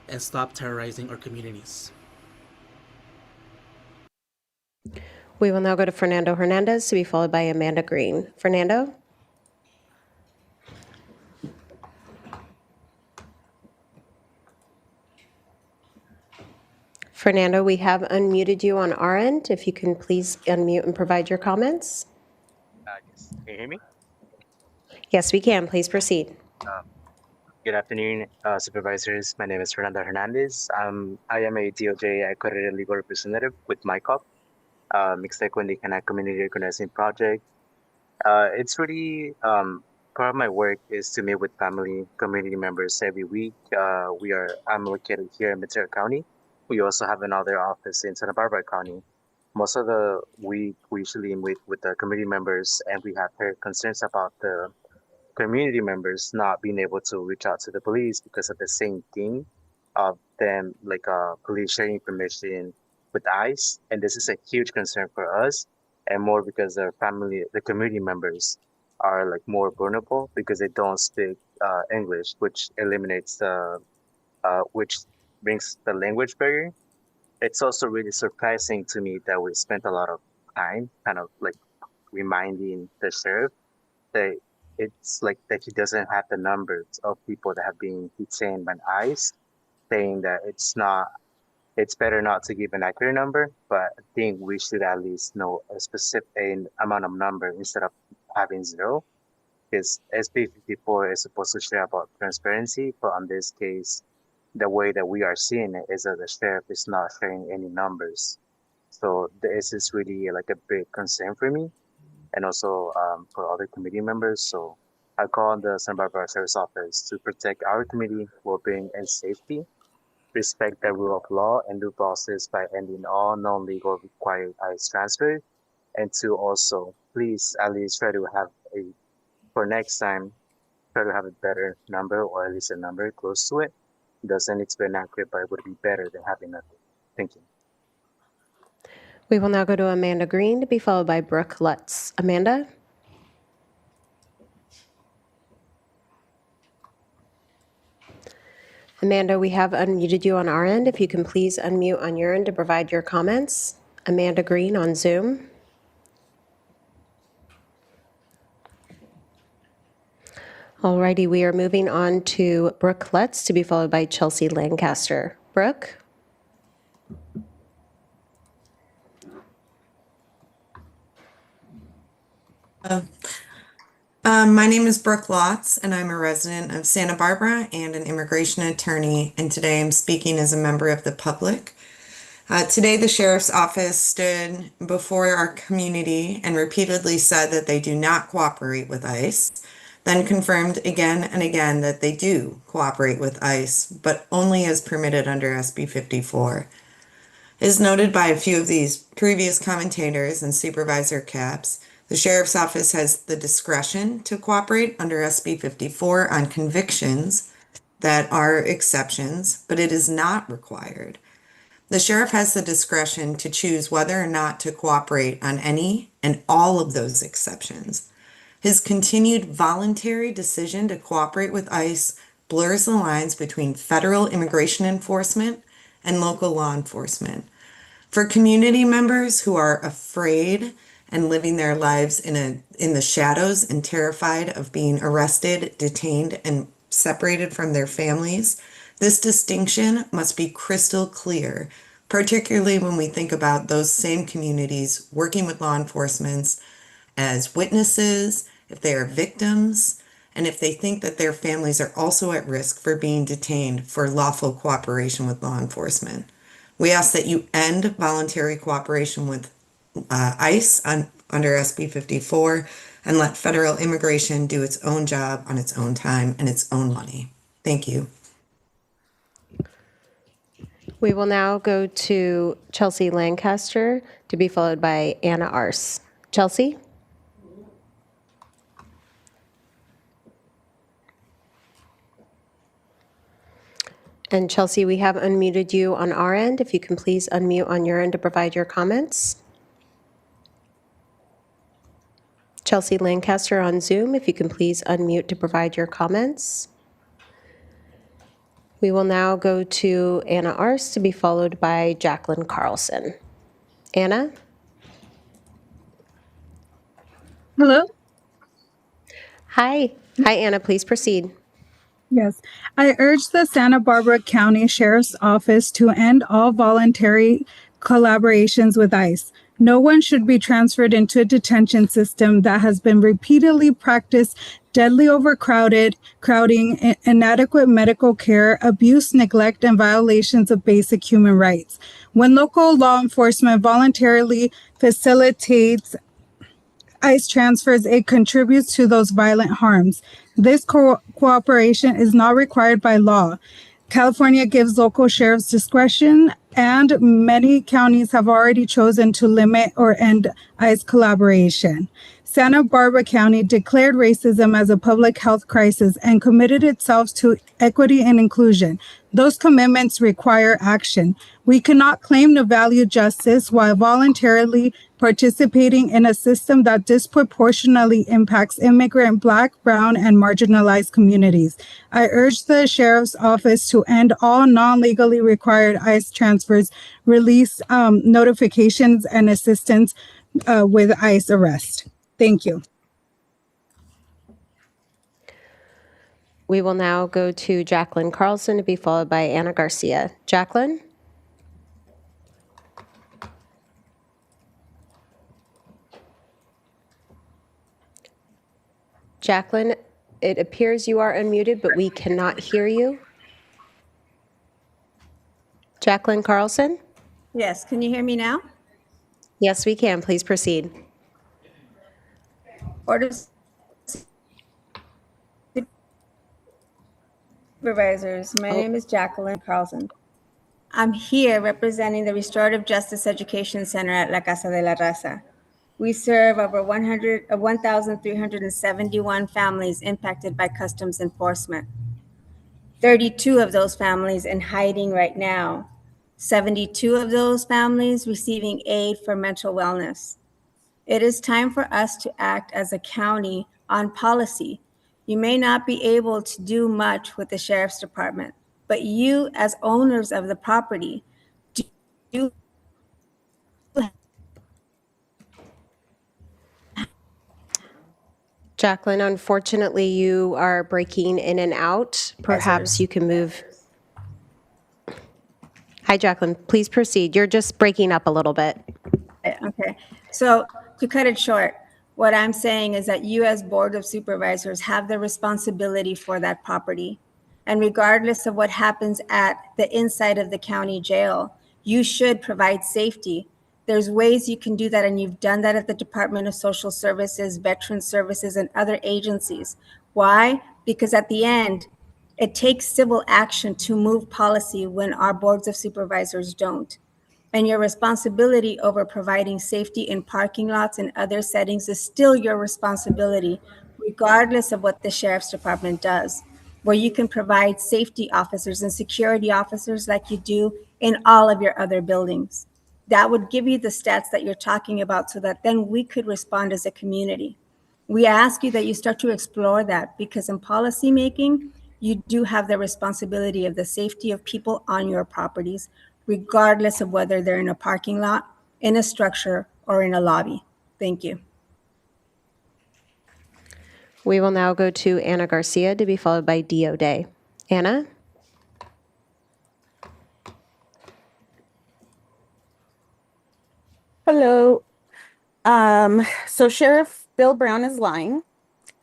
Speaker 12: and stop terrorizing our communities.
Speaker 2: We will now go to Fernando Hernandez to be followed by Amanda Green. Fernando? Fernando, we have unmuted you on our end. If you can please unmute and provide your comments.
Speaker 8: Yes. Can you hear me?
Speaker 2: Yes, we can. Please proceed.
Speaker 8: Good afternoon, supervisors. My name is Fernando Hernandez. I am a DOJ accredited legal representative with MyCop, Mixtec Wendycana Community Organizing Project. It's really part of my work is to meet with family community members every week. I'm located here in Ventura County. We also have another office in Santa Barbara County. Most of the week, we usually meet with the community members, and we have heard concerns about the community members not being able to reach out to the police because of the same thing of them, like police sharing information with ICE. And this is a huge concern for us, and more because the community members are like more vulnerable because they don't speak English, which eliminates which brings the language barrier. It's also really surprising to me that we spent a lot of time kind of like reminding the sheriff that it's like that he doesn't have the numbers of people that have been detained by ICE, saying that it's better not to give an accurate number, but I think we should at least know a specific amount of number instead of having zero. Because SB 54 is supposed to share about transparency, but in this case, the way that we are seeing it is that the sheriff is not sharing any numbers. So this is really like a big concern for me and also for other committee members. So I call on the Santa Barbara Sheriff's Office to protect our community well-being and safety, respect the rule of law and due process by ending all non-legal required ICE transfer, and to also please at least try to have for next time, try to have a better number or at least a number close to it. Doesn't need to be inaccurate, but it would be better than having nothing. Thank you.
Speaker 2: We will now go to Amanda Green to be followed by Brooke Lutz. Amanda? Amanda, we have unmuted you on our end. If you can please unmute on your end to provide your comments. Amanda Green on Zoom. Alrighty, we are moving on to Brooke Lutz to be followed by Chelsea Lancaster. Brooke?
Speaker 13: My name is Brooke Lotz, and I'm a resident of Santa Barbara and an immigration attorney, and today I'm speaking as a member of the public. Today, the Sheriff's Office stood before our community and repeatedly said that they do not cooperate with ICE, then confirmed again and again that they do cooperate with ICE, but only as permitted under SB 54. As noted by a few of these previous commentators and Supervisor Capps, the Sheriff's Office has the discretion to cooperate under SB 54 on convictions that are exceptions, but it is not required. The Sheriff has the discretion to choose whether or not to cooperate on any and all of those exceptions. His continued voluntary decision to cooperate with ICE blurs the lines between federal immigration enforcement and local law enforcement. For community members who are afraid and living their lives in the shadows and terrified of being arrested, detained, and separated from their families, this distinction must be crystal clear particularly when we think about those same communities working with law enforcement as witnesses, if they are victims, and if they think that their families are also at risk for being detained for lawful cooperation with law enforcement. We ask that you end voluntary cooperation with ICE under SB 54 and let federal immigration do its own job on its own time and its own money. Thank you.
Speaker 2: We will now go to Chelsea Lancaster to be followed by Anna Arce. Chelsea? And Chelsea, we have unmuted you on our end. If you can please unmute on your end to provide your comments. Chelsea Lancaster on Zoom, if you can please unmute to provide your comments. We will now go to Anna Arce to be followed by Jacqueline Carlson. Anna?
Speaker 14: Hello?
Speaker 2: Hi. Hi, Anna. Please proceed.
Speaker 14: Yes. I urge the Santa Barbara County Sheriff's Office to end all voluntary collaborations with ICE. No one should be transferred into a detention system that has been repeatedly practiced deadly crowding, inadequate medical care, abuse, neglect, and violations of basic human rights. When local law enforcement voluntarily facilitates ICE transfers, it contributes to those violent harms. This cooperation is not required by law. California gives local sheriffs discretion, and many counties have already chosen to limit or end ICE collaboration. Santa Barbara County declared racism as a public health crisis and committed itself to equity and inclusion. Those commitments require action. We cannot claim to value justice while voluntarily participating in a system that disproportionately impacts immigrant, Black, brown, and marginalized communities. I urge the Sheriff's Office to end all non-legally required ICE transfers, release notifications, and assistance with ICE arrest. Thank you.
Speaker 2: We will now go to Jacqueline Carlson to be followed by Anna Garcia. Jacqueline? Jacqueline, it appears you are unmuted, but we cannot hear you. Jacqueline Carlson?
Speaker 3: Yes, can you hear me now?
Speaker 2: Yes, we can. Please proceed.
Speaker 3: Orders. Supervisors, my name is Jacqueline Carlson. I'm here representing the Restorative Justice Education Center at La Casa de la Raza. We serve over 1,371 families impacted by customs enforcement. 32 of those families in hiding right now. 72 of those families receiving aid for mental wellness. It is time for us to act as a county on policy. You may not be able to do much with the Sheriff's Department, but you as owners of the property do
Speaker 2: Jacqueline, unfortunately, you are breaking in and out. Perhaps you can move. Hi, Jacqueline. Please proceed. You're just breaking up a little bit.
Speaker 3: Okay, so to cut it short, what I'm saying is that you as Board of Supervisors have the responsibility for that property. And regardless of what happens at the inside of the county jail, you should provide safety. There's ways you can do that, and you've done that at the Department of Social Services, Veterans Services, and other agencies. Why? Because at the end, it takes civil action to move policy when our boards of supervisors don't. And your responsibility over providing safety in parking lots and other settings is still your responsibility, regardless of what the Sheriff's Department does, where you can provide safety officers and security officers like you do in all of your other buildings. That would give you the stats that you're talking about so that then we could respond as a community. We ask you that you start to explore that, because in policymaking, you do have the responsibility of the safety of people on your properties, regardless of whether they're in a parking lot, in a structure, or in a lobby. Thank you.
Speaker 2: We will now go to Anna Garcia to be followed by Dio Day. Anna?
Speaker 15: Hello. So Sheriff Bill Brown is lying.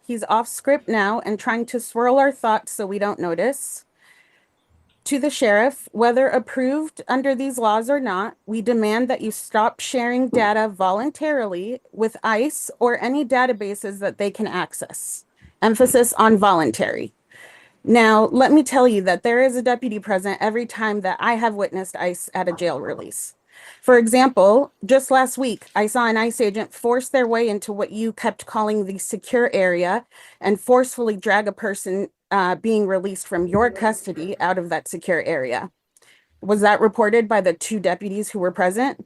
Speaker 15: He's off script now and trying to swirl our thoughts so we don't notice. To the sheriff, whether approved under these laws or not, we demand that you stop sharing data voluntarily with ICE or any databases that they can access. Emphasis on voluntary. Now, let me tell you that there is a deputy present every time that I have witnessed ICE at a jail release. For example, just last week, I saw an ICE agent force their way into what you kept calling the secure area and forcefully drag a person being released from your custody out of that secure area. Was that reported by the 2 deputies who were present?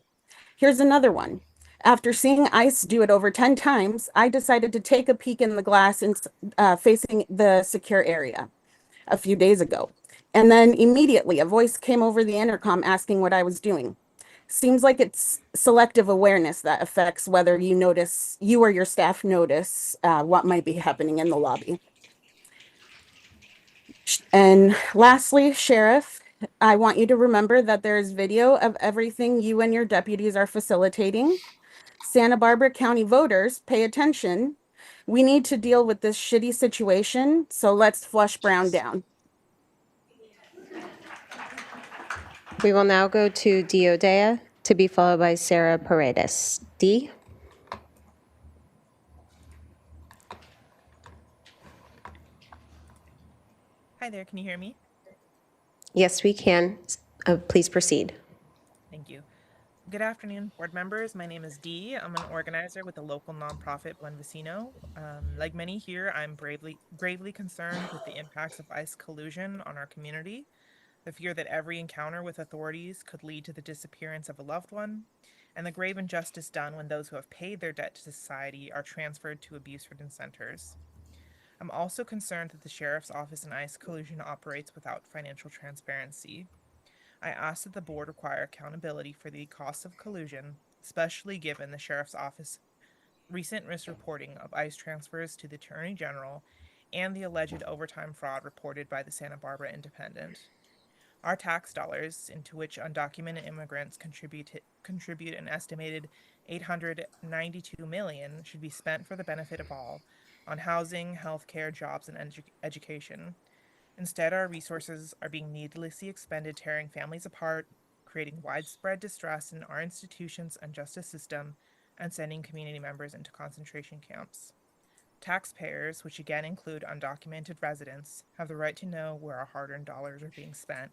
Speaker 15: Here's another one. After seeing ICE do it over 10 times, I decided to take a peek in the glass and facing the secure area a few days ago. And then immediately a voice came over the intercom asking what I was doing. Seems like it's selective awareness that affects whether you or your staff notice what might be happening in the lobby. And lastly, Sheriff, I want you to remember that there is video of everything you and your deputies are facilitating. Santa Barbara County voters, pay attention. We need to deal with this shitty situation, so let's flush Brown down.
Speaker 2: We will now go to Diodea, to be followed by Sarah Paredes. D.
Speaker 17: Hi there, can you hear me?
Speaker 2: Yes, we can. Please proceed.
Speaker 17: Thank you. Good afternoon, board members. My name is Dee. I'm an organizer with the local nonprofit Buen Vecino. Like many here, I'm gravely concerned with the impacts of ICE collusion on our community, the fear that every encounter with authorities could lead to the disappearance of a loved one, and the grave injustice done when those who have paid their debt to society are transferred to abuse-ridden centers. I'm also concerned that the Sheriff's Office and ICE collusion operates without financial transparency. I ask that the board require accountability for the costs of collusion, especially given the Sheriff's Office recent misreporting of ICE transfers to the Attorney General and the alleged overtime fraud reported by the Santa Barbara Independent. Our tax dollars, into which undocumented immigrants contribute an estimated $892 million, should be spent for the benefit of all, on housing, healthcare, jobs, and education. Instead, our resources are being needlessly expended, tearing families apart, creating widespread distress in our institutions and justice system, and sending community members into concentration camps. Taxpayers, which again include undocumented residents, have the right to know where our hard-earned dollars are being spent,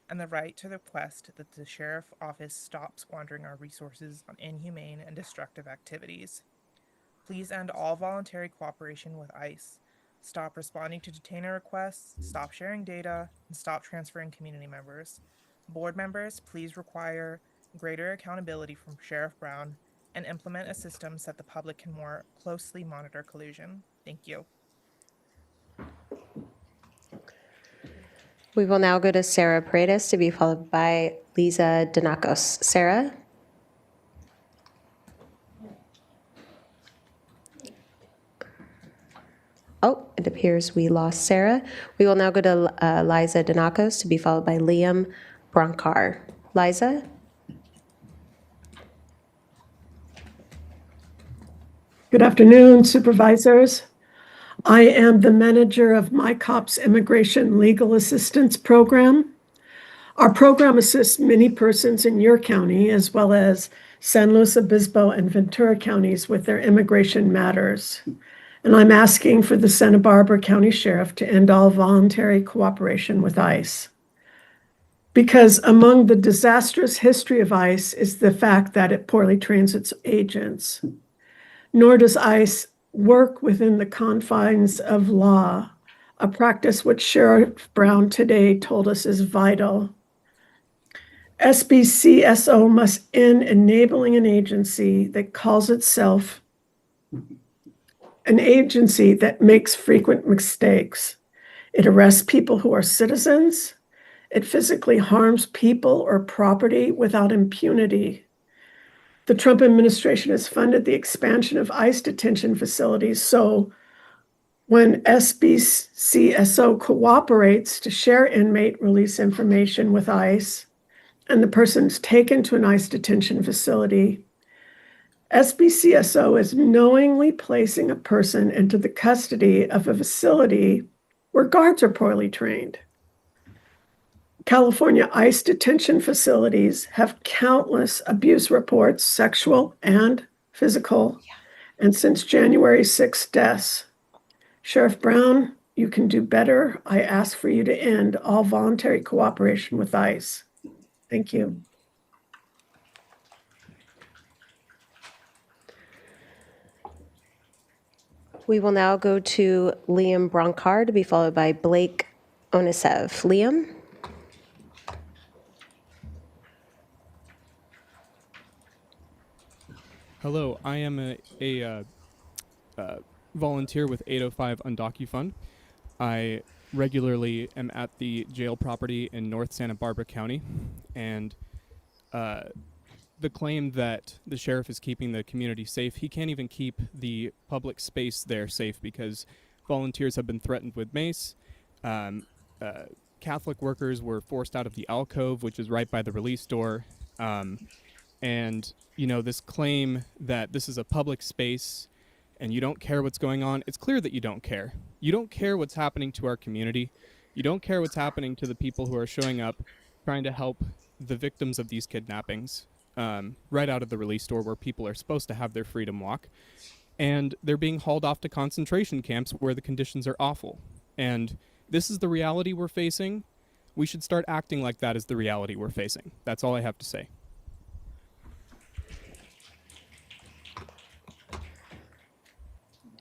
Speaker 17: and the right to request that the Sheriff's Office stop squandering our resources on inhumane and destructive activities. Please end all voluntary cooperation with ICE. Stop responding to detainer requests, stop sharing data, and stop transferring community members. Board members, please require greater accountability from Sheriff Brown and implement a system so that the public can more closely monitor collusion. Thank you.
Speaker 2: We will now go to Sarah Paredes, to be followed by Lisa Danakos. Sarah? Oh, it appears we lost Sarah. We will now go to Liza Danakos, to be followed by Liam Bronkar. Liza?
Speaker 23: Good afternoon, supervisors. I am the manager of MyCop's Immigration Legal Assistance Program. Our program assists many persons in your county, as well as San Luis Obispo and Ventura counties, with their immigration matters. And I'm asking for the Santa Barbara County Sheriff to end all voluntary cooperation with ICE. Because among the disastrous history of ICE is the fact that it poorly trains its agents. Nor does ICE work within the confines of law, a practice which Sheriff Brown today told us is vital. SBCSO must end enabling an agency that calls itself an agency that makes frequent mistakes. It arrests people who are citizens. It physically harms people or property without impunity. The Trump administration has funded the expansion of ICE detention facilities, so when SBCSO cooperates to share inmate release information with ICE, and the person's taken to an ICE detention facility, SBCSO is knowingly placing a person into the custody of a facility where guards are poorly trained. California ICE detention facilities have countless abuse reports, sexual and physical, and since January 6 deaths. Sheriff Brown, you can do better. I ask for you to end all voluntary cooperation with ICE. Thank you.
Speaker 2: We will now go to Liam Bronkard to be followed by Blake Onisev. Liam?
Speaker 4: Hello, I am a volunteer with 805 UndocuFund. I regularly am at the jail property in North Santa Barbara County, and the claim that the sheriff is keeping the community safe, he can't even keep the public space there safe because volunteers have been threatened with mace. Catholic workers were forced out of the alcove, which is right by the release door. And, you know, this claim that this is a public space and you don't care what's going on, it's clear that you don't care. You don't care what's happening to our community. You don't care what's happening to the people who are showing up trying to help the victims of these kidnappings right out of the release door where people are supposed to have their freedom walk. And they're being hauled off to concentration camps where the conditions are awful. And this is the reality we're facing. We should start acting like that is the reality we're facing. That's all I have to say.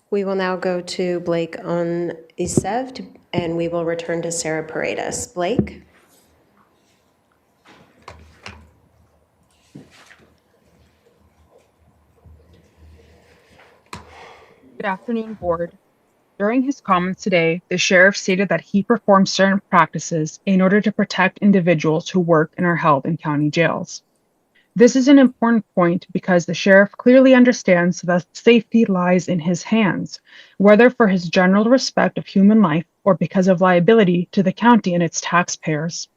Speaker 2: We will now go to Blake Onisev, and we will return to Sarah Paredes. Blake?
Speaker 16: Good afternoon, Board. During his comments today, the sheriff stated that he performs certain practices in order to protect individuals who work and are held in county jails. This is an important point because the sheriff clearly understands that safety lies in his hands, whether for his general respect of human life or because of liability to the county and its taxpayers.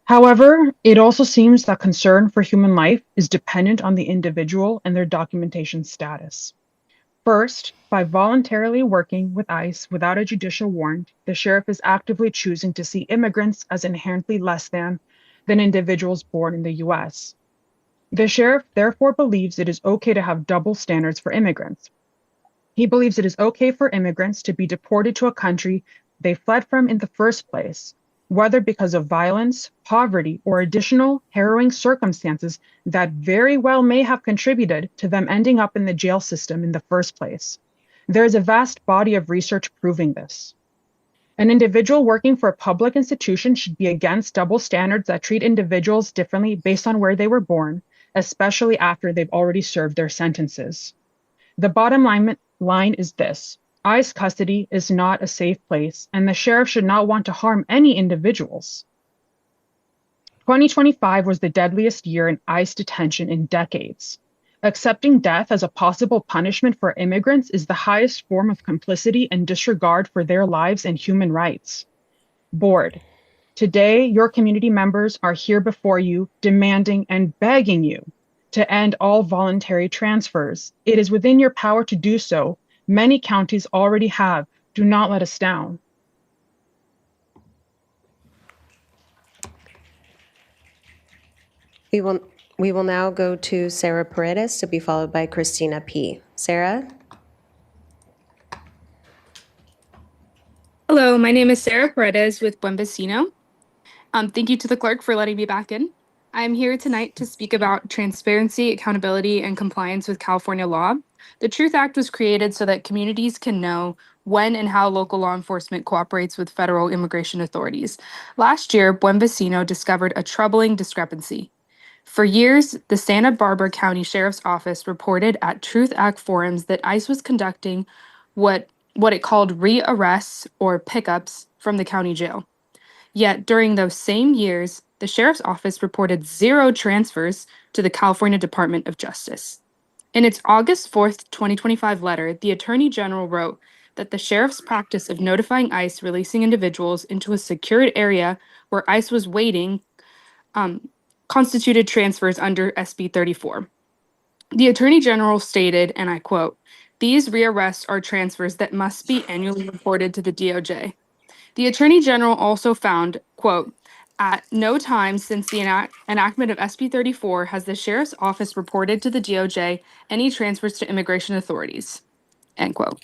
Speaker 16: However, it also seems that concern for human life is dependent on the individual and their documentation status. First, by voluntarily working with ICE without a judicial warrant, the sheriff is actively choosing to see immigrants as inherently less than individuals born in the U.S. The sheriff therefore believes it is okay to have double standards for immigrants. He believes it is okay for immigrants to be deported to a country they fled from in the first place, whether because of violence, poverty, or additional harrowing circumstances that very well may have contributed to them ending up in the jail system in the first place. There is a vast body of research proving this. An individual working for a public institution should be against double standards that treat individuals differently based on where they were born, especially after they've already served their sentences. The bottom line is this. ICE custody is not a safe place, and the sheriff should not want to harm any individuals. 2025 was the deadliest year in ICE detention in decades. Accepting death as a possible punishment for immigrants is the highest form of complicity and disregard for their lives and human rights. Board, today your community members are here before you demanding and begging you to end all voluntary transfers. It is within your power to do so. Many counties already have. Do not let us down.
Speaker 2: We will now go to Sarah Paredes to be followed by Christina P. Sarah?
Speaker 19: Hello, my name is Sarah Paredes with Buen Vecino. Thank you to the clerk for letting me back in. I'm here tonight to speak about transparency, accountability, and compliance with California law. The Truth Act was created so that communities can know when and how local law enforcement cooperates with federal immigration authorities. Last year, Buen Vecino discovered a troubling discrepancy. For years, the Santa Barbara County Sheriff's Office reported at Truth Act forums that ICE was conducting what it called rearrests or pickups from the county jail. Yet during those same years, the Sheriff's Office reported 0 transfers to the California Department of Justice. In its August 4th, 2025 letter, the Attorney General wrote that the Sheriff's practice of notifying ICE releasing individuals into a secured area where ICE was waiting constituted transfers under SB 34. The Attorney General stated, and I quote, "These rearrests are transfers that must be annually reported to the DOJ." The Attorney General also found, quote, "At no time since the enactment of SB 34 has the Sheriff's Office reported to the DOJ any transfers to immigration authorities," end quote.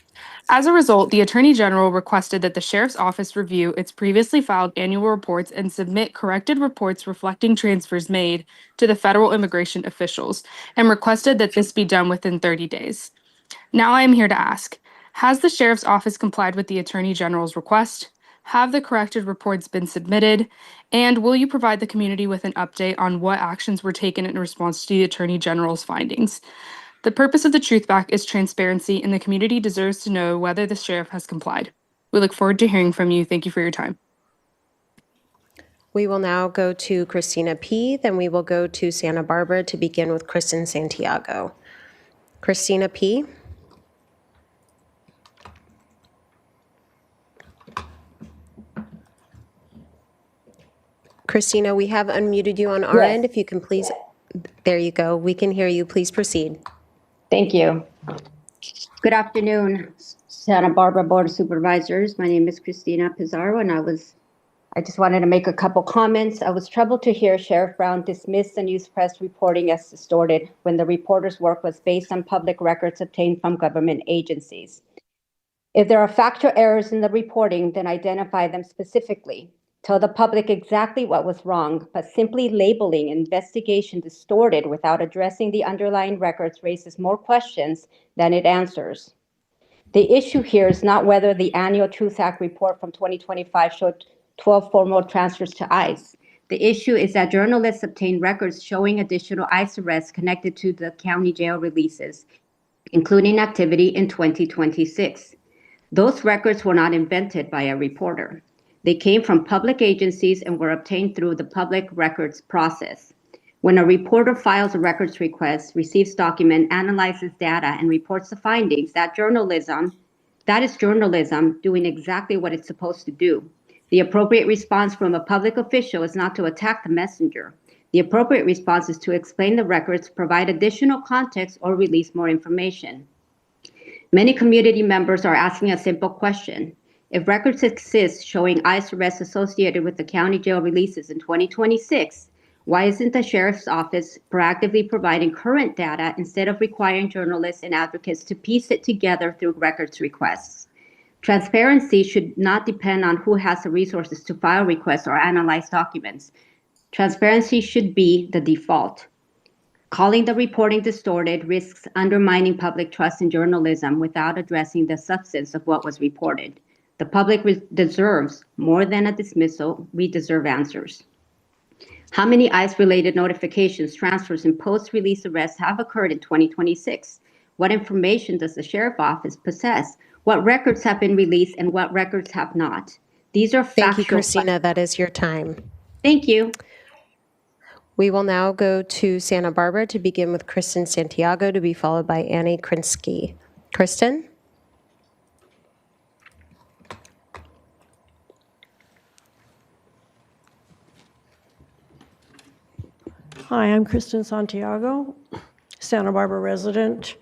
Speaker 19: As a result, the Attorney General requested that the Sheriff's Office review its previously filed annual reports and submit corrected reports reflecting transfers made to the federal immigration officials, and requested that this be done within 30 days. Now I am here to ask, has the Sheriff's Office complied with the Attorney General's request? Have the corrected reports been submitted? And will you provide the community with an update on what actions were taken in response to the Attorney General's findings? The purpose of the Truth Back is transparency, and the community deserves to know whether the sheriff has complied. We look forward to hearing from you. Thank you for your time.
Speaker 2: We will now go to Christina P., then we will go to Santa Barbara to begin with Kristen Santiago. Christina P. Christina, we have unmuted you on our end. If you can please, there you go. We can hear you. Please proceed.
Speaker 10: Thank you. Good afternoon, Santa Barbara Board of Supervisors. My name is Christina Pizarro, and I just wanted to make a couple comments. I was troubled to hear Sheriff Brown dismiss the news press reporting as distorted when the reporter's work was based on public records obtained from government agencies. If there are factual errors in the reporting, then identify them specifically. Tell the public exactly what was wrong, but simply labeling investigation distorted without addressing the underlying records raises more questions than it answers. The issue here is not whether the annual Truth Act report from 2025 showed 12 formal transfers to ICE. The issue is that journalists obtained records showing additional ICE arrests connected to the county jail releases, including activity in 2026. Those records were not invented by a reporter. They came from public agencies and were obtained through the public records process. When a reporter files a records request, receives document, analyzes data, and reports the findings, that is journalism doing exactly what it's supposed to do. The appropriate response from a public official is not to attack the messenger. The appropriate response is to explain the records, provide additional context, or release more information. Many community members are asking a simple question. If records exist showing ICE arrests associated with the county jail releases in 2026, why isn't the Sheriff's Office proactively providing current data instead of requiring journalists and advocates to piece it together through records requests? Transparency should not depend on who has the resources to file requests or analyze documents. Transparency should be the default. Calling the reporting distorted risks undermining public trust in journalism without addressing the substance of what was reported. The public deserves more than a dismissal. We deserve answers. How many ICE-related notifications, transfers, and post-release arrests have occurred in 2026? What information does the Sheriff's Office possess? What records have been released and what records have not? These are factual.
Speaker 2: Thank you, Christina. That is your time.
Speaker 10: Thank you.
Speaker 2: We will now go to Santa Barbara to begin with Kristen Santiago, to be followed by Annie Krinsky. Kristen?
Speaker 23: Hi, I'm Kristen Santiago, Santa Barbara resident.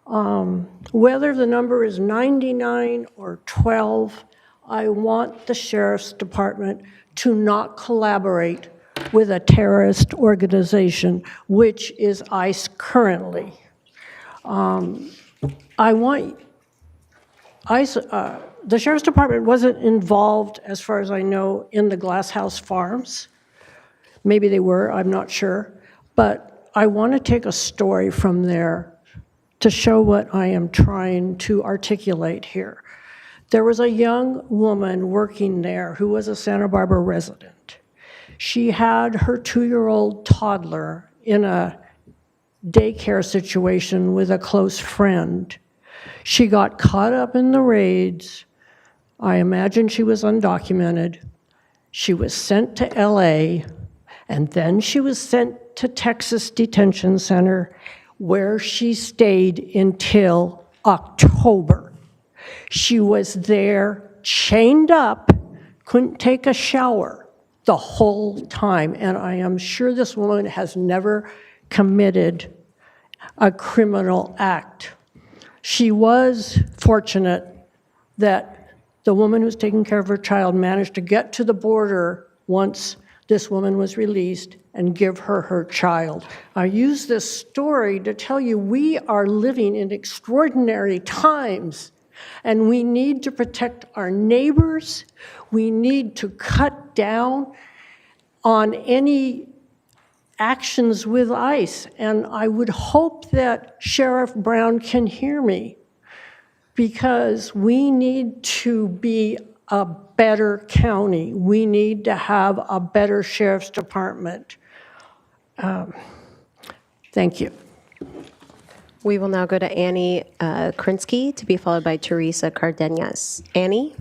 Speaker 23: Whether the number is 99 or 12, I want the Sheriff's Department to not collaborate with a terrorist organization, which is ICE currently. I want ICE, the Sheriff's Department wasn't involved, as far as I know, in the Glass House Farms. Maybe they were, I'm not sure. But I want to take a story from there to show what I am trying to articulate here. There was a young woman working there who was a Santa Barbara resident. She had her 2-year-old toddler in a daycare situation with a close friend. She got caught up in the raids. I imagine she was undocumented. She was sent to LA, and then she was sent to Texas Detention Center, where she stayed until October. She was there chained up, couldn't take a shower the whole time, and I am sure this woman has never committed a criminal act. She was fortunate that the woman who's taking care of her child managed to get to the border once this woman was released and give her her child. I use this story to tell you we are living in extraordinary times, and we need to protect our neighbors. We need to cut down on any actions with ICE, and I would hope that Sheriff Brown can hear me, because we need to be a better county. We need to have a better sheriff's department. Thank you.
Speaker 2: We will now go to Annie Krinsky to be followed by Teresa Cardenas. Annie?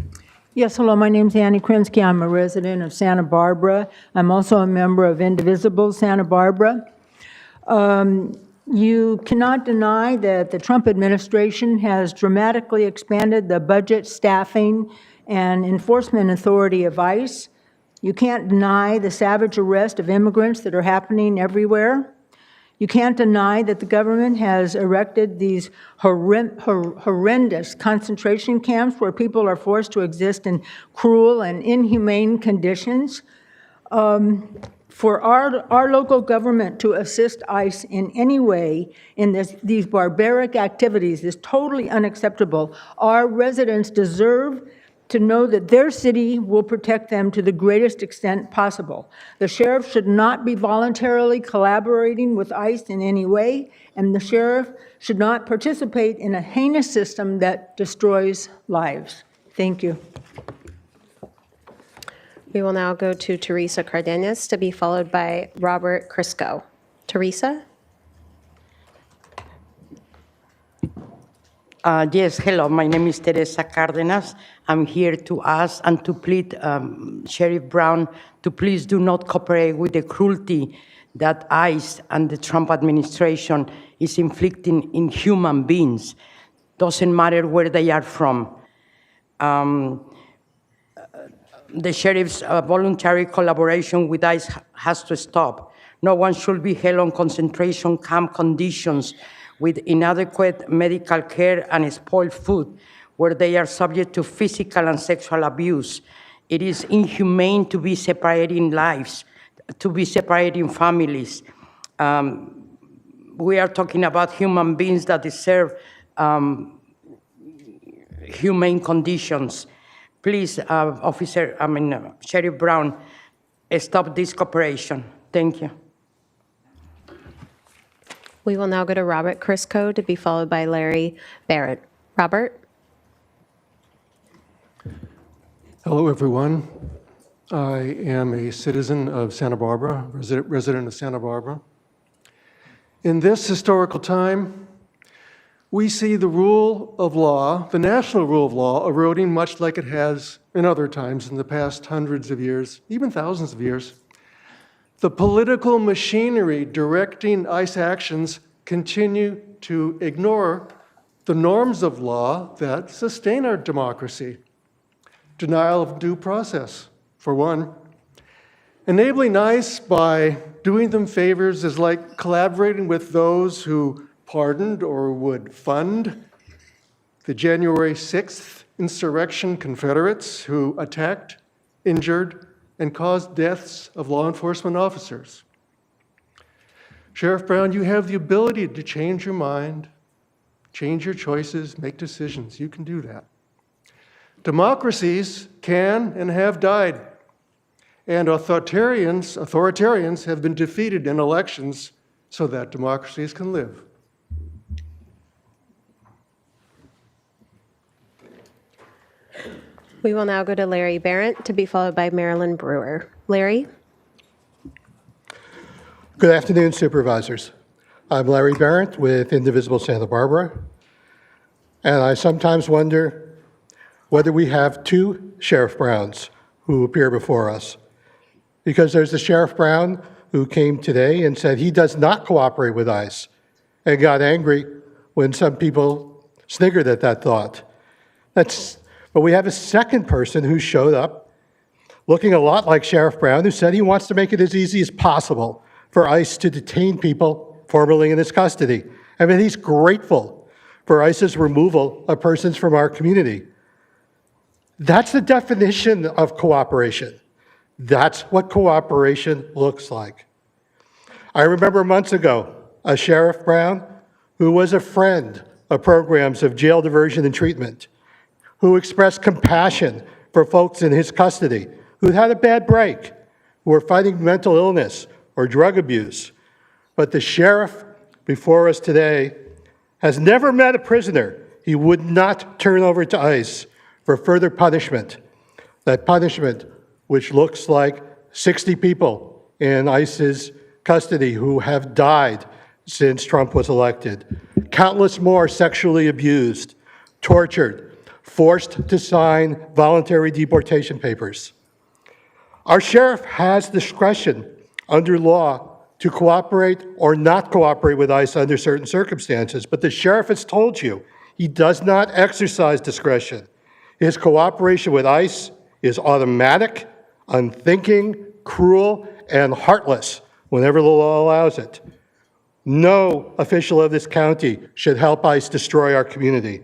Speaker 18: Yes, hello, my name's Annie Krinsky. I'm a resident of Santa Barbara. I'm also a member of Indivisible Santa Barbara. You cannot deny that the Trump administration has dramatically expanded the budget, staffing, and enforcement authority of ICE. You can't deny the savage arrest of immigrants that are happening everywhere. You can't deny that the government has erected these horrendous concentration camps where people are forced to exist in cruel and inhumane conditions. For our local government to assist ICE in any way in these barbaric activities is totally unacceptable. Our residents deserve to know that their city will protect them to the greatest extent possible. The sheriff should not be voluntarily collaborating with ICE in any way, and the sheriff should not participate in a heinous system that destroys lives. Thank you.
Speaker 2: We will now go to Teresa Cardenas to be followed by Robert Crisco. Teresa?
Speaker 21: Yes, hello, my name is Teresa Cardenas. I'm here to ask and to plead Sheriff Brown to please do not cooperate with the cruelty that ICE and the Trump administration is inflicting in human beings. Doesn't matter where they are from. The sheriff's voluntary collaboration with ICE has to stop. No one should be held on concentration camp conditions with inadequate medical care and spoiled food, where they are subject to physical and sexual abuse. It is inhumane to be separating lives, to be separating families. We are talking about human beings that deserve humane conditions. Please, Sheriff Brown, stop this cooperation. Thank you.
Speaker 2: We will now go to Robert Crisco to be followed by Larry Barrett. Robert?
Speaker 22: Hello, everyone. I am a citizen of Santa Barbara, resident of Santa Barbara. In this historical time, we see the rule of law, the national rule of law, eroding much like it has in other times in the past hundreds of years, even thousands of years. The political machinery directing ICE actions continue to ignore the norms of law that sustain our democracy. Denial of due process, for one. Enabling ICE by doing them favors is like collaborating with those who pardoned or would fund the January 6th insurrection Confederates who attacked, injured, and caused deaths of law enforcement officers. Sheriff Brown, you have the ability to change your mind, change your choices, make decisions. You can do that. Democracies can and have died, and authoritarians have been defeated in elections so that democracies can live.
Speaker 2: We will now go to Larry Barrett to be followed by Marilyn Brewer. Larry?
Speaker 24: Good afternoon, Supervisors. I'm Larry Barrett with Indivisible Santa Barbara, and I sometimes wonder whether we have two Sheriff Browns who appear before us. Because there's the Sheriff Brown who came today and said he does not cooperate with ICE and got angry when some people sniggered at that thought. But we have a second person who showed up looking a lot like Sheriff Brown, who said he wants to make it as easy as possible for ICE to detain people formerly in his custody. and that he's grateful for ICE's removal of persons from our community. That's the definition of cooperation. That's what cooperation looks like. I remember months ago, a Sheriff Brown who was a friend of programs of jail diversion and treatment, who expressed compassion for folks in his custody who had a bad break, who were fighting mental illness or drug abuse. But the sheriff before us today has never met a prisoner he would not turn over to ICE for further punishment. That punishment, which looks like 60 people in ICE's custody who have died since Trump was elected, countless more sexually abused, tortured, forced to sign voluntary deportation papers. Our sheriff has discretion under law to cooperate or not cooperate with ICE under certain circumstances, but the sheriff has told you he does not exercise discretion. His cooperation with ICE is automatic, unthinking, cruel, and heartless whenever the law allows it. No official of this county should help ICE destroy our community.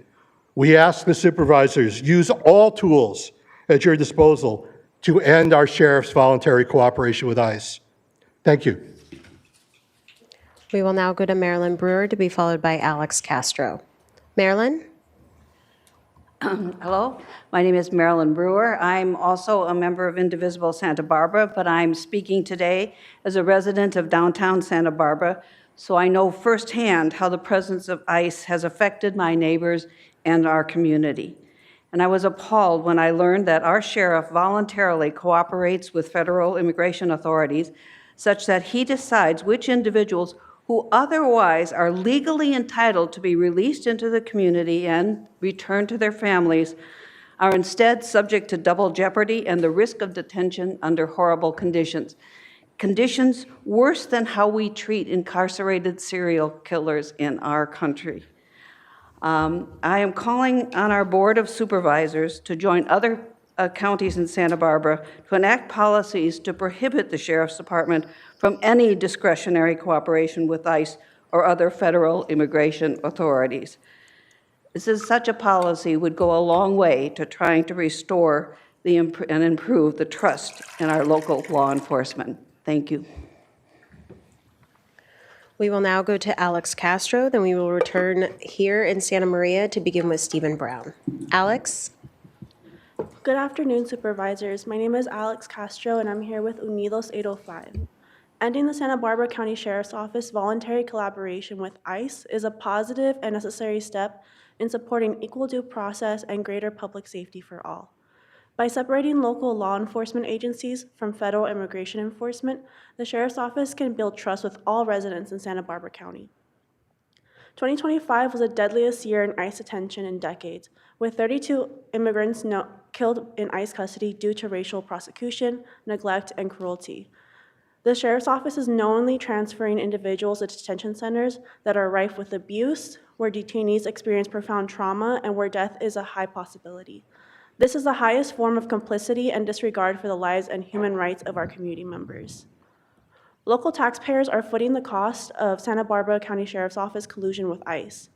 Speaker 24: We ask the supervisors, use all tools at your disposal to end our sheriff's voluntary cooperation with ICE. Thank you.
Speaker 2: We will now go to Marilyn Brewer to be followed by Alex Castro. Marilyn?
Speaker 5: Hello, my name is Marilyn Brewer. I'm also a member of Indivisible Santa Barbara, but I'm speaking today as a resident of downtown Santa Barbara, so I know firsthand how the presence of ICE has affected my neighbors and our community. And I was appalled when I learned that our sheriff voluntarily cooperates with federal immigration authorities such that he decides which individuals who otherwise are legally entitled to be released into the community and returned to their families are instead subject to double jeopardy and the risk of detention under horrible conditions. Conditions worse than how we treat incarcerated serial killers in our country. I am calling on our Board of Supervisors to join other counties in Santa Barbara to enact policies to prohibit the Sheriff's Department from any discretionary cooperation with ICE or other federal immigration authorities. Such a policy would go a long way to trying to restore and improve the trust in our local law enforcement. Thank you.
Speaker 2: We will now go to Alex Castro, then we will return here in Santa Maria to begin with Stephen Brown. Alex?
Speaker 7: Good afternoon, Supervisors. My name is Alex Castro, and I'm here with Unidos 805. Ending the Santa Barbara County Sheriff's Office voluntary collaboration with ICE is a positive and necessary step in supporting equal due process and greater public safety for all. By separating local law enforcement agencies from federal immigration enforcement, the Sheriff's Office can build trust with all residents in Santa Barbara County. 2025 was the deadliest year in ICE detention in decades, with 32 immigrants killed in ICE custody due to racial prosecution, neglect, and cruelty. The Sheriff's Office is knowingly transferring individuals to detention centers that are rife with abuse, where detainees experience profound trauma, and where death is a high possibility. This is the highest form of complicity and disregard for the lives and human rights of our community members. Local taxpayers are footing the cost of Santa Barbara County Sheriff's Office collusion with ICE.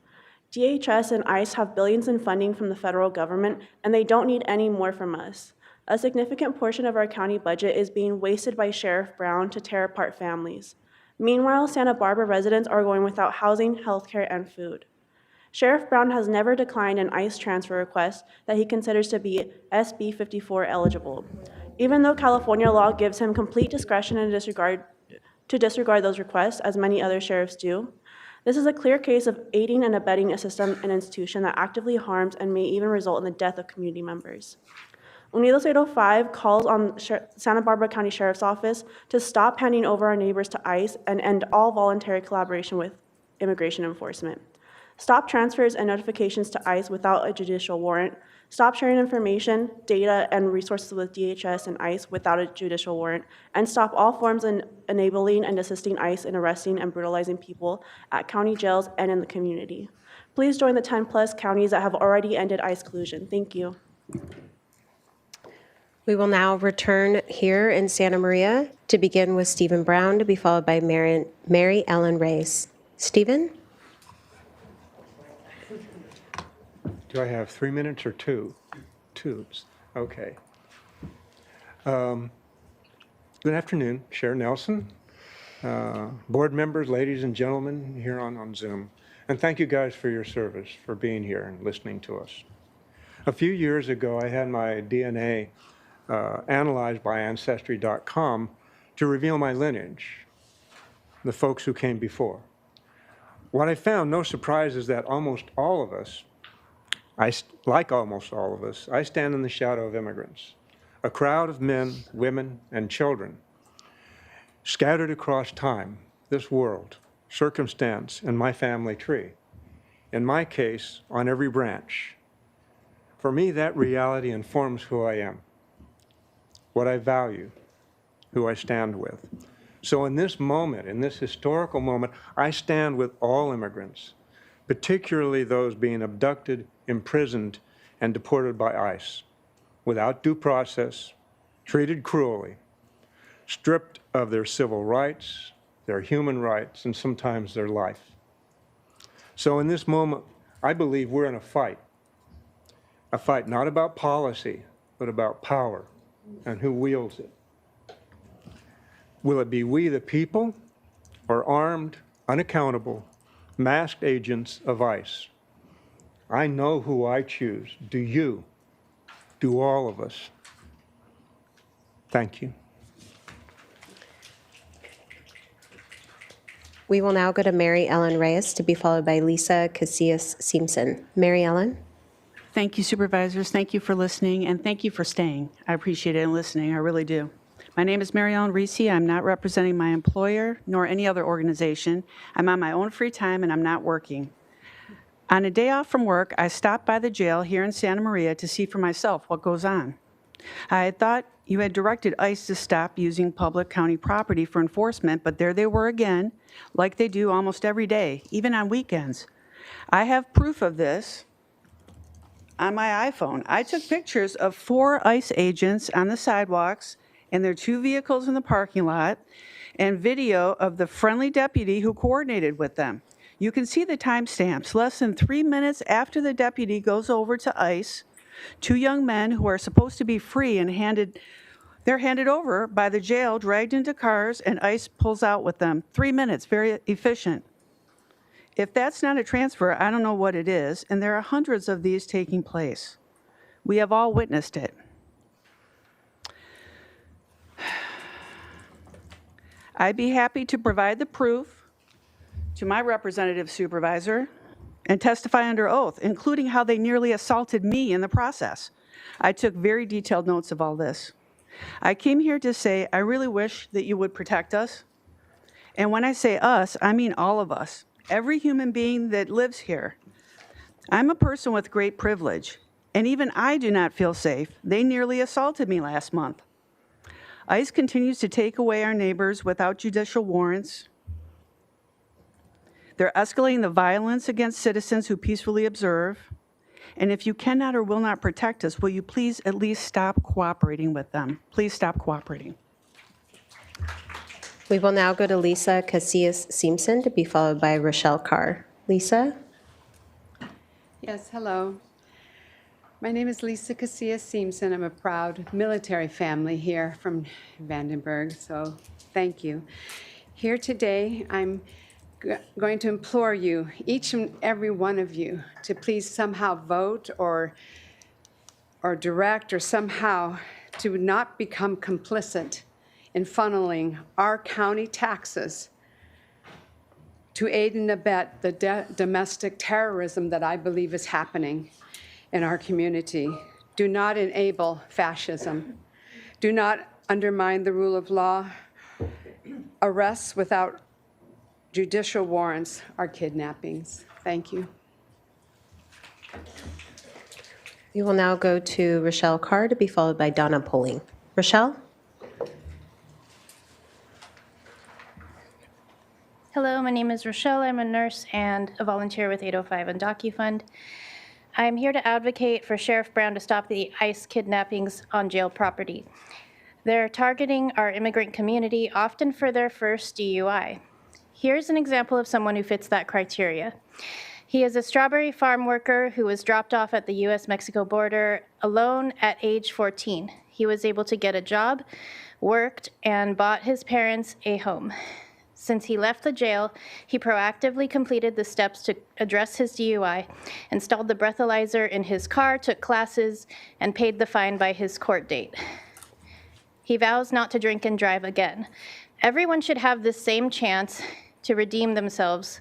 Speaker 7: DHS and ICE have billions in funding from the federal government, and they don't need any more from us. A significant portion of our county budget is being wasted by Sheriff Brown to tear apart families. Meanwhile, Santa Barbara residents are going without housing, healthcare, and food. Sheriff Brown has never declined an ICE transfer request that he considers to be SB 54 eligible, even though California law gives him complete discretion and to disregard those requests, as many other sheriffs do. This is a clear case of aiding and abetting a system and institution that actively harms and may even result in the death of community members. Unidos 805 calls on Santa Barbara County Sheriff's Office to stop handing over our neighbors to ICE and end all voluntary collaboration with immigration enforcement. Stop transfers and notifications to ICE without a judicial warrant. Stop sharing information, data, and resources with DHS and ICE without a judicial warrant. And stop all forms of enabling and assisting ICE in arresting and brutalizing people at county jails and in the community. Please join the 10+ counties that have already ended ICE collusion. Thank you.
Speaker 2: We will now return here in Santa Maria to begin with Stephen Brown, to be followed by Mary Ellen Reyes. Stephen?
Speaker 1: Do I have 3 minutes or two? Tubes. Okay. Good afternoon, Chair Nelson, board members, ladies and gentlemen here on Zoom. And thank you guys for your service, for being here and listening to us. A few years ago, I had my DNA analyzed by Ancestry.com to reveal my lineage, the folks who came before. What I found, no surprise, is that almost all of us, like almost all of us, I stand in the shadow of immigrants, a crowd of men, women, and children scattered across time, this world, circumstance, and my family tree. In my case, on every branch. For me, that reality informs who I am, what I value, who I stand with. So in this moment, in this historical moment, I stand with all immigrants, particularly those being abducted, imprisoned, and deported by ICE, without due process, treated cruelly, stripped of their civil rights, their human rights, and sometimes their life. So in this moment, I believe we're in a fight not about policy, but about power and who wields it. Will it be we the people, or armed, unaccountable, masked agents of ICE? I know who I choose. Do you? Do all of us? Thank you.
Speaker 2: We will now go to Mary Ellen Reyes to be followed by Lisa Casillas-Simpson. Mary Ellen?
Speaker 6: Thank you, supervisors. Thank you for listening, and thank you for staying. I appreciate it and listening. I really do. My name is Mary Ellen Reese. I'm not representing my employer nor any other organization. I'm on my own free time, and I'm not working. On a day off from work, I stopped by the jail here in Santa Maria to see for myself what goes on. I had thought you had directed ICE to stop using public county property for enforcement, but there they were again, like they do almost every day, even on weekends. I have proof of this on my iPhone. I took pictures of 4 ICE agents on the sidewalks and their 2 vehicles in the parking lot, and video of the friendly deputy who coordinated with them. You can see the timestamps. Less than 3 minutes after the deputy goes over to ICE, 2 young men who are supposed to be free and they're handed over by the jail, dragged into cars, and ICE pulls out with them. 3 minutes, very efficient. If that's not a transfer, I don't know what it is, and there are hundreds of these taking place. We have all witnessed it. I'd be happy to provide the proof to my representative supervisor and testify under oath, including how they nearly assaulted me in the process. I took very detailed notes of all this. I came here to say I really wish that you would protect us. And when I say us, I mean all of us, every human being that lives here. I'm a person with great privilege, and even I do not feel safe. They nearly assaulted me last month. ICE continues to take away our neighbors without judicial warrants. They're escalating the violence against citizens who peacefully observe. And if you cannot or will not protect us, will you please at least stop cooperating with them? Please stop cooperating.
Speaker 2: We will now go to Lisa Casillas-Simpson to be followed by Rochelle Carr. Lisa?
Speaker 9: Yes, hello. My name is Lisa Casillas-Simpson. I'm a proud military family here from Vandenberg, so thank you. Here today, I'm going to implore you, each and every one of you, to please somehow vote or direct or somehow to not become complicit in funneling our county taxes to aid and abet the domestic terrorism that I believe is happening in our community. Do not enable fascism. Do not undermine the rule of law. Arrests without judicial warrants are kidnappings. Thank you.
Speaker 2: We will now go to Rochelle Carr to be followed by Donna Poling. Rochelle?
Speaker 20: Hello, my name is Rochelle. I'm a nurse and a volunteer with 805 and DocuFund. I'm here to advocate for Sheriff Brown to stop the ICE kidnappings on jail property. They're targeting our immigrant community, often for their first DUI. Here's an example of someone who fits that criteria. He is a strawberry farm worker who was dropped off at the U.S.-Mexico border alone at age 14. He was able to get a job, worked, and bought his parents a home. Since he left the jail, he proactively completed the steps to address his DUI, installed the breathalyzer in his car, took classes, and paid the fine by his court date. He vows not to drink and drive again. Everyone should have the same chance to redeem themselves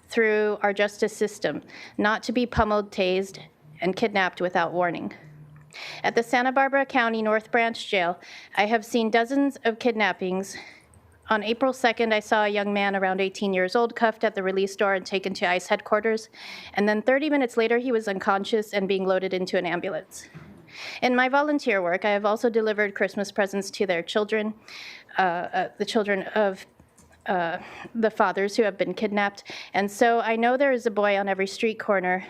Speaker 20: through our justice system, not to be pummeled, tased, and kidnapped without warning. At the Santa Barbara County North Branch Jail, I have seen dozens of kidnappings. On April 2nd, I saw a young man around 18 years old cuffed at the release door and taken to ICE headquarters, and then 30 minutes later, he was unconscious and being loaded into an ambulance. In my volunteer work, I have also delivered Christmas presents to their children, the children of the fathers who have been kidnapped. And so I know there is a boy on every street corner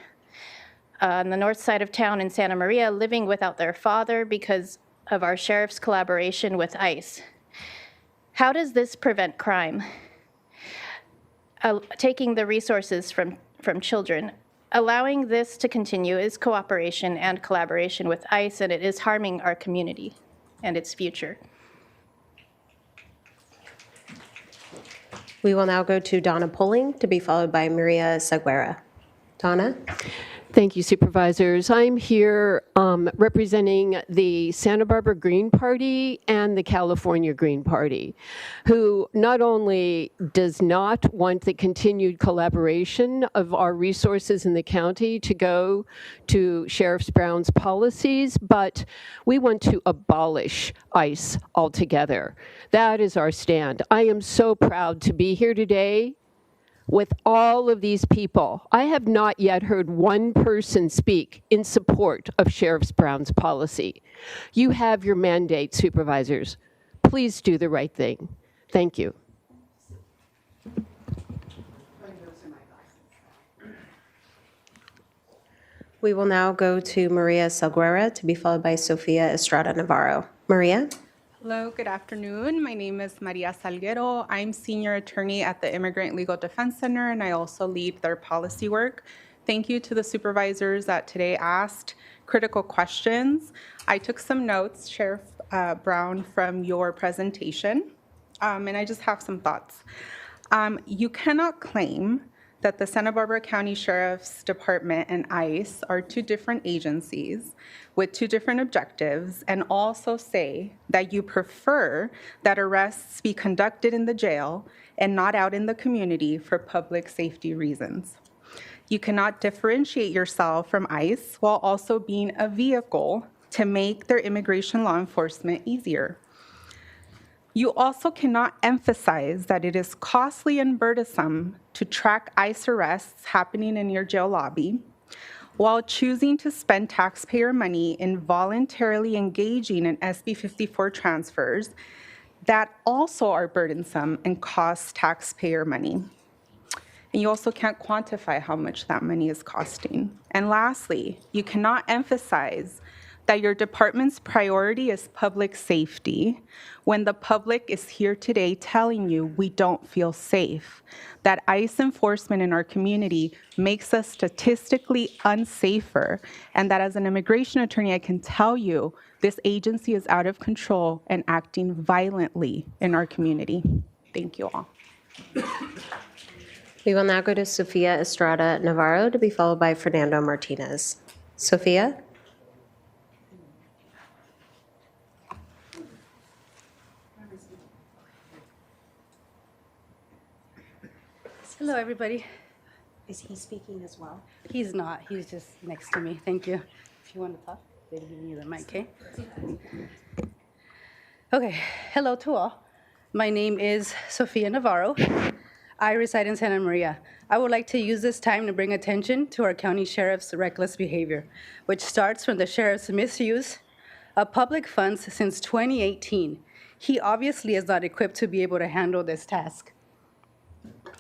Speaker 20: on the north side of town in Santa Maria living without their father because of our sheriff's collaboration with ICE. How does this prevent crime? Taking the resources from children. Allowing this to continue is cooperation and collaboration with ICE, and it is harming our community and its future.
Speaker 2: We will now go to Donna Pulling, to be followed by Maria Seguera. Donna?
Speaker 8: Thank you, Supervisors. I'm here representing the Santa Barbara Green Party and the California Green Party, who not only does not want the continued collaboration of our resources in the county to go to Sheriff Brown's policies, but we want to abolish ICE altogether. That is our stand. I am so proud to be here today with all of these people. I have not yet heard one person speak in support of Sheriff Brown's policy. You have your mandate, Supervisors. Please do the right thing. Thank you.
Speaker 2: We will now go to Maria Seguera, to be followed by Sofia Estrada Navarro. Maria?
Speaker 11: Hello, good afternoon. My name is Maria Salguero. I'm senior attorney at the Immigrant Legal Defense Center, and I also lead their policy work. Thank you to the supervisors that today asked critical questions. I took some notes, Sheriff Brown, from your presentation, and I just have some thoughts. You cannot claim that the Santa Barbara County Sheriff's Department and ICE are two different agencies with two different objectives, and also say that you prefer that arrests be conducted in the jail and not out in the community for public safety reasons. You cannot differentiate yourself from ICE while also being a vehicle to make their immigration law enforcement easier. You also cannot emphasize that it is costly and burdensome to track ICE arrests happening in your jail lobby, while choosing to spend taxpayer money in voluntarily engaging in SB 54 transfers that also are burdensome and cost taxpayer money. And you also can't quantify how much that money is costing. And lastly, you cannot emphasize that your department's priority is public safety when the public is here today telling you we don't feel safe, that ICE enforcement in our community makes us statistically unsafer, and that as an immigration attorney, I can tell you this agency is out of control and acting violently in our community. Thank you all.
Speaker 2: We will now go to Sofia Estrada Navarro, to be followed by Fernando Martinez. Sofia?
Speaker 12: Hello, everybody.
Speaker 2: Is he speaking as well?
Speaker 12: He's not. He's just next to me. Thank you. If you want to talk, they're giving you the mic, okay? Okay. Hello to all. My name is Sofia Navarro. I reside in Santa Maria. I would like to use this time to bring attention to our county sheriff's reckless behavior, which starts from the sheriff's misuse of public funds since 2018. He obviously is not equipped to be able to handle this task.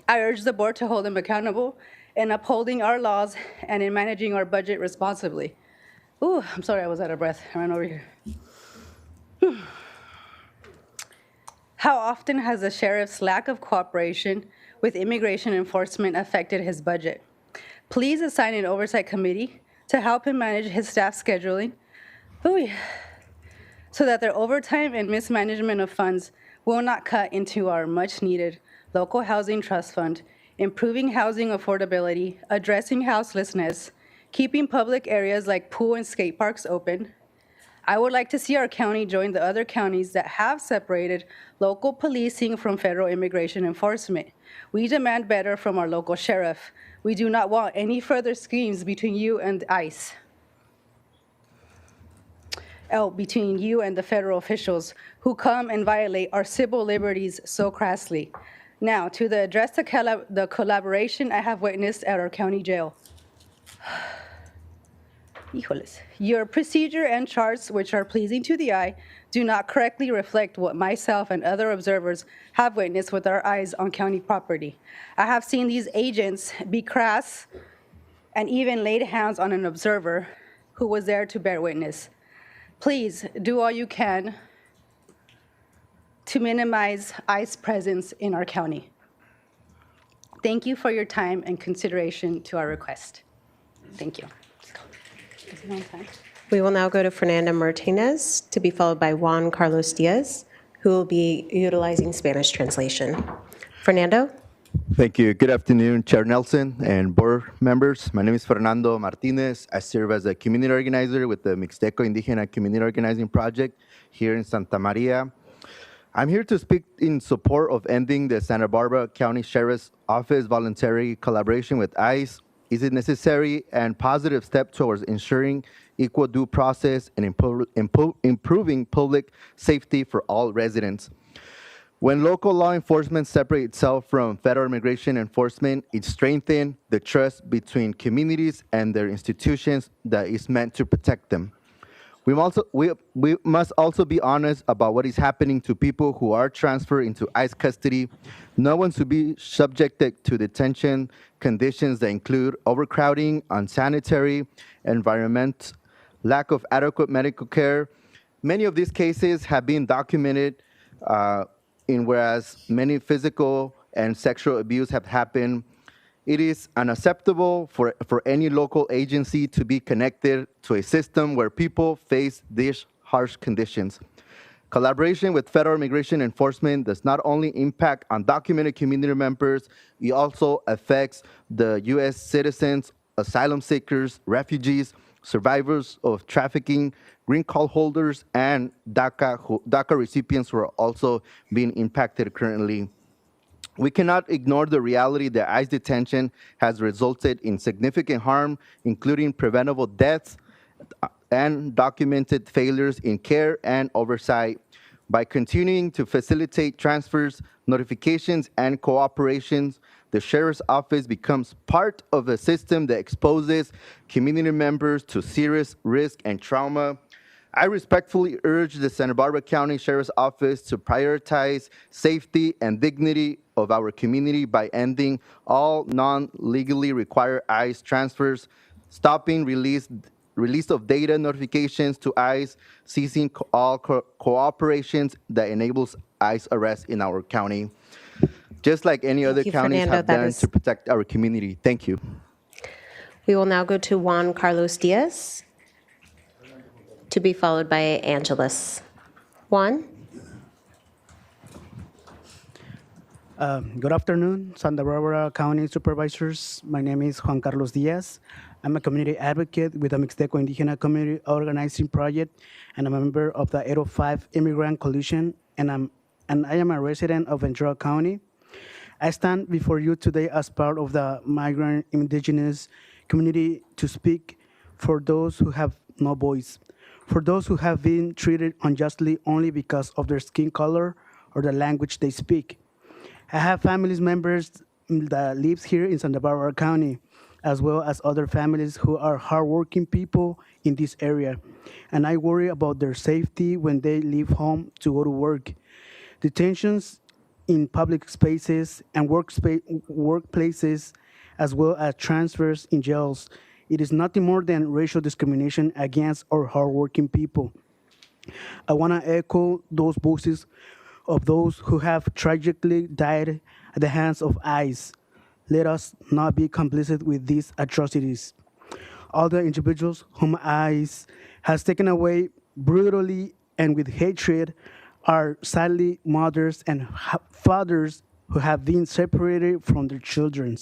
Speaker 12: I urge the board to hold him accountable in upholding our laws and in managing our budget responsibly. Ooh, I'm sorry, I was out of breath. I ran over here. How often has the sheriff's lack of cooperation with immigration enforcement affected his budget? Please assign an oversight committee to help him manage his staff scheduling, ooh, so that their overtime and mismanagement of funds will not cut into our much-needed local housing trust fund, improving housing affordability, addressing houselessness, keeping public areas like pool and skate parks open. I would like to see our county join the other counties that have separated local policing from federal immigration enforcement. We demand better from our local sheriff. We do not want any further schemes between you and ICE. Between you and the federal officials who come and violate our civil liberties so crassly. Now, to address the collaboration I have witnessed at our county jail. Híjoles. Your procedure and charts, which are pleasing to the eye, do not correctly reflect what myself and other observers have witnessed with our eyes on county property. I have seen these agents be crass and even laid hands on an observer who was there to bear witness. Please do all you can to minimize ICE presence in our county. Thank you for your time and consideration to our request. Thank you.
Speaker 2: We will now go to Fernanda Martinez, to be followed by Juan Carlos Diaz, who will be utilizing Spanish translation. Fernando?
Speaker 3: Thank you. Good afternoon, Chair Nelson and board members. My name is Fernando Martinez. I serve as a community organizer with the Mixteco Indígena Community Organizing Project here in Santa Maria. I'm here to speak in support of ending the Santa Barbara County Sheriff's Office voluntary collaboration with ICE. Is a necessary and positive step towards ensuring equal due process and improving public safety for all residents. When local law enforcement separates itself from federal immigration enforcement, it strengthens the trust between communities and their institutions that is meant to protect them. We must also be honest about what is happening to people who are transferred into ICE custody. No one should be subjected to detention conditions that include overcrowding, unsanitary environment, lack of adequate medical care. Many of these cases have been documented whereas many physical and sexual abuse have happened. It is unacceptable for any local agency to be connected to a system where people face these harsh conditions. Collaboration with federal immigration enforcement does not only impact undocumented community members, it also affects the U.S. citizens, asylum seekers, refugees, survivors of trafficking, green card holders, and DACA recipients who are also being impacted currently. We cannot ignore the reality that ICE detention has resulted in significant harm, including preventable deaths and documented failures in care and oversight. By continuing to facilitate transfers, notifications, and cooperations, the Sheriff's Office becomes part of a system that exposes community members to serious risk and trauma. I respectfully urge the Santa Barbara County Sheriff's Office to prioritize safety and dignity of our community by ending all non-legally required ICE transfers, stopping release of data notifications to ICE, ceasing all cooperations that enables ICE arrest in our county, just like any other counties
Speaker 2: Fernando.
Speaker 3: have done to protect our community. Thank you.
Speaker 2: We will now go to Juan Carlos Diaz, to be followed by Angeles. Juan?
Speaker 13: Good afternoon, Santa Barbara County Supervisors. My name is Juan Carlos Diaz. I'm a community advocate with the Mixteco Indígena Community Organizing Project and a member of the 805 Immigrant Coalition, and I am a resident of Ventura County. I stand before you today as part of the migrant indigenous community to speak for those who have no voice, for those who have been treated unjustly only because of their skin color or the language they speak. I have family members that live here in Santa Barbara County, as well as other families who are hardworking people in this area, and I worry about their safety when they leave home to go to work. Detentions in public spaces and workplaces, as well as transfers in jails, it is nothing more than racial discrimination against our hardworking people. I want to echo those voices of those who have tragically died at the hands of ICE. Let us not be complicit with these atrocities. All the individuals whom ICE has taken away brutally and with hatred are sadly mothers and fathers who have been separated from their children.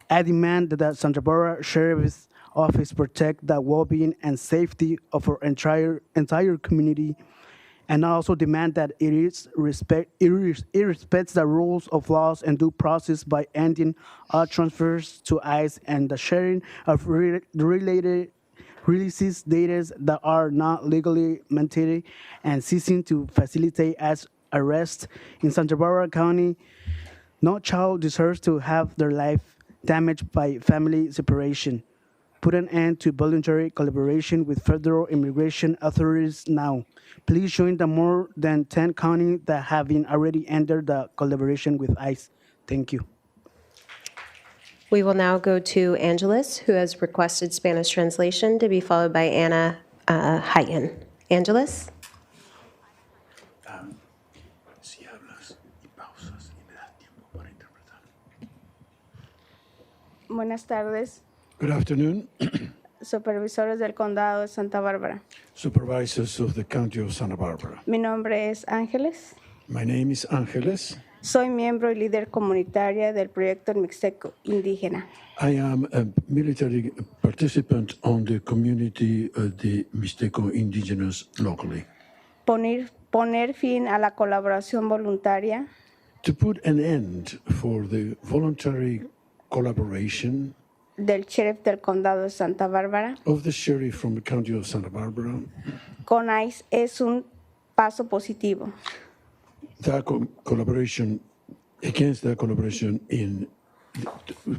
Speaker 13: I demand that the Santa Barbara Sheriff's Office protect the well-being and safety of our entire community, and I also demand that it respects the rules of laws and due process by ending all transfers to ICE and the sharing of related releases data that are not legally maintained and ceasing to facilitate ICE arrests in Santa Barbara County. No child deserves to have their life damaged by family separation. Put an end to voluntary collaboration with federal immigration authorities now. Please join the more than 10 counties that have been already entered the collaboration with ICE. Thank you.
Speaker 2: We will now go to Angeles, who has requested Spanish translation, to be followed by Anna Hyten. Angeles?
Speaker 4: Buenas tardes,
Speaker 14: Good afternoon,
Speaker 4: supervisores del condado de Santa Bárbara.
Speaker 14: supervisors of the County of Santa Barbara.
Speaker 4: Mi nombre es Ángeles.
Speaker 14: My name is Angeles.
Speaker 4: Soy miembro y líder comunitaria del proyecto Mixteco Indígena.
Speaker 14: I am a military participant on the community of the Mixteco indigenous locally.
Speaker 4: Poner fin a la colaboración voluntaria
Speaker 14: To put an end for the voluntary collaboration
Speaker 4: del sheriff del condado de Santa Bárbara
Speaker 14: of the sheriff from the County of Santa Barbara,
Speaker 4: con ICE es un paso positivo.
Speaker 14: that collaboration, against that collaboration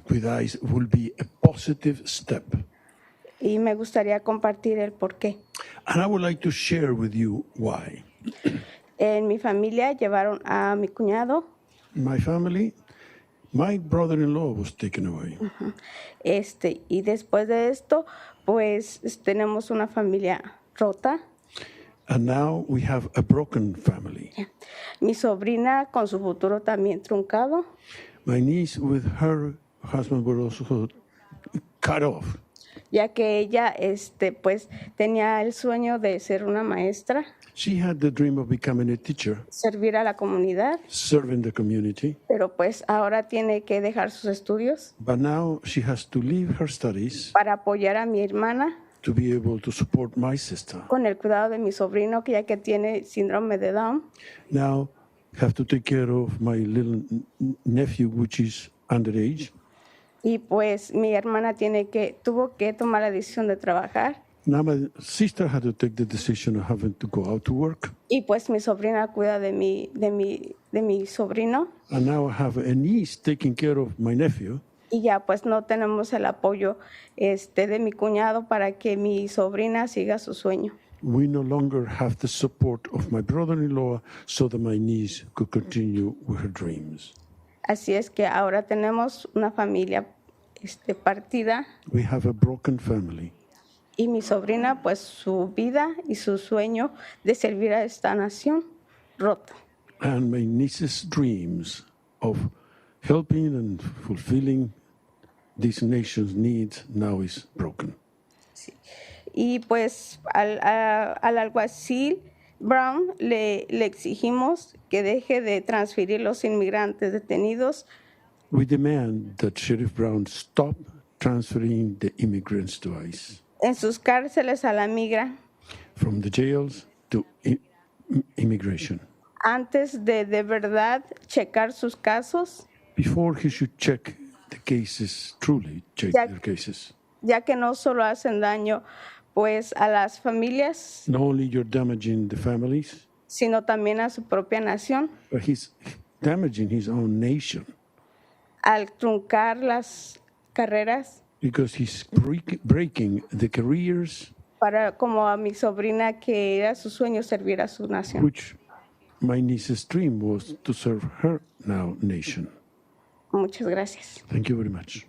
Speaker 14: with ICE will be a positive step.
Speaker 4: Y me gustaría compartir el porqué.
Speaker 14: And I would like to share with you why.
Speaker 4: En mi familia llevaron a mi cuñado.
Speaker 14: My family, my brother-in-law was taken away.
Speaker 4: Y después de esto, pues tenemos una familia rota.
Speaker 14: And now we have a broken family.
Speaker 4: Mi sobrina con su futuro también truncado.
Speaker 14: My niece with her husband were also cut off.
Speaker 4: Ya que ella, pues tenía el sueño de ser una maestra.
Speaker 14: She had the dream of becoming a teacher,
Speaker 4: Servir a la comunidad.
Speaker 14: serving the community.
Speaker 4: Pero pues ahora tiene que dejar sus estudios
Speaker 14: But now she has to leave her studies
Speaker 4: para apoyar a mi hermana
Speaker 14: to be able to support my sister.
Speaker 4: con el cuidado de mi sobrino, que ya que tiene síndrome de Down.
Speaker 14: Now have to take care of my little nephew, which is underage.
Speaker 4: Y pues mi hermana tuvo que tomar la decisión de trabajar.
Speaker 14: Now my sister had to take the decision of having to go out to work.
Speaker 4: Y pues mi sobrina cuida de mi sobrino.
Speaker 14: And now I have a niece taking care of my nephew.
Speaker 4: Y ya pues no tenemos el apoyo de mi cuñado para que mi sobrina siga su sueño.
Speaker 14: We no longer have the support of my brother-in-law so that my niece could continue with her dreams.
Speaker 4: Así es que ahora tenemos una familia partida
Speaker 14: We have a broken family.
Speaker 4: y mi sobrina pues su vida y su sueño de servir a esta nación rota.
Speaker 14: And my niece's dreams of helping and fulfilling this nation's needs now is broken.
Speaker 4: Y pues al alguacil Brown le exigimos que deje de transferir los inmigrantes detenidos
Speaker 14: We demand that Sheriff Brown stop transferring the immigrants to ICE
Speaker 4: en sus cárceles a la migra
Speaker 14: from the jails to immigration.
Speaker 4: antes de verdad checar sus casos,
Speaker 14: Before he should check the cases, truly check
Speaker 4: Ya-
Speaker 14: their cases.
Speaker 4: ya que no solo hacen daño pues a las familias,
Speaker 14: Not only you're damaging the families,
Speaker 4: sino también a su propia nación
Speaker 14: but he's damaging his own nation
Speaker 4: al truncar las carreras
Speaker 14: because he's breaking the careers
Speaker 4: como a mi sobrina que era su sueño servir a su nación.
Speaker 14: which my niece's dream was to serve her now nation.
Speaker 4: Muchas gracias.
Speaker 14: Thank you very much.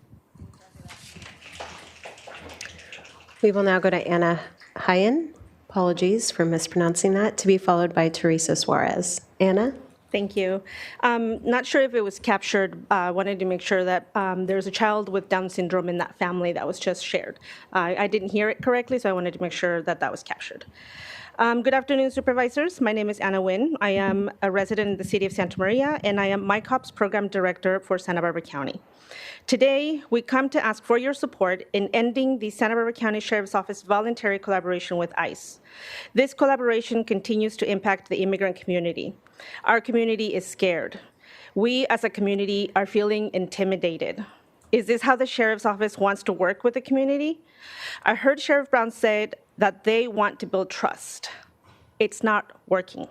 Speaker 2: We will now go to Anna Hyten. Apologies for mispronouncing that, to be followed by Teresa Suarez. Anna?
Speaker 15: Thank you. Not sure if it was captured. Wanted to make sure that there's a child with Down syndrome in that family that was just shared. I didn't hear it correctly, so I wanted to make sure that that was captured. Good afternoon, supervisors. My name is Anna Nguyen. I am a resident in the city of Santa Maria, and I am MyCops Program Director for Santa Barbara County. Today, we come to ask for your support in ending the Santa Barbara County Sheriff's Office voluntary collaboration with ICE. This collaboration continues to impact the immigrant community. Our community is scared. We, as a community, are feeling intimidated. Is this how the Sheriff's Office wants to work with the community? I heard Sheriff Brown say that they want to build trust. It's not working.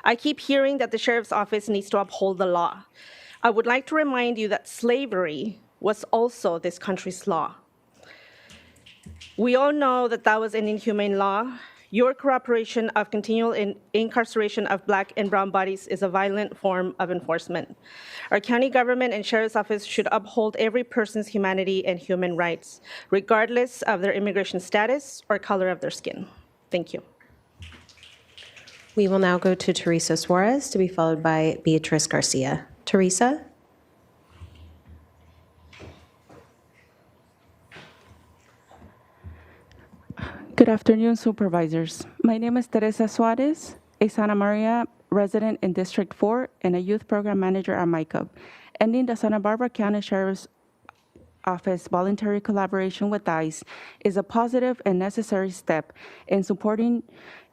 Speaker 15: I keep hearing that the Sheriff's Office needs to uphold the law. I would like to remind you that slavery was also this country's law. We all know that that was an inhumane law. Your cooperation of continual incarceration of Black and brown bodies is a violent form of enforcement. Our county government and Sheriff's Office should uphold every person's humanity and human rights, regardless of their immigration status or color of their skin. Thank you.
Speaker 2: We will now go to Teresa Suarez, to be followed by Beatriz Garcia. Teresa?
Speaker 16: Good afternoon, supervisors. My name is Teresa Suarez, a Santa Maria resident in District 4 and a youth program manager at MyCup. Ending the Santa Barbara County Sheriff's Office voluntary collaboration with ICE is a positive and necessary step in supporting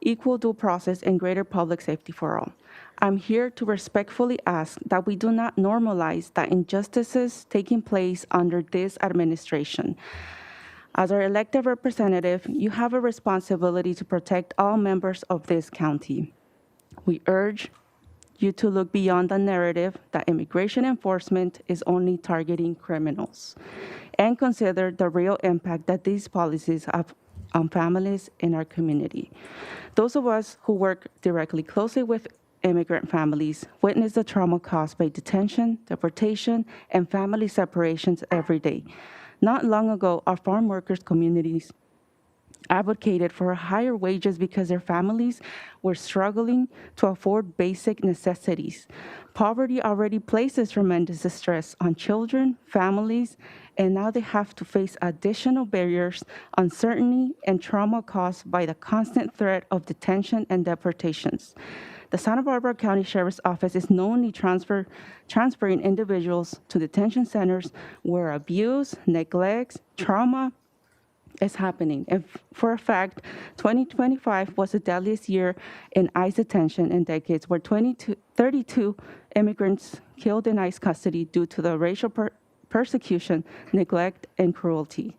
Speaker 16: equal due process and greater public safety for all. I'm here to respectfully ask that we do not normalize the injustices taking place under this administration. As our elected representative, you have a responsibility to protect all members of this county. We urge you to look beyond the narrative that immigration enforcement is only targeting criminals and consider the real impact that these policies have on families in our community. Those of us who work directly closely with immigrant families witness the trauma caused by detention, deportation, and family separations every day. Not long ago, our farm workers communities advocated for higher wages because their families were struggling to afford basic necessities. Poverty already places tremendous stress on children, families, and now they have to face additional barriers, uncertainty, and trauma caused by the constant threat of detention and deportations. The Santa Barbara County Sheriff's Office is knowingly transferring individuals to detention centers where abuse, neglect, trauma is happening. And for a fact, 2025 was the deadliest year in ICE detention in decades, where 32 immigrants killed in ICE custody due to the racial persecution, neglect, and cruelty.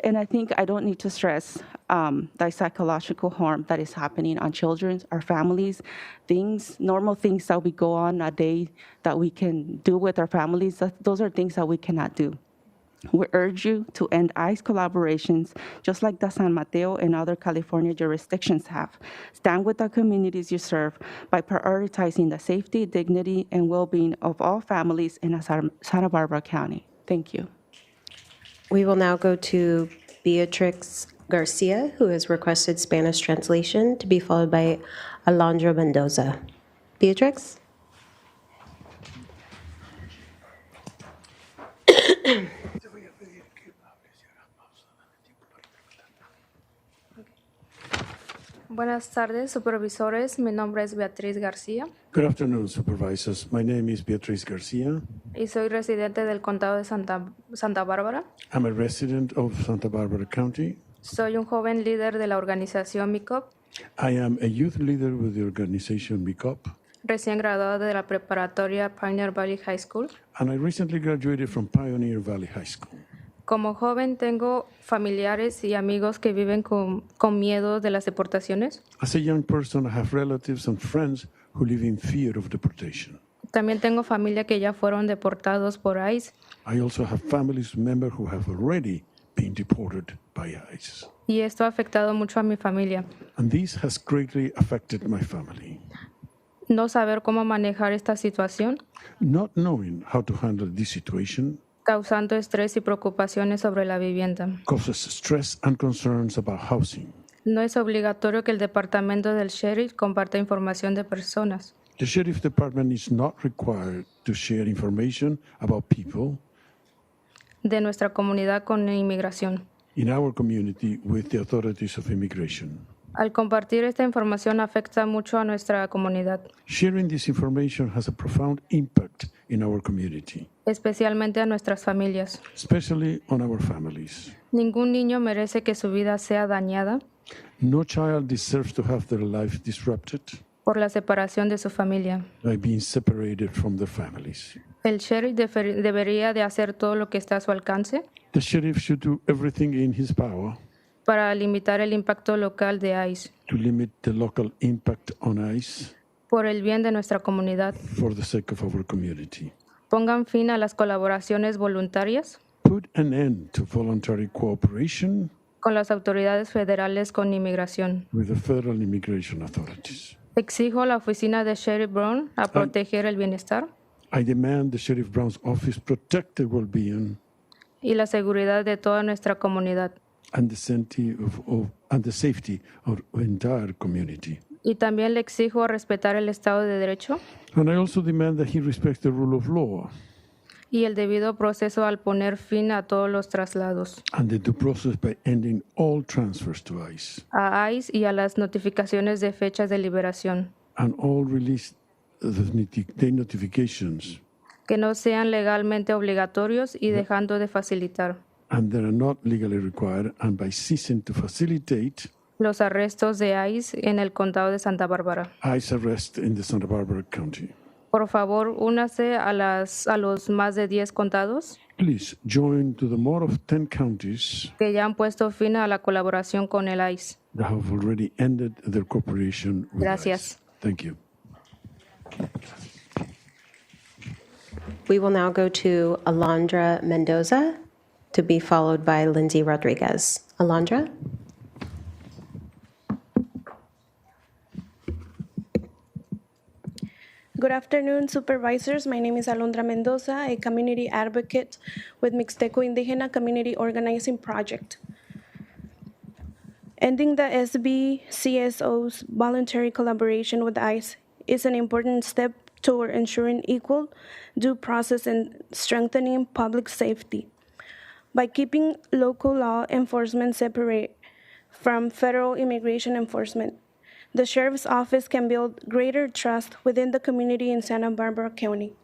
Speaker 16: And I think I don't need to stress the psychological harm that is happening on children, our families, normal things that we go on a day that we can do with our families. Those are things that we cannot do. We urge you to end ICE collaborations, just like the San Mateo and other California jurisdictions have. Stand with the communities you serve by prioritizing the safety, dignity, and well-being of all families in Santa Barbara County. Thank you.
Speaker 2: We will now go to Beatrix Garcia, who has requested Spanish translation, to be followed by Alondra Mendoza. Beatrix?
Speaker 17: Buenas tardes, supervisores. Mi nombre es Beatriz García
Speaker 14: Good afternoon, supervisors. My name is Beatriz Garcia.
Speaker 17: y soy residente del condado de Santa Bárbara.
Speaker 14: I'm a resident of Santa Barbara County.
Speaker 17: Soy un joven líder de la organización MICOP,
Speaker 14: I am a youth leader with the organization MICOP,
Speaker 17: recién graduado de la preparatoria Pioneer Valley High School.
Speaker 14: and I recently graduated from Pioneer Valley High School.
Speaker 17: Como joven tengo familiares y amigos que viven con miedo de las deportaciones.
Speaker 14: As a young person, I have relatives and friends who live in fear of deportation.
Speaker 17: También tengo familia que ya fueron deportados por ICE
Speaker 14: I also have family members who have already been deported by ICE.
Speaker 17: y esto ha afectado mucho a mi familia.
Speaker 14: And this has greatly affected my family.
Speaker 17: No saber cómo manejar esta situación,
Speaker 14: Not knowing how to handle this situation
Speaker 17: causando estrés y preocupaciones sobre la vivienda.
Speaker 14: causes stress and concerns about housing.
Speaker 17: No es obligatorio que el departamento del sheriff comparta información de personas.
Speaker 14: The sheriff department is not required to share information about people
Speaker 17: de nuestra comunidad con inmigración.
Speaker 14: in our community with the authorities of immigration.
Speaker 17: Al compartir esta información afecta mucho a nuestra comunidad,
Speaker 14: Sharing this information has a profound impact in our community,
Speaker 17: especialmente a nuestras familias.
Speaker 14: especially on our families.
Speaker 17: Ningún niño merece que su vida sea dañada
Speaker 14: No child deserves to have their life disrupted
Speaker 17: por la separación de su familia.
Speaker 14: by being separated from their families.
Speaker 17: El sheriff debería de hacer todo lo que está a su alcance
Speaker 14: The sheriff should do everything in his power
Speaker 17: para limitar el impacto local de ICE
Speaker 14: to limit the local impact on ICE
Speaker 17: por el bien de nuestra comunidad.
Speaker 14: for the sake of our community.
Speaker 17: Pongan fin a las colaboraciones voluntarias
Speaker 14: Put an end to voluntary cooperation
Speaker 17: con las autoridades federales con inmigración.
Speaker 14: with the federal immigration authorities.
Speaker 17: Exijo a la oficina de Sheriff Brown a proteger el bienestar
Speaker 14: I demand the Sheriff Brown's office protect the well-being
Speaker 17: y la seguridad de toda nuestra comunidad.
Speaker 14: and the safety of the entire community.
Speaker 17: Y también le exijo respetar el Estado de Derecho
Speaker 14: And I also demand that he respects the rule of law
Speaker 17: y el debido proceso al poner fin a todos los traslados
Speaker 14: and the due process by ending all transfers to ICE
Speaker 17: a ICE y a las notificaciones de fechas de liberación
Speaker 14: and all release the notifications
Speaker 17: que no sean legalmente obligatorios y dejando de facilitar
Speaker 14: and that are not legally required, and by ceasing to facilitate
Speaker 17: los arrestos de ICE en el condado de Santa Bárbara.
Speaker 14: ICE arrest in the Santa Barbara County.
Speaker 17: Por favor, únase a los más de 10 condados
Speaker 14: Please join to the more of 10 counties
Speaker 17: que ya han puesto fin a la colaboración con el ICE.
Speaker 14: that have already ended their cooperation with
Speaker 17: Gracias.
Speaker 14: ICE. Thank you.
Speaker 2: We will now go to Alondra Mendoza, to be followed by Lindsay Rodriguez. Alondra?
Speaker 7: Good afternoon, Supervisors. My name is Alondra Mendoza, a community advocate with Mixteco Indígena Community Organizing Project. Ending the SBCSO's voluntary collaboration with ICE is an important step toward ensuring equal due process and strengthening public safety. By keeping local law enforcement separate from federal immigration enforcement, the Sheriff's Office can build greater trust within the community in Santa Barbara County.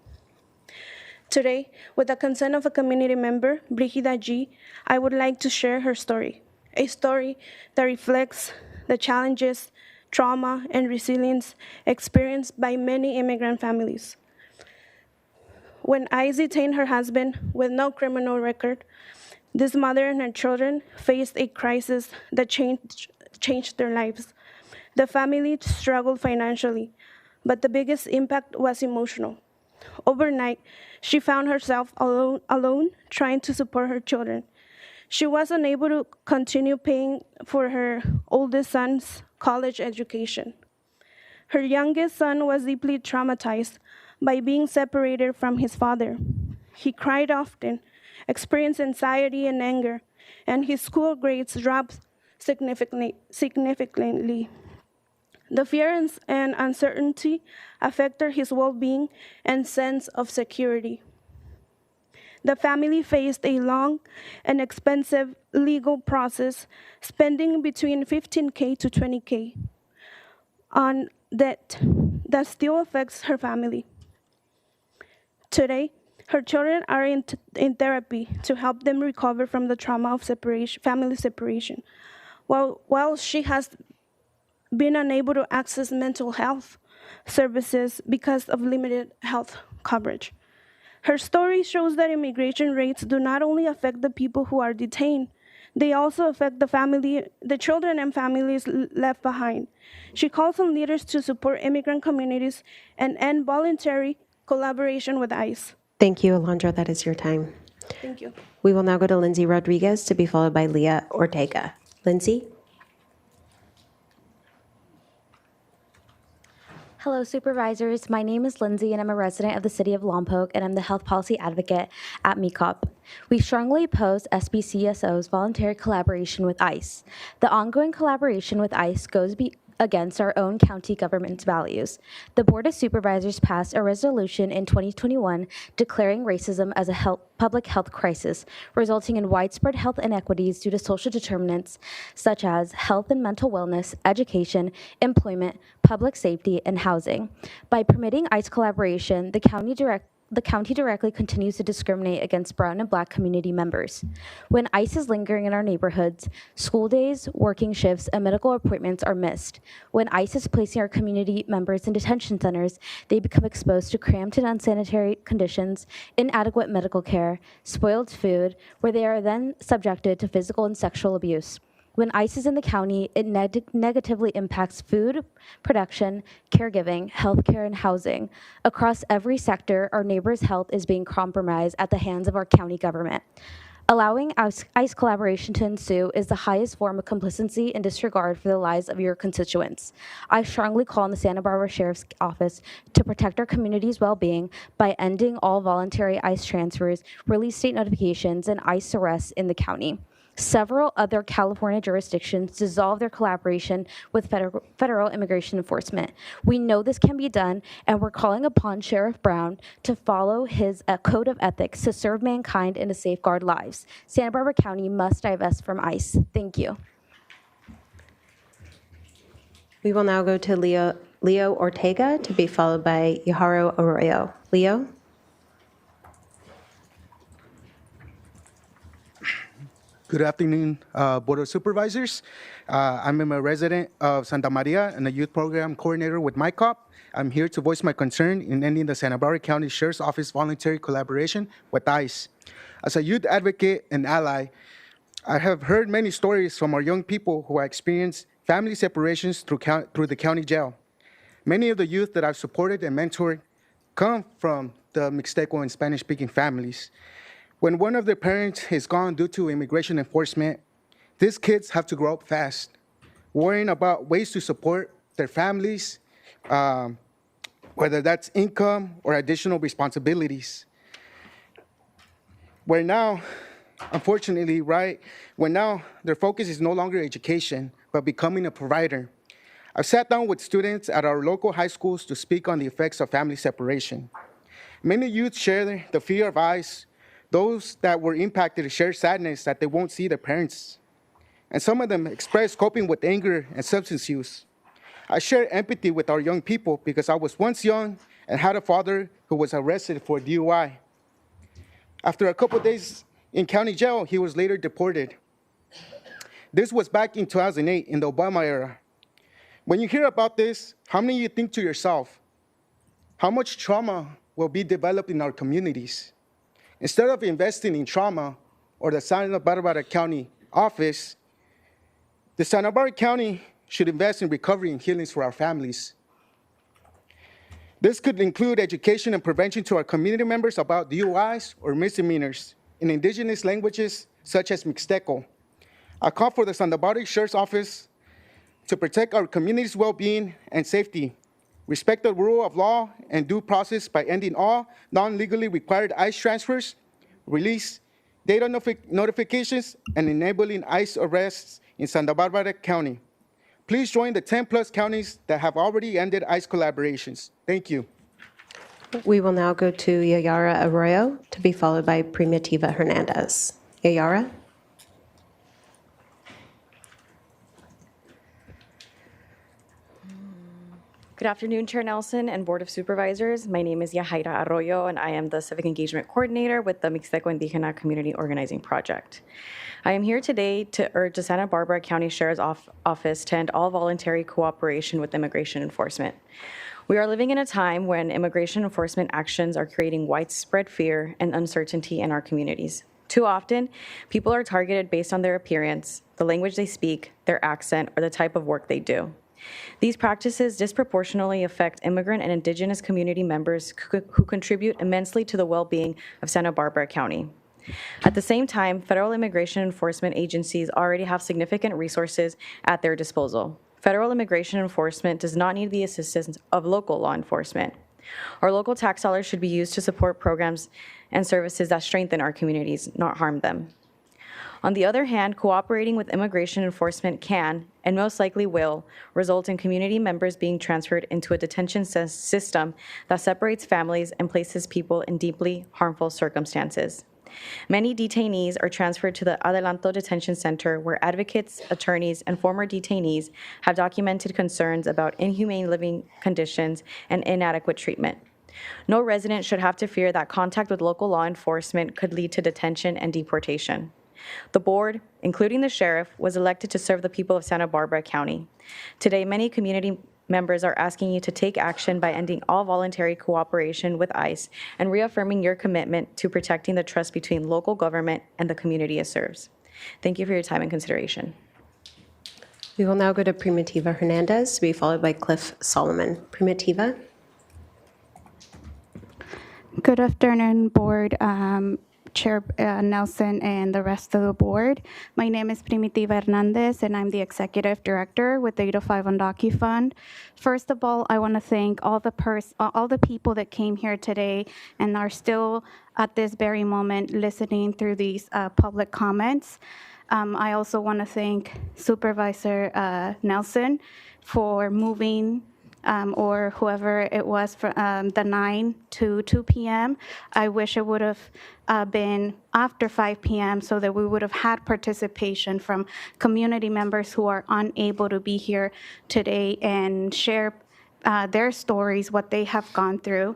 Speaker 7: Today, with the consent of a community member, Brigida G., I would like to share her story, a story that reflects the challenges, trauma, and resilience experienced by many immigrant families. When ICE detained her husband with no criminal record, this mother and her children faced a crisis that changed their lives. The family struggled financially, but the biggest impact was emotional. Overnight, she found herself alone trying to support her children. She was unable to continue paying for her oldest son's college education. Her youngest son was deeply traumatized by being separated from his father. He cried often, experienced anxiety and anger, and his school grades dropped significantly. The fear and uncertainty affected his well-being and sense of security. The family faced a long and expensive legal process, spending between $15,000 to $20,000 on debt that still affects her family. Today, her children are in therapy to help them recover from the trauma of family separation, while she has been unable to access mental health services because of limited health coverage. Her story shows that immigration rates do not only affect the people who are detained, they also affect the children and families left behind. She calls on leaders to support immigrant communities and end voluntary collaboration with ICE.
Speaker 2: Thank you, Alondra. That is your time.
Speaker 7: Thank you.
Speaker 2: We will now go to Lindsay Rodriguez, to be followed by Leah Ortega. Lindsay?
Speaker 10: Hello, supervisors. My name is Lindsay, and I'm a resident of the city of Lompoc, and I'm the health policy advocate at MECOP. We strongly oppose SBCSO's voluntary collaboration with ICE. The ongoing collaboration with ICE goes against our own county government's values. The Board of Supervisors passed a resolution in 2021 declaring racism as a public health crisis, resulting in widespread health inequities due to social determinants such as health and mental wellness, education, employment, public safety, and housing. By permitting ICE collaboration, the county directly continues to discriminate against brown and black community members. When ICE is lingering in our neighborhoods, school days, working shifts, and medical appointments are missed. When ICE is placing our community members in detention centers, they become exposed to cramped and unsanitary conditions, inadequate medical care, spoiled food, where they are then subjected to physical and sexual abuse. When ICE is in the county, it negatively impacts food production, caregiving, healthcare, and housing. Across every sector, our neighbors' health is being compromised at the hands of our county government. Allowing ICE collaboration to ensue is the highest form of complicity and disregard for the lives of your constituents. I strongly call on the Santa Barbara Sheriff's Office to protect our community's well-being by ending all voluntary ICE transfers, release state notifications, and ICE arrests in the county. Several other California jurisdictions dissolve their collaboration with federal immigration enforcement. We know this can be done, and we're calling upon Sheriff Brown to follow his code of ethics to serve mankind and to safeguard lives. Santa Barbara County must divest from ICE. Thank you.
Speaker 2: We will now go to Leo Ortega, to be followed by Yaharo Arroyo. Leo?
Speaker 18: Good afternoon, Board of Supervisors. I'm a resident of Santa Maria and a youth program coordinator with MyCop. I'm here to voice my concern in ending the Santa Barbara County Sheriff's Office voluntary collaboration with ICE. As a youth advocate and ally, I have heard many stories from our young people who have experienced family separations through the county jail. Many of the youth that I've supported and mentored come from the Mixteco and Spanish-speaking families. When one of their parents is gone due to immigration enforcement, these kids have to grow up fast, worrying about ways to support their families, whether that's income or additional responsibilities. Where now, unfortunately, when now their focus is no longer education, but becoming a provider. I've sat down with students at our local high schools to speak on the effects of family separation. Many youth share the fear of ICE. Those that were impacted share sadness that they won't see their parents. And some of them express coping with anger and substance use. I share empathy with our young people because I was once young and had a father who was arrested for DUI. After a couple days in county jail, he was later deported. This was back in 2008 in the Obama era. When you hear about this, how many of you think to yourself, how much trauma will be developed in our communities? Instead of investing in trauma or the Santa Barbara County office, the Santa Barbara County should invest in recovery and healings for our families. This could include education and prevention to our community members about DUIs or misdemeanors in indigenous languages such as Mixteco. I call for the Santa Barbara Sheriff's Office to protect our community's well-being and safety, respect the rule of law and due process by ending all non-legally required ICE transfers, release data notifications, and enabling ICE arrests in Santa Barbara County. Please join the 10+ counties that have already ended ICE collaborations. Thank you.
Speaker 2: We will now go to Yayara Arroyo, to be followed by Primitiva Hernandez. Yayara?
Speaker 19: Good afternoon, Chair Nelson and Board of Supervisors. My name is Yahaira Arroyo, and I am the Civic Engagement Coordinator with the Mixteco Indígena Community Organizing Project. I am here today to urge the Santa Barbara County Sheriff's Office to end all voluntary cooperation with immigration enforcement. We are living in a time when immigration enforcement actions are creating widespread fear and uncertainty in our communities. Too often, people are targeted based on their appearance, the language they speak, their accent, or the type of work they do. These practices disproportionately affect immigrant and indigenous community members who contribute immensely to the well-being of Santa Barbara County. At the same time, federal immigration enforcement agencies already have significant resources at their disposal. Federal immigration enforcement does not need the assistance of local law enforcement. Our local tax dollars should be used to support programs and services that strengthen our communities, not harm them. On the other hand, cooperating with immigration enforcement can, and most likely will, result in community members being transferred into a detention system that separates families and places people in deeply harmful circumstances. Many detainees are transferred to the Adelanto Detention Center, where advocates, attorneys, and former detainees have documented concerns about inhumane living conditions and inadequate treatment. No resident should have to fear that contact with local law enforcement could lead to detention and deportation. The board, including the sheriff, was elected to serve the people of Santa Barbara County. Today, many community members are asking you to take action by ending all voluntary cooperation with ICE and reaffirming your commitment to protecting the trust between local government and the community it serves. Thank you for your time and consideration.
Speaker 2: We will now go to Primitiva Hernandez, to be followed by Cliff Solomon. Primitiva?
Speaker 21: Good afternoon, Board Chair Nelson and the rest of the board. My name is Primitiva Hernandez, and I'm the Executive Director with the 805 Undocu Fund. First of all, I want to thank all the people that came here today and are still at this very moment listening through these public comments. I also want to thank Supervisor Nelson for moving or whoever it was from the 9 to 2 p.m. I wish it would have been after 5 p.m. so that we would have had participation from community members who are unable to be here today and share their stories, what they have gone through.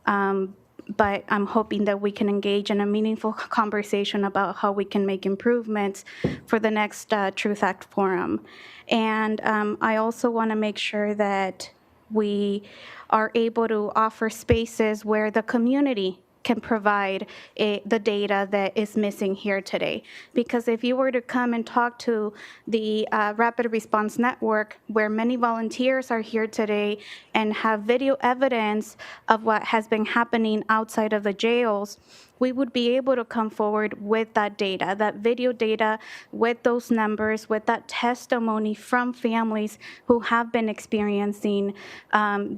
Speaker 21: But I'm hoping that we can engage in a meaningful conversation about how we can make improvements for the next Truth Act Forum. And I also want to make sure that we are able to offer spaces where the community can provide the data that is missing here today. Because if you were to come and talk to the Rapid Response Network, where many volunteers are here today and have video evidence of what has been happening outside of the jails, we would be able to come forward with that data, that video data, with those numbers, with that testimony from families who have been experiencing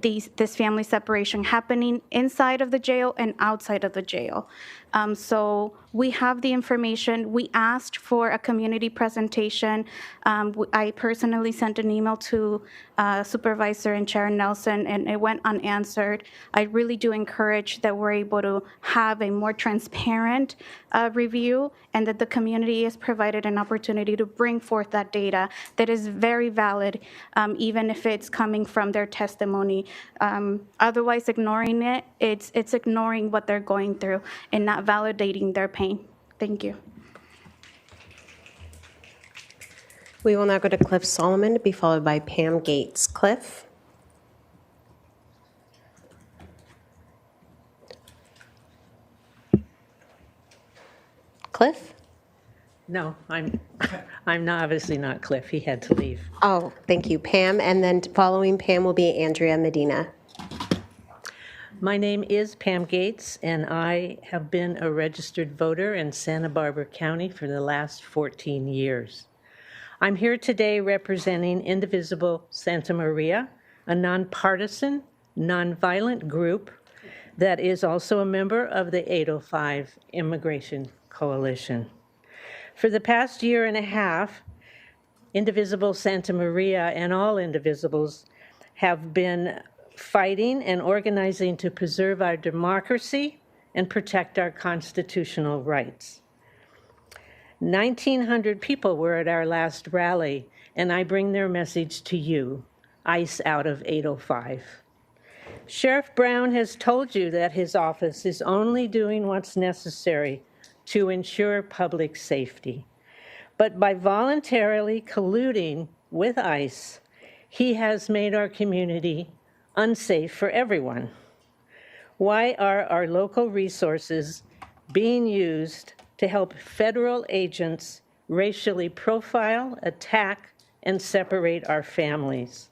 Speaker 21: this family separation happening inside of the jail and outside of the jail. So we have the information. We asked for a community presentation. I personally sent an email to Supervisor and Chair Nelson, and it went unanswered. I really do encourage that we're able to have a more transparent review, and that the community is provided an opportunity to bring forth that data that is very valid, even if it's coming from their testimony. Otherwise, ignoring it, it's ignoring what they're going through and not validating their pain. Thank you.
Speaker 2: We will now go to Cliff Solomon, to be followed by Pam Gates. Cliff? Cliff?
Speaker 22: No, I'm not, obviously not Cliff. He had to leave.
Speaker 2: Oh, thank you, Pam. And then following Pam will be Andrea Medina.
Speaker 22: My name is Pam Gates, and I have been a registered voter in Santa Barbara County for the last 14 years. I'm here today representing Indivisible Santa Maria, a nonpartisan, nonviolent group that is also a member of the 805 Immigration Coalition. For the past year and a half, Indivisible Santa Maria and all Indivisibles have been fighting and organizing to preserve our democracy and protect our constitutional rights. 1,900 people were at our last rally, and I bring their message to you, ICE out of 805. Sheriff Brown has told you that his office is only doing what's necessary to ensure public safety. But by voluntarily colluding with ICE, he has made our community unsafe for everyone. Why are our local resources being used to help federal agents racially profile, attack, and separate our families?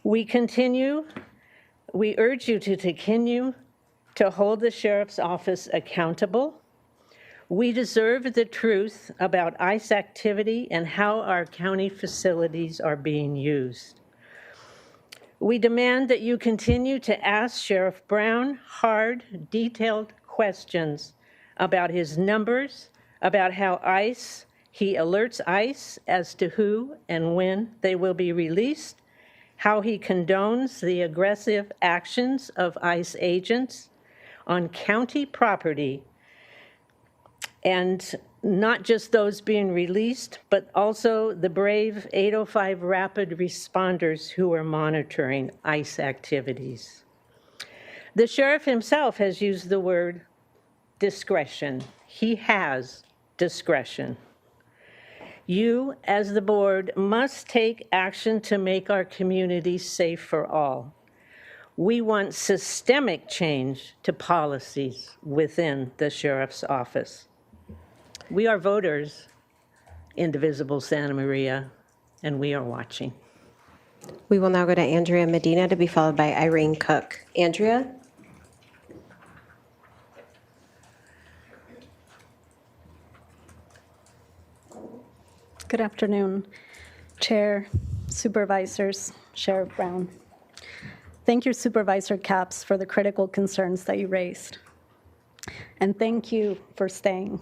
Speaker 22: We urge you to continue to hold the sheriff's office accountable. We deserve the truth about ICE activity and how our county facilities are being used. We demand that you continue to ask Sheriff Brown hard, detailed questions about his numbers, about how he alerts ICE as to who and when they will be released, how he condones the aggressive actions of ICE agents on county property, and not just those being released, but also the brave 805 rapid responders who are monitoring ICE activities. The sheriff himself has used the word discretion. He has discretion. You, as the board, must take action to make our community safe for all. We want systemic change to policies within the sheriff's office. We are voters in divisible Santa Maria, and we are watching.
Speaker 2: We will now go to Andrea Medina to be followed by Irene Cook. Andrea?
Speaker 1: Good afternoon, Chair, Supervisors, Sheriff Brown. Thank you, Supervisor Capps, for the critical concerns that you raised. And thank you for staying.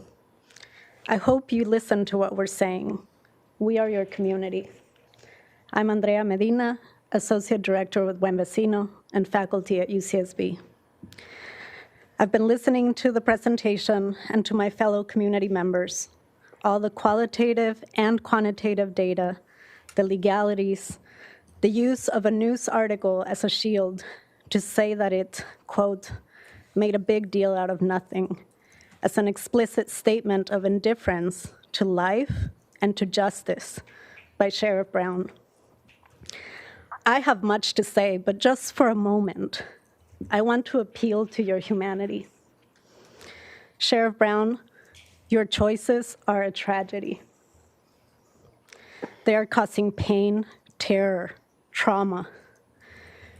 Speaker 1: I hope you listen to what we're saying. We are your community. I'm Andrea Medina, Associate Director with Buen Vecino and faculty at UCSB. I've been listening to the presentation and to my fellow community members, all the qualitative and quantitative data, the legalities, the use of a news article as a shield to say that it, quote, made a big deal out of nothing, as an explicit statement of indifference to life and to justice by Sheriff Brown. I have much to say, but just for a moment, I want to appeal to your humanity. Sheriff Brown, your choices are a tragedy. They are causing pain, terror, trauma.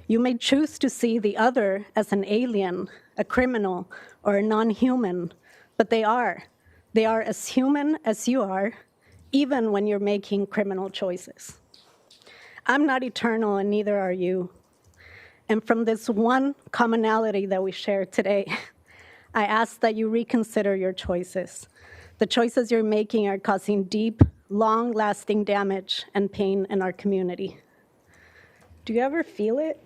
Speaker 1: You may choose to see the other as an alien, a criminal, or a non-human, but they are. They are as human as you are, even when you're making criminal choices. I'm not eternal, and neither are you. And from this one commonality that we share today, I ask that you reconsider your choices. The choices you're making are causing deep, long-lasting damage and pain in our community. Do you ever feel it?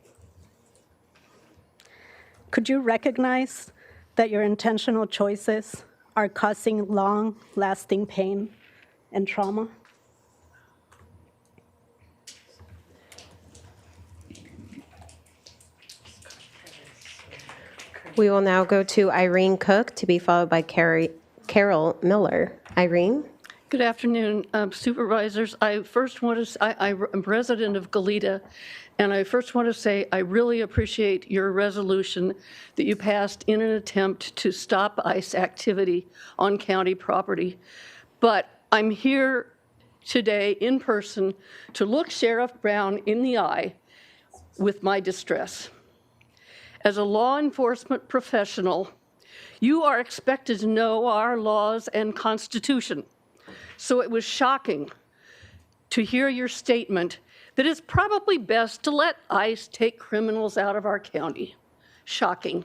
Speaker 1: Could you recognize that your intentional choices are causing long-lasting pain and trauma?
Speaker 2: We will now go to Irene Cook to be followed by Carol Miller. Irene?
Speaker 5: Good afternoon, Supervisors. I'm resident of Goleta, and I first want to say I really appreciate your resolution that you passed in an attempt to stop ICE activity on county property. But I'm here today in person to look Sheriff Brown in the eye with my distress. As a law enforcement professional, you are expected to know our laws and Constitution. So it was shocking to hear your statement that it's probably best to let ICE take criminals out of our county. Shocking.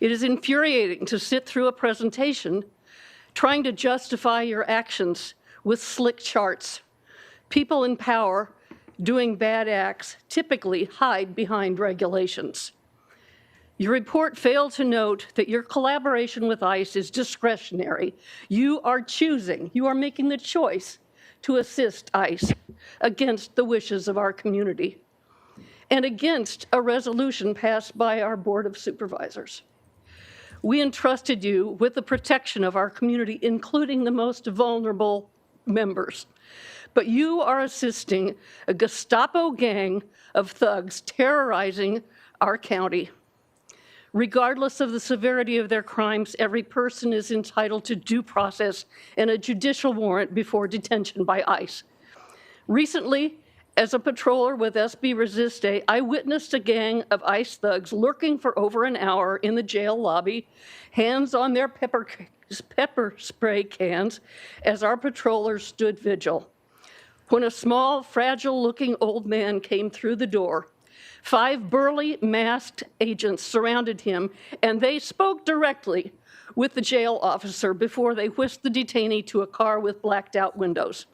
Speaker 5: It is infuriating to sit through a presentation trying to justify your actions with slick charts. People in power doing bad acts typically hide behind regulations. Your report failed to note that your collaboration with ICE is discretionary. You are making the choice to assist ICE against the wishes of our community and against a resolution passed by our Board of Supervisors. We entrusted you with the protection of our community, including the most vulnerable members. But you are assisting a Gestapo gang of thugs terrorizing our county. Regardless of the severity of their crimes, every person is entitled to due process and a judicial warrant before detention by ICE. Recently, As a patroller with SB Resiste, I witnessed a gang of ICE thugs lurking for over an hour in the jail lobby, hands on their pepper spray cans, as our patrollers stood vigil. When a small, fragile-looking old man came through the door, 5 burly, masked agents surrounded him, and they spoke directly with the jail officer before they whisked the detainee to a car with blacked-out windows.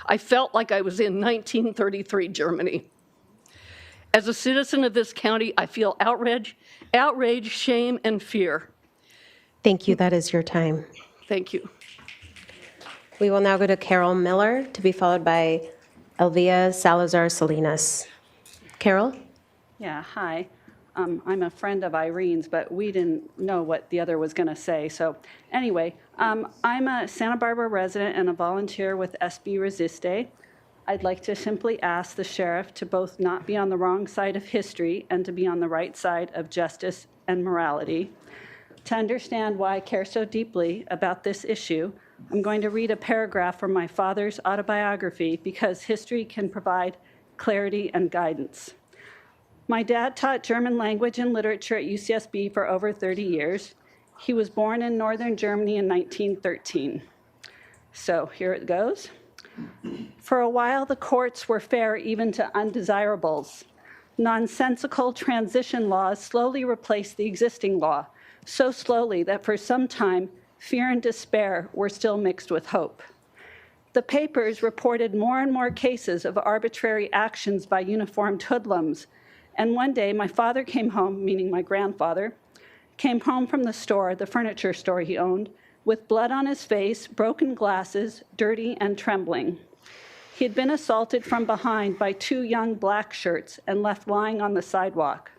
Speaker 5: I felt like I was in 1933 Germany. As a citizen of this county, I feel outrage, shame, and fear.
Speaker 2: Thank you. That is your time.
Speaker 5: Thank you.
Speaker 2: We will now go to Carol Miller, to be followed by Elvia Salazar Salinas. Carol?
Speaker 6: Yeah, hi. I'm a friend of Irene's, but we didn't know what the other was going to say. So anyway, I'm a Santa Barbara resident and a volunteer with SB Resiste. I'd like to simply ask the sheriff to both not be on the wrong side of history and to be on the right side of justice and morality. To understand why I care so deeply about this issue, I'm going to read a paragraph from my father's autobiography because history can provide clarity and guidance. My dad taught German language and literature at UCSB for over 30 years. He was born in northern Germany in 1913. So here it goes. For a while, the courts were fair even to undesirables. Nonsensical transition laws slowly replaced the existing law, so slowly that for some time, fear and despair were still mixed with hope. The papers reported more and more cases of arbitrary actions by uniformed hoodlums. And one day, my father came home, meaning my grandfather, came home from the store, the furniture store he owned, with blood on his face, broken glasses, dirty and trembling. He had been assaulted from behind by 2 young black shirts and left lying on the sidewalk.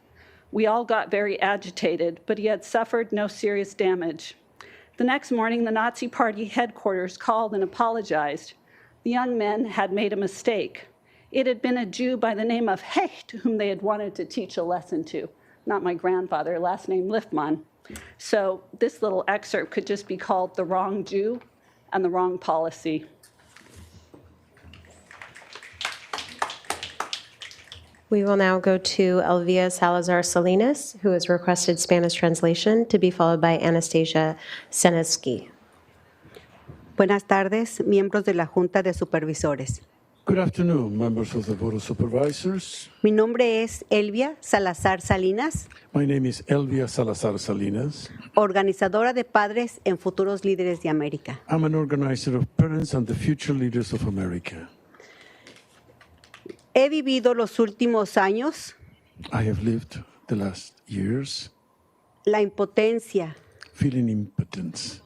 Speaker 6: We all got very agitated, but he had suffered no serious damage. The next morning, the Nazi Party headquarters called and apologized. The young men had made a mistake. It had been a Jew by the name of Hecht whom they had wanted to teach a lesson to, not my grandfather, last name Liftman. So this little excerpt could just be called The Wrong Jew and the Wrong Policy.
Speaker 2: We will now go to Elvia Salazar Salinas, who has requested Spanish translation, to be followed by Anastasia Senesky.
Speaker 9: Buenas tardes, miembros de la Junta de Supervisores.
Speaker 14: Good afternoon, members of the Board of Supervisors.
Speaker 9: Mi nombre es Elvia Salazar Salinas,
Speaker 14: My name is Elvia Salazar Salinas.
Speaker 9: organizadora de Padres en Futuros Líderes de América.
Speaker 14: I'm an organizer of Parents and the Future Leaders of America.
Speaker 9: He vivido los últimos años
Speaker 14: I have lived the last years
Speaker 9: la impotencia
Speaker 14: feeling impotence,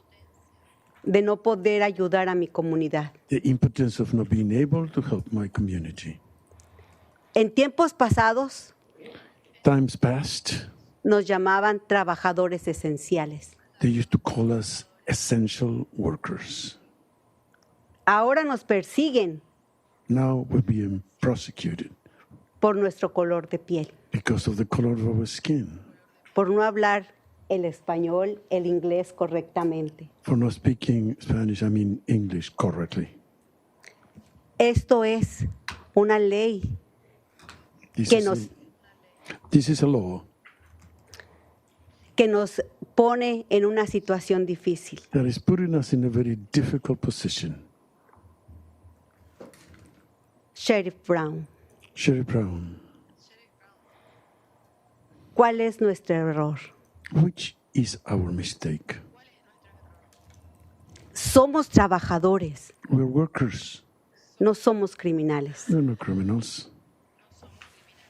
Speaker 9: de no poder ayudar a mi comunidad.
Speaker 14: the impotence of not being able to help my community.
Speaker 9: En tiempos pasados
Speaker 14: Times past,
Speaker 9: nos llamaban trabajadores esenciales.
Speaker 14: they used to call us essential workers.
Speaker 9: Ahora nos persiguen
Speaker 14: Now we're being prosecuted
Speaker 9: por nuestro color de piel,
Speaker 14: because of the color of our skin,
Speaker 9: por no hablar el español, el inglés correctamente.
Speaker 14: for not speaking Spanish, I mean English, correctly.
Speaker 9: Esto es una ley
Speaker 14: This
Speaker 9: que
Speaker 14: is a law
Speaker 9: que nos pone en una situación difícil.
Speaker 14: that is putting us in a very difficult position.
Speaker 9: Sheriff Brown,
Speaker 14: Sheriff Brown,
Speaker 9: ¿cuál es nuestro error?
Speaker 14: which is our mistake?
Speaker 9: Somos trabajadores,
Speaker 14: We're workers,
Speaker 9: no somos criminales.
Speaker 14: we're not criminals.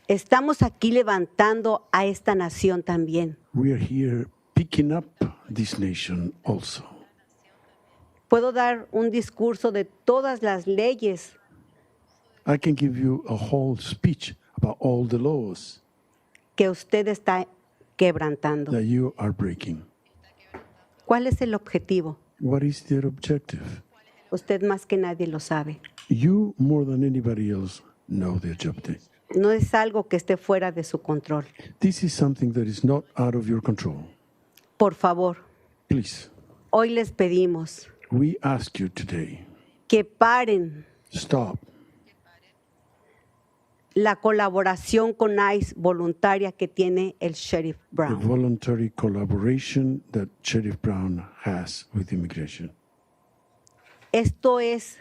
Speaker 9: Estamos aquí levantando a esta nación también.
Speaker 14: We are here picking up this nation also.
Speaker 9: Puedo dar un discurso de todas las leyes
Speaker 14: I can give you a whole speech about all the laws
Speaker 9: que usted está quebrantando.
Speaker 14: that you are breaking.
Speaker 9: ¿Cuál es el objetivo?
Speaker 14: What is their objective?
Speaker 9: Usted más que nadie lo sabe.
Speaker 14: You, more than anybody else, know the objective.
Speaker 9: No es algo que esté fuera de su control.
Speaker 14: This is something that is not out of your control.
Speaker 9: Por favor,
Speaker 14: Please,
Speaker 9: hoy les pedimos
Speaker 14: we ask you today,
Speaker 9: que paren
Speaker 14: stop
Speaker 9: la colaboración con ICE voluntaria que tiene el Sheriff
Speaker 14: The
Speaker 9: Brown.
Speaker 14: voluntary collaboration that Sheriff Brown has with immigration.
Speaker 9: Esto es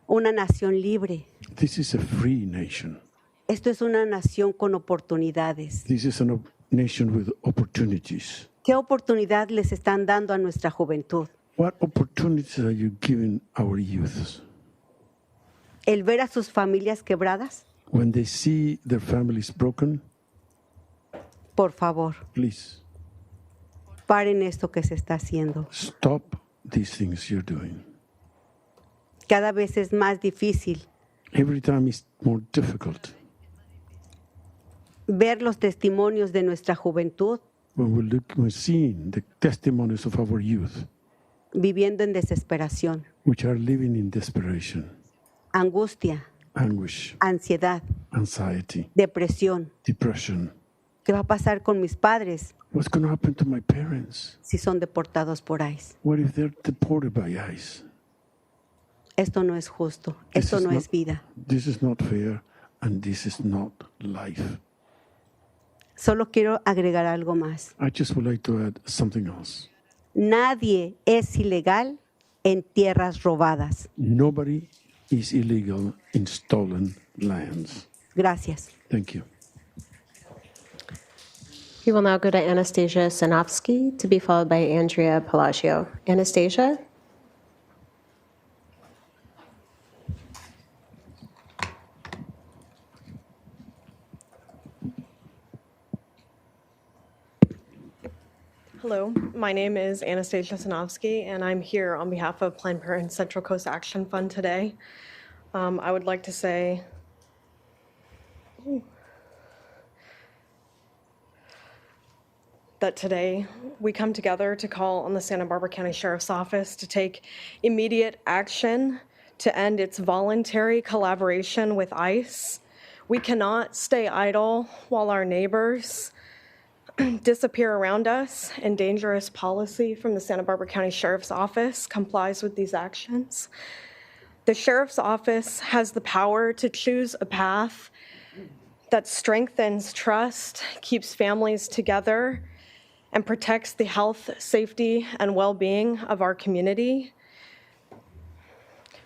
Speaker 9: una nación libre.
Speaker 14: This is a free nation.
Speaker 9: Esto es una nación con oportunidades.
Speaker 14: This is a nation with opportunities.
Speaker 9: ¿Qué oportunidad les están dando a nuestra juventud?
Speaker 14: What opportunities are you giving our youth?
Speaker 9: ¿El ver a sus familias quebradas?
Speaker 14: When they see their families broken,
Speaker 9: Por favor,
Speaker 14: please
Speaker 9: paren esto que se está haciendo.
Speaker 14: stop these things you're doing.
Speaker 9: Cada vez es más difícil
Speaker 14: Every time it's more difficult
Speaker 9: ver los testimonios de nuestra juventud
Speaker 14: when we're seeing the testimonies of our youth,
Speaker 9: viviendo en desesperación,
Speaker 14: which are living in desperation,
Speaker 9: angustia,
Speaker 14: anguish,
Speaker 9: ansiedad,
Speaker 14: anxiety,
Speaker 9: depresión.
Speaker 14: depression.
Speaker 9: ¿Qué va a pasar con mis padres
Speaker 14: What's going to happen to my parents?
Speaker 9: si son deportados por ICE?
Speaker 14: What if they're deported by ICE?
Speaker 9: Esto no es justo, esto no es vida.
Speaker 14: This is not fair, and this is not life.
Speaker 9: Solo quiero agregar algo más.
Speaker 14: I just would like to add something else.
Speaker 9: Nadie es ilegal en tierras robadas.
Speaker 14: Nobody is illegal in stolen lands.
Speaker 9: Gracias.
Speaker 14: Thank you.
Speaker 2: We will now go to Anastasia Sanofsky, to be followed by Andrea Palacio. Anastasia?
Speaker 8: Hello, my name is Anastasia Sanofsky, and I'm here on behalf of Planned Parenthood Central Coast Action Fund today. I would like to say that today we come together to call on the Santa Barbara County Sheriff's Office to take immediate action to end its voluntary collaboration with ICE. We cannot stay idle while our neighbors disappear around us, and dangerous policy from the Santa Barbara County Sheriff's Office complies with these actions. The Sheriff's Office has the power to choose a path that strengthens trust, keeps families together, and protects the health, safety, and well-being of our community.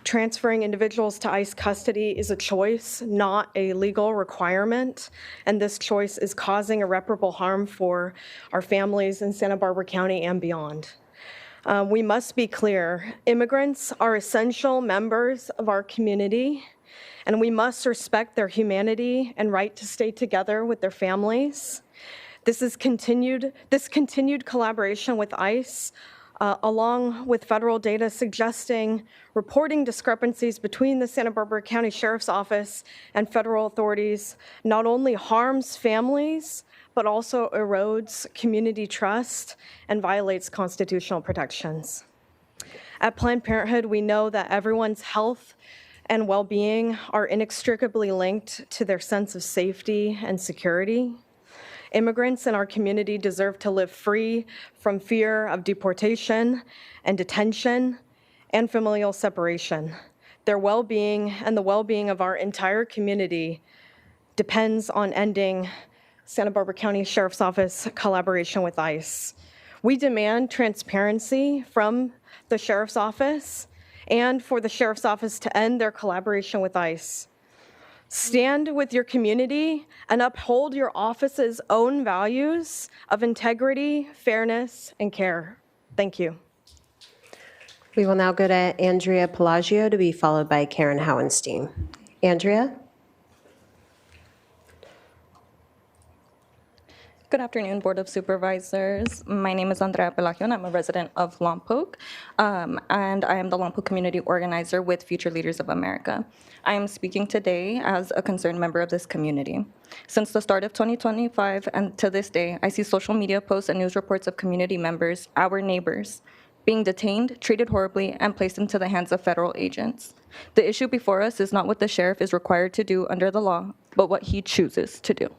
Speaker 8: Transferring individuals to ICE custody is a choice, not a legal requirement, and this choice is causing irreparable harm for our families in Santa Barbara County and beyond. We must be clear, immigrants are essential members of our community, and we must respect their humanity and right to stay together with their families. This continued collaboration with ICE, along with federal data suggesting reporting discrepancies between the Santa Barbara County Sheriff's Office and federal authorities, not only harms families, but also erodes community trust and violates constitutional protections. At Planned Parenthood, we know that everyone's health and well-being are inextricably linked to their sense of safety and security. Immigrants in our community deserve to live free from fear of deportation and detention and familial separation. Their well-being and the well-being of our entire community depends on ending Santa Barbara County Sheriff's Office collaboration with ICE. We demand transparency from the Sheriff's Office and for the Sheriff's Office to end their collaboration with ICE. Stand with your community and uphold your office's own values of integrity, fairness, and care. Thank you.
Speaker 2: We will now go to Andrea Palacio, to be followed by Karen Howenstein. Andrea?
Speaker 20: Good afternoon, Board of Supervisors. My name is Andrea Pelacio, and I'm a resident of Lompoc, and I am the Lompoc Community Organizer with Future Leaders of America. I am speaking today as a concerned member of this community. Since the start of 2025 and to this day, I see social media posts and news reports of community members, our neighbors, being detained, treated horribly, and placed into the hands of federal agents. The issue before us is not what the sheriff is required to do under the law, but what he chooses to do.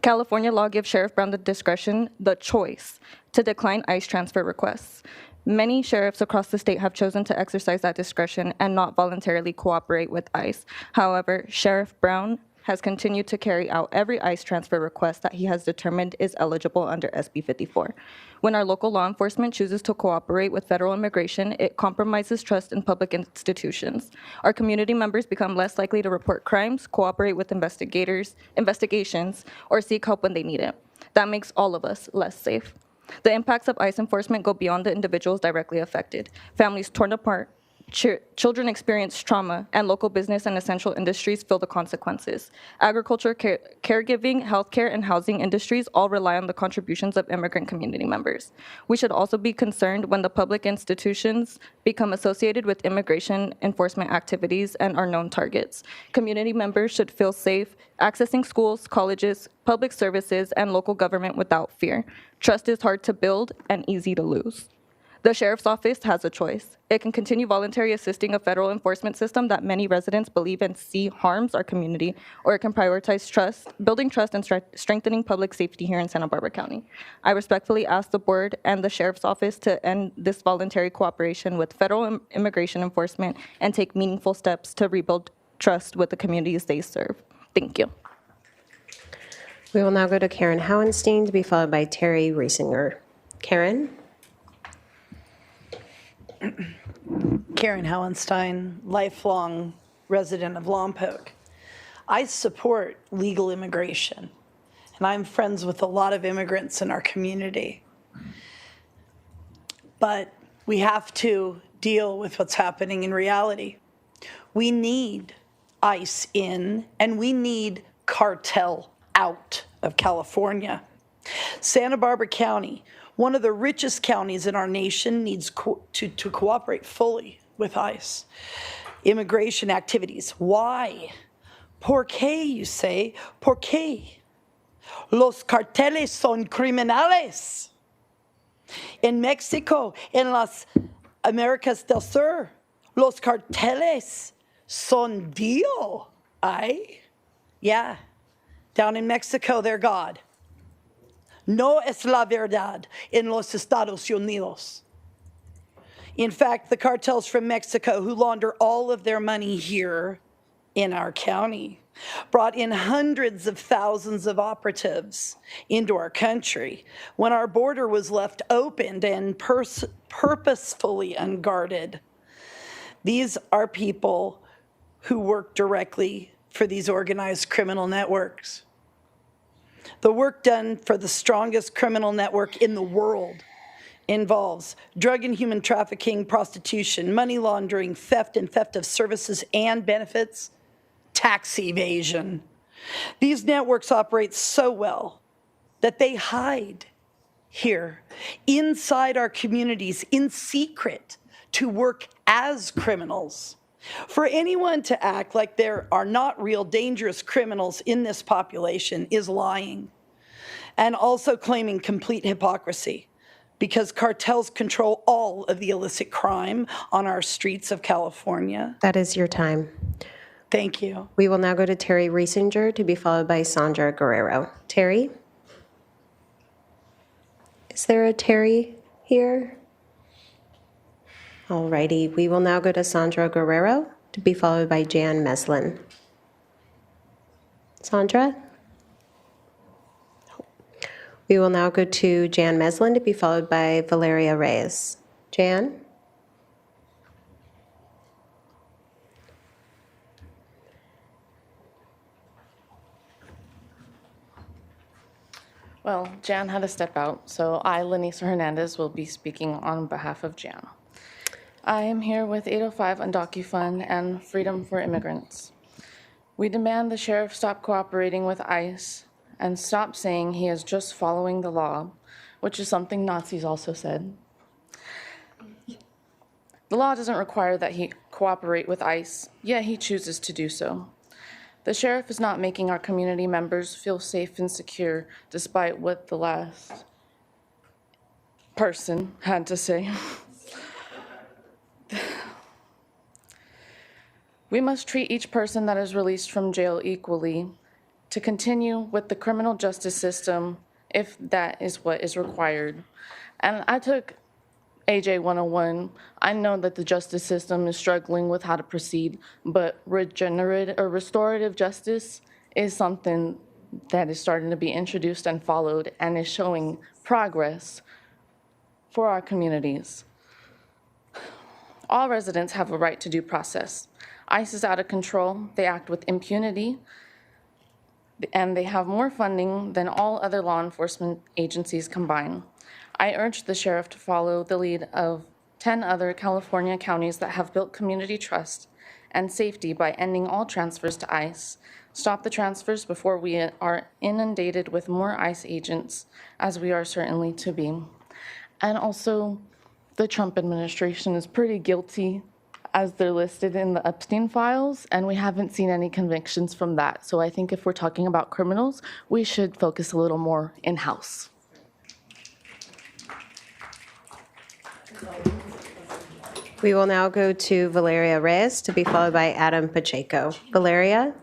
Speaker 20: California law gives Sheriff Brown the discretion, the choice, to decline ICE transfer requests. Many sheriffs across the state have chosen to exercise that discretion and not voluntarily cooperate with ICE. However, Sheriff Brown has continued to carry out every ICE transfer request that he has determined is eligible under SB 54. When our local law enforcement chooses to cooperate with federal immigration, it compromises trust in public institutions. Our community members become less likely to report crimes, cooperate with investigations, or seek help when they need it. That makes all of us less safe. The impacts of ICE enforcement go beyond the individuals directly affected. Families torn apart, children experience trauma, and local business and essential industries feel the consequences. Agriculture, caregiving, healthcare, and housing industries all rely on the contributions of immigrant community members. We should also be concerned when the public institutions become associated with immigration enforcement activities and are known targets. Community members should feel safe accessing schools, colleges, public services, and local government without fear. Trust is hard to build and easy to lose. The Sheriff's Office has a choice. It can continue voluntary assisting a federal enforcement system that many residents believe and see harms our community, or it can prioritize trust, building trust and strengthening public safety here in Santa Barbara County. I respectfully ask the board and the Sheriff's Office to end this voluntary cooperation with federal immigration enforcement and take meaningful steps to rebuild trust with the communities they serve. Thank you.
Speaker 2: We will now go to Karen Howenstein to be followed by Terry Riesinger. Karen?
Speaker 11: Karen Howenstein, lifelong resident of Lompoc. I support legal immigration, and I'm friends with a lot of immigrants in our community. But we have to deal with what's happening in reality. We need ICE in, and we need cartel out of California. Santa Barbara County, one of the richest counties in our nation, needs to cooperate fully with ICE. Immigration activities. Why? ¿Por qué, you say? ¿Por qué? Los carteles son criminales. En Mexico, en las Americas del Sur, los carteles son Dios. Ay? Yeah. Down in Mexico, they're God. No es la verdad en los Estados Unidos. In fact, the cartels from Mexico, who launder all of their money here in our county, brought in hundreds of thousands of operatives into our country when our border was left opened and purposefully unguarded. These are people who work directly for these organized criminal networks. The work done for the strongest criminal network in the world involves drug and human trafficking, prostitution, money laundering, theft and theft of services and benefits, tax evasion. These networks operate so well that they hide here inside our communities in secret to work as criminals. For anyone to act like there are not real dangerous criminals in this population is lying, and also claiming complete hypocrisy, because cartels control all of the illicit crime on our streets of California.
Speaker 2: That is your time.
Speaker 11: Thank you.
Speaker 2: We will now go to Terry Riesinger to be followed by Sandra Guerrero. Terry? Is there a Terry here? All righty. We will now go to Sandra Guerrero to be followed by Jan Meslin. Sandra? We will now go to Jan Meslin to be followed by Valeria Reyes. Jan?
Speaker 12: Well, Jan had to step out, so I, Lenisa Hernandez, will be speaking on behalf of Jan. I am here with 805 UndocuFund and Freedom for Immigrants. We demand the sheriff stop cooperating with ICE and stop saying he is just following the law, which is something Nazis also said. The law doesn't require that he cooperate with ICE, yet he chooses to do so. The sheriff is not making our community members feel safe and secure, despite what the last person had to say. We must treat each person that is released from jail equally to continue with the criminal justice system if that is what is required. And I took AJ 101, I know that the justice system is struggling with how to proceed, but regenerative or restorative justice is something that is starting to be introduced and followed and is showing progress for our communities. All residents have a right to due process. ICE is out of control, they act with impunity, and they have more funding than all other law enforcement agencies combined. I urge the sheriff to follow the lead of 10 other California counties that have built community trust and safety by ending all transfers to ICE. Stop the transfers before we are inundated with more ICE agents, as we are certainly to be. And also, the Trump administration is pretty guilty as they're listed in the Epstein files, and we haven't seen any convictions from that. So I think if we're talking about criminals, we should focus a little more in-house.
Speaker 2: We will now go to Valeria Reyes to be followed by Adam Pacheco. Valeria?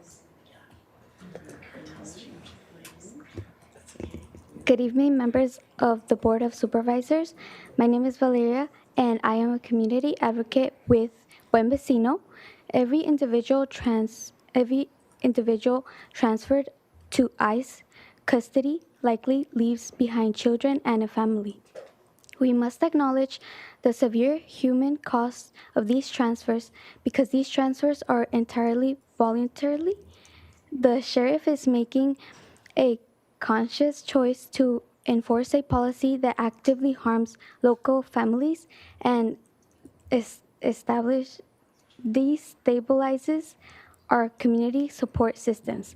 Speaker 21: Good evening, members of the Board of Supervisors. My name is Valeria, and I am a community advocate with Buen Vecino. Every individual transferred to ICE custody likely leaves behind children and a family. We must acknowledge the severe human cost of these transfers because these transfers are entirely voluntary. The sheriff is making a conscious choice to enforce a policy that actively harms local families and destabilizes our community support systems.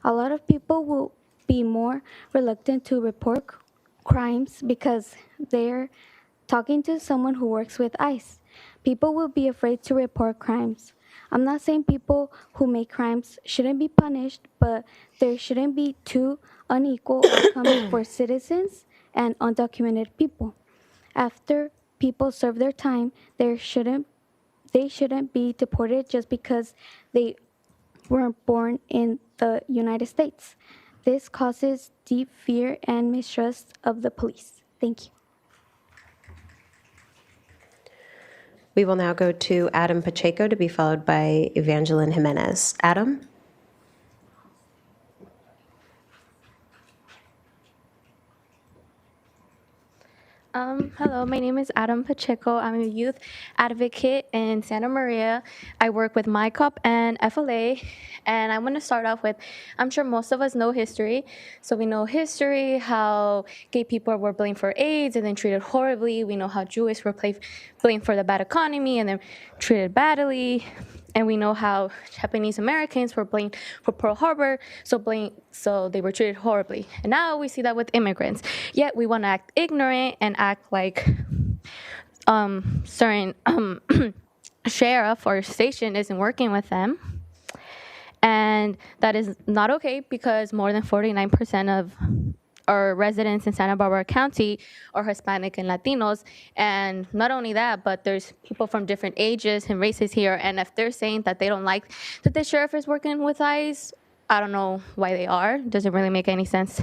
Speaker 21: A lot of people will be more reluctant to report crimes because they're talking to someone who works with ICE. People will be afraid to report crimes. I'm not saying people who make crimes shouldn't be punished, but there shouldn't be two unequal outcomes for citizens and undocumented people. After people serve their time, they shouldn't be deported just because they weren't born in the United States. This causes deep fear and mistrust of the police. Thank you.
Speaker 2: We will now go to Adam Pacheco to be followed by Evangeline Jimenez. Adam?
Speaker 3: Hello, my name is Adam Pacheco. I'm a youth advocate in Santa Maria. I work with MyCop and FLA, and I want to start off with, I'm sure most of us know history. So we know history, how gay people were blamed for AIDS and then treated horribly. We know how Jewish were blamed for the bad economy and then treated badly. And we know how Japanese Americans were blamed for Pearl Harbor, so they were treated horribly. And now we see that with immigrants. Yet we want to act ignorant and act like certain sheriff or station isn't working with them. And that is not okay because more than 49% of our residents in Santa Barbara County are Hispanic and Latinos. And not only that, but there's people from different ages and races here. And if they're saying that they don't like that the sheriff is working with ICE, I don't know why they are. It doesn't really make any sense.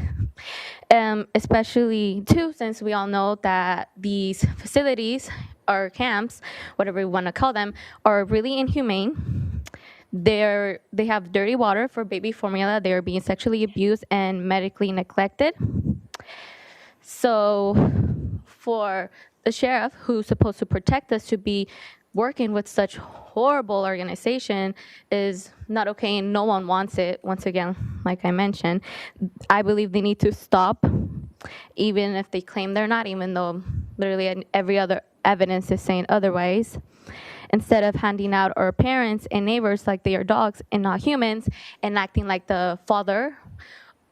Speaker 3: Especially, too, since we all know that these facilities or camps, whatever you want to call them, are really inhumane. They have dirty water for baby formula. They are being sexually abused and medically neglected. So for the sheriff, who's supposed to protect us, to be working with such horrible organization is not okay, and no one wants it. Once again, like I mentioned, I believe they need to stop, even if they claim they're not, even though literally every other evidence is saying otherwise. Instead of handing out our parents and neighbors like they are dogs and not humans, and acting like the father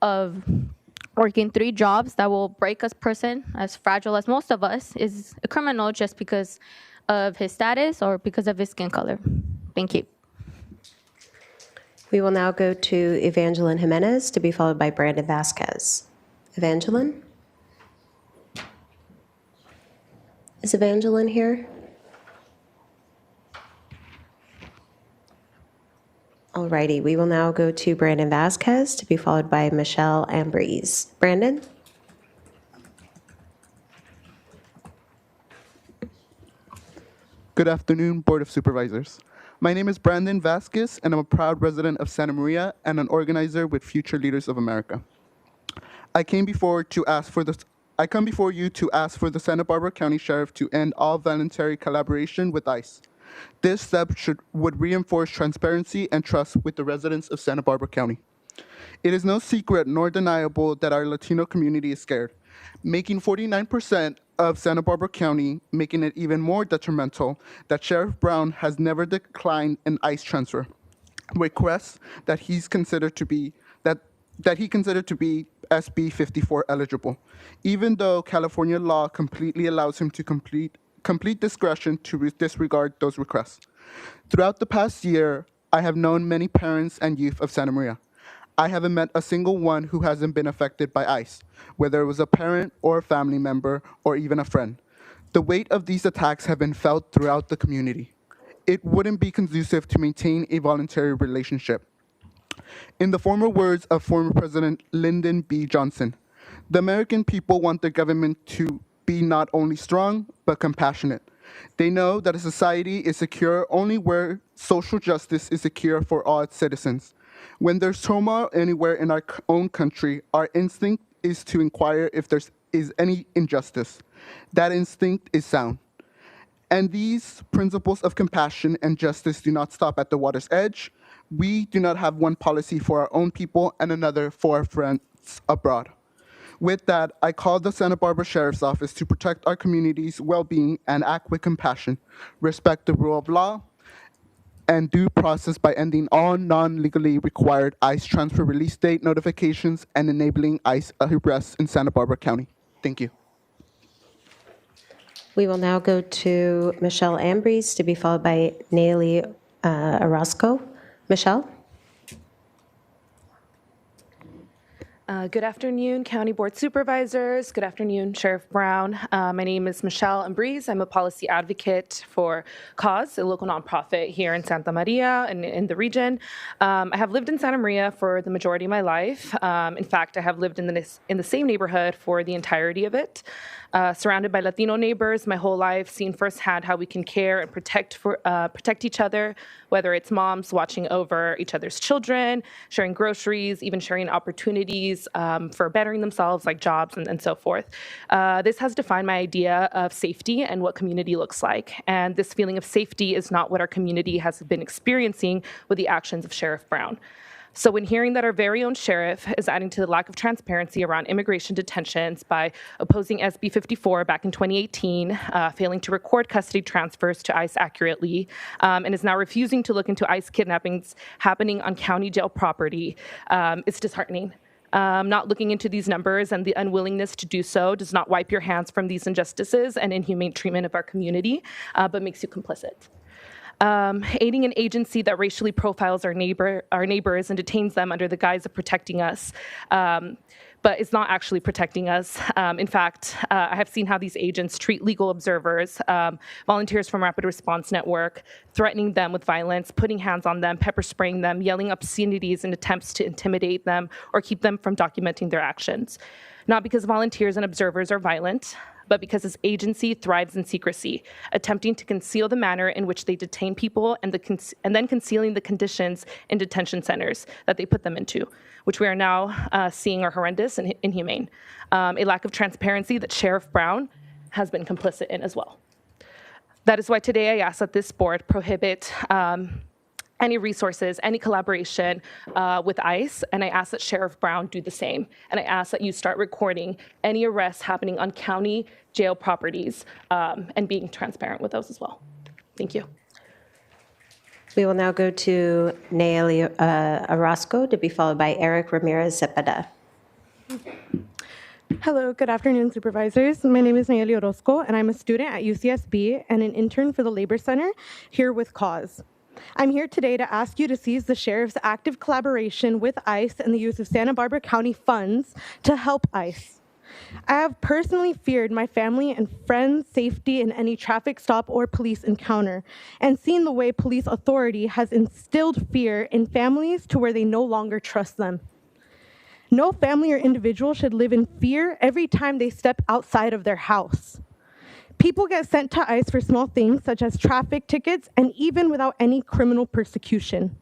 Speaker 3: of working 3 jobs that will break a person as fragile as most of us is a criminal just because of his status or because of his skin color. Thank you.
Speaker 2: We will now go to Evangeline Jimenez to be followed by Brandon Vasquez. Evangeline? Is Evangeline here? Alrighty, we will now go to Brandon Vasquez to be followed by Michelle Ambrose. Brandon?
Speaker 4: Good afternoon, Board of Supervisors. My name is Brandon Vasquez, and I'm a proud resident of Santa Maria and an organizer with Future Leaders of America. I come before you to ask for the Santa Barbara County Sheriff to end all voluntary collaboration with ICE. This step would reinforce transparency and trust with the residents of Santa Barbara County. It is no secret nor deniable that our Latino community is scared, making 49% of Santa Barbara County, making it even more detrimental that Sheriff Brown has never declined an ICE transfer request that he considered to be SB 54 eligible, even though California law completely allows him to complete discretion to disregard those requests. Throughout the past year, I have known many parents and youth of Santa Maria. I haven't met a single one who hasn't been affected by ICE, whether it was a parent or a family member or even a friend. The weight of these attacks have been felt throughout the community. It wouldn't be conducive to maintain a voluntary relationship. In the former words of former President Lyndon B. Johnson, the American people want their government to be not only strong, but compassionate. They know that a society is secure only where social justice is secure for all its citizens. When there's turmoil anywhere in our own country, our instinct is to inquire if there is any injustice. That instinct is sound. And these principles of compassion and justice do not stop at the water's edge. We do not have one policy for our own people and another for our friends abroad. With that, I call the Santa Barbara Sheriff's Office to protect our community's well-being and act with compassion, respect the rule of law, and due process by ending all non-legally required ICE transfer release date notifications and enabling ICE arrests in Santa Barbara County. Thank you.
Speaker 2: We will now go to Michelle Ambrose, to be followed by Nayeli Orozco. Michelle?
Speaker 13: Good afternoon, County Board Supervisors. Good afternoon, Sheriff Brown. My name is Michelle Ambrose. I'm a policy advocate for CAUSE, a local nonprofit here in Santa Maria and in the region. I have lived in Santa Maria for the majority of my life. In fact, I have lived in the same neighborhood for the entirety of it. Surrounded by Latino neighbors my whole life, seen firsthand how we can care and protect each other, whether it's moms watching over each other's children, sharing groceries, even sharing opportunities for bettering themselves, like jobs and so forth. This has defined my idea of safety and what community looks like. And this feeling of safety is not what our community has been experiencing with the actions of Sheriff Brown. So when hearing that our very own sheriff is adding to the lack of transparency around immigration detentions by opposing SB 54 back in 2018, failing to record custody transfers to ICE accurately, and is now refusing to look into ICE kidnappings happening on county jail property, it's disheartening. Not looking into these numbers and the unwillingness to do so does not wipe your hands from these injustices and inhumane treatment of our community, but makes you complicit. Aiding an agency that racially profiles our neighbors and detains them under the guise of protecting us, but is not actually protecting us. In fact, I have seen how these agents treat legal observers, volunteers from Rapid Response Network, threatening them with violence, putting hands on them, pepper spraying them, yelling obscenities in attempts to intimidate them or keep them from documenting their actions. Not because volunteers and observers are violent, but because this agency thrives in secrecy, attempting to conceal the manner in which they detain people and then concealing the conditions in detention centers that they put them into, which we are now seeing are horrendous and inhumane. A lack of transparency that Sheriff Brown has been complicit in as well. That is why today I ask that this board prohibit any resources, any collaboration with ICE, and I ask that Sheriff Brown do the same. And I ask that you start recording any arrests happening on county jail properties and being transparent with those as well. Thank you.
Speaker 2: We will now go to Nayeli Orozco, to be followed by Eric Ramirez Cepeda.
Speaker 23: Hello, good afternoon, supervisors. My name is Nayeli Orozco, and I'm a student at UCSB and an intern for the Labor Center here with CAUSE. I'm here today to ask you to seize the sheriff's active collaboration with ICE and the use of Santa Barbara County funds to help ICE. I have personally feared my family and friends' safety in any traffic stop or police encounter, and seen the way police authority has instilled fear in families to where they no longer trust them. No family or individual should live in fear every time they step outside of their house. People get sent to ICE for small things such as traffic tickets and even without any criminal persecution.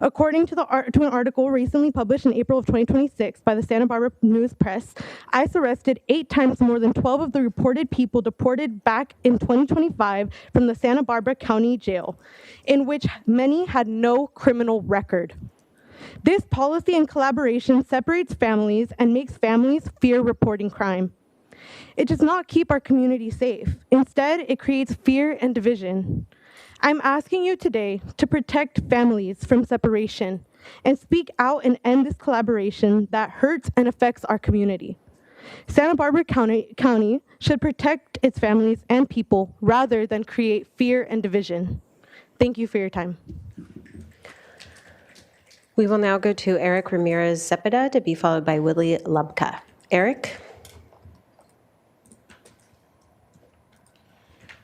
Speaker 23: According to an article recently published in April of 2026 by the Santa Barbara News Press, ICE arrested 8 times more than 12 of the reported people deported back in 2025 from the Santa Barbara County Jail, in which many had no criminal record. This policy and collaboration separates families and makes families fear reporting crime. It does not keep our community safe. Instead, it creates fear and division. I'm asking you today to protect families from separation and speak out and end this collaboration that hurts and affects our community. Santa Barbara County should protect its families and people rather than create fear and division. Thank you for your time.
Speaker 2: We will now go to Eric Ramirez Zepeda to be followed by Willie Lubka. Eric?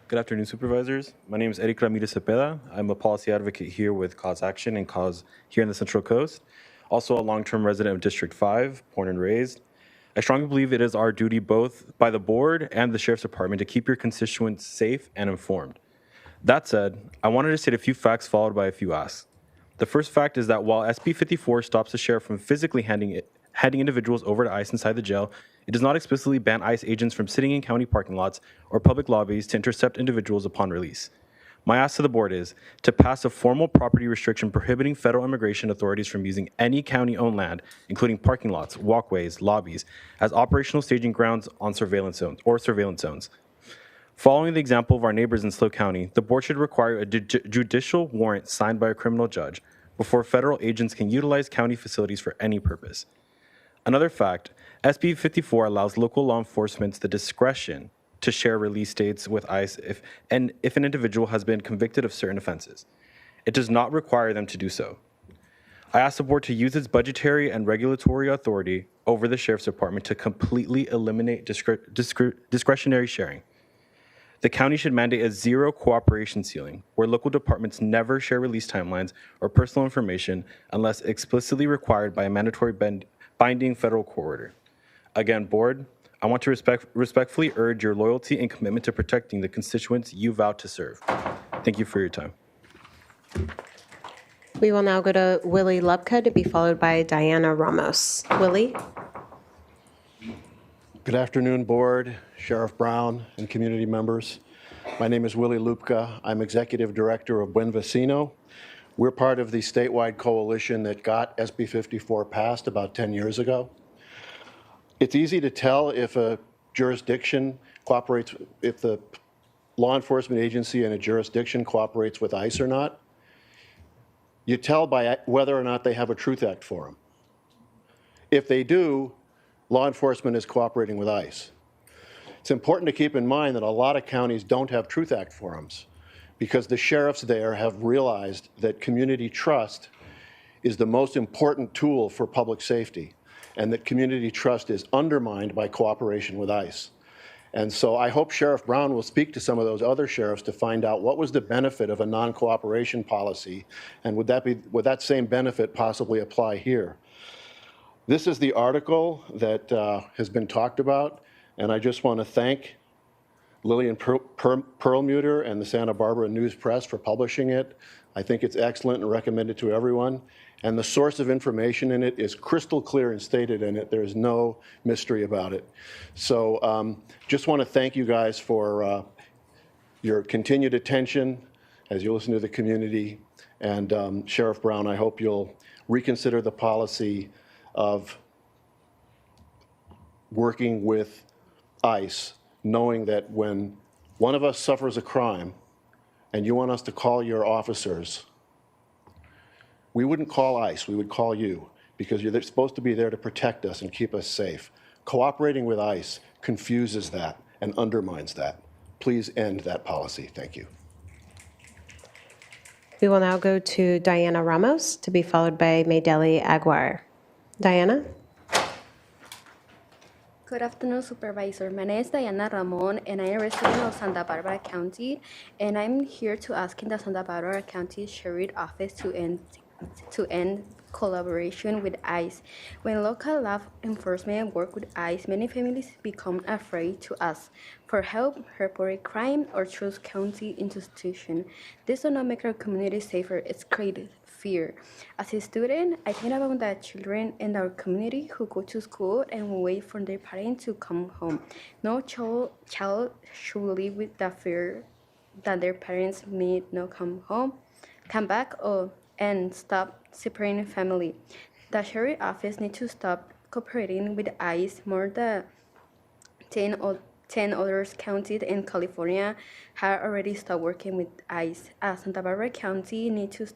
Speaker 15: Good afternoon, Supervisors. My name is Eric Ramirez Cepeda. I'm a policy advocate here with Cause Action and Cause here in the Central Coast. Also a long-term resident of District 5, born and raised. I strongly believe it is our duty both by the board and the Sheriff's Department to keep your constituents safe and informed. That said, I wanted to state a few facts followed by a few asks. The first fact is that while SB 54 stops the sheriff from physically handing individuals over to ICE inside the jail, it does not explicitly ban ICE agents from sitting in county parking lots or public lobbies to intercept individuals upon release. My ask to the board is to pass a formal property restriction prohibiting federal immigration authorities from using any county-owned land, including parking lots, walkways, lobbies, as operational staging grounds on surveillance zones. Following the example of our neighbors in SLO County, the board should require a judicial warrant signed by a criminal judge before federal agents can utilize county facilities for any purpose. Another fact, SB 54 allows local law enforcement the discretion to share release dates with ICE if an individual has been convicted of certain offenses. It does not require them to do so. I ask the board to use its budgetary and regulatory authority over the Sheriff's Department to completely eliminate discretionary sharing. The county should mandate a zero cooperation ceiling, where local departments never share release timelines or personal information unless explicitly required by a mandatory binding federal court order. Again, board, I want to respectfully urge your loyalty and commitment to protecting the constituents you vow to serve. Thank you for your time.
Speaker 2: We will now go to Willie Lubka to be followed by Diana Ramos. Willie?
Speaker 16: Good afternoon, board, Sheriff Brown, and community members. My name is Willie Lubka. I'm executive director of Buen Vecino. We're part of the statewide coalition that got SB 54 passed about 10 years ago. It's easy to tell if a jurisdiction cooperates, if the law enforcement agency in a jurisdiction cooperates with ICE or not. You tell by whether or not they have a Truth Act for them. If they do, law enforcement is cooperating with ICE. It's important to keep in mind that a lot of counties don't have Truth Act forums because the sheriffs there have realized that community trust is the most important tool for public safety, and that community trust is undermined by cooperation with ICE. And so I hope Sheriff Brown will speak to some of those other sheriffs to find out what was the benefit of a non-cooperation policy, and would that same benefit possibly apply here? This is the article that has been talked about, and I just want to thank Lillian Perlmutter and the Santa Barbara News Press for publishing it. I think it's excellent and recommend it to everyone. And the source of information in it is crystal clear and stated in it. There is no mystery about it. So just want to thank you guys for your continued attention as you listen to the community. And Sheriff Brown, I hope you'll reconsider the policy of working with ICE, knowing that when one of us suffers a crime and you want us to call your officers, we wouldn't call ICE, we would call you, because you're supposed to be there to protect us and keep us safe. Cooperating with ICE confuses that and undermines that. Please end that policy. Thank you.
Speaker 2: We will now go to Diana Ramos to be followed by Maydeli Aguar. Diana?
Speaker 17: Good afternoon, Supervisor. My name is Diana Ramon, and I am a resident of Santa Barbara County, and I'm here to ask in the Santa Barbara County Sheriff's Office to end to end collaboration with ICE. When local law enforcement work with ICE, many families become afraid to ask for help, report crime, or choose county institution. This does not make our community safer, it's created fear. As a student, I think about the children in our community who go to school and wait for their parents to come home. No child should live with the fear that their parents may not come back, and stop separating family. The sheriff office needs to stop cooperating with ICE. More than 10 other counties in California have already stopped working with ICE. Santa Barbara County need to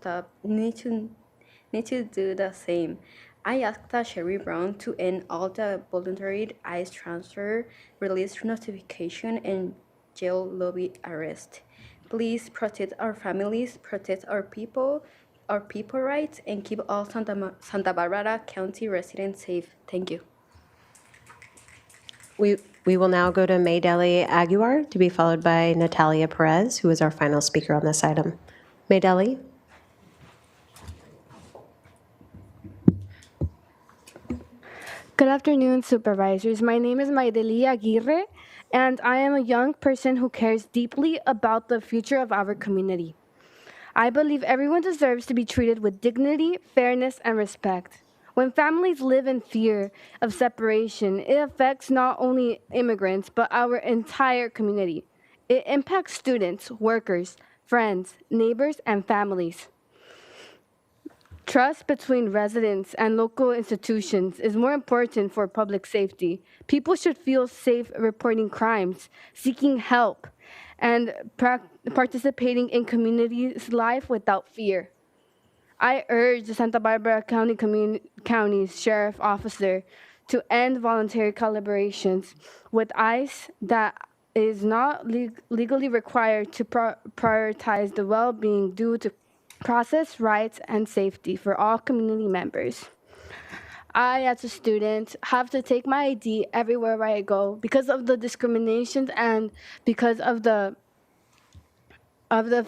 Speaker 17: do the same. I asked Sheriff Brown to end all the voluntary ICE transfer, release notification, and jail lobby arrest. Please protect our families, protect our people rights, and keep all Santa Barbara County residents safe. Thank you.
Speaker 2: We will now go to Maydeli Aguiar to be followed by Natalia Perez, who is our final speaker on this item. Maydeli.
Speaker 7: Good afternoon, supervisors. My name is Maydeli Aguirre, and I am a young person who cares deeply about the future of our community. I believe everyone deserves to be treated with dignity, fairness, and respect. When families live in fear of separation, it affects not only immigrants, but our entire community. It impacts students, workers, friends, neighbors, and families. Trust between residents and local institutions is more important for public safety. People should feel safe reporting crimes, seeking help, and participating in community's life without fear. I urge the Santa Barbara County's Sheriff Officer to end voluntary collaborations with ICE that is not legally required to prioritize the well-being due to process, rights, and safety for all community members. I, as a student, have to take my ID everywhere I go because of the discriminations and because of the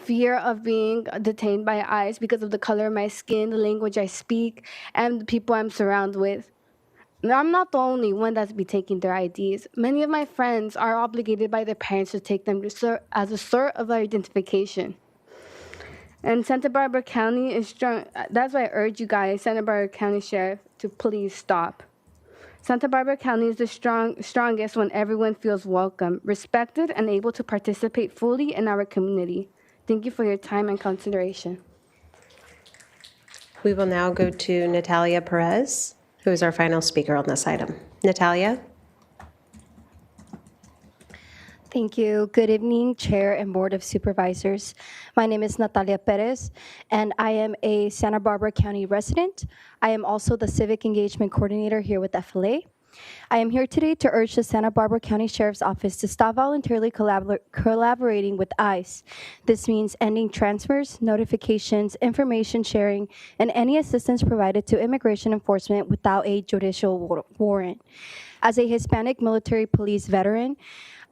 Speaker 7: fear of being detained by ICE, because of the color of my skin, the language I speak, and the people I'm surrounded with. Now, I'm not the only one that's be taking their IDs. Many of my friends are obligated by their parents to take them as a sort of identification. And Santa Barbara County is strong. That's why I urge you guys, Santa Barbara County Sheriff, to please stop. Santa Barbara County is the strongest when everyone feels welcome, respected, and able to participate fully in our community. Thank you for your time and consideration.
Speaker 2: We will now go to Natalia Perez, who is our final speaker on this item. Natalia.
Speaker 10: Thank you. Good evening, Chair and Board of Supervisors. My name is Natalia Perez, and I am a Santa Barbara County resident. I am also the Civic Engagement Coordinator here with FLA. I am here today to urge the Santa Barbara County Sheriff's Office to stop voluntarily collaborating with ICE. This means ending transfers, notifications, information sharing, and any assistance provided to immigration enforcement without a judicial warrant. As a Hispanic military police veteran,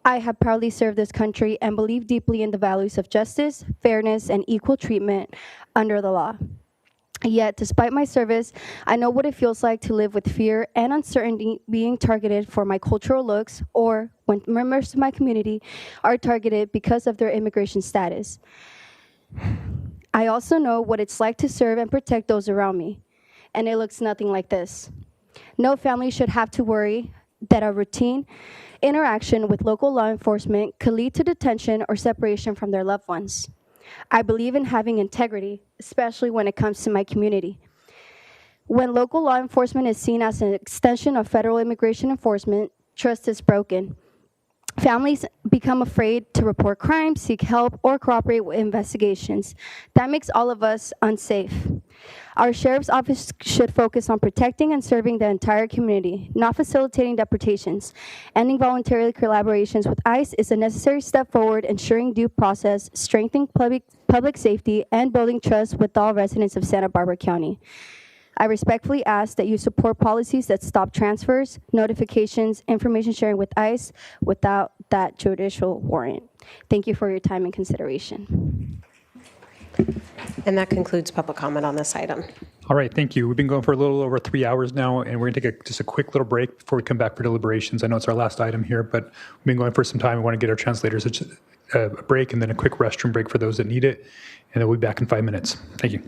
Speaker 10: I have proudly served this country and believe deeply in the values of justice, fairness, and equal treatment under the law. Yet, despite my service, I know what it feels like to live with fear and uncertainty being targeted for my cultural looks or when members of my community are targeted because of their immigration status. I also know what it's like to serve and protect those around me, and it looks nothing like this. No family should have to worry that a routine interaction with local law enforcement could lead to detention or separation from their loved ones. I believe in having integrity, especially when it comes to my community. When local law enforcement is seen as an extension of federal immigration enforcement, trust is broken. Families become afraid to report crimes, seek help, or cooperate with investigations. That makes all of us unsafe. Our Sheriff's Office should focus on protecting and serving the entire community, not facilitating deportations. Ending voluntary collaborations with ICE is a necessary step forward, ensuring due process, strengthening public safety, and building trust with all residents of Santa Barbara County. I respectfully ask that you support policies that stop transfers, notifications, information sharing with ICE without that judicial warrant. Thank you for your time and consideration.
Speaker 2: And that concludes public comment on this item.
Speaker 18: All right, thank you. We've been going for a little over 3 hours now, and we're going to take just a quick little break before we come back for deliberations. I know it's our last item here, but we've been going for some time. We want to get our translators a break and then a quick restroom break for those that need it, and then we'll be back in 5 minutes. Thank you.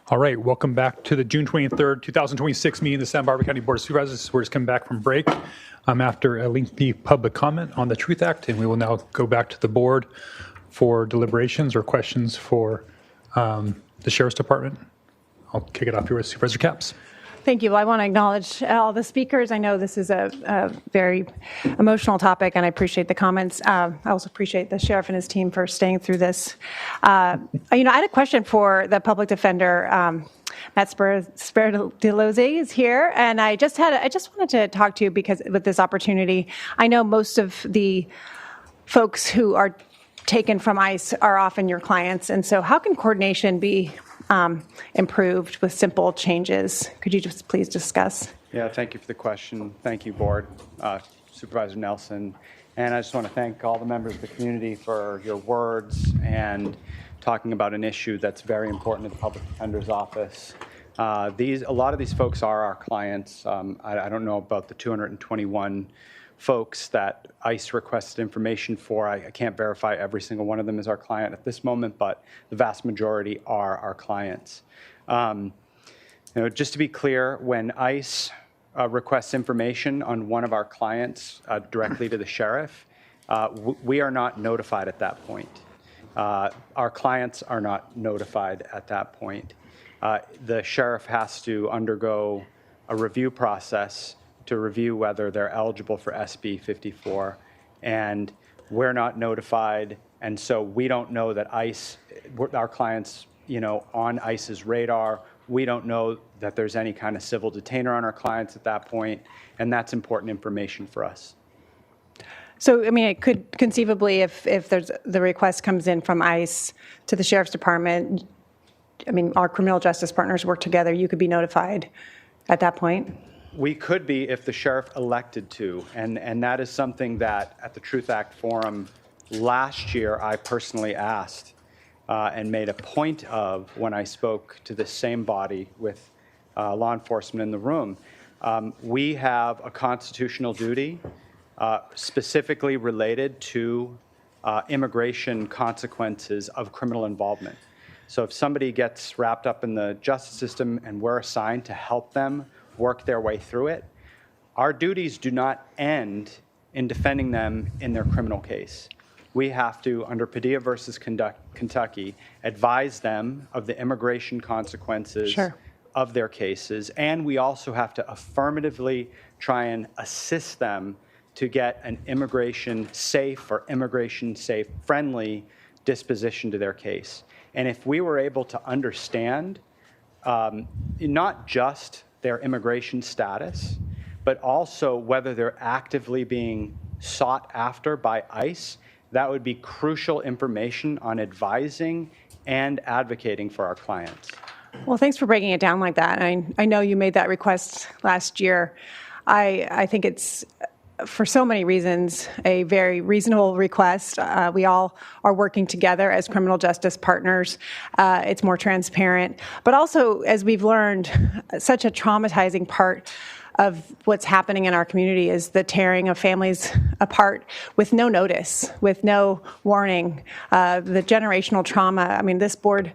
Speaker 18: All right, welcome back to the June 23rd, 2026 meeting of the Santa Barbara County Board of Supervisors. We're just coming back from break after a lengthy public comment on the Truth Act, and we will now go back to the board for deliberations or questions for the Sheriff's Department. I'll kick it off here with Supervisor Capps.
Speaker 1: Thank you. Well, I want to acknowledge all the speakers. I know this is a very emotional topic, and I appreciate the comments. I also appreciate the sheriff and his team for staying through this. I had a question for the public defender. Matt Spiridelozzi is here, and I just wanted to talk to you because with this opportunity, I know most of the folks who are taken from ICE are often your clients, and so how can coordination be improved with simple changes? Could you just please discuss?
Speaker 19: Yeah, thank you for the question. Thank you, Board, Supervisor Nelson. And I just want to thank all the members of the community for your words and talking about an issue that's very important to the Public Defender's Office. A lot of these folks are our clients. I don't know about the 221 folks that ICE requested information for. I can't verify every single one of them is our client at this moment, but the vast majority are our clients. Just to be clear, when ICE requests information on one of our clients directly to the sheriff, we are not notified at that point. Our clients are not notified at that point. The sheriff has to undergo a review process to review whether they're eligible for SB 54, and we're not notified, and so we don't know that ICE, our clients, on ICE's radar. We don't know that there's any kind of civil detainer on our clients at that point, and that's important information for us.
Speaker 1: So, it could conceivably, if there's the request comes in from ICE to the Sheriff's Department, our criminal justice partners work together, you could be notified at that point?
Speaker 19: We could be if the sheriff elected to, and that is something that at the Truth Act Forum last year I personally asked and made a point of when I spoke to the same body with law enforcement in the room. We have a constitutional duty specifically related to immigration consequences of criminal involvement. So if somebody gets wrapped up in the justice system and we're assigned to help them work their way through it, our duties do not end in defending them in their criminal case. We have to, under Padilla versus Kentucky, advise them of the immigration consequences of their cases, and we also have to affirmatively try and assist them to get an immigration-safe or immigration-safe friendly disposition to their case. And if we were able to understand not just their immigration status, but also whether they're actively being sought after by ICE, that would be crucial information on advising and advocating for our clients.
Speaker 1: Well, thanks for breaking it down like that. I know you made that request last year. I think it's, for so many reasons, a very reasonable request. We all are working together as criminal justice partners. It's more transparent. But also, as we've learned, such a traumatizing part of what's happening in our community is the tearing of families apart with no notice, with no warning. The generational trauma, this board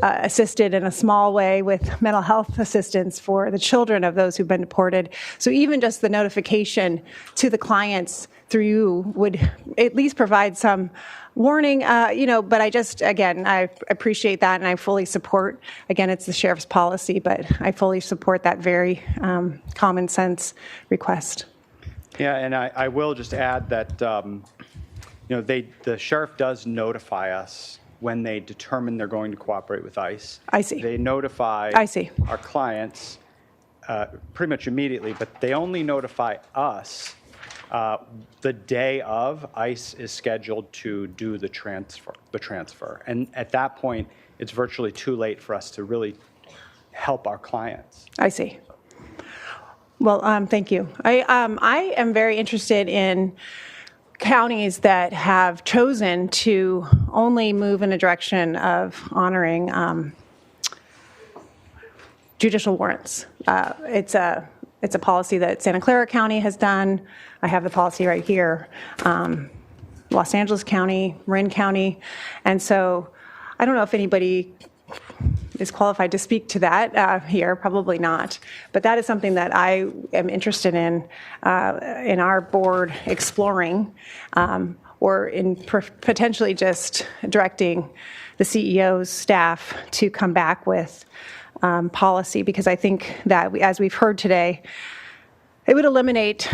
Speaker 1: assisted in a small way with mental health assistance for the children of those who've been deported. So even just the notification to the clients through you would at least provide some warning, but I appreciate that, and I fully support, again, it's the sheriff's policy, but I fully support that very common sense request.
Speaker 19: Yeah, and I will just add that, the sheriff does notify us when they determine they're going to cooperate with ICE.
Speaker 1: I see.
Speaker 19: They notify our clients pretty much immediately, but they only notify us the day of ICE is scheduled to do the transfer. And at that point, it's virtually too late for us to really help our clients.
Speaker 1: I see. Well, thank you. I am very interested in counties that have chosen to only move in a direction of honoring judicial warrants. It's a policy that Santa Clara County has done. I have the policy right here. Los Angeles County, Marin County. And so I don't know if anybody is qualified to speak to that here, probably not. But that is something that I am interested in our board exploring, or in potentially just directing the CEO's staff to come back with policy, because I think that, as we've heard today, it would eliminate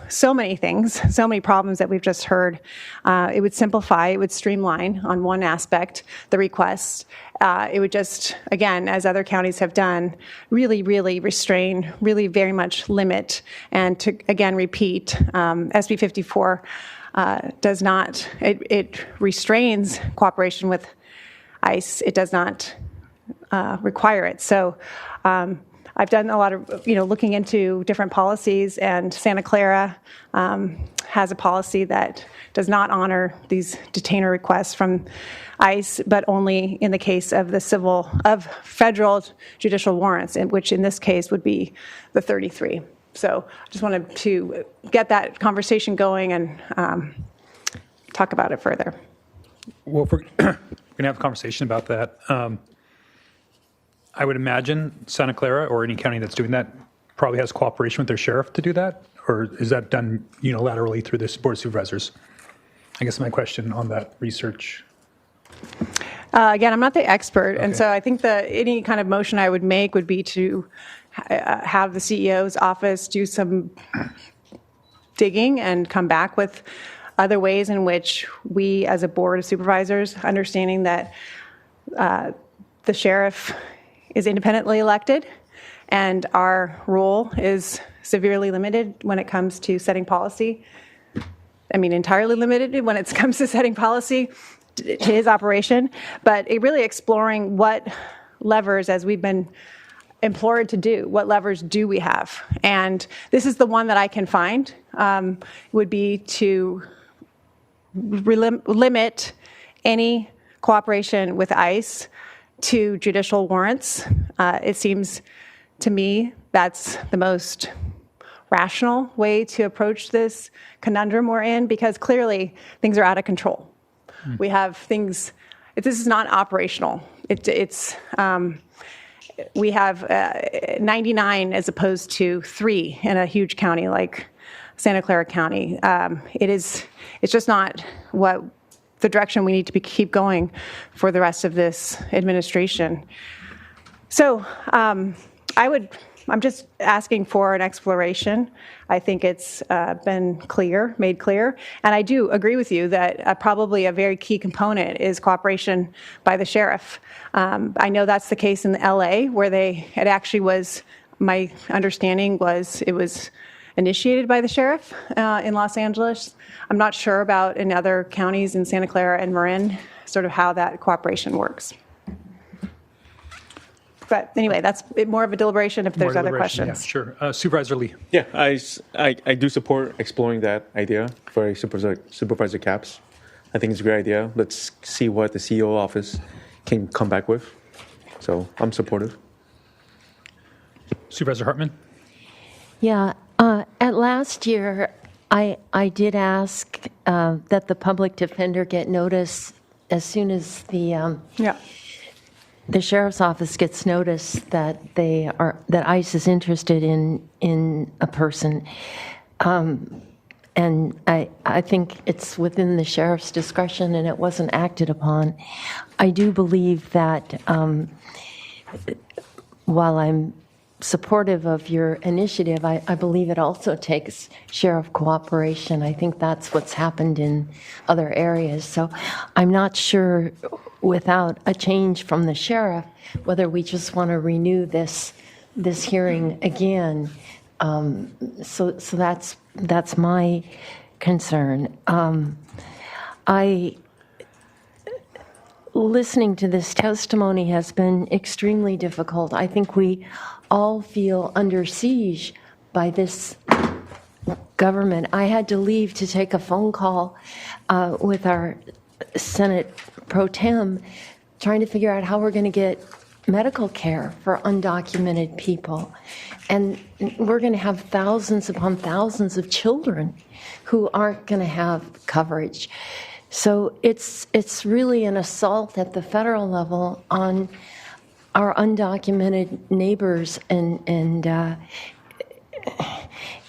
Speaker 1: so many things, so many problems that we've just heard. It would simplify, it would streamline on one aspect the request. It would just, again, as other counties have done, really, really restrain, really very much limit, and to, again, repeat, SB 54 does not, it restrains cooperation with ICE. It does not require it. So I've done a lot of, looking into different policies, and Santa Clara has a policy that does not honor these detainer requests from ICE, but only in the case of federal judicial warrants, which in this case would be the 33. So I just wanted to get that conversation going and talk about it further.
Speaker 18: Well, if we're going to have a conversation about that, I would imagine Santa Clara or any county that's doing that probably has cooperation with their sheriff to do that, or is that done unilaterally through this Board of Supervisors? I guess my question on that research.
Speaker 1: Again, I'm not the expert, and so I think that any kind of motion I would make would be to have the CEO's office do some digging and come back with other ways in which we, as a Board of Supervisors, understanding that the sheriff is independently elected and our role is severely limited when it comes to setting policy. I mean, entirely limited when it comes to setting policy to his operation, but really exploring what levers, as we've been implored to do, what levers do we have? And this is the one that I can find, would be to limit any cooperation with ICE to judicial warrants. It seems to me that's the most rational way to approach this conundrum we're in, because clearly things are out of control. We have things, this is not operational. We have 99 as opposed to 3 in a huge county like Santa Clara County. It's just not what the direction we need to keep going for the rest of this administration. So I'm just asking for an exploration. I think it's been made clear. And I do agree with you that probably a very key component is cooperation by the sheriff. I know that's the case in LA, where it actually was, my understanding was it was initiated by the sheriff in Los Angeles. I'm not sure about in other counties in Santa Clara and Marin, sort of how that cooperation works. But anyway, that's more of a deliberation if there's other questions.
Speaker 18: Yeah, sure. Supervisor Lee.
Speaker 5: Yeah, I do support exploring that idea for supervisor caps. I think it's a great idea. Let's see what the CEO office can come back with. So I'm supportive.
Speaker 18: Supervisor Hartman.
Speaker 6: Yeah, at last year, I did ask that the public defender get notice as soon as the sheriff's office gets notice that that ICE is interested in a person, and I think it's within the sheriff's discretion, and it wasn't acted upon. I do believe that while I'm supportive of your initiative, I believe it also takes sheriff cooperation. I think that's what's happened in other areas. So I'm not sure, without a change from the sheriff, whether we just want to renew this hearing again. So that's my concern. Listening to this testimony has been extremely difficult. I think we all feel under siege by this government. I had to leave to take a phone call with our Senate Pro Tem, trying to figure out how we're going to get medical care for undocumented people. And we're going to have thousands upon thousands of children who aren't going to have coverage. So it's really an assault at the federal level on our undocumented neighbors, and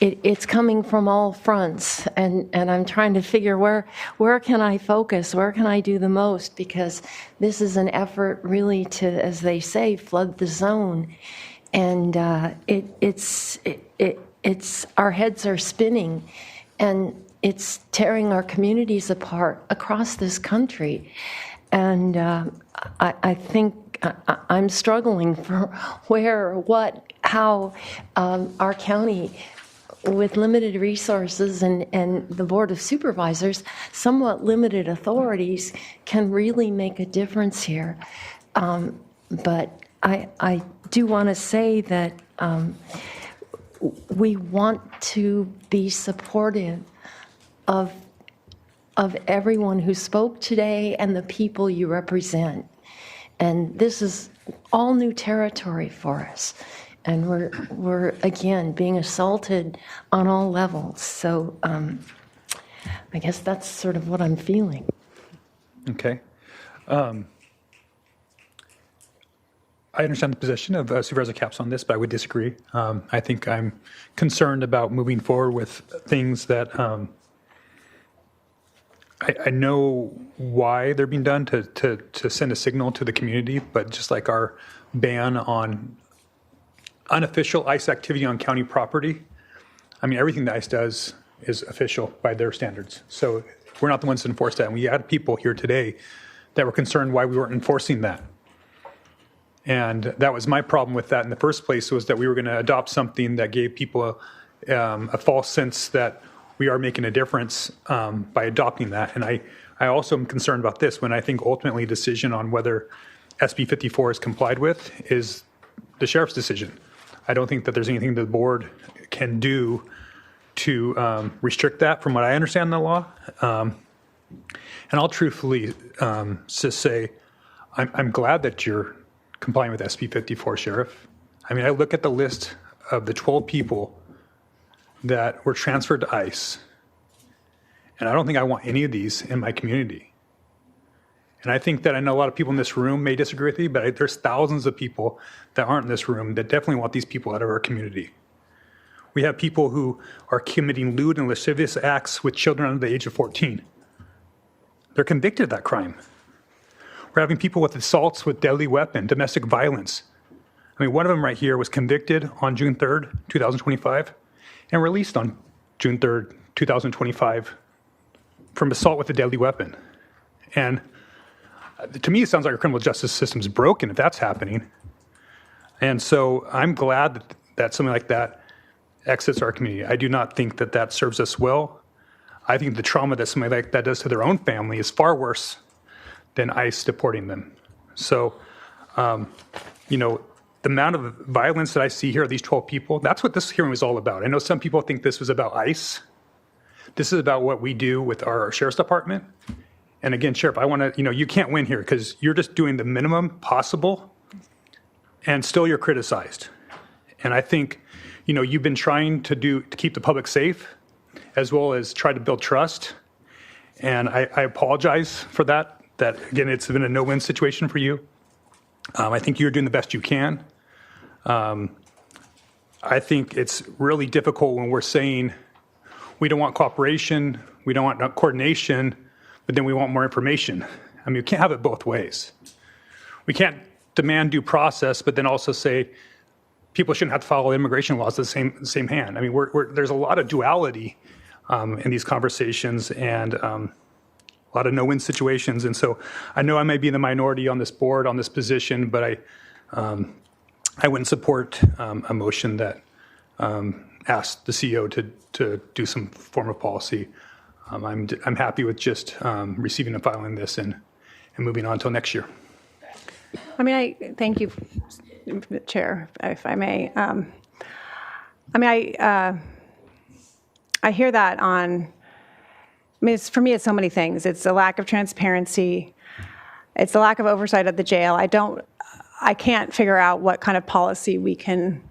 Speaker 6: it's coming from all fronts, and I'm trying to figure where can I focus, where can I do the most, because this is an effort really to, as they say, flood the zone, and it's our heads are spinning, and it's tearing our communities apart across this country, and I think I'm struggling for where, what, how our county, with limited resources and the Board of Supervisors, somewhat limited authorities, can really make a difference here. But I do want to say that we want to be supportive of everyone who spoke today and the people you represent. And this is all new territory for us. And we're again being assaulted on all levels. So I guess that's sort of what I'm feeling.
Speaker 18: Okay. I understand the position of Supervisor Capps on this, but I would disagree. I think I'm concerned about moving forward with things that I know why they're being done to send a signal to the community, but just like our ban on unofficial ICE activity on county property, I mean, everything that ICE does is official by their standards. So we're not the ones to enforce that. And we had people here today that were concerned why we weren't enforcing that. And that was my problem with that in the first place, was that we were going to adopt something that gave people a false sense that we are making a difference by adopting that. And I also am concerned about this, when I think ultimately decision on whether SB 54 is complied with is the sheriff's decision. I don't think that there's anything the board can do to restrict that from what I understand in the law. And I'll truthfully just say, I'm glad that you're complying with SB 54, Sheriff. I mean, I look at the list of the 12 people that were transferred to ICE, and I don't think I want any of these in my community. And I think that I know a lot of people in this room may disagree with me, but there's thousands of people that aren't in this room that definitely want these people out of our community. We have people who are committing lewd and lascivious acts with children under the age of 14. They're convicted of that crime. We're having people with assaults with deadly weapon, domestic violence. I mean, one of them right here was convicted on June 3rd, 2025, and released on June 3rd, 2025 from assault with a deadly weapon. And to me, it sounds like our criminal justice system is broken if that's happening. And so I'm glad that something like that exits our community. I do not think that that serves us well. I think the trauma that somebody like that does to their own family is far worse than ICE deporting them. So, the amount of violence that I see here, these 12 people, that's what this hearing was all about. I know some people think this was about ICE. This is about what we do with our sheriff's department. And again, Sheriff, I want to, you can't win here because you're just doing the minimum possible and still you're criticized. And I think, you've been trying to keep the public safe as well as try to build trust. And I apologize for that again, it's been a no-win situation for you. I think you're doing the best you can. I think it's really difficult when we're saying we don't want cooperation, we don't want coordination, but then we want more information. I mean, we can't have it both ways. We can't demand due process, but then also say people shouldn't have to follow immigration laws at the same hand. I mean, there's a lot of duality in these conversations and a lot of no-win situations. And so I know I may be in the minority on this board, on this position, but I wouldn't support a motion that asked the CEO to do some form of policy. I'm happy with just receiving and filing this and moving on until next year.
Speaker 1: I mean, I thank you, Chair, if I may. I hear that on. I mean, for me, it's so many things. It's a lack of transparency. It's a lack of oversight at the jail. I can't figure out what kind of policy we can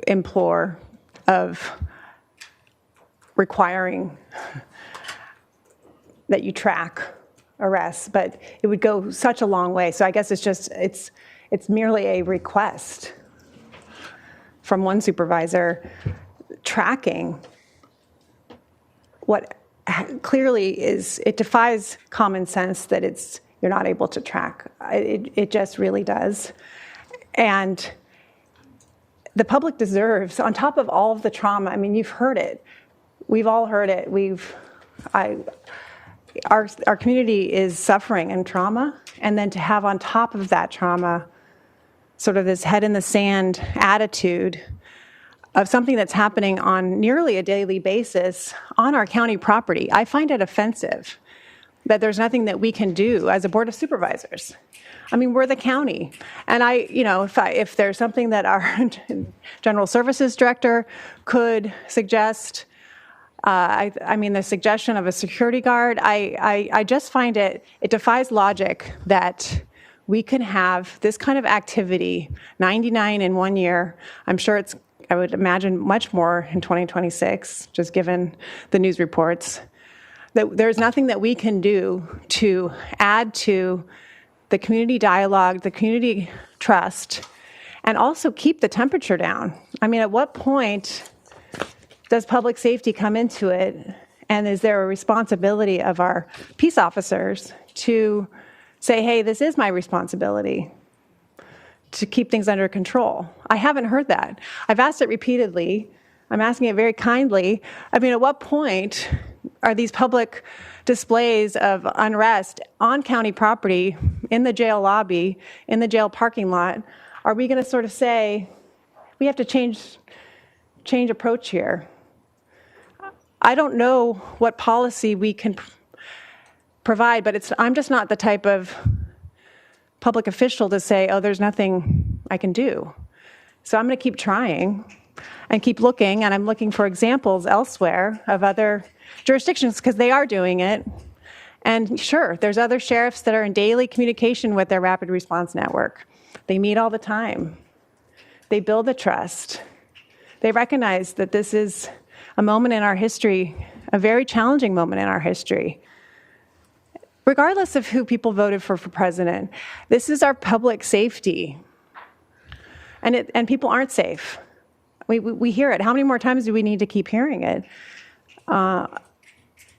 Speaker 1: implore of requiring that you track arrests, but it would go such a long way. So I guess it's it's merely a request from one supervisor tracking what clearly is, it defies common sense that you're not able to track. It just really does. And the public deserves, on top of all of the trauma, I mean, you've heard it. We've all heard it. Our community is suffering and trauma, and then to have on top of that trauma sort of this head in the sand attitude of something that's happening on nearly a daily basis on our county property, I find it offensive that there's nothing that we can do as a Board of Supervisors. I mean, we're the county. And if there's something that our General Services Director could suggest, the suggestion of a security guard, I just find it defies logic that we can have this kind of activity, 99 in 1 year. I'm sure I would imagine much more in 2026, just given the news reports, that there's nothing that we can do to add to the community dialogue, the community trust, and also keep the temperature down. I mean, at what point does public safety come into it? And is there a responsibility of our peace officers to say, hey, this is my responsibility to keep things under control? I haven't heard that. I've asked it repeatedly. I'm asking it very kindly. I mean, at what point are these public displays of unrest on county property, in the jail lobby, in the jail parking lot, are we going to sort of say, we have to change approach here? I don't know what policy we can provide, but I'm just not the type of public official to say, oh, there's nothing I can do. So I'm going to keep trying and keep looking, and I'm looking for examples elsewhere of other jurisdictions because they are doing it. And sure, there's other sheriffs that are in daily communication with their rapid response network. They meet all the time. They build the trust. They recognize that this is a moment in our history, a very challenging moment in our history. Regardless of who people voted for president, this is our public safety. And people aren't safe. We hear it. How many more times do we need to keep hearing it? At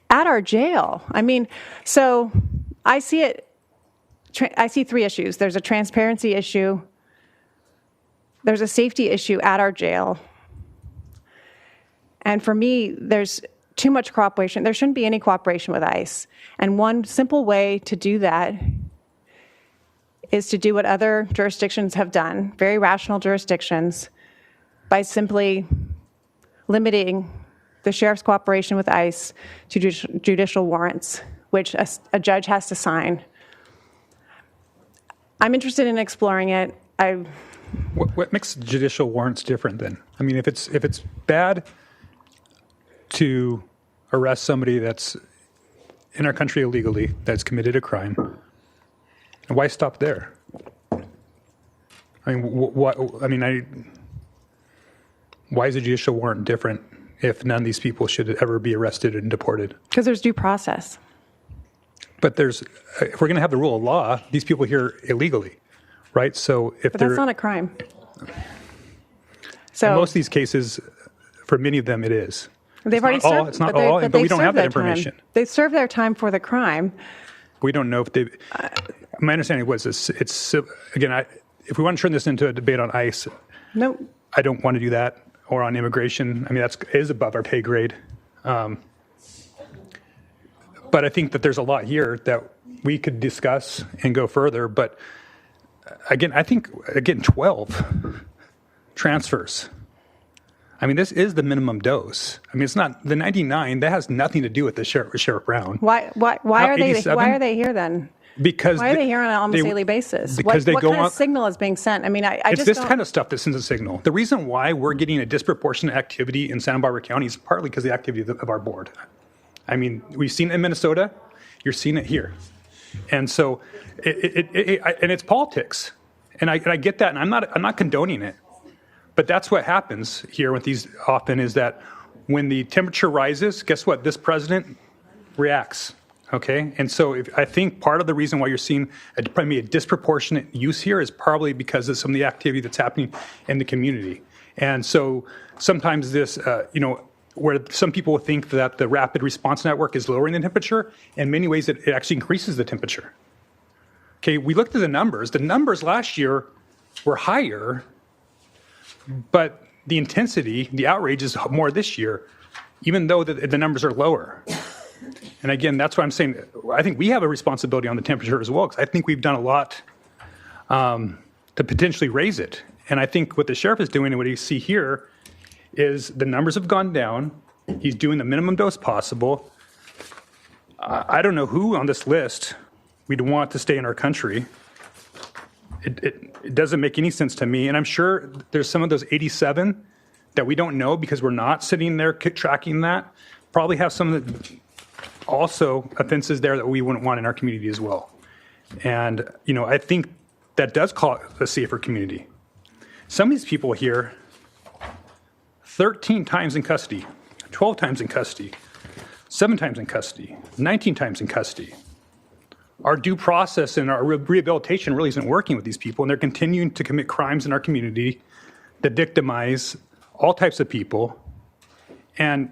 Speaker 1: our jail. I mean, so I see it. I see three issues. There's a transparency issue. There's a safety issue at our jail. And for me, there's too much cooperation. There shouldn't be any cooperation with ICE. And one simple way to do that is to do what other jurisdictions have done, very rational jurisdictions, by simply limiting the sheriff's cooperation with ICE to judicial warrants, which a judge has to sign. I'm interested in exploring it.
Speaker 18: What makes judicial warrants different then? I mean, if it's bad to arrest somebody that's in our country illegally, that's committed a crime, why stop there? I mean, why is a judicial warrant different if none of these people should ever be arrested and deported?
Speaker 1: Because there's due process.
Speaker 18: But if we're going to have the rule of law, these people here illegally, right? So
Speaker 1: but that's not a crime. So
Speaker 18: in most of these cases, for many of them, it is.
Speaker 1: They've already served.
Speaker 18: It's not all, but we don't have that information.
Speaker 1: They served their time for the crime.
Speaker 18: We don't know if they. My understanding was it's again. If we want to turn this into a debate on ICE,
Speaker 1: no,
Speaker 18: I don't want to do that, or on immigration. I mean, that is above our pay grade. But I think that there's a lot here that we could discuss and go further. But again, I think 12 transfers. I mean, this is the minimum dose. I mean, it's not the 99. That has nothing to do with the Sheriff Brown.
Speaker 1: Why are they? Why are they here then?
Speaker 18: Because
Speaker 1: why are they here on an almost daily basis?
Speaker 18: Because
Speaker 1: what kind of signal is being sent? I mean,
Speaker 18: it's this kind of stuff that sends a signal. The reason why we're getting a disproportionate activity in Santa Barbara County is partly because of the activity of our board. I mean, we've seen it in Minnesota. You're seeing it here, and so and it's politics, and I get that, and I'm not condoning it. But that's what happens here with these often is that when the temperature rises, guess what? This president reacts. Okay, and so I think part of the reason why you're seeing probably a disproportionate use here is probably because of some of the activity that's happening in the community. And so sometimes this, where some people think that the rapid response network is lowering the temperature, in many ways it actually increases the temperature. Okay, we looked at the numbers. The numbers last year were higher, but the intensity, the outrage is more this year, even though the numbers are lower. And again, that's what I'm saying. I think we have a responsibility on the temperature as well, because I think we've done a lot to potentially raise it. And I think what the sheriff is doing and what you see here is the numbers have gone down. He's doing the minimum dose possible. I don't know who on this list we'd want to stay in our country. It doesn't make any sense to me. And I'm sure there's some of those 87 that we don't know because we're not sitting there tracking that, probably have some of the also offenses there that we wouldn't want in our community as well. And, I think that does call it a safer community. Some of these people here, 13 times in custody, 12 times in custody, 7 times in custody, 19 times in custody. Our due process and our rehabilitation really isn't working with these people, and they're continuing to commit crimes in our community that victimize all types of people. And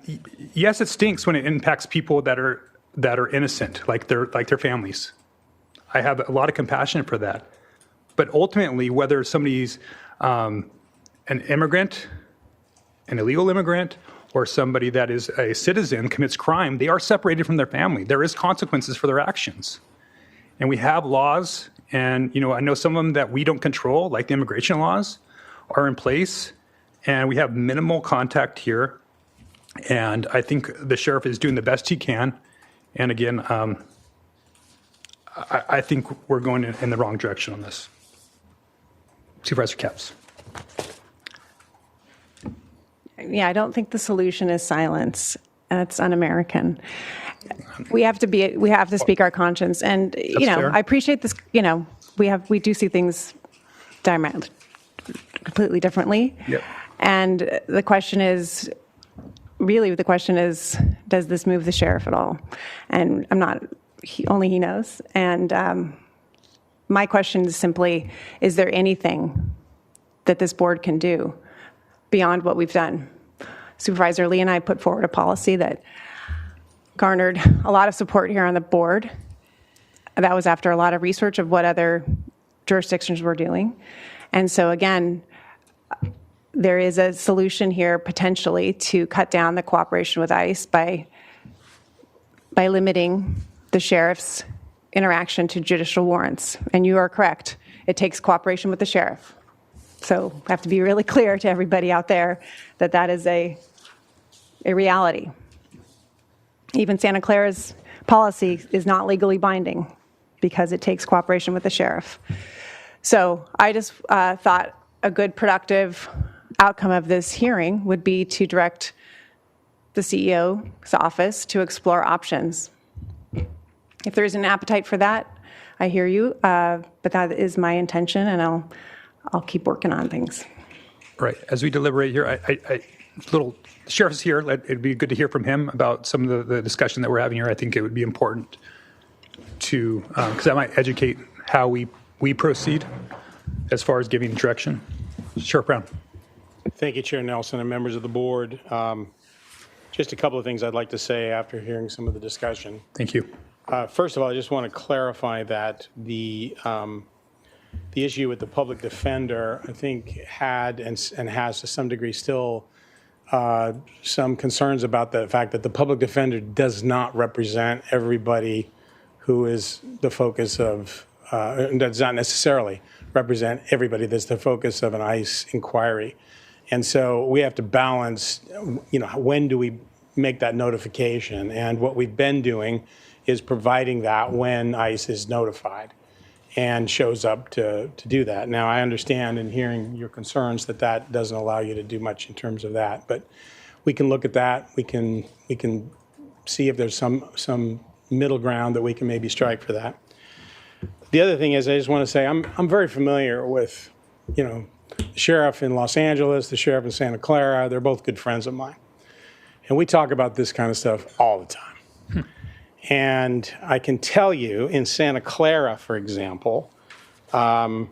Speaker 18: yes, it stinks when it impacts people that are innocent, like their families. I have a lot of compassion for that. But ultimately, whether somebody's an immigrant, an illegal immigrant, or somebody that is a citizen commits crime, they are separated from their family. There is consequences for their actions. And we have laws, and I know some of them that we don't control, like the immigration laws, are in place, and we have minimal contact here. And I think the sheriff is doing the best he can. And again, I think we're going in the wrong direction on this. Supervisor Capps.
Speaker 1: Yeah, I don't think the solution is silence. That's un-American. We have to speak our conscience. And,
Speaker 18: fair.
Speaker 1: I appreciate this, we do see things completely differently.
Speaker 18: Yep.
Speaker 1: And the question is, does this move the sheriff at all? And only he knows. And my question is simply, is there anything that this board can do beyond what we've done? Supervisor Lee and I put forward a policy that garnered a lot of support here on the board. That was after a lot of research of what other jurisdictions were doing. And so again, there is a solution here potentially to cut down the cooperation with ICE by limiting the sheriff's interaction to judicial warrants. And you are correct. It takes cooperation with the sheriff. So I have to be really clear to everybody out there that is a reality. Even Santa Clara's policy is not legally binding because it takes cooperation with the sheriff. So I just thought a good, productive outcome of this hearing would be to direct the CEO's office to explore options. If there is an appetite for that, I hear you, but that is my intention, and I'll keep working on things.
Speaker 18: Right. As we deliberate here, the sheriff is here. It'd be good to hear from him about some of the discussion that we're having here. I think it would be important to, because that might educate how we proceed as far as giving direction. Sheriff Brown.
Speaker 9: Thank you, Chair Nelson and members of the board. Just a couple of things I'd like to say after hearing some of the discussion.
Speaker 18: Thank you.
Speaker 9: First of all, I just want to clarify that the issue with the public defender, I think, had and has to some degree still some concerns about the fact that the public defender does not represent everybody who is the focus of, does not necessarily represent everybody that's the focus of an ICE inquiry. And so we have to balance, when do we make that notification? And what we've been doing is providing that when ICE is notified and shows up to do that. Now, I understand in hearing your concerns that doesn't allow you to do much in terms of that, but we can look at that. We can see if there's some middle ground that we can maybe strike for that. The other thing is, I just want to say I'm very familiar with, the sheriff in Los Angeles, the sheriff in Santa Clara. They're both good friends of mine. And we talk about this kind of stuff all the time. And I can tell you in Santa Clara, for example, and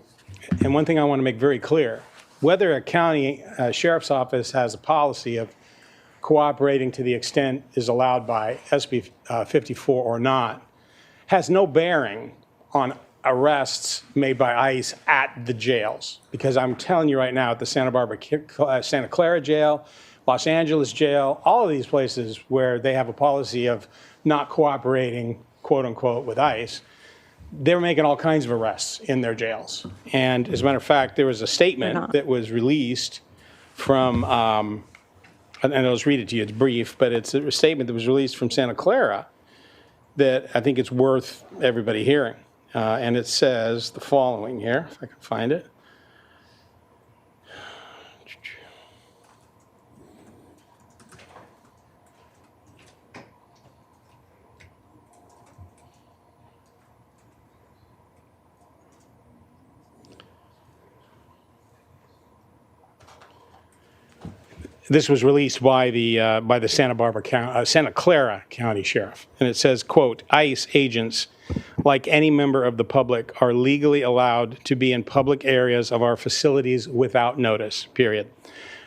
Speaker 9: one thing I want to make very clear, whether a county sheriff's office has a policy of cooperating to the extent is allowed by SB 54 or not, has no bearing on arrests made by ICE at the jails. Because I'm telling you right now, at the Santa Clara jail, Los Angeles jail, all of these places where they have a policy of not cooperating, quote unquote, with ICE, they're making all kinds of arrests in their jails. And as a matter of fact, there was a statement that was released from, and I'll just read it to you, it's brief, but it's a statement that was released from Santa Clara that I think it's worth everybody hearing. And it says the following here, if I can find it. This was released by the Santa Clara County Sheriff, and it says, quote, ICE agents, like any member of the public, are legally allowed to be in public areas of our facilities without notice, period.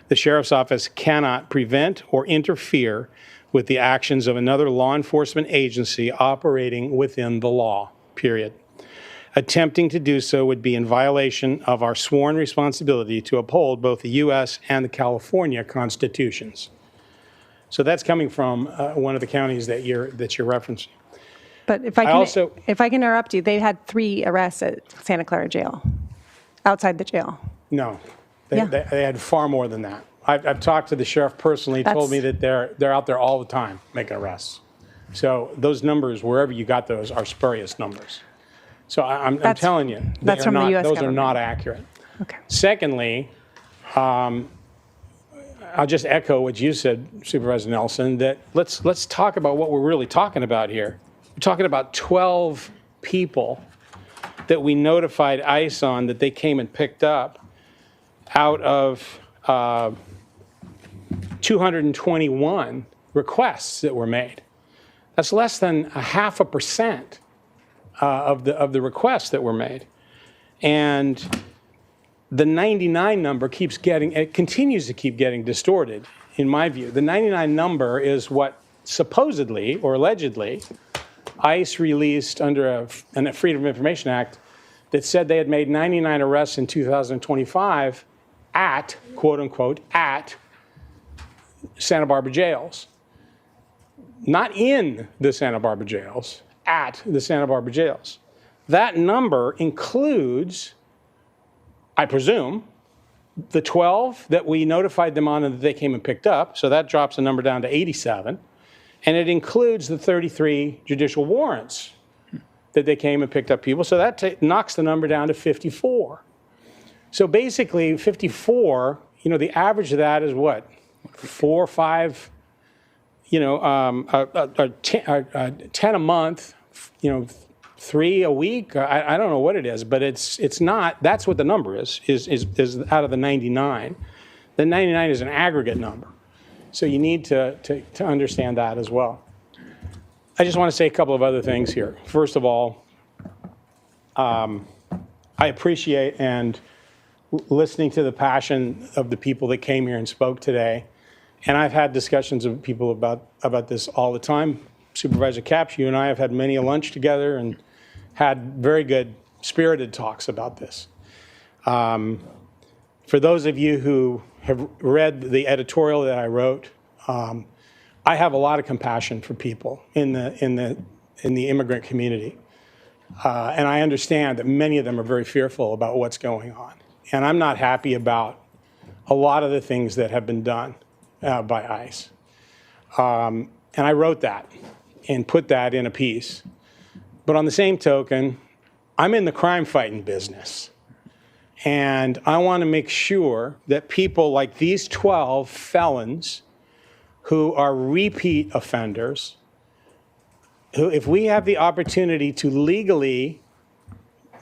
Speaker 9: The Sheriff's Office cannot prevent or interfere with the actions of another law enforcement agency operating within the law, period. Attempting to do so would be in violation of our sworn responsibility to uphold both the U.S. and the California constitutions. So that's coming from one of the counties that you're referencing.
Speaker 1: But if I can interrupt you, they had 3 arrests at Santa Clara jail, outside the jail.
Speaker 9: No, they had far more than that. I've talked to the sheriff personally. He told me that they're out there all the time making arrests. So those numbers, wherever you got those, are spurious numbers. So I'm telling you,
Speaker 1: that's from the U.S.
Speaker 9: those
Speaker 1: government.
Speaker 9: are not accurate.
Speaker 1: Okay.
Speaker 9: Secondly, I'll just echo what you said, Supervisor Nelson, that let's talk about what we're really talking about here. We're talking about 12 people that we notified ICE on that they came and picked up out of 221 requests that were made. That's less than 0.5% of the requests that were made. And the 99 number continues to keep getting distorted, in my view. The 99 number is what supposedly or allegedly ICE released under a Freedom of Information Act that said they had made 99 arrests in 2025 at, quote unquote, at Santa Barbara jails. Not in the Santa Barbara jails, at the Santa Barbara jails. That number includes, I presume, the 12 that we notified them on and that they came and picked up, so that drops the number down to 87, and it includes the 33 judicial warrants that they came and picked up people, so that knocks the number down to 54. So basically, 54, the average of that is what? 4 or 5, 10 a month, 3 a week. I don't know what it is, but it's not. That's what the number is out of the 99. The 99 is an aggregate number, so you need to understand that as well. I just want to say a couple of other things here. First of all, I appreciate and listening to the passion of the people that came here and spoke today. And I've had discussions with people about this all the time. Supervisor Capps, you and I have had many a lunch together and had very good, spirited talks about this. For those of you who have read the editorial that I wrote, I have a lot of compassion for people in the immigrant community. And I understand that many of them are very fearful about what's going on. And I'm not happy about a lot of the things that have been done by ICE. And I wrote that and put that in a piece. But on the same token, I'm in the crime fighting business. And I want to make sure that people like these 12 felons who are repeat offenders, who, if we have the opportunity to legally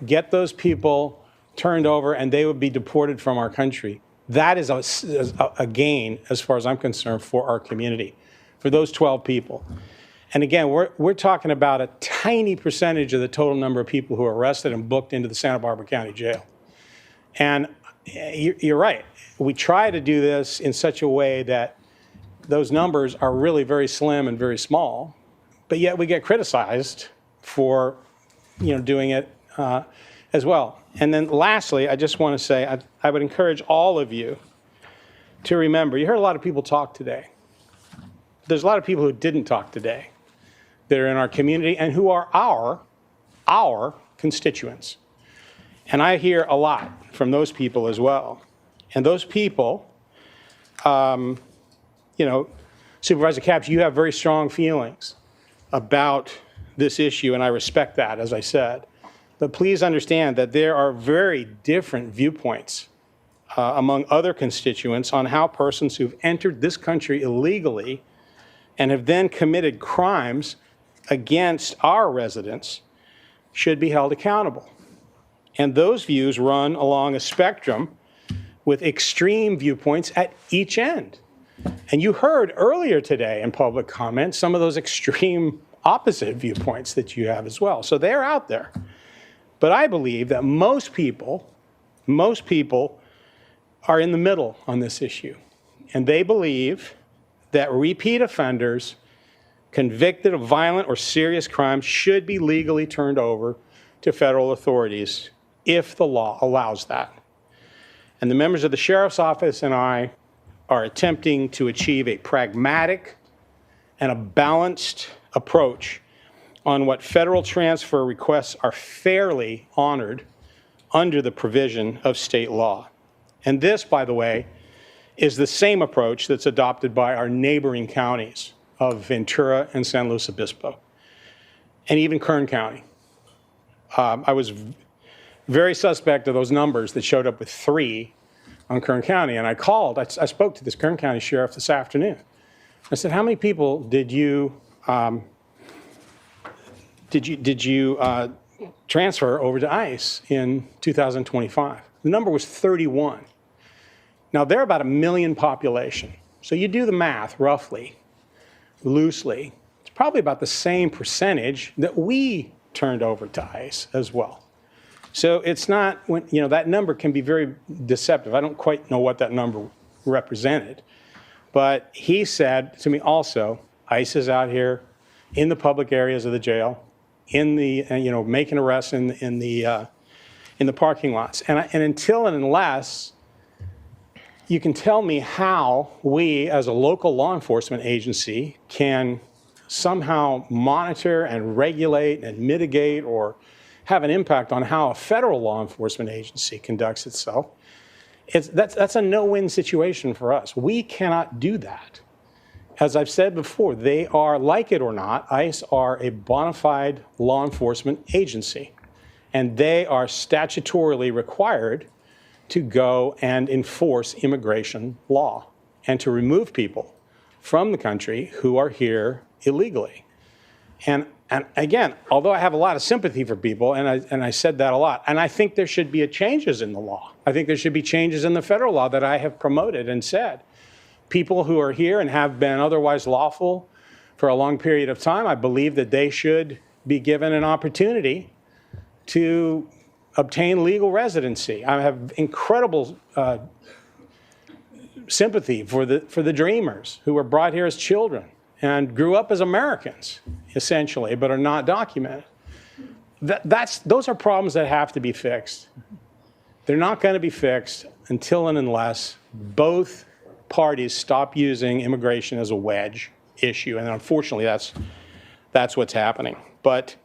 Speaker 9: get those people turned over and they would be deported from our country, that is a gain, as far as I'm concerned, for our community, for those 12 people. And again, we're talking about a tiny percentage of the total number of people who are arrested and booked into the Santa Barbara County Jail. And you're right. We try to do this in such a way that those numbers are really very slim and very small, but yet we get criticized for, doing it as well. And then lastly, I just want to say I would encourage all of you to remember, you heard a lot of people talk today. There's a lot of people who didn't talk today that are in our community and who are our constituents. And I hear a lot from those people as well. And those people, Supervisor Capps, you have very strong feelings about this issue, and I respect that, as I said. But please understand that there are very different viewpoints among other constituents on how persons who've entered this country illegally and have then committed crimes against our residents should be held accountable. And those views run along a spectrum with extreme viewpoints at each end. And you heard earlier today in public comment some of those extreme opposite viewpoints that you have as well. So they're out there. But I believe that most people are in the middle on this issue. And they believe that repeat offenders convicted of violent or serious crimes should be legally turned over to federal authorities if the law allows that. And the members of the Sheriff's Office and I are attempting to achieve a pragmatic and a balanced approach on what federal transfer requests are fairly honored under the provision of state law. And this, by the way, is the same approach that's adopted by our neighboring counties of Ventura and San Luis Obispo, and even Kern County. I was very suspect of those numbers that showed up with 3 on Kern County, and I spoke to this Kern County sheriff this afternoon. I said, how many people did you transfer over to ICE in 2025? The number was 31. Now, they're about 1 million population. So you do the math roughly, loosely. It's probably about the same percentage that we turned over to ICE as well. So it's not, that number can be very deceptive. I don't quite know what that number represented. But he said to me also, ICE is out here in the public areas of the jail, in the, making arrests in the parking lots. And until and unless you can tell me how we, as a local law enforcement agency, can somehow monitor and regulate and mitigate or have an impact on how a federal law enforcement agency conducts itself, that's a no-win situation for us. We cannot do that. As I've said before, they are, like it or not, ICE are a bona fide law enforcement agency, and they are statutorily required to go and enforce immigration law and to remove people from the country who are here illegally. And again, although I have a lot of sympathy for people, and I said that a lot, and I think there should be changes in the law. I think there should be changes in the federal law that I have promoted and said. People who are here and have been otherwise lawful for a long period of time, I believe that they should be given an opportunity to obtain legal residency. I have incredible sympathy for the dreamers who were brought here as children and grew up as Americans, essentially, but are not documented. Those are problems that have to be fixed. They're not going to be fixed until and unless both parties stop using immigration as a wedge issue, and unfortunately, that's what's happening. But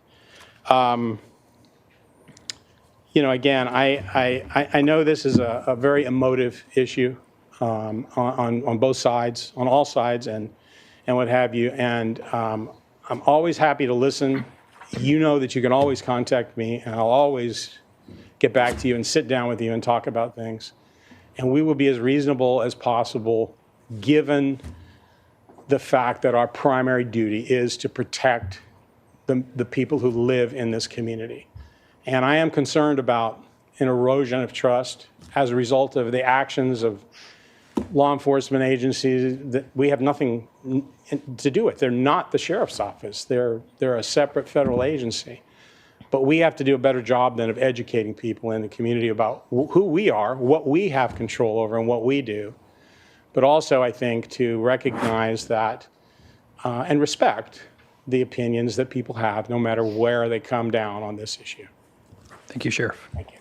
Speaker 9: again, I know this is a very emotive issue on both sides, on all sides, and what have you. And I'm always happy to listen. You know that you can always contact me, and I'll always get back to you and sit down with you and talk about things. And we will be as reasonable as possible, given the fact that our primary duty is to protect the people who live in this community. And I am concerned about an erosion of trust as a result of the actions of law enforcement agencies that we have nothing to do with. They're not the sheriff's office. They're a separate federal agency. But we have to do a better job then of educating people in the community about who we are, what we have control over, and what we do. But also, I think, to recognize that and respect the opinions that people have, no matter where they come down on this issue.
Speaker 18: Thank you, Sheriff.
Speaker 9: Thank you.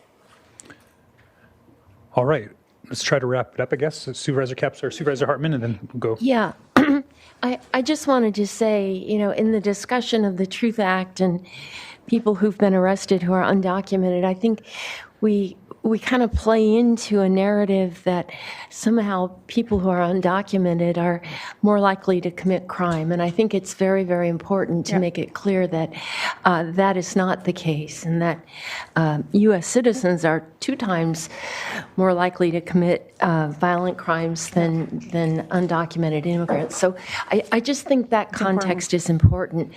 Speaker 18: All right, let's try to wrap it up, I guess. So Supervisor Capps or Supervisor Hartman, and then we'll go.
Speaker 6: Yeah. I just wanted to say, you know, in the discussion of the Truth Act and people who've been arrested who are undocumented, I think we kind of play into a narrative that somehow people who are undocumented are more likely to commit crime. And I think it's very, very important to make it clear that that is not the case, and that U.S. citizens are 2 times more likely to commit violent crimes than undocumented immigrants. So I just think that context is important.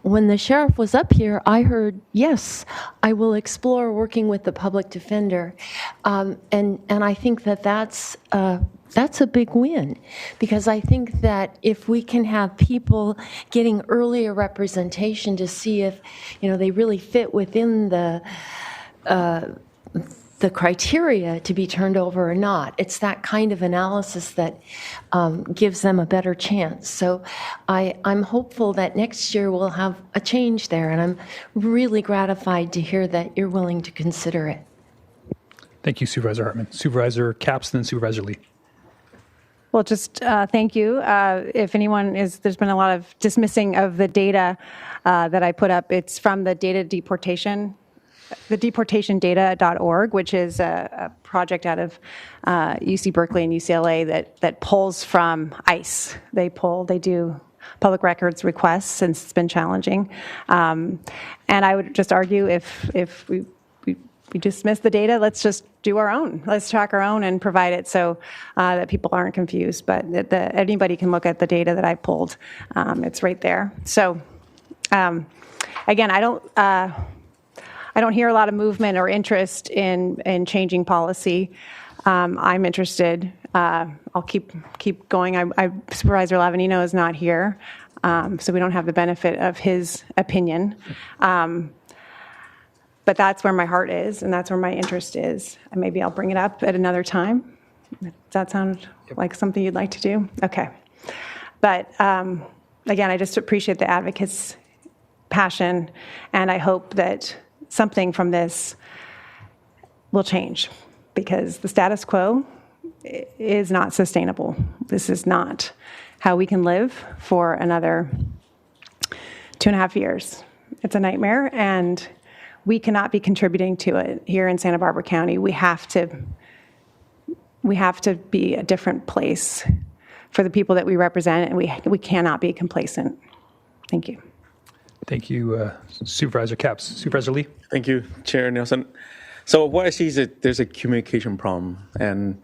Speaker 6: When the sheriff was up here, I heard, yes, I will explore working with the public defender. And I think that that's a big win, because I think that if we can have people getting earlier representation to see if, you know, they really fit within the criteria to be turned over or not, it's that kind of analysis that gives them a better chance. So I'm hopeful that next year we'll have a change there, and I'm really gratified to hear that you're willing to consider it.
Speaker 18: Thank you, Supervisor Hartman. Supervisor Capps, then Supervisor Lee.
Speaker 1: Well, just thank you. If anyone is, there's been a lot of dismissing of the data that I put up. It's from the deportationdata.org, which is a project out of UC Berkeley and UCLA that pulls from ICE. They do public records requests since it's been challenging. And I would just argue if we dismiss the data, let's just do our own. Let's track our own and provide it so that people aren't confused. But anybody can look at the data that I pulled. It's right there. So again, I don't hear a lot of movement or interest in changing policy. I'm interested. I'll keep going. Supervisor Lavanino is not here, so we don't have the benefit of his opinion. But that's where my heart is, and that's where my interest is. And maybe I'll bring it up at another time. Does that sound like something you'd like to do? Okay. But again, I just appreciate the advocates' passion, and I hope that something from this will change, because the status quo is not sustainable. This is not how we can live for another 2.5 years. It's a nightmare, and we cannot be contributing to it here in Santa Barbara County. We have to be a different place for the people that we represent, and we cannot be complacent. Thank you.
Speaker 18: Thank you, Supervisor Capps. Supervisor Lee.
Speaker 5: Thank you, Chair Nelson. So what I see is that there's a communication problem. And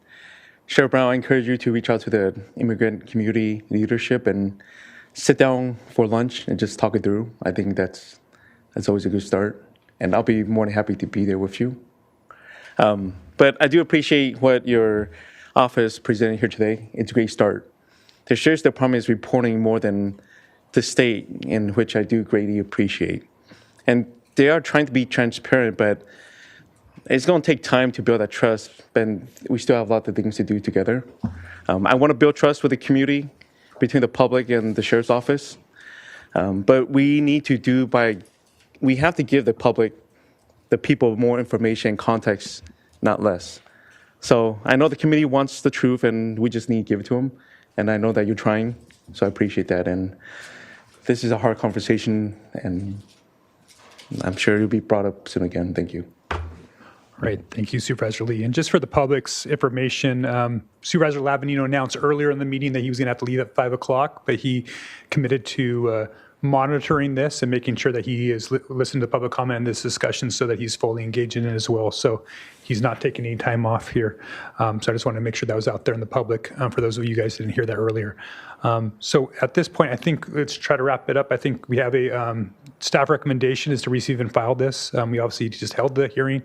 Speaker 5: Sheriff Brown, I encourage you to reach out to the immigrant community leadership and sit down for lunch and just talk it through. I think that's always a good start. And I'll be more than happy to be there with you. But I do appreciate what your office presented here today. It's a great start. The sheriff's department is reporting more than the state, in which I do greatly appreciate. And they are trying to be transparent, but it's going to take time to build that trust, and we still have a lot of things to do together. I want to build trust with the community, between the public and the sheriff's office. But we need to we have to give the public, the people, more information and context, not less. So I know the committee wants the truth, and we just need to give it to them. And I know that you're trying, so I appreciate that. And this is a hard conversation, and I'm sure it'll be brought up soon again. Thank you.
Speaker 18: Right. Thank you, Supervisor Lee. And just for the public's information, Supervisor Lavanino announced earlier in the meeting that he was going to have to leave at 5 o'clock, but he committed to monitoring this and making sure that he is listening to public comment in this discussion so that he's fully engaged in it as well. So he's not taking any time off here. So I just wanted to make sure that was out there in the public for those of you guys who didn't hear that earlier. So at this point, I think let's try to wrap it up. I think we have a staff recommendation is to receive and file this. We obviously just held the hearing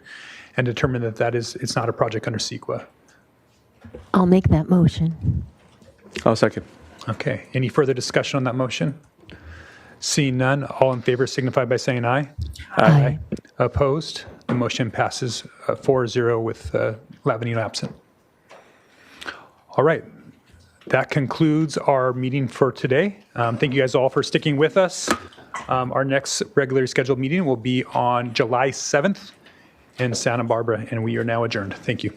Speaker 18: and determined that it's not a project under CEQA.
Speaker 6: I'll make that motion.
Speaker 5: I'll second.
Speaker 18: Okay. Any further discussion on that motion? Seeing none, all in favor signify by saying aye.
Speaker 6: Aye.
Speaker 18: Opposed? The motion passes 4-0 with Lavanino absent. All right. That concludes our meeting for today. Thank you guys all for sticking with us. Our next regularly scheduled meeting will be on July 7th in Santa Barbara, and we are now adjourned. Thank you.